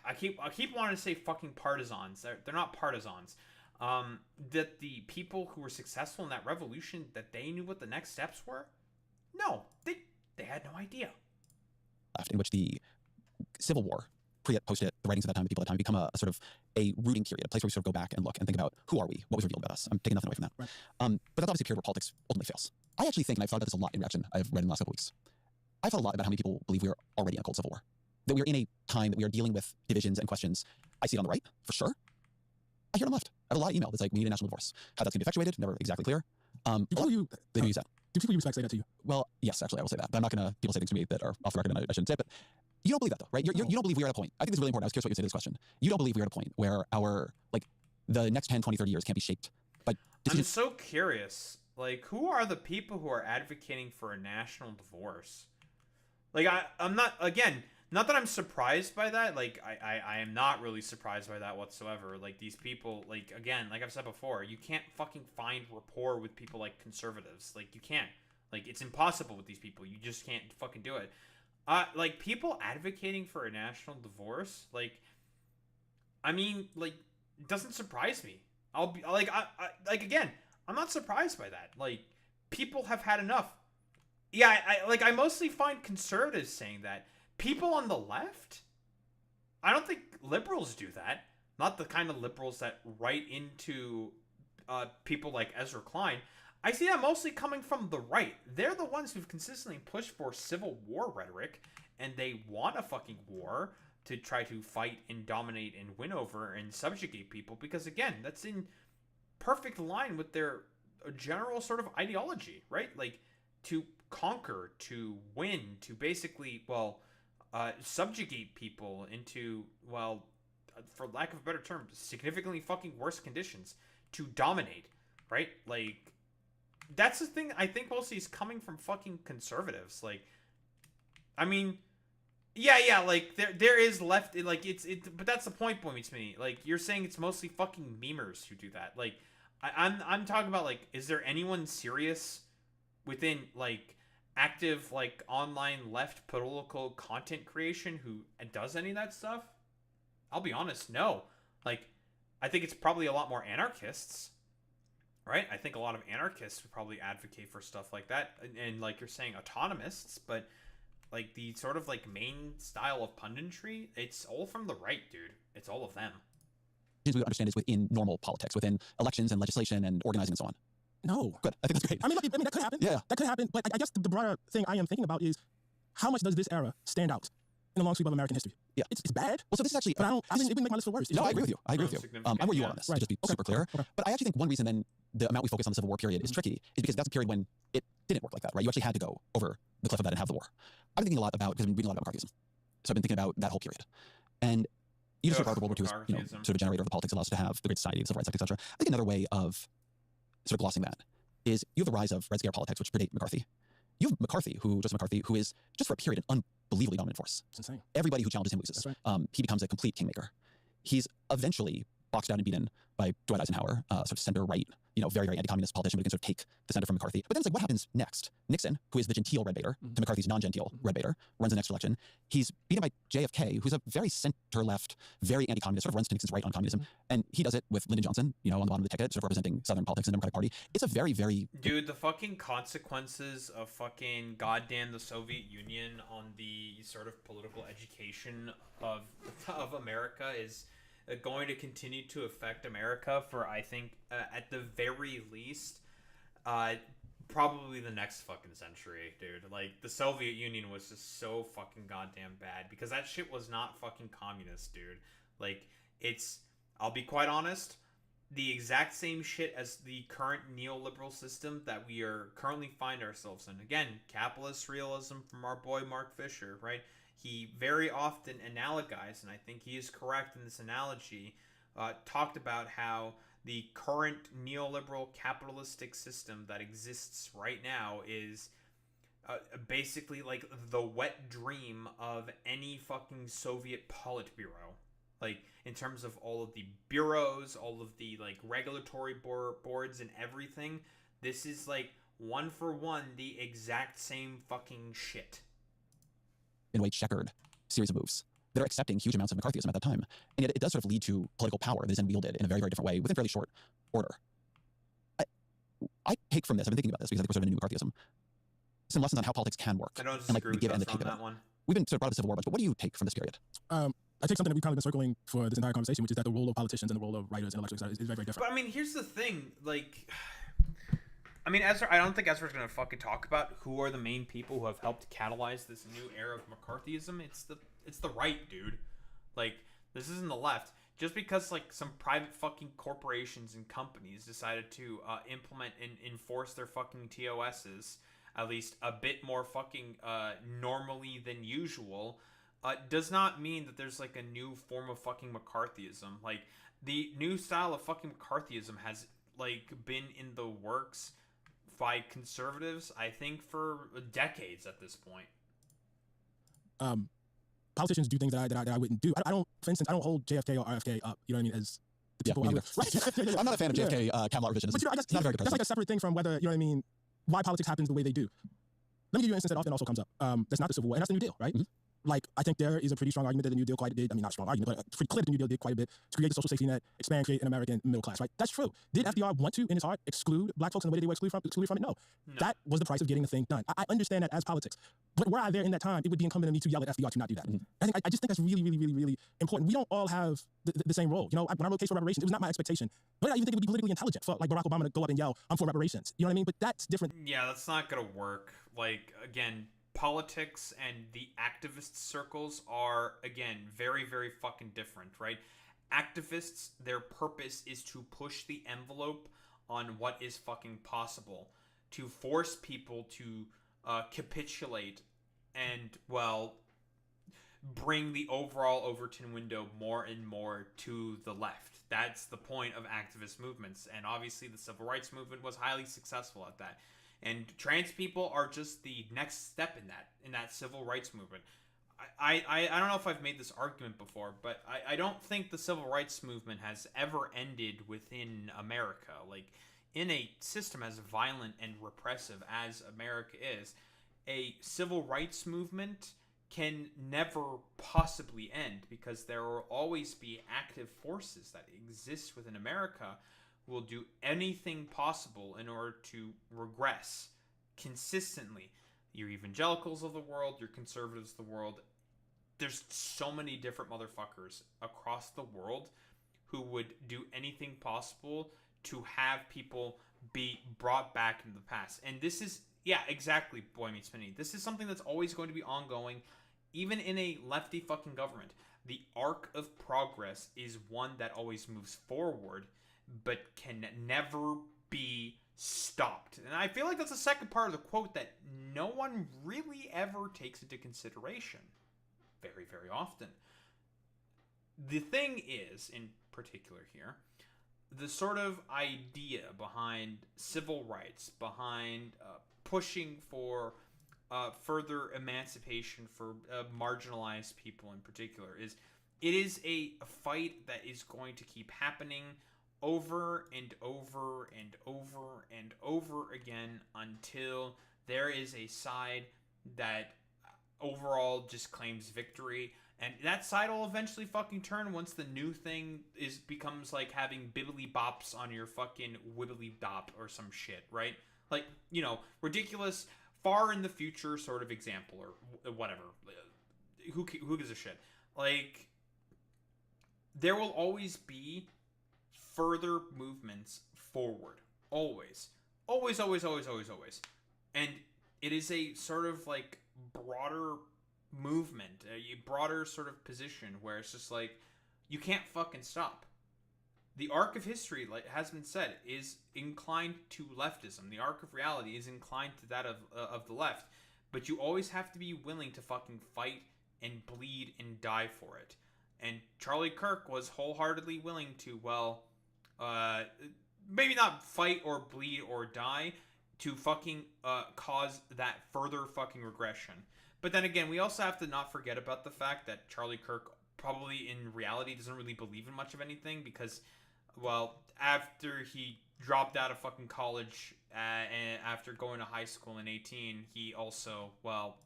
I keep wanting to say fucking partisans. They're not partisans. That the people who were successful in that revolution, that they knew what the next steps were? No, they had no idea. In which the Civil War, post it, the writings of that time, the people at that time, become a sort of a rooting period, a place where we sort of go back and look and think about, who are we? What was revealed about us? I'm taking nothing away from that. Right. But that's obviously a period where politics ultimately fails. I actually think, and I've thought about this a lot in reaction I've read in the last couple weeks, I've thought a lot about how many people believe we are already in a cold civil war. That we are in a time that we are dealing with divisions and questions. I see it on the right, for sure. I hear it on the left. I have a lot of email that's like, we need a national divorce. How that's going to be effectuated, never exactly clear. Do people you respect say that to you? Well, yes, actually, I will say that. But I'm not going to, people say things to me that are off the record and I shouldn't say it, but you don't believe that though, right? You don't believe we are at a point. I think this is really important. I was curious what you would say to this question. You don't believe we are at a point where the next 10, 20, 30 years can't be shaped by decisions. I'm so curious. Like, who are the people who are advocating for a national divorce? Like, I'm not, again, not that I'm surprised by that. Like, I am not really surprised by that whatsoever. Like, these people, like, again, like I've said before, you can't fucking find rapport with people like conservatives. Like, you can't. Like, it's impossible with these people. You just can't fucking do it. Like, people advocating for a national divorce, like, I mean, like, it doesn't surprise me. I'll be, like, again, I'm not surprised by that. Like, people have had enough. Yeah, I mostly find conservatives saying that. People on the left, I don't think liberals do that. Not the kind of liberals that write into people like Ezra Klein. I see that mostly coming from the right. They're the ones who've consistently pushed for civil war rhetoric, and they want a fucking war to try to fight and dominate and win over and subjugate people, because again, that's in perfect line with their general sort of ideology, right? Like, to conquer, to win, to basically, subjugate people into, for lack of a better term, significantly fucking worse conditions, to dominate, right? Like, that's the thing I think mostly is coming from fucking conservatives. Like, I mean, yeah, like, there is left, like, but that's the point, Boy Meets Me. Like, you're saying it's mostly fucking memers who do that. Like, I'm talking about, like, is there anyone serious within, like, active, like, online left political content creation who does any of that stuff? I'll be honest, no. Like, I think it's probably a lot more anarchists, right? I think a lot of anarchists would probably advocate for stuff like that. And like you're saying, autonomists, but like the sort of like main style of punditry, it's all from the right, dude. It's all of them. We would understand is within normal politics, within elections and legislation and organizing and so on. No. Good. I think that's great. I mean, look, that could happen. Yeah. That could happen. But I guess the broader thing I am thinking about is how much does this era stand out in the long sweep of American history? Yeah. It's bad. Well, so this is actually... But it wouldn't make my list feel worse. No, I agree with you. I'm where you are on this, right. to just be super clear. Okay. But I actually think one reason then the amount we focus on the Civil War period is tricky is because that's a period when it didn't work like that, right? You actually had to go over the cliff of that and have the war. I've been thinking a lot about, because I've been reading a lot about McCarthyism. So I've been thinking about that whole period. And you just sort of World War II as, sort of a generator of the politics that allows us to have the Great Society, the Civil Rights Act, etc. I think another way of sort of glossing that is you have the rise of Red Scare politics, which predate McCarthy. You have Joseph McCarthy, who is, just for a period, an unbelievably dominant force. It's insane. Everybody who challenges him loses. That's right. He becomes a complete kingmaker. He's eventually boxed out and beaten by Dwight Eisenhower, sort of center-right, very, very anti-communist politician, but he can sort of take the center from McCarthy. But then it's like, what happens next? Nixon, who is the genteel red baiter, to McCarthy's non-genteel red baiter, runs the next election. He's beaten by JFK, who's a very center-left, very anti-communist, sort of runs to Nixon's right on communism. And he does it with Lyndon Johnson, on the bottom of the ticket, sort of representing Southern politics in the Democratic Party. It's a very, very... Dude, the fucking consequences of fucking goddamn the Soviet Union on the sort of political education of America is going to continue to affect America for, I think, at the very least, probably the next fucking century, dude. Like, the Soviet Union was just so fucking goddamn bad because that shit was not fucking communist, dude. Like, I'll be quite honest, the exact same shit as the current neoliberal system that we are currently find ourselves in. Again, capitalist realism from our boy Mark Fisher, right? He very often analogized, and I think he is correct in this analogy, talked about how the current neoliberal capitalistic system that exists right now is basically like the wet dream of any fucking Soviet Politburo. Like, in terms of all of the bureaus, all of the, like, regulatory boards and everything, this is, like, one for one the exact same fucking shit. In a way, checkered series of moves that are accepting huge amounts of McCarthyism at that time. And yet it does sort of lead to political power that is then wielded in a very, very different way within fairly short order. I take from this, I've been thinking about this because I think we're sort of in a new McCarthyism, some lessons on how politics can work. I don't and like disagree the give with and the us take on of that it. one. We've been sort of brought up the Civil War, but what do you take from this period? I take something that we've kind of been circling for this entire conversation, which is that the role of politicians and the role of writers and intellectuals is very, very different. But I mean, here's the thing, like, I mean, Ezra, I don't think Ezra's gonna fucking talk about who are the main people who have helped catalyze this new era of McCarthyism. It's the right, dude. Like, this isn't the left. Just because, like, some private fucking corporations and companies decided to implement and enforce their fucking TOSs, at least a bit more fucking normally than usual, does not mean that there's, like, a new form of fucking McCarthyism. Like, the new style of fucking McCarthyism has, like, been in the works by conservatives, I think, for decades at this point. Politicians do things that I wouldn't do. I don't, for instance, I don't hold JFK or RFK up, you know what I mean, as the people I would... Right. I'm not a fan of JFK, Camelot revisionism. But, I guess not a very good that's president. like a separate thing from whether, you know what I mean, why politics happens the way they do. Let me give you an instance that often also comes up. That's not the Civil War, and that's the New Deal, right? Mm-hmm. Like, I think there is a pretty strong argument that the New Deal quite did, I mean, not strong argument, but pretty clear that the New Deal did quite a bit to create the social safety net, expand, create an American middle class, right? That's true. Did FDR want to, in his heart, exclude black folks in the way that they were excluded from it? No. That was the price of getting the thing done. I understand that as politics. But were I there in that time, it would be incumbent on me to yell at FDR to not do that. Mm-hmm. I just think that's really, really, really, really important. We don't all have the same role. You know, when I wrote Case for Reparations, it was not my expectation. But I even think it would be politically intelligent for, like, Barack Obama to go up and yell, I'm for reparations. You know what I mean? But that's different. Yeah, that's not gonna work. Like, again, politics and the activist circles are, again, very, very fucking different, right? activists, their purpose is to push the envelope on what is fucking possible, to force people to capitulate and, well, bring the overall Overton window more and more to the left. That's the point of activist movements, and obviously the civil rights movement was highly successful at that. And trans people are just the next step in that civil rights movement. I don't know if I've made this argument before, but I don't think the civil rights movement has ever ended within America. Like, in a system as violent and repressive as America is, a civil rights movement can never possibly end, because there will always be active forces that exist within America who will do anything possible in order to regress consistently. Your evangelicals of the world, your conservatives of the world, there's so many different motherfuckers across the world who would do anything possible to have people be brought back into the past. And this is, yeah, exactly, Boy Meets Minnie. This is something that's always going to be ongoing, even in a lefty fucking government. The arc of progress is one that always moves forward, but can never be stopped. And I feel like that's the second part of the quote that no one really ever takes into consideration very, very often. The thing is, in particular here, the sort of idea behind civil rights, behind pushing for further emancipation for marginalized people in particular, is it is a fight that is going to keep happening over and over and over and over again until there is a side that overall just claims victory, and that side will eventually fucking turn once the new thing becomes like having bibbly bops on your fucking wibbly bop or some shit, right? Like, you know, ridiculous, far in the future sort of example or whatever. Who gives a shit? Like, there will always be further movements forward. Always. Always, always, always, always, always. And it is a sort of like broader movement, a broader sort of position where it's just like, you can't fucking stop. The arc of history, like has been said, is inclined to leftism. The arc of reality is inclined to that of the left. But you always have to be willing to fucking fight and bleed and die for it. And Charlie Kirk was wholeheartedly willing to, well, maybe not fight or bleed or die to fucking cause that further fucking regression. But then again, we also have to not forget about the fact that Charlie Kirk probably in reality doesn't really believe in much of anything, because, well, after he dropped out of fucking college and after going to high school in 18, he also, well,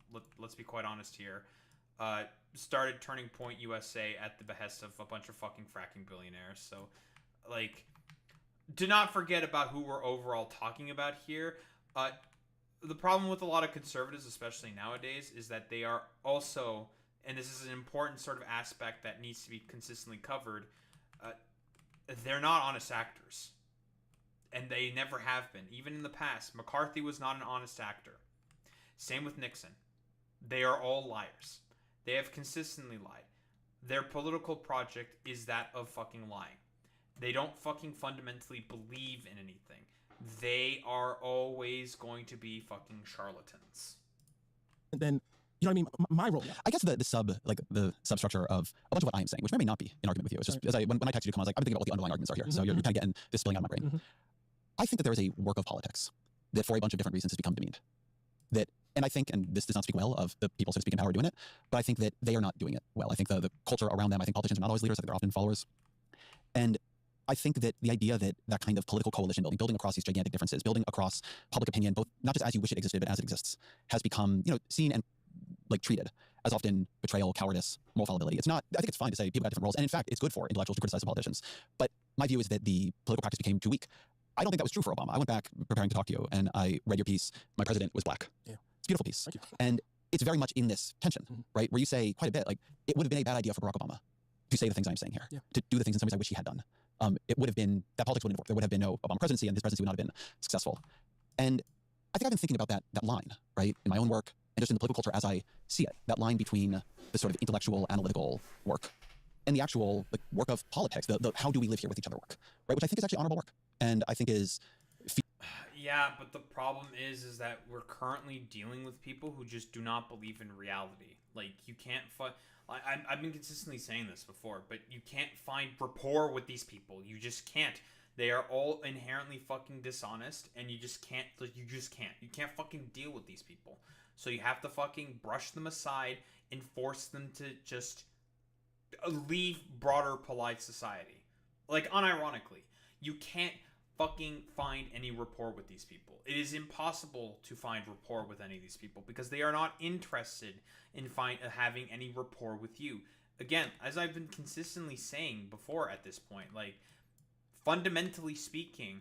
let's be quite honest here, started Turning Point USA at the behest of a bunch of fucking fracking billionaires. So, like, do not forget about who we're overall talking about here. The problem with a lot of conservatives, especially nowadays, is that they are also, and this is an important sort of aspect that needs to be consistently covered, they're not honest actors. And they never have been. Even in the past, McCarthy was not an honest actor. Same with Nixon. They are all liars. They have consistently lied. Their political project is that of fucking lying. They don't fucking fundamentally believe in anything. They are always going to be fucking charlatans. And then, you know what I mean? My role. I guess the substructure of a bunch of what I am saying, which may not be in argument with you, it's just as when I texted you to come, I was like, I'm thinking about what the underlying arguments are here. So you're kind of getting this spilling out of my brain. I think that there is a work of politics that for a bunch of different reasons has become demeaned. And I think, and this does not speak well of the people, so to speak, in power doing it, but I think that they are not doing it well. I think the culture around them, I think politicians are not always leaders, I think they're often followers. And I think that the idea that that kind of political coalition building across these gigantic differences, building across public opinion, both not just as you wish it existed, but as it exists, has become, you know, seen and like treated as often betrayal, cowardice, moral fallibility. It's not, I think it's fine to say people got different roles. And in fact, it's good for intellectuals to criticize the politicians. But my view is that the political practice became too weak. I don't think that was true for Obama. I went back preparing to talk to you and I read your piece, My President Was Black. Yeah. It's a beautiful piece. Thank you. And it's very much in this tension, right? Where you say quite a bit, like, it would have been a bad idea for Barack Obama to say the things I'm saying here, to do the things in some ways I wish he had done. It would have been, that politics wouldn't have worked. There would have been no Obama presidency and his presidency would not have been successful. And I think I've been thinking about that line, right? In my own work and just in the political culture as I see it, that line between the sort of intellectual, analytical work and the actual like work of politics, the how do we live here with each other work, right? Which I think is actually honorable work, and I think is. Yeah, but the problem is that we're currently dealing with people who just do not believe in reality. Like, you can't I've been consistently saying this before, but you can't find rapport with these people. You just can't. They are all inherently fucking dishonest, and you just can't. You just can't. You can't fucking deal with these people. So you have to fucking brush them aside and force them to just leave broader polite society. Like, unironically, you can't fucking find any rapport with these people. It is impossible to find rapport with any of these people because they are not interested in having any rapport with you. Again, as I've been consistently saying before at this point, like, fundamentally speaking,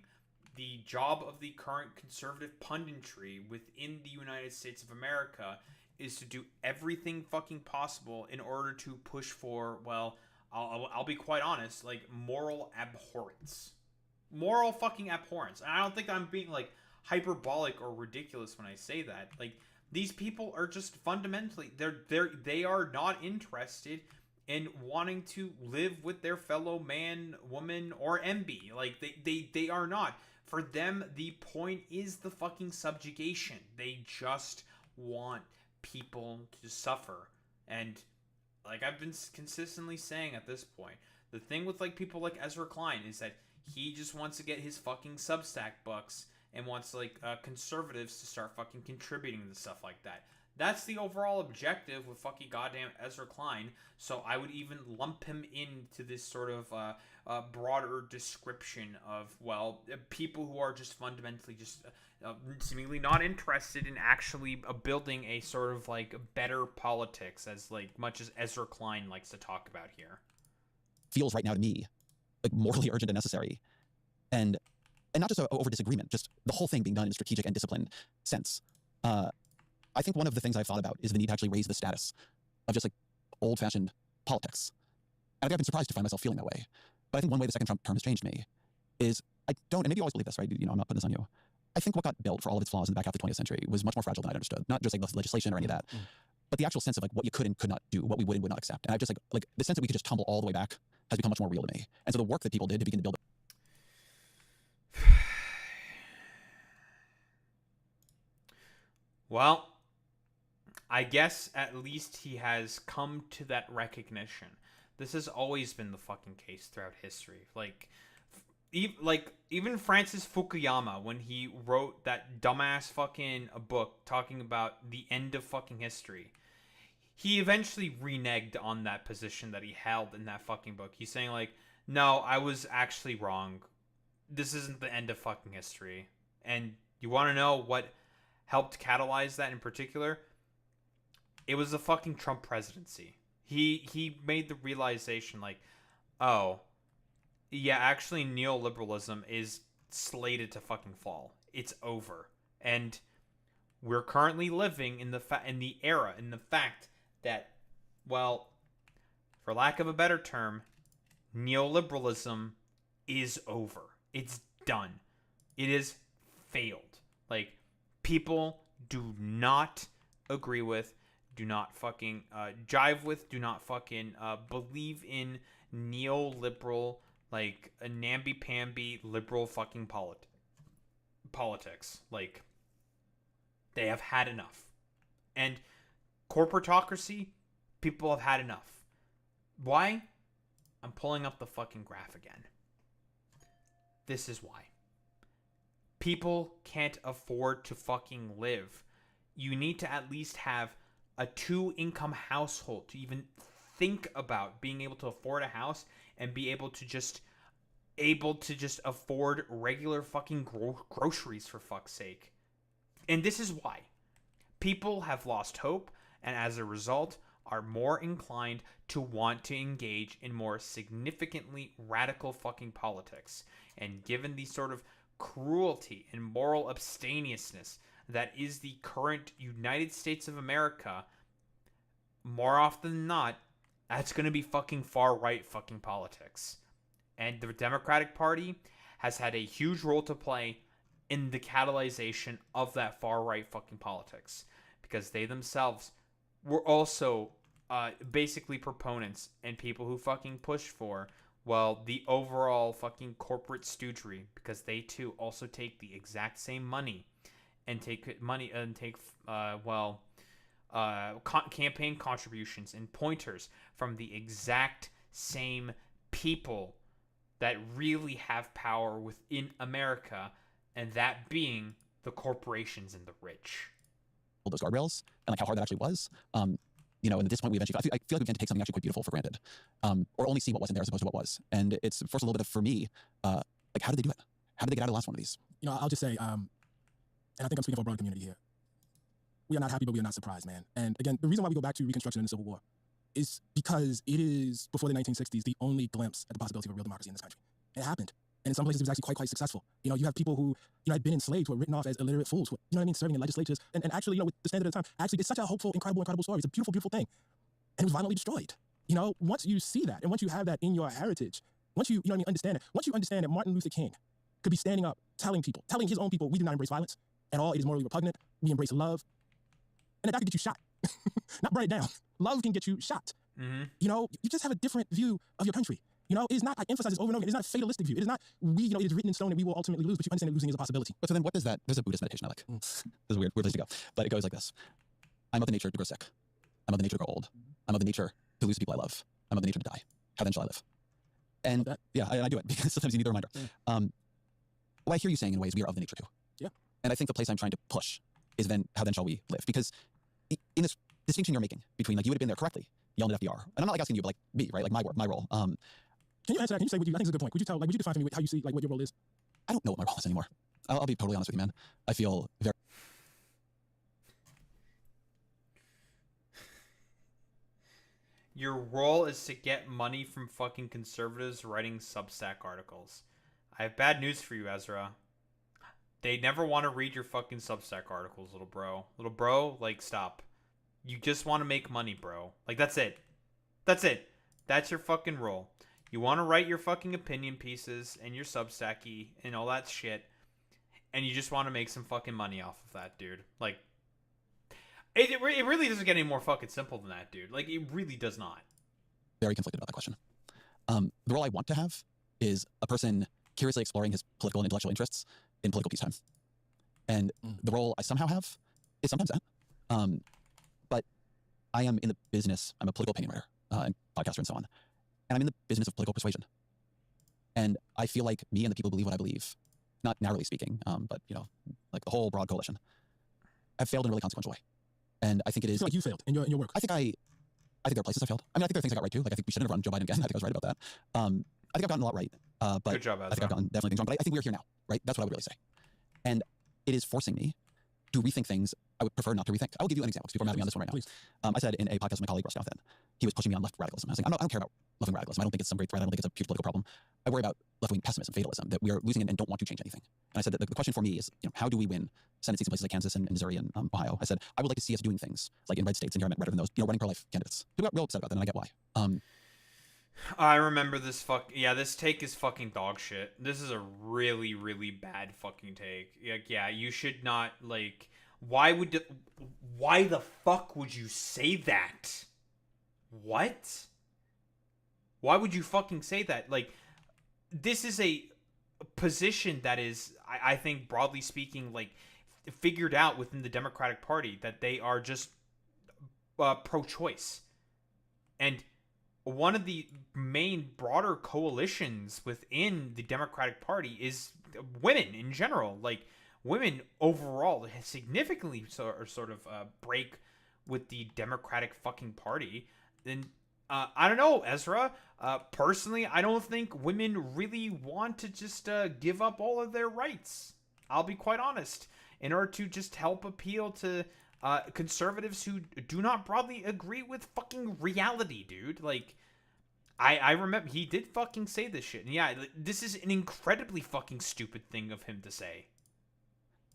the job of the current conservative punditry within the United States of America is to do everything fucking possible in order to push for, well, I'll be quite honest, like, moral abhorrence. Moral fucking abhorrence. And I don't think I'm being, like, hyperbolic or ridiculous when I say that. Like, these people are just fundamentally, they are not interested in wanting to live with their fellow man, woman, or MB. Like, they are not. For them, the point is the fucking subjugation. They just want people to suffer. And, like I've been consistently saying at this point, the thing with, like, people like Ezra Klein is that he just wants to get his fucking Substack bucks and wants, like, conservatives to start fucking contributing to stuff like that. That's the overall objective with fucking goddamn Ezra Klein. So I would even lump him into this sort of broader description of, well, people who are just fundamentally just seemingly not interested in actually building a sort of, like, better politics, as, like, much as Ezra Klein likes to talk about here. Feels right now to me like morally urgent and necessary, and not just over disagreement, just the whole thing being done in a strategic and disciplined sense. I think one of the things I've thought about is the need to actually raise the status of just, like, old-fashioned politics. And I think I've been surprised to find myself feeling that way. But I think one way the second Trump term has changed me is I don't, and maybe you always believe this, right? You know, I'm not putting this on you. I think what got built for all of its flaws in the back half of the 20th century was much more fragile than I understood. Not just, like, the legislation or any of that, but the actual sense of, like, what you could and could not do, what we would and would not accept. And I've just, like the sense that we could just tumble all the way back has become much more real to me. And so the work that people did to begin to build Well, I guess at least he has come to that recognition. This has always been the fucking case throughout history. Like even Francis Fukuyama, when he wrote that dumbass fucking book talking about the end of fucking history, he eventually reneged on that position that he held in that fucking book. He's saying, like, no, I was actually wrong. This isn't the end of fucking history. And you want to know what helped catalyze that in particular? It was the fucking Trump presidency. He made the realization, like, oh, yeah, actually neoliberalism is slated to fucking fall. It's over. And we're currently living in the fact that, well, for lack of a better term, neoliberalism is over. It's done. It is failed. Like, people do not agree with, do not fucking jive with, do not fucking believe in neoliberal, like, a namby-pamby liberal fucking politics. Like, they have had enough. And corporatocracy, people have had enough. Why? I'm pulling up the fucking graph again. This is why. People can't afford to fucking live. You need to at least have a 2-income household to even think about being able to afford a house and be able to just afford regular fucking groceries, for fuck's sake. And this is why. People have lost hope, and as a result are more inclined to want to engage in more significantly radical fucking politics. And given the sort of cruelty and moral abstemiousness that is the current United States of America, more often than not, that's going to be fucking far-right fucking politics. And the Democratic Party has had a huge role to play in the catalyzation of that far-right fucking politics. Because they themselves were also basically proponents and people who fucking push for, well, the overall fucking corporate stoogery, because they too also take the exact same money and take campaign contributions and pointers from the exact same people that really have power within America, and that being the corporations and the rich. Those guardrails and like how hard that actually was. You know, and at this point we eventually, I feel like we tend to take something actually quite beautiful for granted, or only see what wasn't there as opposed to what was. And it's forced a little bit of, for me, like how did they do it? How did they get out of the last one of these? You know, I'll just say, and I think I'm speaking for a broad community here. We are not happy, but we are not surprised, man. And again, the reason why we go back to Reconstruction and the Civil War is because it is, before the 1960s, the only glimpse at the possibility of a real democracy in this country. And it happened. And in some places, it was actually quite successful. You know, you have people who, you know, had been enslaved, who were written off as illiterate fools, who, you know what I mean, serving in legislatures. And actually, you know, with the standard of the time, actually did such a hopeful, incredible story. It's a beautiful, beautiful thing. And it was violently destroyed. You know, once you see that, and once you have that in your heritage, once you know what I mean, understand it, once you understand that Martin Luther King could be standing up, telling his own people, we do not embrace violence at all. It is morally repugnant. We embrace love. And that could get you shot. Not burn it down. Love can get you shot. Mm-hmm. You know, you just have a different view of your country. You know, it is not, I emphasize this over and over again, it is not a fatalistic view. It is not, you know, it is written in stone that we will ultimately lose, but you understand that losing is a possibility. But so then what does that, there's a Buddhist meditation I like. This is a weird place to go. But it goes like this. I'm of the nature to grow sick. I'm of the nature to grow old. I'm of the nature to lose people I love. I'm of the nature to die. How then shall I live? And yeah, I do it because sometimes you need a reminder. Yeah. What I hear you saying in ways, we are of the nature too. Yeah. And I think the place I'm trying to push is then, how then shall we live? Because in this distinction you're making between, like, you would have been there correctly, yelling at FDR. And I'm not like asking you, but like me, right? Like my role. Can you answer that? Can you say what you, I think it's a good point. Would you tell, like, would you define for me how you see, like, what your role is? I don't know what my role is anymore. I'll be totally honest with you, man. I feel very... Your role is to get money from fucking conservatives writing Substack articles. I have bad news for you, Ezra. They never want to read your fucking Substack articles, little bro. Little bro, like, stop. You just want to make money, bro. Like, that's it. That's it. That's your fucking role. You want to write your fucking opinion pieces and your Substacky and all that shit, and you just want to make some fucking money off of that, dude. Like, it really doesn't get any more fucking simple than that, dude. Like, it really does not. Very conflicted about that question. The role I want to have is a person curiously exploring his political and intellectual interests in political peacetime. And the role I somehow have is sometimes that. But I am in the business, I'm a political opinion writer, and podcaster and so on. And I'm in the business of political persuasion. And I feel like me and the people who believe what I believe, not narrowly speaking, but, you know, like the whole broad coalition, have failed in a really consequential way. And I think it is... So like you failed in your work? I think there are places I failed. I mean, I think there are things I got right too. Like, I think we shouldn't have run Joe Biden again. I think I was right about that. I think I've gotten a lot right. But good job, Ezra. I think I've gotten definitely things wrong. But I think we're here now, right? That's what I would really say. And it is forcing me to rethink things I would prefer not to rethink. I will give you an example because people are mad at me on this one right now. Please. I said in a podcast with my colleague Russ Gouthen, he was pushing me on left radicalism. I was like, I don't care about left-wing radicalism. I don't think it's some great threat. I don't think it's a huge political problem. I worry about left-wing pessimism, fatalism, that we are losing and don't want to change anything. And I said that the question for me is, you know, how do we win Senate seats in places like Kansas and Missouri and Ohio? I said, I would like to see us doing things like in red states and rather than those, you know, running pro-life candidates. People got real upset about that, and I get why. I remember this this take is fucking dog shit. This is a really, really bad fucking take. Like, yeah, you should not, like, why the fuck would you say that? What? Why would you fucking say that? Like, this is a position that is, I think, broadly speaking, like, figured out within the Democratic Party that they are just pro-choice. And one of the main broader coalitions within the Democratic Party is women in general. Like, women overall significantly sort of break with the Democratic fucking Party. And I don't know, Ezra. Personally, I don't think women really want to just give up all of their rights. I'll be quite honest. In order to just help appeal to conservatives who do not broadly agree with fucking reality, dude. Like, I remember he did fucking say this shit. And yeah, this is an incredibly fucking stupid thing of him to say.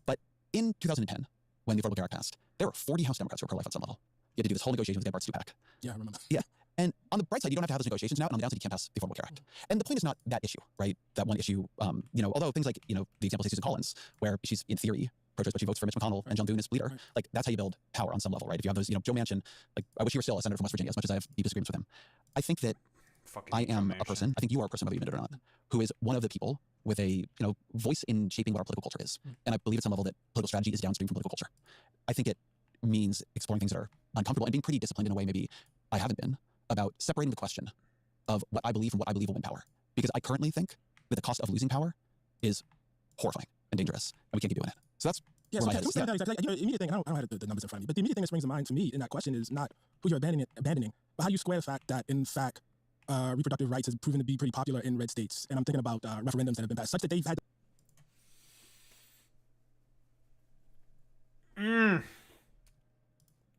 But in 2010, when the Affordable Care Act passed, there were 40 House Democrats who were pro-life on some level. You had to do this whole negotiation with the Breitbart Stupak. Yeah, I remember. Yeah. And on the bright side, you don't have to have those negotiations now, and on the downside, you can't pass the Affordable Care Act. And the point is not that issue, right? That one issue, you know, although things like, you know, the example of Susan Collins, where she's in theory pro-choice, but she votes for Mitch McConnell and John Thune as leader. Like, that's how you build power on some level, right? If you have those, Joe Manchin, like, I wish he were still a senator from West Virginia, as much as I have deep disagreements with him. I think that I am a person, I think you are a person, whether you admit it or not, who is one of the people with a voice in shaping what our political culture is. And I believe at some level that political strategy is downstream from political culture. I think it means exploring things that are uncomfortable and being pretty disciplined in a way maybe I haven't been about separating the question of what I believe from what I believe will win power. Because I currently think that the cost of losing power is horrifying and dangerous, and we can't keep doing it. So that's where my head is. Exactly. Like, the immediate thing, I don't have the numbers in front of me, but the immediate thing that springs to mind to me in that question is not who you're abandoning, but how you square the fact that, in fact, reproductive rights has proven to be pretty popular in red states. And I'm thinking about referendums that have been passed, such that they've had...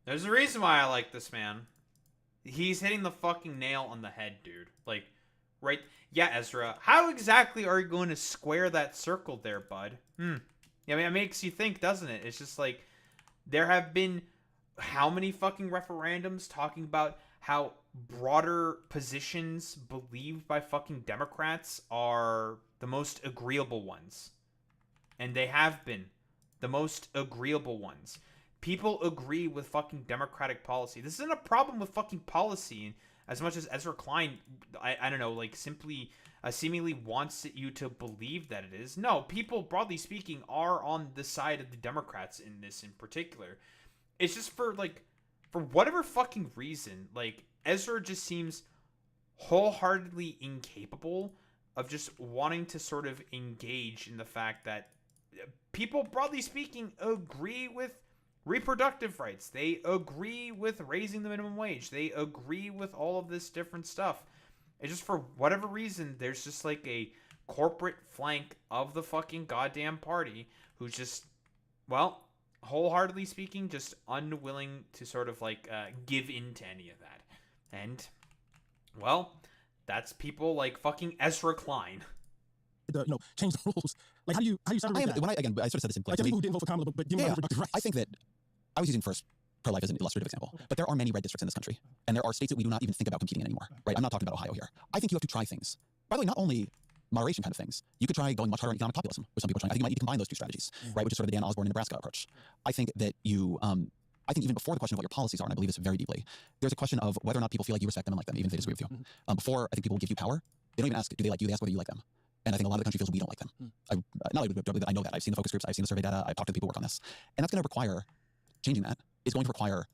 There's a reason why I like this man. He's hitting the fucking nail on the head, dude. Like, right? Yeah, Ezra. How exactly are you going to square that circle there, bud? I mean, it makes you think, doesn't it? It's just like, there have been how many fucking referendums talking about how broader positions believed by fucking Democrats are the most agreeable ones. And they have been the most agreeable ones. People agree with fucking Democratic policy. This isn't a problem with fucking policy as much as Ezra Klein, I don't know, like simply seemingly wants you to believe that it is. No, people, broadly speaking, are on the side of the Democrats in this in particular. It's just for whatever fucking reason, like, Ezra just seems wholeheartedly incapable of just wanting to sort of engage in the fact that people, broadly speaking, agree with reproductive rights. They agree with raising the minimum wage. They agree with all of this different stuff. It's just for whatever reason, there's just like a corporate flank of the fucking goddamn party who's just, well, wholeheartedly speaking, just unwilling to sort of like give in to any of that. And, well, that's people like fucking Ezra Klein. Change the rules. Like, how do you separate that? When I sort of said this in place. Like, people who didn't vote for Kamala, but didn't want reproductive rights. I think that I was using first pro-life as an illustrative example, but there are many red districts in this country, and there are states that we do not even think about competing in anymore, right? I'm not talking about Ohio here. I think you have to try things. By the way, not only moderation kind of things. You could try going much harder on economic populism, which some people are trying. I think you might need to combine those two strategies, right? Which is sort of the Dan Osborne in Nebraska approach. I think that I think even before the question of what your policies are, and I believe this very deeply, there's a question of whether or not people feel like you respect them and like them, even if they disagree with you. Before I think people will give you power, they don't even ask, do they like you? They ask whether you like them. And I think a lot of the country feels we don't like them. Not only that I know that. I've seen the focus groups, I've seen the survey data, I've talked to the people who work on this. And that's going to require, changing that, is going to require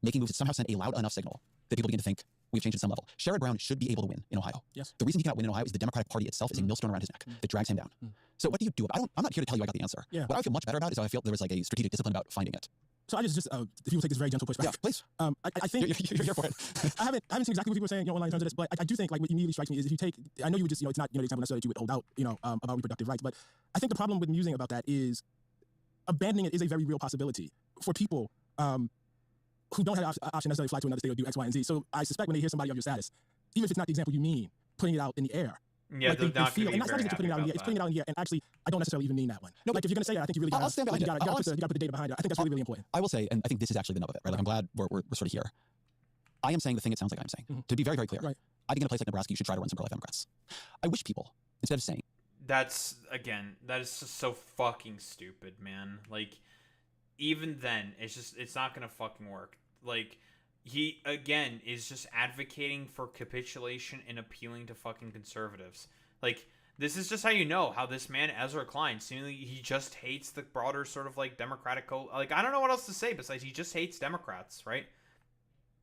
making moves that somehow send a loud enough signal that people begin to think we've changed at some level. Sherrod Brown should be able to win in Ohio. Yes. The reason he cannot win in Ohio is the Democratic Party itself is a millstone around his neck that drags him down. So what do you do about it? I'm not here to tell you I got the answer. Yeah. What I feel much better about is I feel there was like a strategic discipline about finding it. So I just if you will take this very gentle pushback. Yeah, please. I think you're here for it. I haven't seen exactly what people are saying online in terms of this, but I do think like what immediately strikes me is if you take, I know you would just it's not the example necessarily that you would hold out about reproductive rights, but I think the problem with musing about that is abandoning it is a very real possibility for people who don't have the option necessarily to fly to another state or do X, Y, and Z. So I suspect when they hear somebody of your status, even if it's not the example you mean, putting it out in the air. Yeah, like they're not feel, going and to that's be not just putting it out in the air. It's putting it out in the air, and actually, I don't necessarily even mean that one. No, like if you're going to say it, I think you really got to put the data behind it. I think that's really important. I will say, and I think this is actually the nub of it, right? Like I'm glad we're sort of here. I am saying the thing it sounds like I'm saying. To be very, very clear, right. I think in a place like Nebraska, you should try to run some pro-life Democrats. I wish people, instead of saying... that is just so fucking stupid, man. Like, even then, it's not going to fucking work. Like, he, again, is just advocating for capitulation and appealing to fucking conservatives. Like, this is just how you know how this man, Ezra Klein, seemingly he just hates the broader sort of, like, Democratic... Like, I don't know what else to say besides he just hates Democrats, right?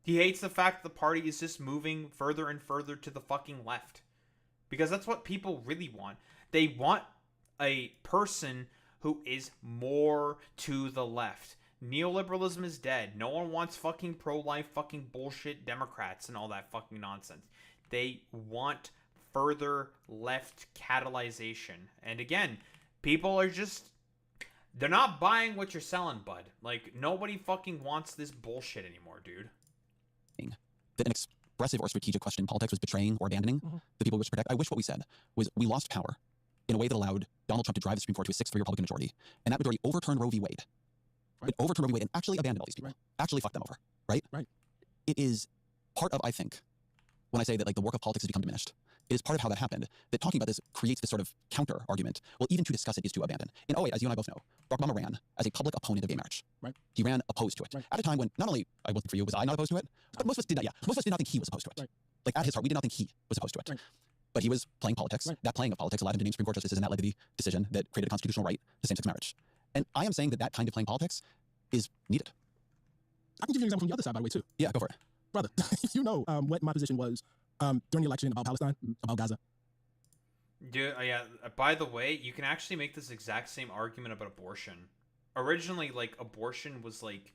He hates the fact that the party is just moving further and further to the fucking left. Because that's what people really want. They want a person who is more to the left. Neoliberalism is dead. No one wants fucking pro-life fucking bullshit Democrats and all that fucking nonsense. They want further left catalyzation. And again, people are just... they're not buying what you're selling, bud. Like, nobody fucking wants this bullshit anymore, dude. That an expressive or strategic question in politics was betraying or abandoning the people we wish to protect. I wish what we said was we lost power in a way that allowed Donald Trump to drive the Supreme Court to a 6-3 Republican majority. And that majority overturned Roe v. Wade. Right. It overturned Roe v. Wade and actually abandoned all these people. Right. Actually fucked them over. Right? Right. It is part of, I think, when I say that like the work of politics has become diminished, it is part of how that happened that talking about this creates this sort of counter argument. Well, even to discuss it is to abandon. In 08, as you and I both know, Barack Obama ran as a public opponent of gay marriage. Right. He ran opposed to it. Right. At a time when not only I wasn't for you, was I not opposed to it, but most of us did not. Yeah, most of us did not think he was opposed to it. Right. Like at his heart, we did not think he was opposed to it. Right. But he was playing politics. Right. That playing of politics allowed him to name Supreme Court justices, and that led to the decision that created a constitutional right to same-sex marriage. And I am saying that that kind of playing politics is needed. I can give you an example from the other side, by the way, too. Yeah, go for it. Brother, you know what my position was during the election about Palestine, about Gaza. Dude, yeah. By the way, you can actually make this exact same argument about abortion. Originally, like, abortion was like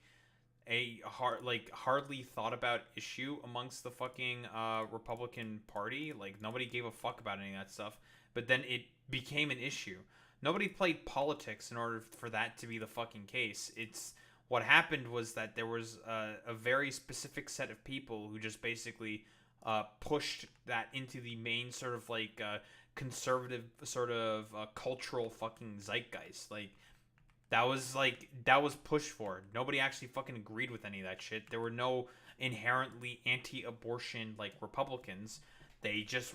a hardly thought about issue amongst the fucking Republican Party. Like, nobody gave a fuck about any of that stuff. But then it became an issue. Nobody played politics in order for that to be the fucking case. It's what happened was that there was a very specific set of people who just basically pushed that into the main sort of like conservative sort of cultural fucking zeitgeist. That was pushed for. Nobody actually fucking agreed with any of that shit. There were no inherently anti-abortion like Republicans. They just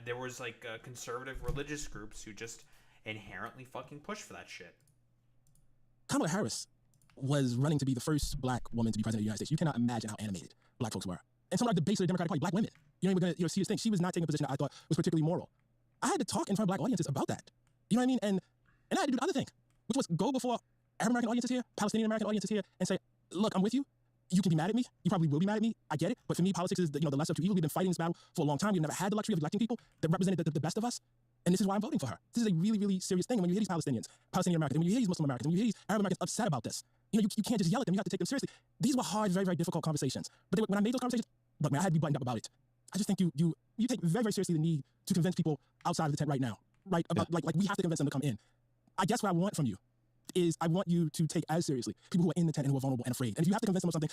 there was like conservative religious groups who just inherently fucking push for that shit. Kamala Harris was running to be the first black woman to be president of the United States. You cannot imagine how animated black folks were. And some of the base of the Democratic Party, black women. You know, we're going to see this thing. She was not taking a position that I thought was particularly moral. I had to talk in front of black audiences about that. You know what I mean? And I had to do the other thing, which was go before Arab American audiences here, Palestinian American audiences here, and say, look, I'm with you. You can be mad at me. You probably will be mad at me. I get it. But for me, politics is the lesser of two evils. We've been fighting this battle for a long time. We've never had the luxury of electing people that represented the best of us. And this is why I'm voting for her. This is a really, really serious thing. And when you hear these Palestinians, Palestinian Americans, and when you hear these Muslim Americans, and when you hear these Arab Americans upset about this, you can't just yell at them. You have to take them seriously. These were hard, very, very difficult conversations. But when I made those conversations, look, man, I had to be buttoned up about it. I just think you take very, very seriously the need to convince people outside of the tent right now, right? About like we have to convince them to come in. I guess what I want from you is I want you to take as seriously people who are in the tent and who are vulnerable and afraid. And if you have to convince them of something,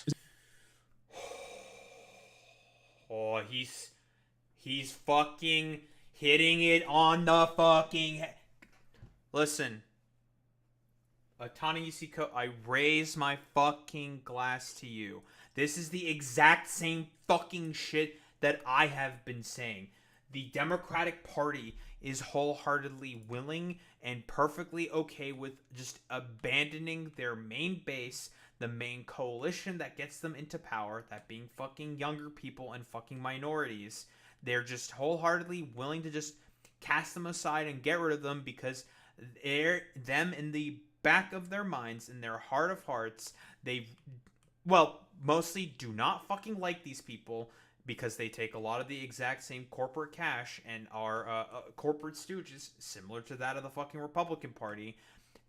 oh, he's fucking hitting it on the fucking Listen, Ta-Nehisi Coates, I raise my fucking glass to you. This is the exact same fucking shit that I have been saying. The Democratic Party is wholeheartedly willing and perfectly okay with just abandoning their main base, the main coalition that gets them into power, that being fucking younger people and fucking minorities. They're just wholeheartedly willing to just cast them aside and get rid of them because them in the back of their minds, in their heart of hearts, mostly do not fucking like these people because they take a lot of the exact same corporate cash and are corporate stooges, similar to that of the fucking Republican Party,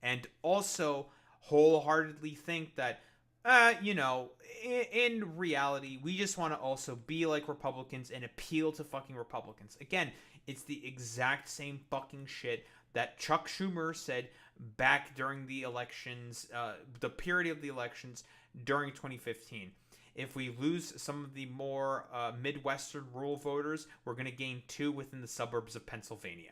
and also wholeheartedly think that, in reality, we just want to also be like Republicans and appeal to fucking Republicans. Again, it's the exact same fucking shit that Chuck Schumer said back during the elections, the period of the elections during 2015. If we lose some of the more Midwestern rural voters, we're going to gain 2 within the suburbs of Pennsylvania.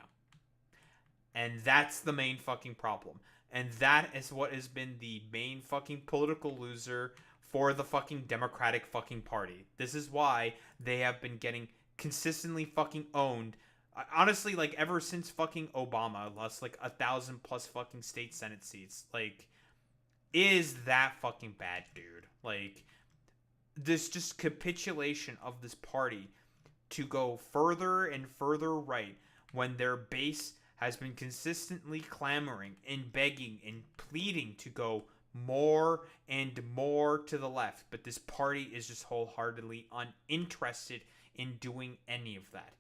And that's the main fucking problem. And that is what has been the main fucking political loser for the fucking Democratic fucking Party. This is why they have been getting consistently fucking owned. Honestly, like, ever since fucking Obama lost, 1,000 plus fucking state Senate seats. Is that fucking bad, dude? This just capitulation of this party to go further and further right when their base has been consistently clamoring and begging and pleading to go more and more to the left. But this party is just wholeheartedly uninterested in doing any of that.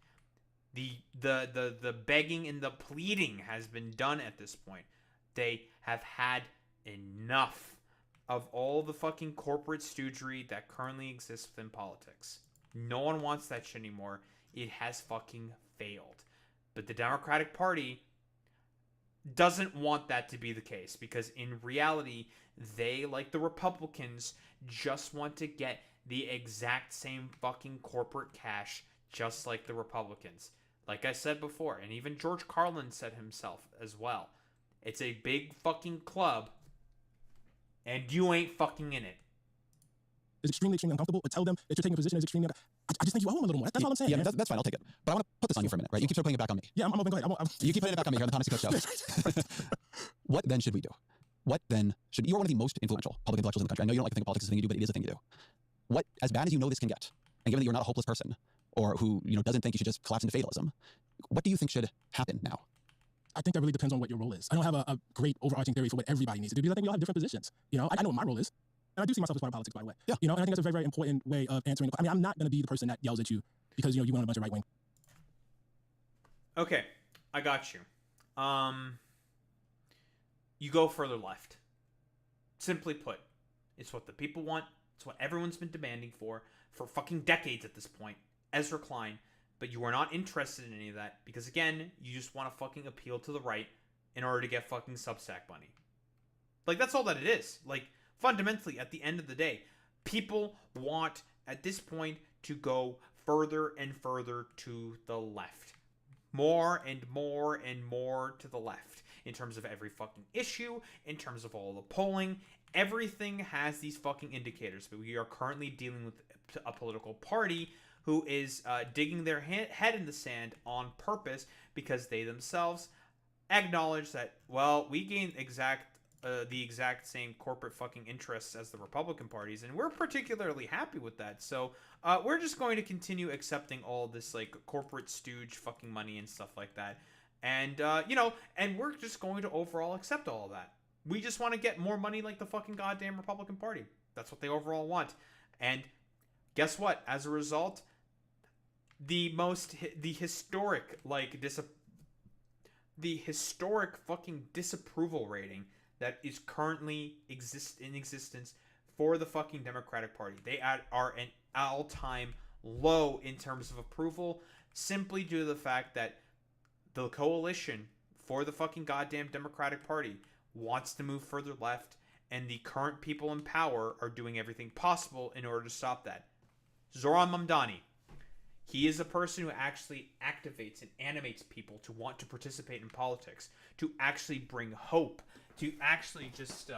The begging and the pleading has been done at this point. They have had enough of all the fucking corporate stoogery that currently exists within politics. No one wants that shit anymore. It has fucking failed. But the Democratic Party doesn't want that to be the case because in reality, they, like the Republicans, just want to get the exact same fucking corporate cash just like the Republicans. Like I said before, and even George Carlin said himself as well, it's a big fucking club and you ain't fucking in it. Is extremely, extremely uncomfortable, or tell them that you're taking a position that's extremely. I just think you owe him a little more. That's all I'm saying. Yeah, man. that's fine. I'll take it. But I want to put this on you for a minute, right? You keep sort of putting it back on me. Yeah, I'm open. Go ahead. You keep putting it back on me here on the Honesty Coach show. What then should we do? What then should... You're one of the most influential public intellectuals in the country. I know you don't like to think politics is a thing you do, but it is a thing you do. What, as bad as you know this can get, and given that you're not a hopeless person, or who doesn't think you should just collapse into fatalism, what do you think should happen now? I think that really depends on what your role is. I don't have a great overarching theory for what everybody needs to do because I think we all have different positions. I know what my role is, and I do see myself as part of politics, by the way. Yeah. And I think that's a very, very important way of answering. I mean, I'm not going to be the person that yells at you because you want a bunch of right wing. Okay, I got you. You go further left. Simply put, it's what the people want. It's what everyone's been demanding for fucking decades at this point. Ezra Klein. But you are not interested in any of that because, again, you just want to fucking appeal to the right in order to get fucking Substack money. Like, that's all that it is. Like, fundamentally, at the end of the day, people want, at this point, to go further and further to the left. More and more and more to the left. In terms of every fucking issue, in terms of all the polling, everything has these fucking indicators. But we are currently dealing with a political party who is digging their head in the sand on purpose because they themselves acknowledge that, well, we gain the exact same corporate fucking interests as the Republican parties, and we're particularly happy with that. So we're just going to continue accepting all this like corporate stooge fucking money and stuff like that. And, and we're just going to overall accept all of that. We just want to get more money like the fucking goddamn Republican Party. That's what they overall want. And guess what? As a result, the historic fucking disapproval rating that is currently in existence for the fucking Democratic Party. They are an all-time low in terms of approval, simply due to the fact that the coalition for the fucking goddamn Democratic Party wants to move further left, and the current people in power are doing everything possible in order to stop that. Zoran Mamdani, he is a person who actually activates and animates people to want to participate in politics, to actually bring hope, to actually just,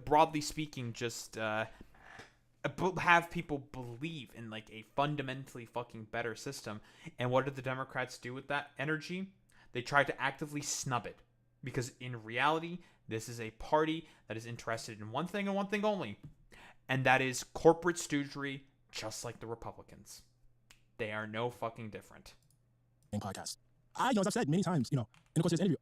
broadly speaking, just have people believe in like a fundamentally fucking better system. And what did the Democrats do with that energy? They tried to actively snub it, because in reality, this is a party that is interested in one thing and one thing only, and that is corporate stoogery, just like the Republicans. They are no fucking different. Podcast. As I've said many times, in the course of this interview,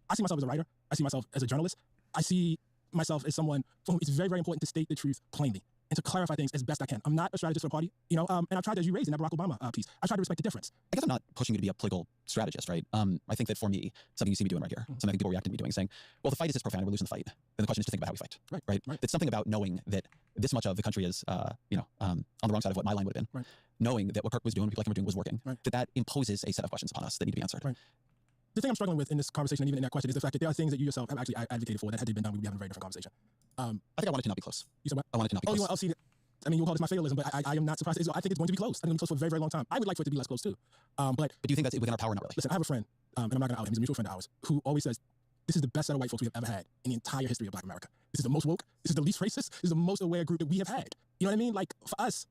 I see myself as a writer. I see myself as a journalist. I see myself as someone for whom it's very, very important to state the truth plainly and to clarify things as best I can. I'm not a strategist for a party, and I've tried, as you raised in that Barack Obama piece, I try to respect the difference. I guess I'm not pushing you to be a political strategist, right? I think that for me, something you see me doing right here, something I think people react to me doing, saying, well, the fight is this profound, we're losing the fight. Then the question is to think about how we fight, right? It's something about knowing that this much of the country is, on the wrong side of what my line would have been, knowing that what Kirk was doing, what people like him were doing was working, that imposes a set of questions upon us that need to be answered. The thing I'm struggling with in this conversation, and even in that question, is the fact that there are things that you yourself have actually advocated for that had they been done, we would be having a very different conversation. I think I wanted to not be close. You said what? I wanted to not be close. I'll see that. I mean, you'll call this my fatalism, but I am not surprised. I think it's going to be close. I think it's going to be close for a very, very long time. I would like for it to be less close too. But do you think that's within our power? Not really. Listen, I have a friend, and I'm not going to out him. He's a mutual friend of ours, who always says, this is the best set of white folks we have ever had in the entire history of Black America. This is the most woke. This is the least racist. This is the most aware group that we have had. You know what I mean? Like, for us,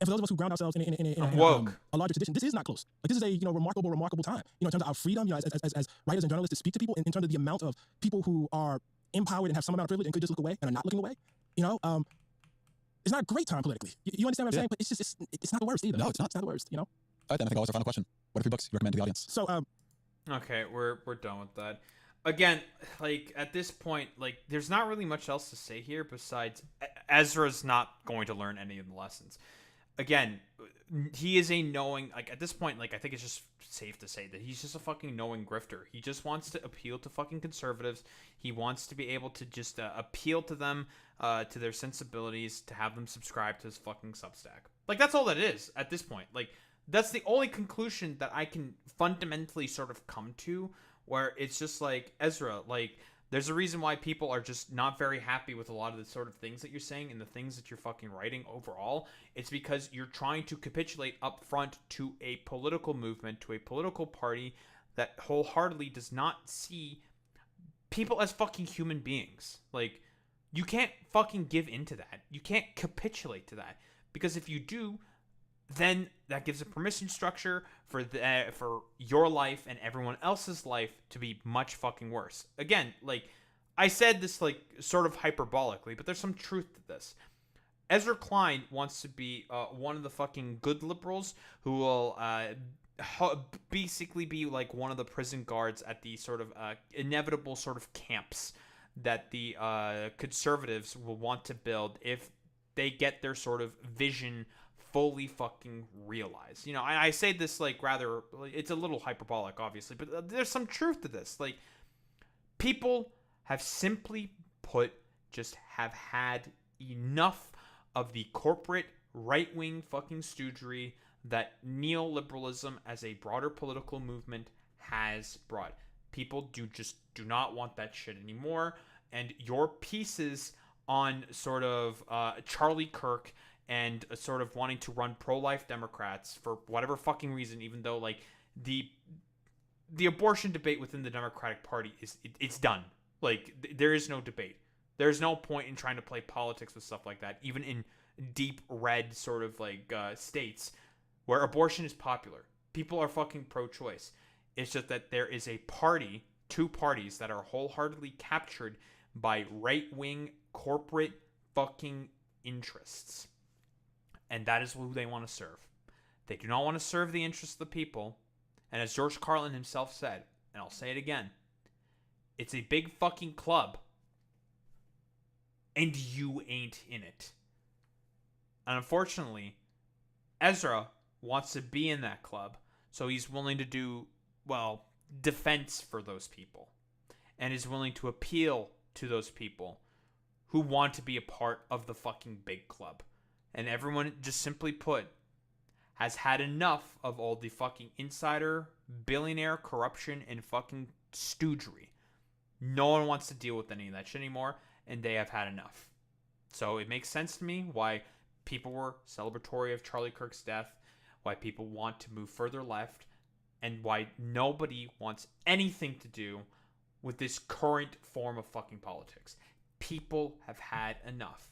and for those of us who ground ourselves in a larger tradition, this is not close. Like, this is a remarkable time. In terms of our freedom, as writers and journalists to speak to people, in terms of the amount of people who are empowered and have some amount of privilege and could just look away and are not looking away. It's not a great time politically. You understand what I'm saying? But it's not the worst either. No, it's not. It's not the worst. All right, then I think I'll ask our final question. What are 3 books you recommend to the audience? So, okay, we're done with that. Again, like, at this point, like, there's not really much else to say here besides Ezra's not going to learn any of the lessons. Again, he is a knowing, like, at this point, like, I think it's just safe to say that he's just a fucking knowing grifter. He just wants to appeal to fucking conservatives. He wants to be able to just appeal to them, to their sensibilities, to have them subscribe to his fucking Substack. Like, that's all that it is at this point. Like, that's the only conclusion that I can fundamentally sort of come to, where it's just like, Ezra, like, there's a reason why people are just not very happy with a lot of the sort of things that you're saying and the things that you're fucking writing overall. It's because you're trying to capitulate up front to a political movement, to a political party that wholeheartedly does not see people as fucking human beings. Like, you can't fucking give into that. You can't capitulate to that. Because if you do, then that gives a permission structure for your life and everyone else's life to be much fucking worse. Again, like, I said this, like, sort of hyperbolically, but there's some truth to this. Ezra Klein wants to be one of the fucking good liberals who will basically be like one of the prison guards at the sort of inevitable sort of camps that the conservatives will want to build if they get their sort of vision fully fucking realized. You know, I say this like rather, it's a little hyperbolic, obviously, but there's some truth to this. Like, people have simply put just have had enough of the corporate right-wing fucking stoogery that neoliberalism as a broader political movement has brought. People do not want that shit anymore. And your pieces on sort of Charlie Kirk and sort of wanting to run pro-life Democrats for whatever fucking reason, even though like the abortion debate within the Democratic Party it's done. Like, there is no debate. There's no point in trying to play politics with stuff like that, even in deep red sort of like states where abortion is popular. People are fucking pro-choice. It's just that there is a party, two parties that are wholeheartedly captured by right-wing corporate fucking interests. And that is who they want to serve. They do not want to serve the interests of the people. And as George Carlin himself said, and I'll say it again, it's a big fucking club. And you ain't in it. And unfortunately, Ezra wants to be in that club, so he's willing to do, well, defense for those people. And is willing to appeal to those people who want to be a part of the fucking big club. And everyone, just simply put, has had enough of all the fucking insider, billionaire corruption and fucking stoogery. No one wants to deal with any of that shit anymore, and they have had enough. So it makes sense to me why people were celebratory of Charlie Kirk's death, why people want to move further left, and why nobody wants anything to do with this current form of fucking politics. People have had enough.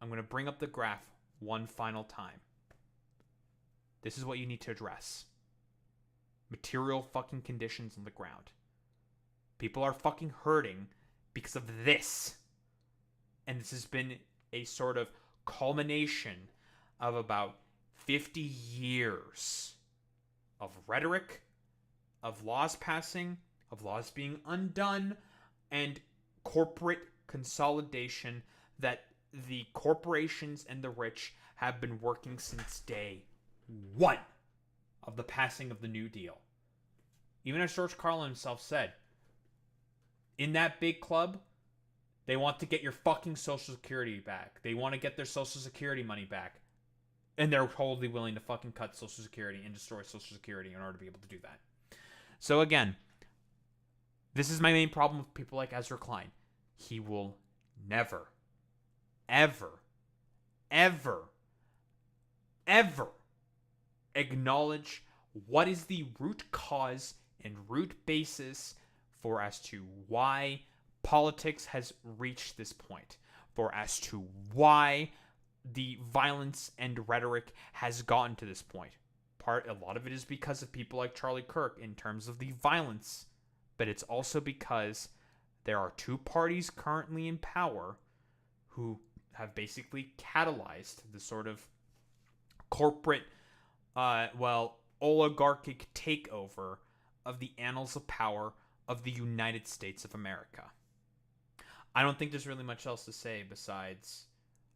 I'm going to bring up the graph one final time. This is what you need to address. Material fucking conditions on the ground. People are fucking hurting because of this. And this has been a sort of culmination of about 50 years of rhetoric, of laws passing, of laws being undone, and corporate consolidation that the corporations and the rich have been working since day one of the passing of the New Deal. Even as George Carlin himself said, in that big club, they want to get your fucking Social Security back. They want to get their Social Security money back. And they're totally willing to fucking cut Social Security and destroy Social Security in order to be able to do that. So again, this is my main problem with people like Ezra Klein. He will never, ever, ever, ever acknowledge what is the root cause and root basis for as to why politics has reached this point, for as to why the violence and rhetoric has gotten to this point. A lot of it is because of people like Charlie Kirk in terms of the violence, but it's also because there are two parties currently in power who have basically catalyzed the sort of corporate, oligarchic takeover of the annals of power of the United States of America. I don't think there's really much else to say besides,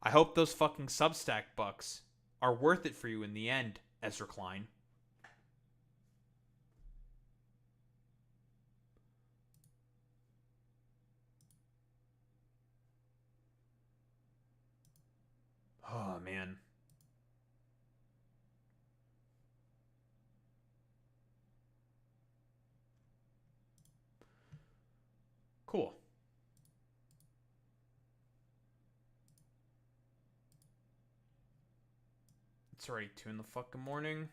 I hope those fucking Substack bucks are worth it for you in the end, Ezra Klein. Oh, man. Cool. It's already 2 in the fucking morning.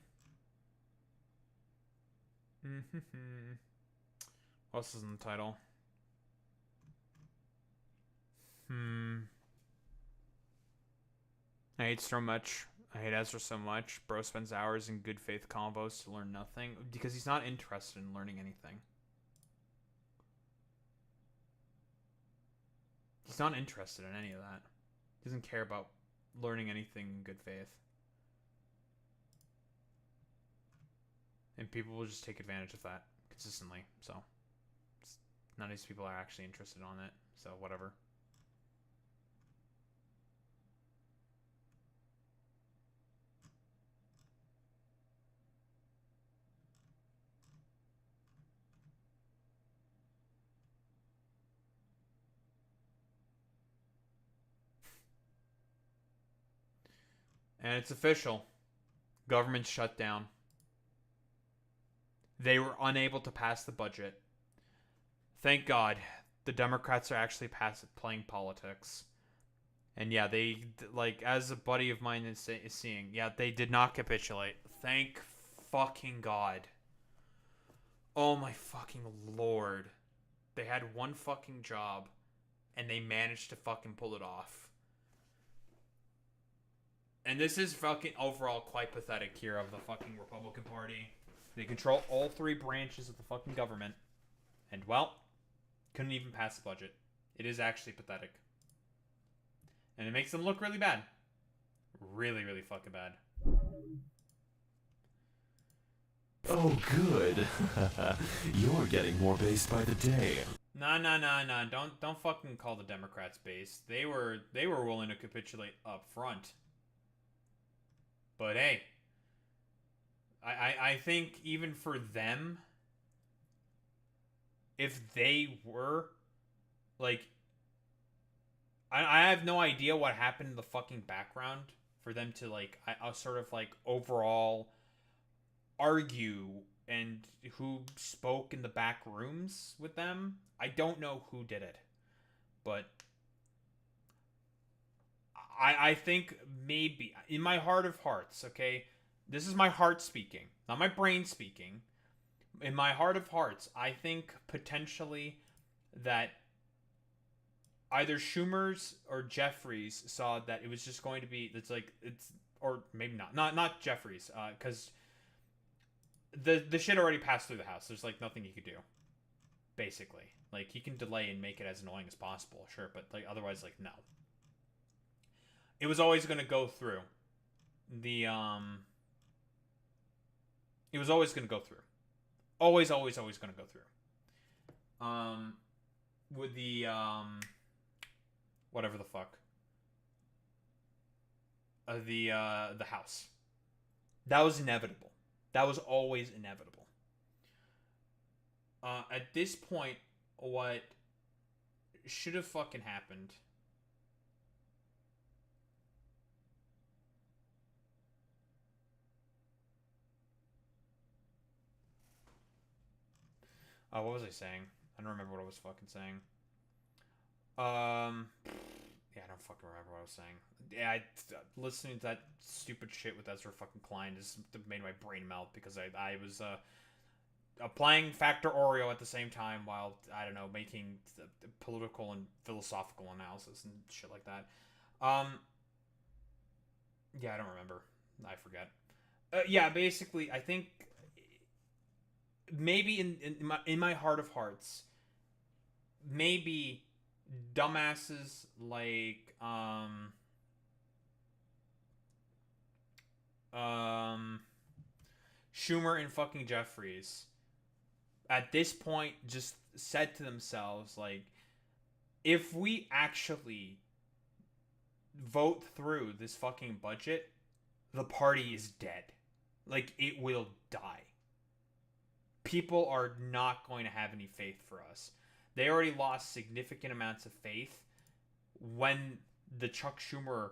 What else is in the title? I ate so much I hate Ezra so much. Bro spends hours in good faith convos to learn nothing because he's not interested in learning anything. He's not interested in any of that. He doesn't care about learning anything in good faith. And people will just take advantage of that consistently. So none of these people are actually interested on it. So whatever. And it's official. Government shut down. They were unable to pass the budget. Thank God the Democrats are actually playing politics. And yeah, they, like, as a buddy of mine is seeing, yeah, they did not capitulate. Thank fucking God. Oh my fucking Lord. They had one fucking job, and they managed to fucking pull it off. And this is fucking overall quite pathetic here of the fucking Republican Party. They control all three branches of the fucking government. And, well, couldn't even pass the budget. It is actually pathetic. And it makes them look really bad. Really, really fucking bad. Oh, good. You're getting more based by the day. Nah. Don't fucking call the Democrats based. They were willing to capitulate up front. But hey, I think even for them, if they were, like, I have no idea what happened in the fucking background for them to, like, I sort of, like, overall argue and who spoke in the back rooms with them. I don't know who did it, but I think maybe, in my heart of hearts, okay, this is my heart speaking, not my brain speaking. In my heart of hearts, I think potentially that either Schumer's or Jeffries saw that it was just going to be, or maybe not Jeffries, because the shit already passed through the House. There's, like, nothing he could do, basically. Like, he can delay and make it as annoying as possible, sure, but, like, otherwise, like, no. It was always going to go through. It was always going to go through. Always going to go through. With the, whatever the fuck. The House. That was inevitable. That was always inevitable. At this point, what should have fucking happened... what was I saying? I don't remember what I was fucking saying. Yeah, I don't fucking remember what I was saying. Yeah, listening to that stupid shit with Ezra fucking Klein just made my brain melt because I was applying Factorio at the same time while, I don't know, making political and philosophical analysis and shit like that. Yeah, I don't remember. I forget. Yeah, basically, I think maybe in my heart of hearts, maybe dumbasses like Schumer and fucking Jeffries at this point just said to themselves, like, if we actually vote through this fucking budget, the party is dead. Like, it will die. People are not going to have any faith for us. They already lost significant amounts of faith when the Chuck Schumer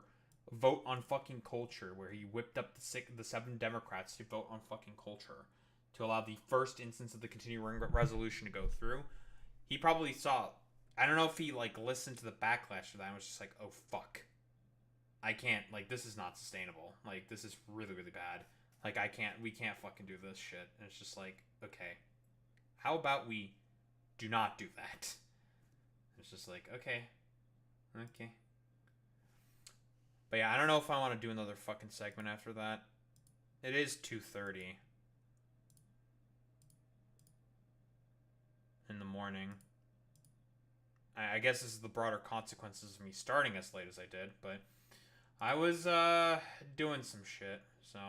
vote on fucking culture, where he whipped up the 7 Democrats to vote on fucking culture to allow the first instance of the continuing resolution to go through. He probably saw, I don't know if he, like, listened to the backlash to that and was just like, oh fuck, I can't, like, this is not sustainable. Like, this is really, really bad. Like, we can't fucking do this shit. And it's just like, okay, how about we do not do that? It's just like, okay. But yeah, I don't know if I want to do another fucking segment after that. It is 2:30 in the morning. I guess this is the broader consequences of me starting as late as I did, but I was doing some shit, so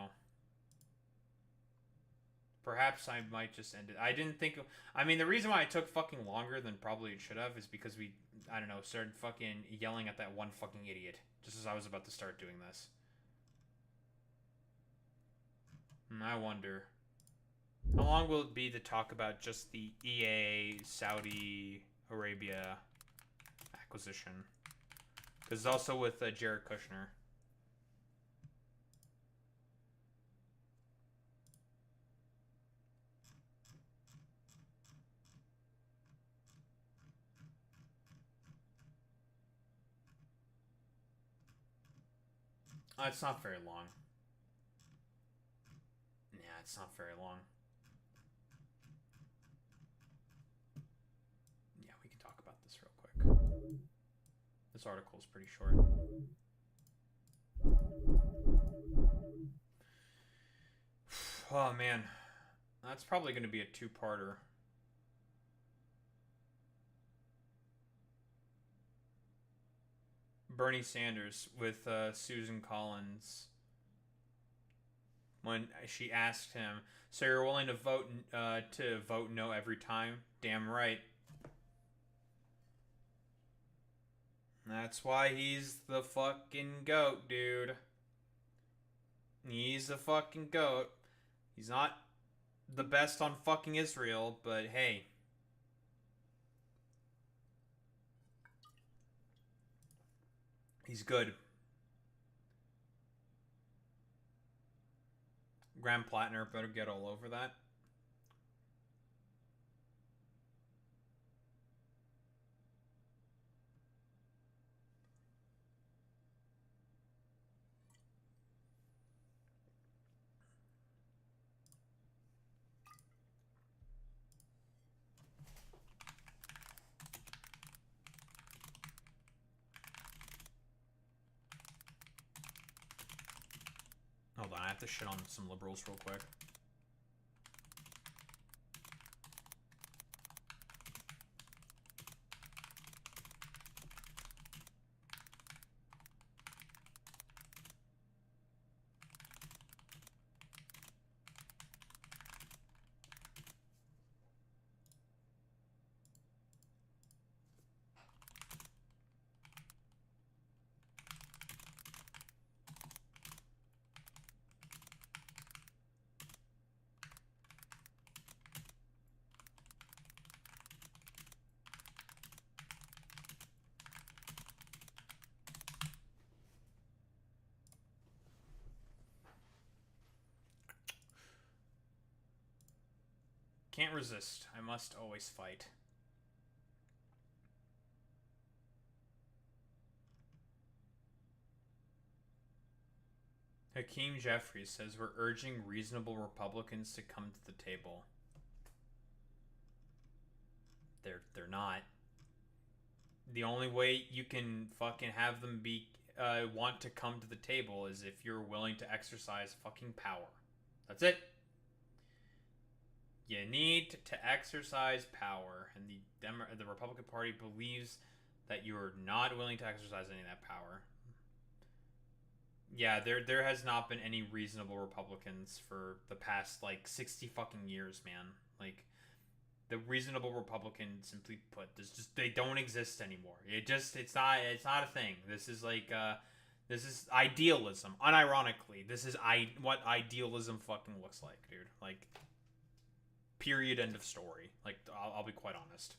perhaps I might just end it. I didn't think of, I mean, the reason why it took fucking longer than probably it should have is because we, I don't know, started fucking yelling at that one fucking idiot just as I was about to start doing this. I wonder, how long will it be to talk about just the EA Saudi Arabia acquisition? Because it's also with Jared Kushner. It's not very long. Yeah, it's not very long. Yeah, we can talk about this real quick. This article is pretty short. Oh man, that's probably going to be a two-parter. Bernie Sanders with Susan Collins when she asked him, "So you're willing to vote no every time?" Damn right. That's why he's the fucking GOAT, dude. He's the fucking GOAT. He's not the best on fucking Israel, but hey. He's good. Graham Plattner better get all over that. Hold on, I have to shit on some liberals real quick. Can't resist. I must always fight. Hakeem Jeffries says we're urging reasonable Republicans to come to the table. They're not. The only way you can fucking have them be want to come to the table is if you're willing to exercise fucking power. That's it. You need to exercise power, and the Republican Party believes that you are not willing to exercise any of that power. Yeah, there has not been any reasonable Republicans for the past like 60 fucking years, man. Like the reasonable Republican, simply put, they don't exist anymore. It's not a thing. This is like this is idealism. Unironically, this is what idealism fucking looks like, dude. Like. Period. End of story. Like, I'll be quite honest.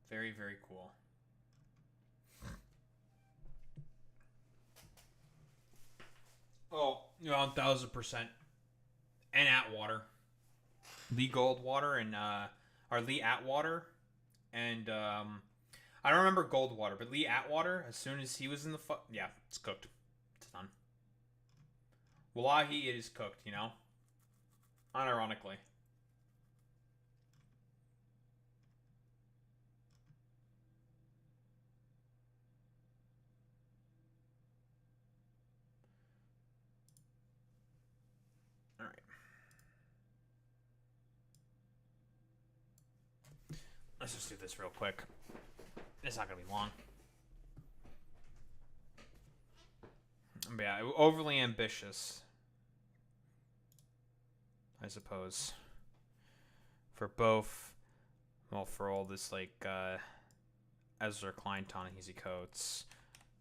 Very, very cool. 1000%. And Atwater. Lee Goldwater and, or Lee Atwater. And, I don't remember Goldwater, but Lee Atwater, as soon as he was in the yeah, it's cooked. It's done. Wallahi, it is cooked, you know? Unironically. Alright. Let's just do this real quick. It's not gonna be long. But yeah, overly ambitious, I suppose. For both, well, for all this, like, Ezra Klein, Ta-Nehisi Coates,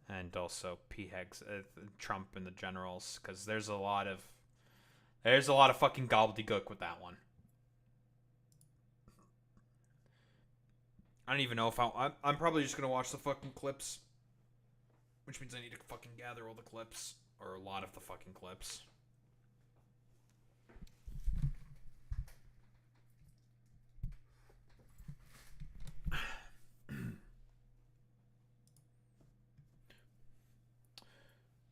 and also Hegseth, Trump and the generals, because there's a lot of fucking gobbledygook with that one. I don't even know if I'm probably just gonna watch the fucking clips, which means I need to fucking gather all the clips, or a lot of the fucking clips.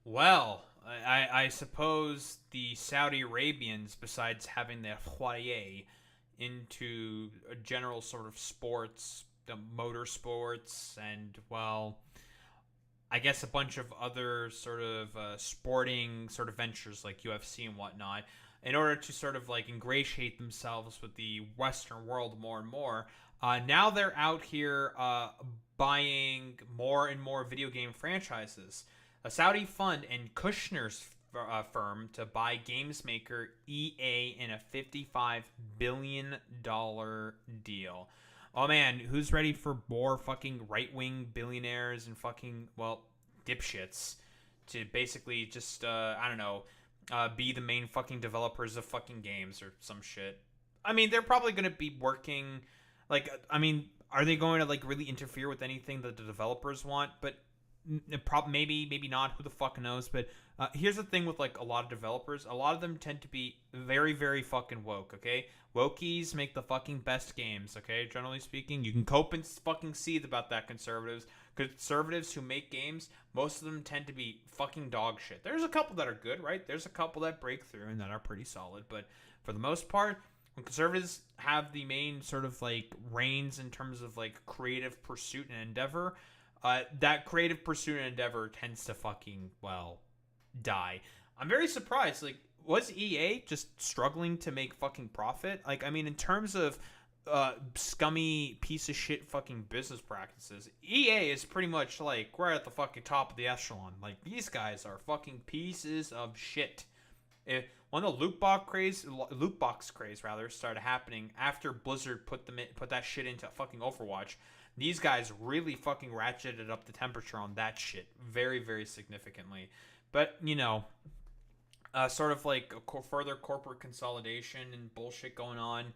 Well, I suppose the Saudi Arabians, besides having their foyer into a general sort of sports, motorsports, and, well, I guess a bunch of other sort of sporting sort of ventures like UFC and whatnot, in order to sort of like ingratiate themselves with the Western world more and more. Now they're out here buying more and more video game franchises. A Saudi fund and Kushner's firm to buy games maker EA in a $55 billion deal. Oh man, who's ready for more fucking right-wing billionaires and fucking, well, dipshits to basically just, I don't know, be the main fucking developers of fucking games or some shit? I mean, they're probably going to be working, like, I mean, are they going to, like, really interfere with anything that the developers want? But maybe not, who the fuck knows? But here's the thing with, like, a lot of developers. A lot of them tend to be very, very fucking woke, okay? Wokies make the fucking best games, okay? Generally speaking, you can cope and fucking seethe about that, conservatives. Conservatives who make games, most of them tend to be fucking dog shit. There's a couple that are good, right? There's a couple that break through and that are pretty solid. But for the most part, when conservatives have the main sort of, like, reins in terms of, like, creative pursuit and endeavor, that creative pursuit and endeavor tends to fucking, well, die. I'm very surprised. Like, was EA just struggling to make fucking profit? Like, I mean, in terms of scummy piece of shit fucking business practices, EA is pretty much, like, right at the fucking top of the echelon. Like, these guys are fucking pieces of shit. When the loot box craze started happening after Blizzard put that shit into fucking Overwatch, these guys really fucking ratcheted up the temperature on that shit very, very significantly. But, you know, sort of like further corporate consolidation and bullshit going on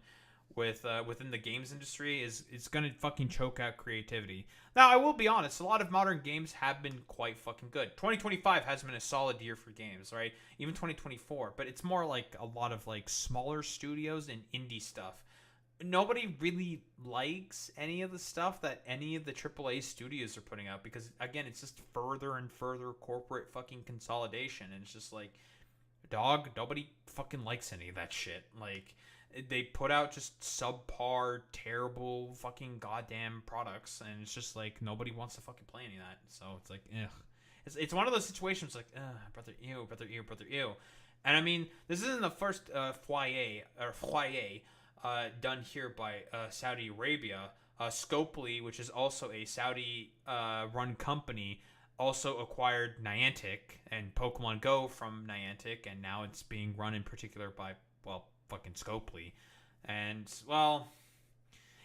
within the games industry is going to fucking choke out creativity. Now, I will be honest, a lot of modern games have been quite fucking good. 2025 has been a solid year for games, right? Even 2024, but it's more like a lot of like smaller studios and indie stuff. Nobody really likes any of the stuff that any of the AAA studios are putting out because, again, it's just further and further corporate fucking consolidation. And it's just like, dog, nobody fucking likes any of that shit. Like, they put out just subpar, terrible fucking goddamn products. And it's just like, nobody wants to fucking play any of that. So it's like, ugh. It's one of those situations like, brother, ew, brother, ew, brother, ew. And I mean, this isn't the first foyer done here by Saudi Arabia. Scopely, which is also a Saudi-run company, also acquired Niantic and Pokemon Go from Niantic, and now it's being run in particular by, well, fucking Scopely. And, well,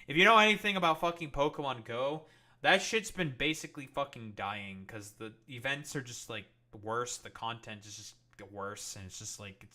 if you know anything about fucking Pokemon Go, that shit's been basically fucking dying because the events are just, like, worse. The content is just worse, and it's just, like,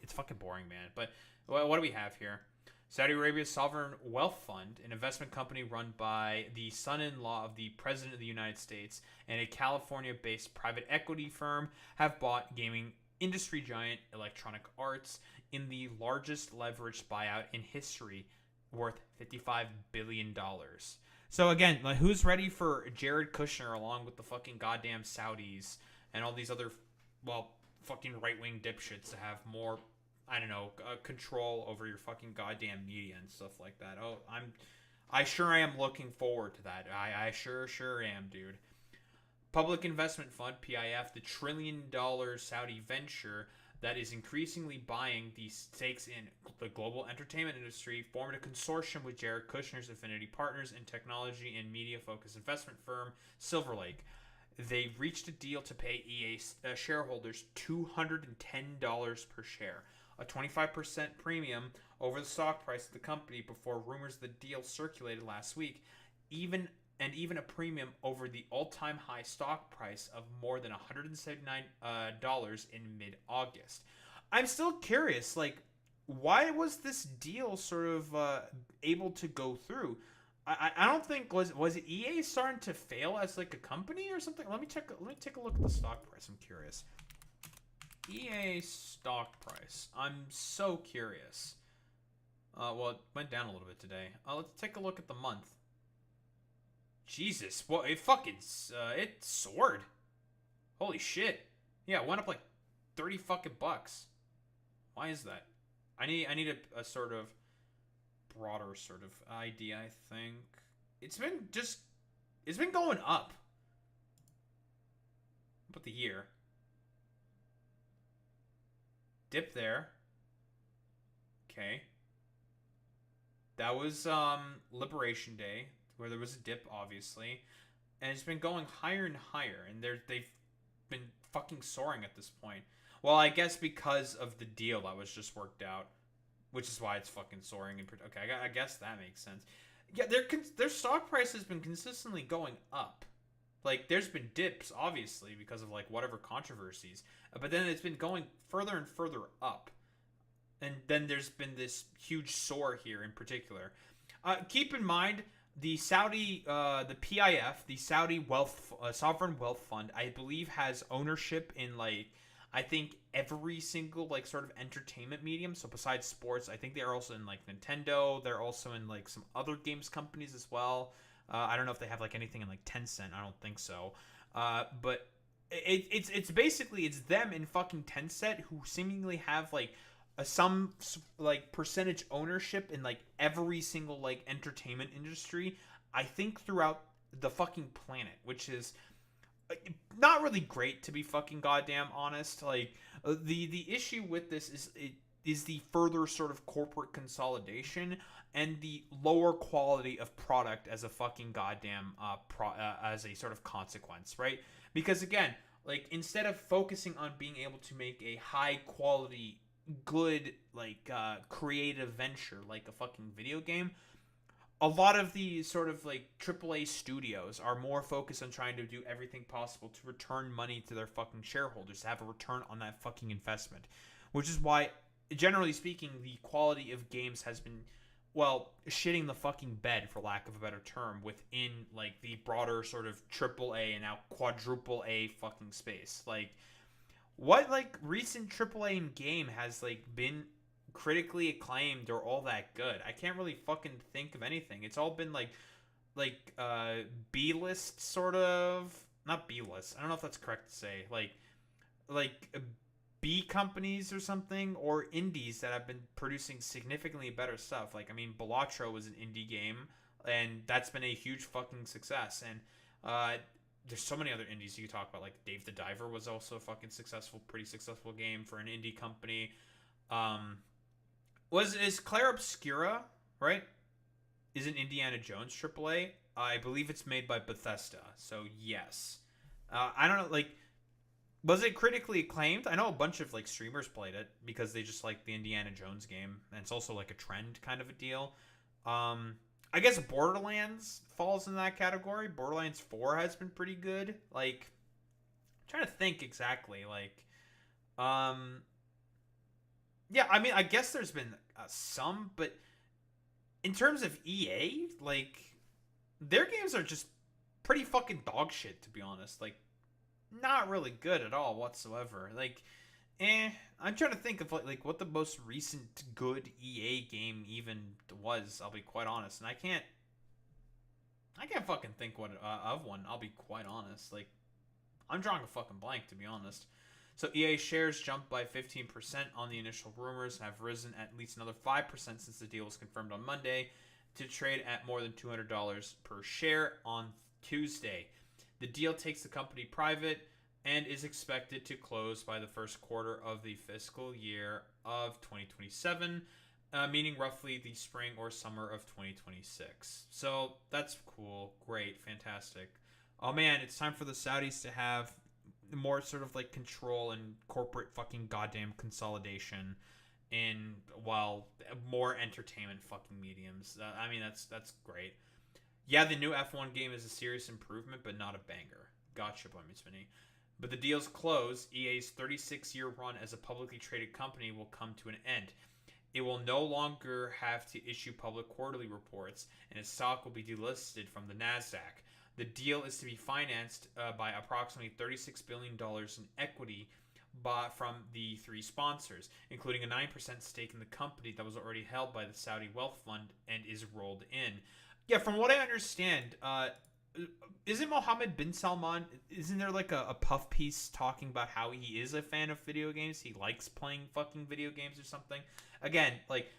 it's fucking boring, man. But what do we have here? Saudi Arabia's Sovereign Wealth Fund, an investment company run by the son-in-law of the President of the United States, and a California-based private equity firm have bought gaming industry giant Electronic Arts in the largest leveraged buyout in history, worth $55 billion. So again, like, who's ready for Jared Kushner along with the fucking goddamn Saudis and all these other, well, fucking right-wing dipshits to have more, I don't know, control over your fucking goddamn media and stuff like that? Oh, I sure am looking forward to that. I sure am, dude. Public Investment Fund, PIF, the $1 trillion Saudi venture that is increasingly buying these stakes in the global entertainment industry, formed a consortium with Jared Kushner's affinity partners and technology and media-focused investment firm, Silver Lake. They reached a deal to pay EA shareholders $210 per share, a 25% premium over the stock price of the company before rumors of the deal circulated last week, even a premium over the all-time high stock price of more than $179 in mid-August. I'm still curious, like, why was this deal sort of able to go through? I don't think was EA starting to fail as like a company or something? Let me take a look at the stock price. I'm curious. EA stock price. I'm so curious. Well, it went down a little bit today. Let's take a look at the month. Jesus, well, it soared. Holy shit. Yeah, it went up like 30 fucking bucks. Why is that? I need a sort of broader sort of idea, I think. It's been going up. How about the year? Dip there. Okay. That was Liberation Day, where there was a dip, obviously, and it's been going higher and higher, and they've been fucking soaring at this point. Well, I guess because of the deal that was just worked out, which is why it's fucking soaring. Okay, I guess that makes sense. Yeah, their stock price has been consistently going up. Like, there's been dips, obviously, because of like whatever controversies, but then it's been going further and further up, and then there's been this huge soar here in particular. Keep in mind, the Saudi, the PIF, the Saudi Sovereign Wealth Fund, I believe has ownership in, like, I think every single, like, sort of entertainment medium. So besides sports, I think they're also in, like, Nintendo. They're also in, like, some other games companies as well. I don't know if they have, like, anything in, like, Tencent. I don't think so. But it's basically, it's them in fucking Tencent who seemingly have, like, some like percentage ownership in like every single like entertainment industry, I think, throughout the fucking planet, which is not really great, to be fucking goddamn honest. Like, the issue with this is the further sort of corporate consolidation and the lower quality of product as a fucking goddamn as a sort of consequence, right? Because again, like, instead of focusing on being able to make a high quality, good, like, creative venture like a fucking video game, a lot of the sort of like AAA studios are more focused on trying to do everything possible to return money to their fucking shareholders, to have a return on that fucking investment, which is why, generally speaking, the quality of games has been, well, shitting the fucking bed, for lack of a better term, within like the broader sort of AAA and now quadruple A fucking space. Like, what, like, recent AAA game has, like, been critically acclaimed or all that good? I can't really fucking think of anything. It's all been, like, B-list, sort of. Not B-list. I don't know if that's correct to say. Like B companies or something, or indies that have been producing significantly better stuff. Like, I mean, Balatro was an indie game, and that's been a huge fucking success. And, there's so many other indies you can talk about. Like, Dave the Diver was also a fucking pretty successful game for an indie company. Is Claire Obscura, right? Is an Indiana Jones AAA? I believe it's made by Bethesda, so yes. I don't know, like, was it critically acclaimed? I know a bunch of, like, streamers played it because they just like the Indiana Jones game, and it's also like a trend kind of a deal. I guess Borderlands falls in that category. Borderlands 4 has been pretty good. Like, I'm trying to think exactly. Like, yeah, I mean, I guess there's been some, but in terms of EA, like, their games are just pretty fucking dog shit, to be honest. Like, not really good at all whatsoever. Like, I'm trying to think of like what the most recent good EA game even was. I'll be quite honest, and I can't fucking think of one. I'll be quite honest. Like, I'm drawing a fucking blank, to be honest. So EA shares jumped by 15% on the initial rumors and have risen at least another 5% since the deal was confirmed on Monday, to trade at more than $200 per share on Tuesday. The deal takes the company private and is expected to close by the first quarter of the fiscal year of 2027, meaning roughly the spring or summer of 2026. So that's cool, great, fantastic. Oh man, it's time for the Saudis to have more sort of like control and corporate fucking goddamn consolidation in, well, more entertainment fucking mediums. I mean, that's great. Yeah, the new F1 game is a serious improvement, but not a banger. Gotcha, Boy Meets Mini. But the deal's close. EA's 36-year run as a publicly traded company will come to an end. It will no longer have to issue public quarterly reports, and its stock will be delisted from the NASDAQ. The deal is to be financed by approximately $36 billion in equity from the three sponsors, including a 9% stake in the company that was already held by the Saudi Wealth Fund and is rolled in. Yeah, from what I understand, isn't Mohammed bin Salman, isn't there like a puff piece talking about how he is a fan of video games? He likes playing fucking video games or something? Again, like,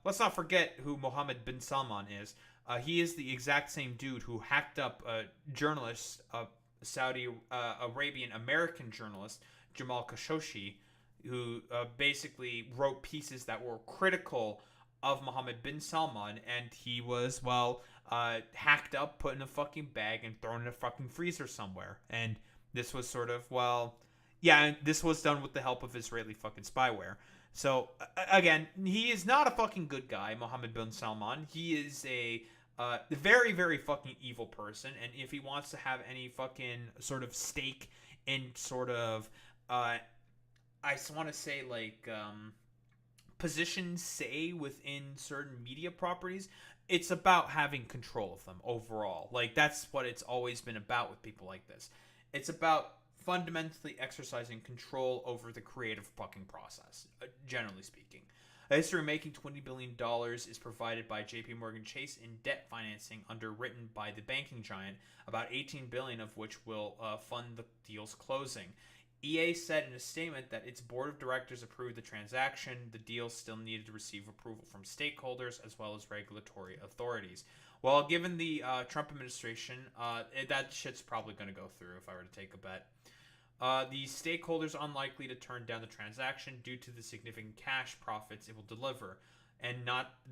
let's not forget who Mohammed bin Salman is. He is the exact same dude who hacked up a journalist, a Saudi Arabian American journalist, Jamal Khashoggi, who basically wrote pieces that were critical of Mohammed bin Salman, and he was, well, hacked up, put in a fucking bag, and thrown in a fucking freezer somewhere. And this was sort of, well, yeah, this was done with the help of Israeli fucking spyware. So, again, he is not a fucking good guy, Mohammed bin Salman. He is a very, very fucking evil person, and if he wants to have any fucking sort of stake in sort of, I want to say, like, position, say, within certain media properties, it's about having control of them overall. Like, that's what it's always been about with people like this. It's about fundamentally exercising control over the creative fucking process, generally speaking. A history of making $20 billion is provided by JP Morgan Chase in debt financing underwritten by the banking giant, about $18 billion of which will fund the deal's closing. EA said in a statement that its board of directors approved the transaction. The deal still needed to receive approval from stakeholders as well as regulatory authorities. Well, given the Trump administration, that shit's probably going to go through if I were to take a bet. The stakeholders are unlikely to turn down the transaction due to the significant cash profits it will deliver, and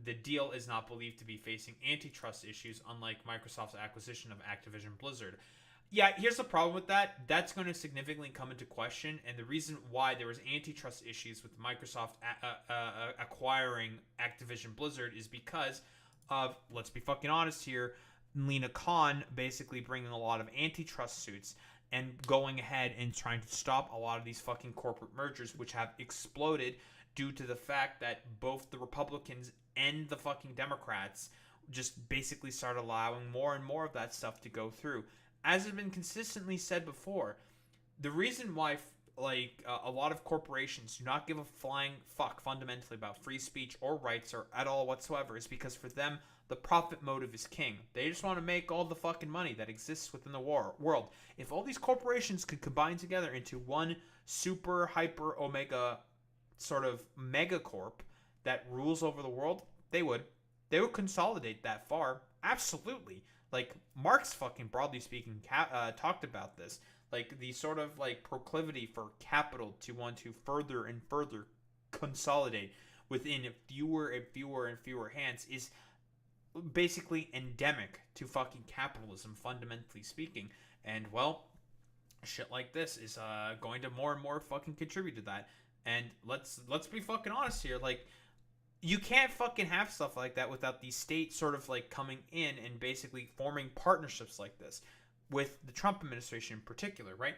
the deal is not believed to be facing antitrust issues, unlike Microsoft's acquisition of Activision Blizzard. Yeah, here's the problem with that. That's going to significantly come into question, and the reason why there was antitrust issues with Microsoft acquiring Activision Blizzard is because of, let's be fucking honest here, Lena Khan basically bringing a lot of antitrust suits and going ahead and trying to stop a lot of these fucking corporate mergers, which have exploded due to the fact that both the Republicans and the fucking Democrats just basically started allowing more and more of that stuff to go through. As has been consistently said before, the reason why a lot of corporations do not give a flying fuck fundamentally about free speech or rights or at all whatsoever is because for them, the profit motive is king. They just want to make all the fucking money that exists within the world. If all these corporations could combine together into one super hyper omega sort of megacorp that rules over the world, they would consolidate that far. Absolutely. Like, Marx fucking, broadly speaking, talked about this. Like, the sort of, like, proclivity for capital to want to further and further consolidate within fewer and fewer and fewer hands is basically endemic to fucking capitalism, fundamentally speaking. And, well, shit like this is going to more and more fucking contribute to that. And let's be fucking honest here. Like, you can't fucking have stuff like that without the state sort of like coming in and basically forming partnerships like this with the Trump administration in particular, right?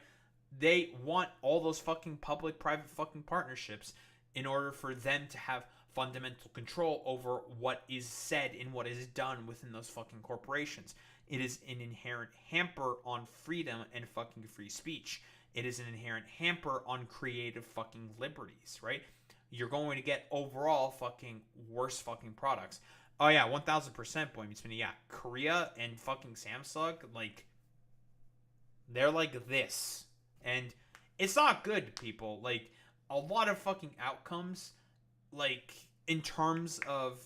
They want all those fucking public-private fucking partnerships in order for them to have fundamental control over what is said and what is done within those fucking corporations. It is an inherent hamper on freedom and fucking free speech. it is an inherent hamper on creative fucking liberties, right? You're going to get overall fucking worse fucking products. Oh yeah, 1000% Boy Meets Minnie. Yeah, Korea and fucking Samsung, like, they're like this. And it's not good, people. Like, a lot of fucking outcomes, like, in terms of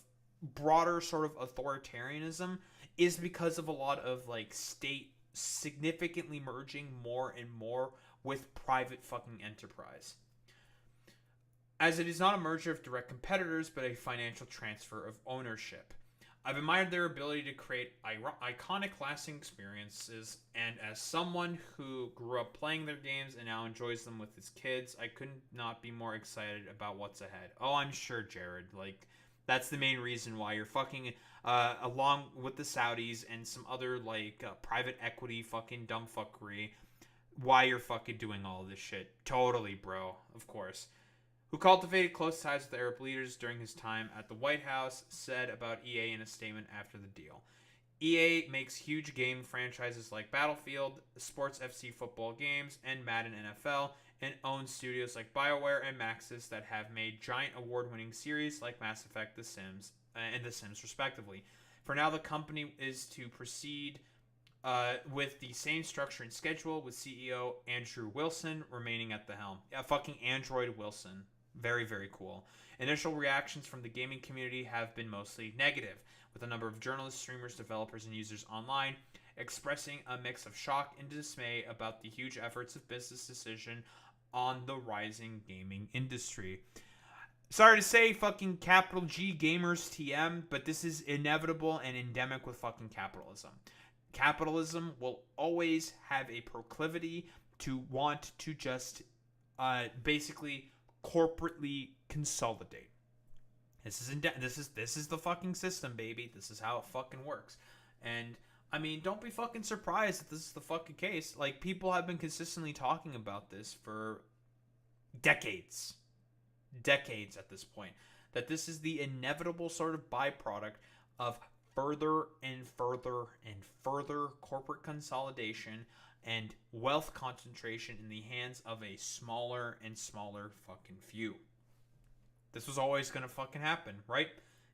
broader sort of authoritarianism, is because of a lot of, like, state significantly merging more and more with private fucking enterprise. As it is not a merger of direct competitors, but a financial transfer of ownership. I've admired their ability to create iconic lasting experiences, and as someone who grew up playing their games and now enjoys them with his kids, I could not be more excited about what's ahead. Oh, I'm sure, Jared. Like, that's the main reason why you're fucking, along with the Saudis and some other, like, private equity fucking dumb fuckery, why you're fucking doing all this shit. Totally, bro. Of course. Who cultivated close ties with Arab leaders during his time at the White House, said about EA in a statement after the deal. EA makes huge game franchises like Battlefield, Sports FC football games, and Madden NFL, and owns studios like BioWare and Maxis that have made giant award-winning series like Mass Effect, The Sims, and The Sims respectively. For now, the company is to proceed with the same structure and schedule, with CEO Andrew Wilson remaining at the helm. Yeah, fucking Android Wilson. Very, very cool. Initial reactions from the gaming community have been mostly negative, with a number of journalists, streamers, developers, and users online expressing a mix of shock and dismay about the huge efforts of business decision on the rising gaming industry. Sorry to say, fucking capital G gamers TM, but this is inevitable and endemic with fucking capitalism. Capitalism will always have a proclivity to want to just basically corporately consolidate. This is the fucking system, baby. This is how it fucking works. And I mean, don't be fucking surprised that this is the fucking case. Like, people have been consistently talking about this for decades at this point, that this is the inevitable sort of byproduct of further and further and further corporate consolidation and wealth concentration in the hands of a smaller and smaller fucking few. This was always going to fucking happen, right?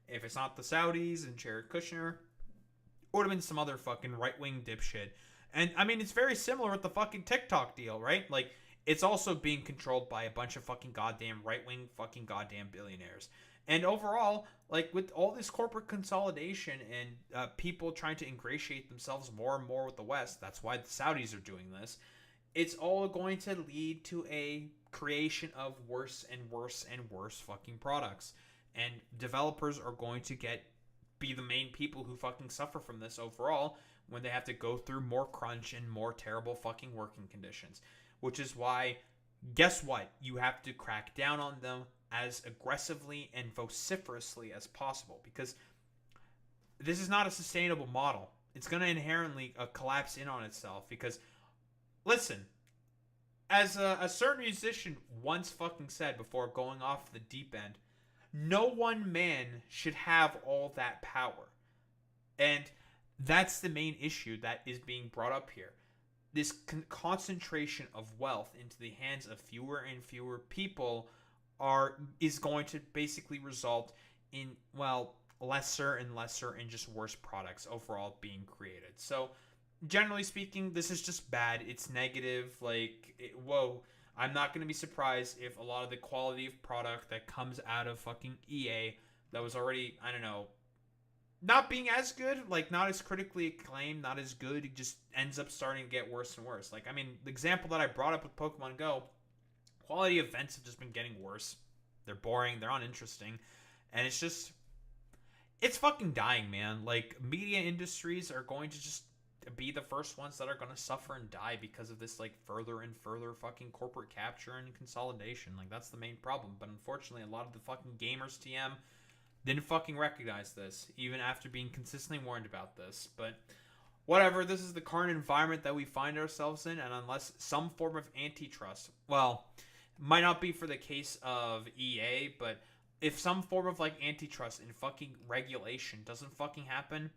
If it's not the Saudis and Jared Kushner, it would have been some other fucking right-wing dipshit. And, I mean, it's very similar with the fucking TikTok deal, right? Like, it's also being controlled by a bunch of fucking goddamn right-wing fucking goddamn billionaires. And overall, like, with all this corporate consolidation and people trying to ingratiate themselves more and more with the West, that's why the Saudis are doing this, it's all going to lead to a creation of worse and worse and worse fucking products. And developers are going to be the main people who fucking suffer from this overall when they have to go through more crunch and more terrible fucking working conditions. Which is why, guess what? You have to crack down on them as aggressively and vociferously as possible, because this is not a sustainable model. It's going to inherently collapse in on itself, because, listen, as a certain musician once fucking said before going off the deep end, no one man should have all that power. And that's the main issue that is being brought up here. This concentration of wealth into the hands of fewer and fewer people is going to basically result in, well, lesser and lesser and just worse products overall being created. So, generally speaking, this is just bad. It's negative. Like, whoa. I'm not going to be surprised if a lot of the quality of product that comes out of fucking EA that was already, I don't know, not being as good, like, not as critically acclaimed, not as good, it just ends up starting to get worse and worse. Like, I mean, the example that I brought up with Pokemon Go, quality events have just been getting worse. They're boring, they're uninteresting, and it's fucking dying, man. Like, media industries are going to just be the first ones that are going to suffer and die because of this, like, further and further fucking corporate capture and consolidation. Like, that's the main problem. But unfortunately, a lot of the fucking gamers TM didn't fucking recognize this, even after being consistently warned about this. But whatever, this is the current environment that we find ourselves in, and unless some form of antitrust, well, might not be for the case of EA, but if some form of, like, antitrust and fucking regulation doesn't fucking happen,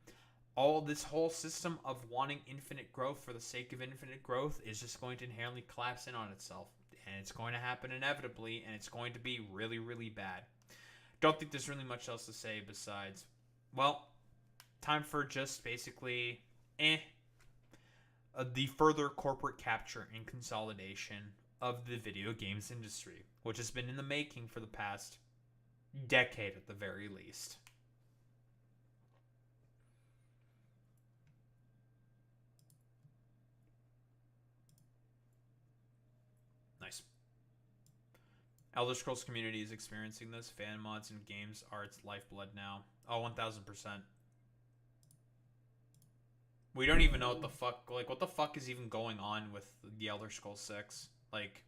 all this whole system of wanting infinite growth for the sake of infinite growth is just going to inherently collapse in on itself. And it's going to happen inevitably, and it's going to be really, really bad. Don't think there's really much else to say besides, well, time for just basically, the further corporate capture and consolidation of the video games industry, which has been in the making for the past decade at the very least. Nice. Elder Scrolls community is experiencing this. Fan mods and games are its lifeblood now. Oh, 1000%. We don't even know what the fuck, like, what the fuck is even going on with the Elder Scrolls 6? Like,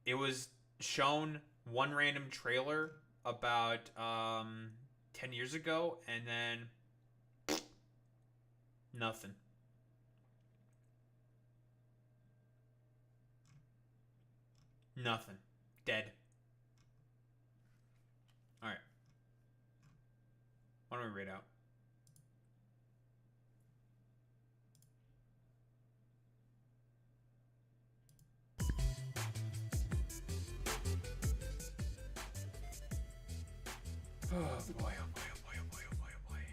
it was shown one random trailer about 10 years ago, and then nothing. Nothing. Dead. Alright. Why don't we rate out? Oh boy, oh boy, oh boy, oh boy, oh boy, oh boy.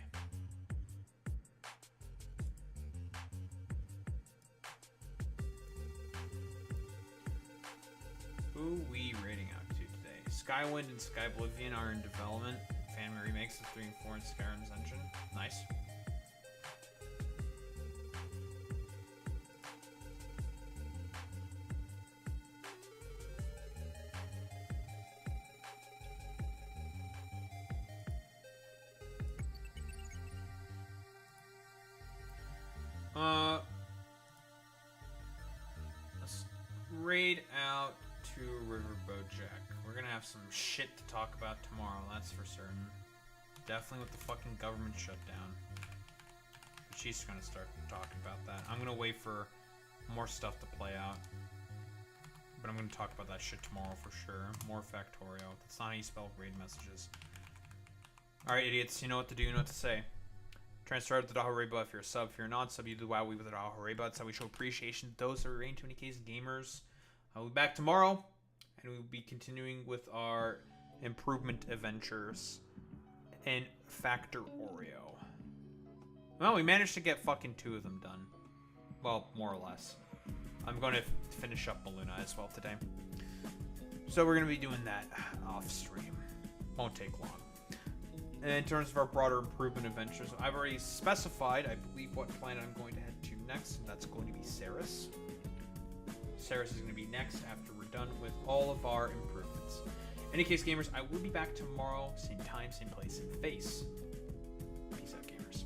Who we rating out to today? Skywind and Skyblivion are in development. Fan remakes of 3 and 4 in Skyrim's engine. Nice. Let's raid out to Riverboat Jack. We're gonna have some shit to talk about tomorrow, that's for certain. Definitely with the fucking government shutdown. But she's gonna start talking about that. I'm gonna wait for more stuff to play out. But I'm gonna talk about that shit tomorrow for sure. More Factorio. That's not how you spell raid messages. Alright, idiots, you know what to do, you know what to say. Transfer to the Daho Reba if you're a sub. If you're not sub, you do wow with the Daho Reba. That's how we show appreciation to those that are in 20K's gamers. I'll be back tomorrow, and we'll be continuing with our improvement adventures in Factorio. Well, we managed to get fucking 2 of them done. Well, more or less. I'm going to finish up Maluna as well today. So we're going to be doing that off stream. Won't take long. And in terms of our broader improvement adventures, I've already specified, I believe, what planet I'm going to head to next, and that's going to be Ceres. Ceres is going to be next after we're done with all of our improvements. In any case, gamers, I will be back tomorrow, same time, same place, same face. Peace out, gamers.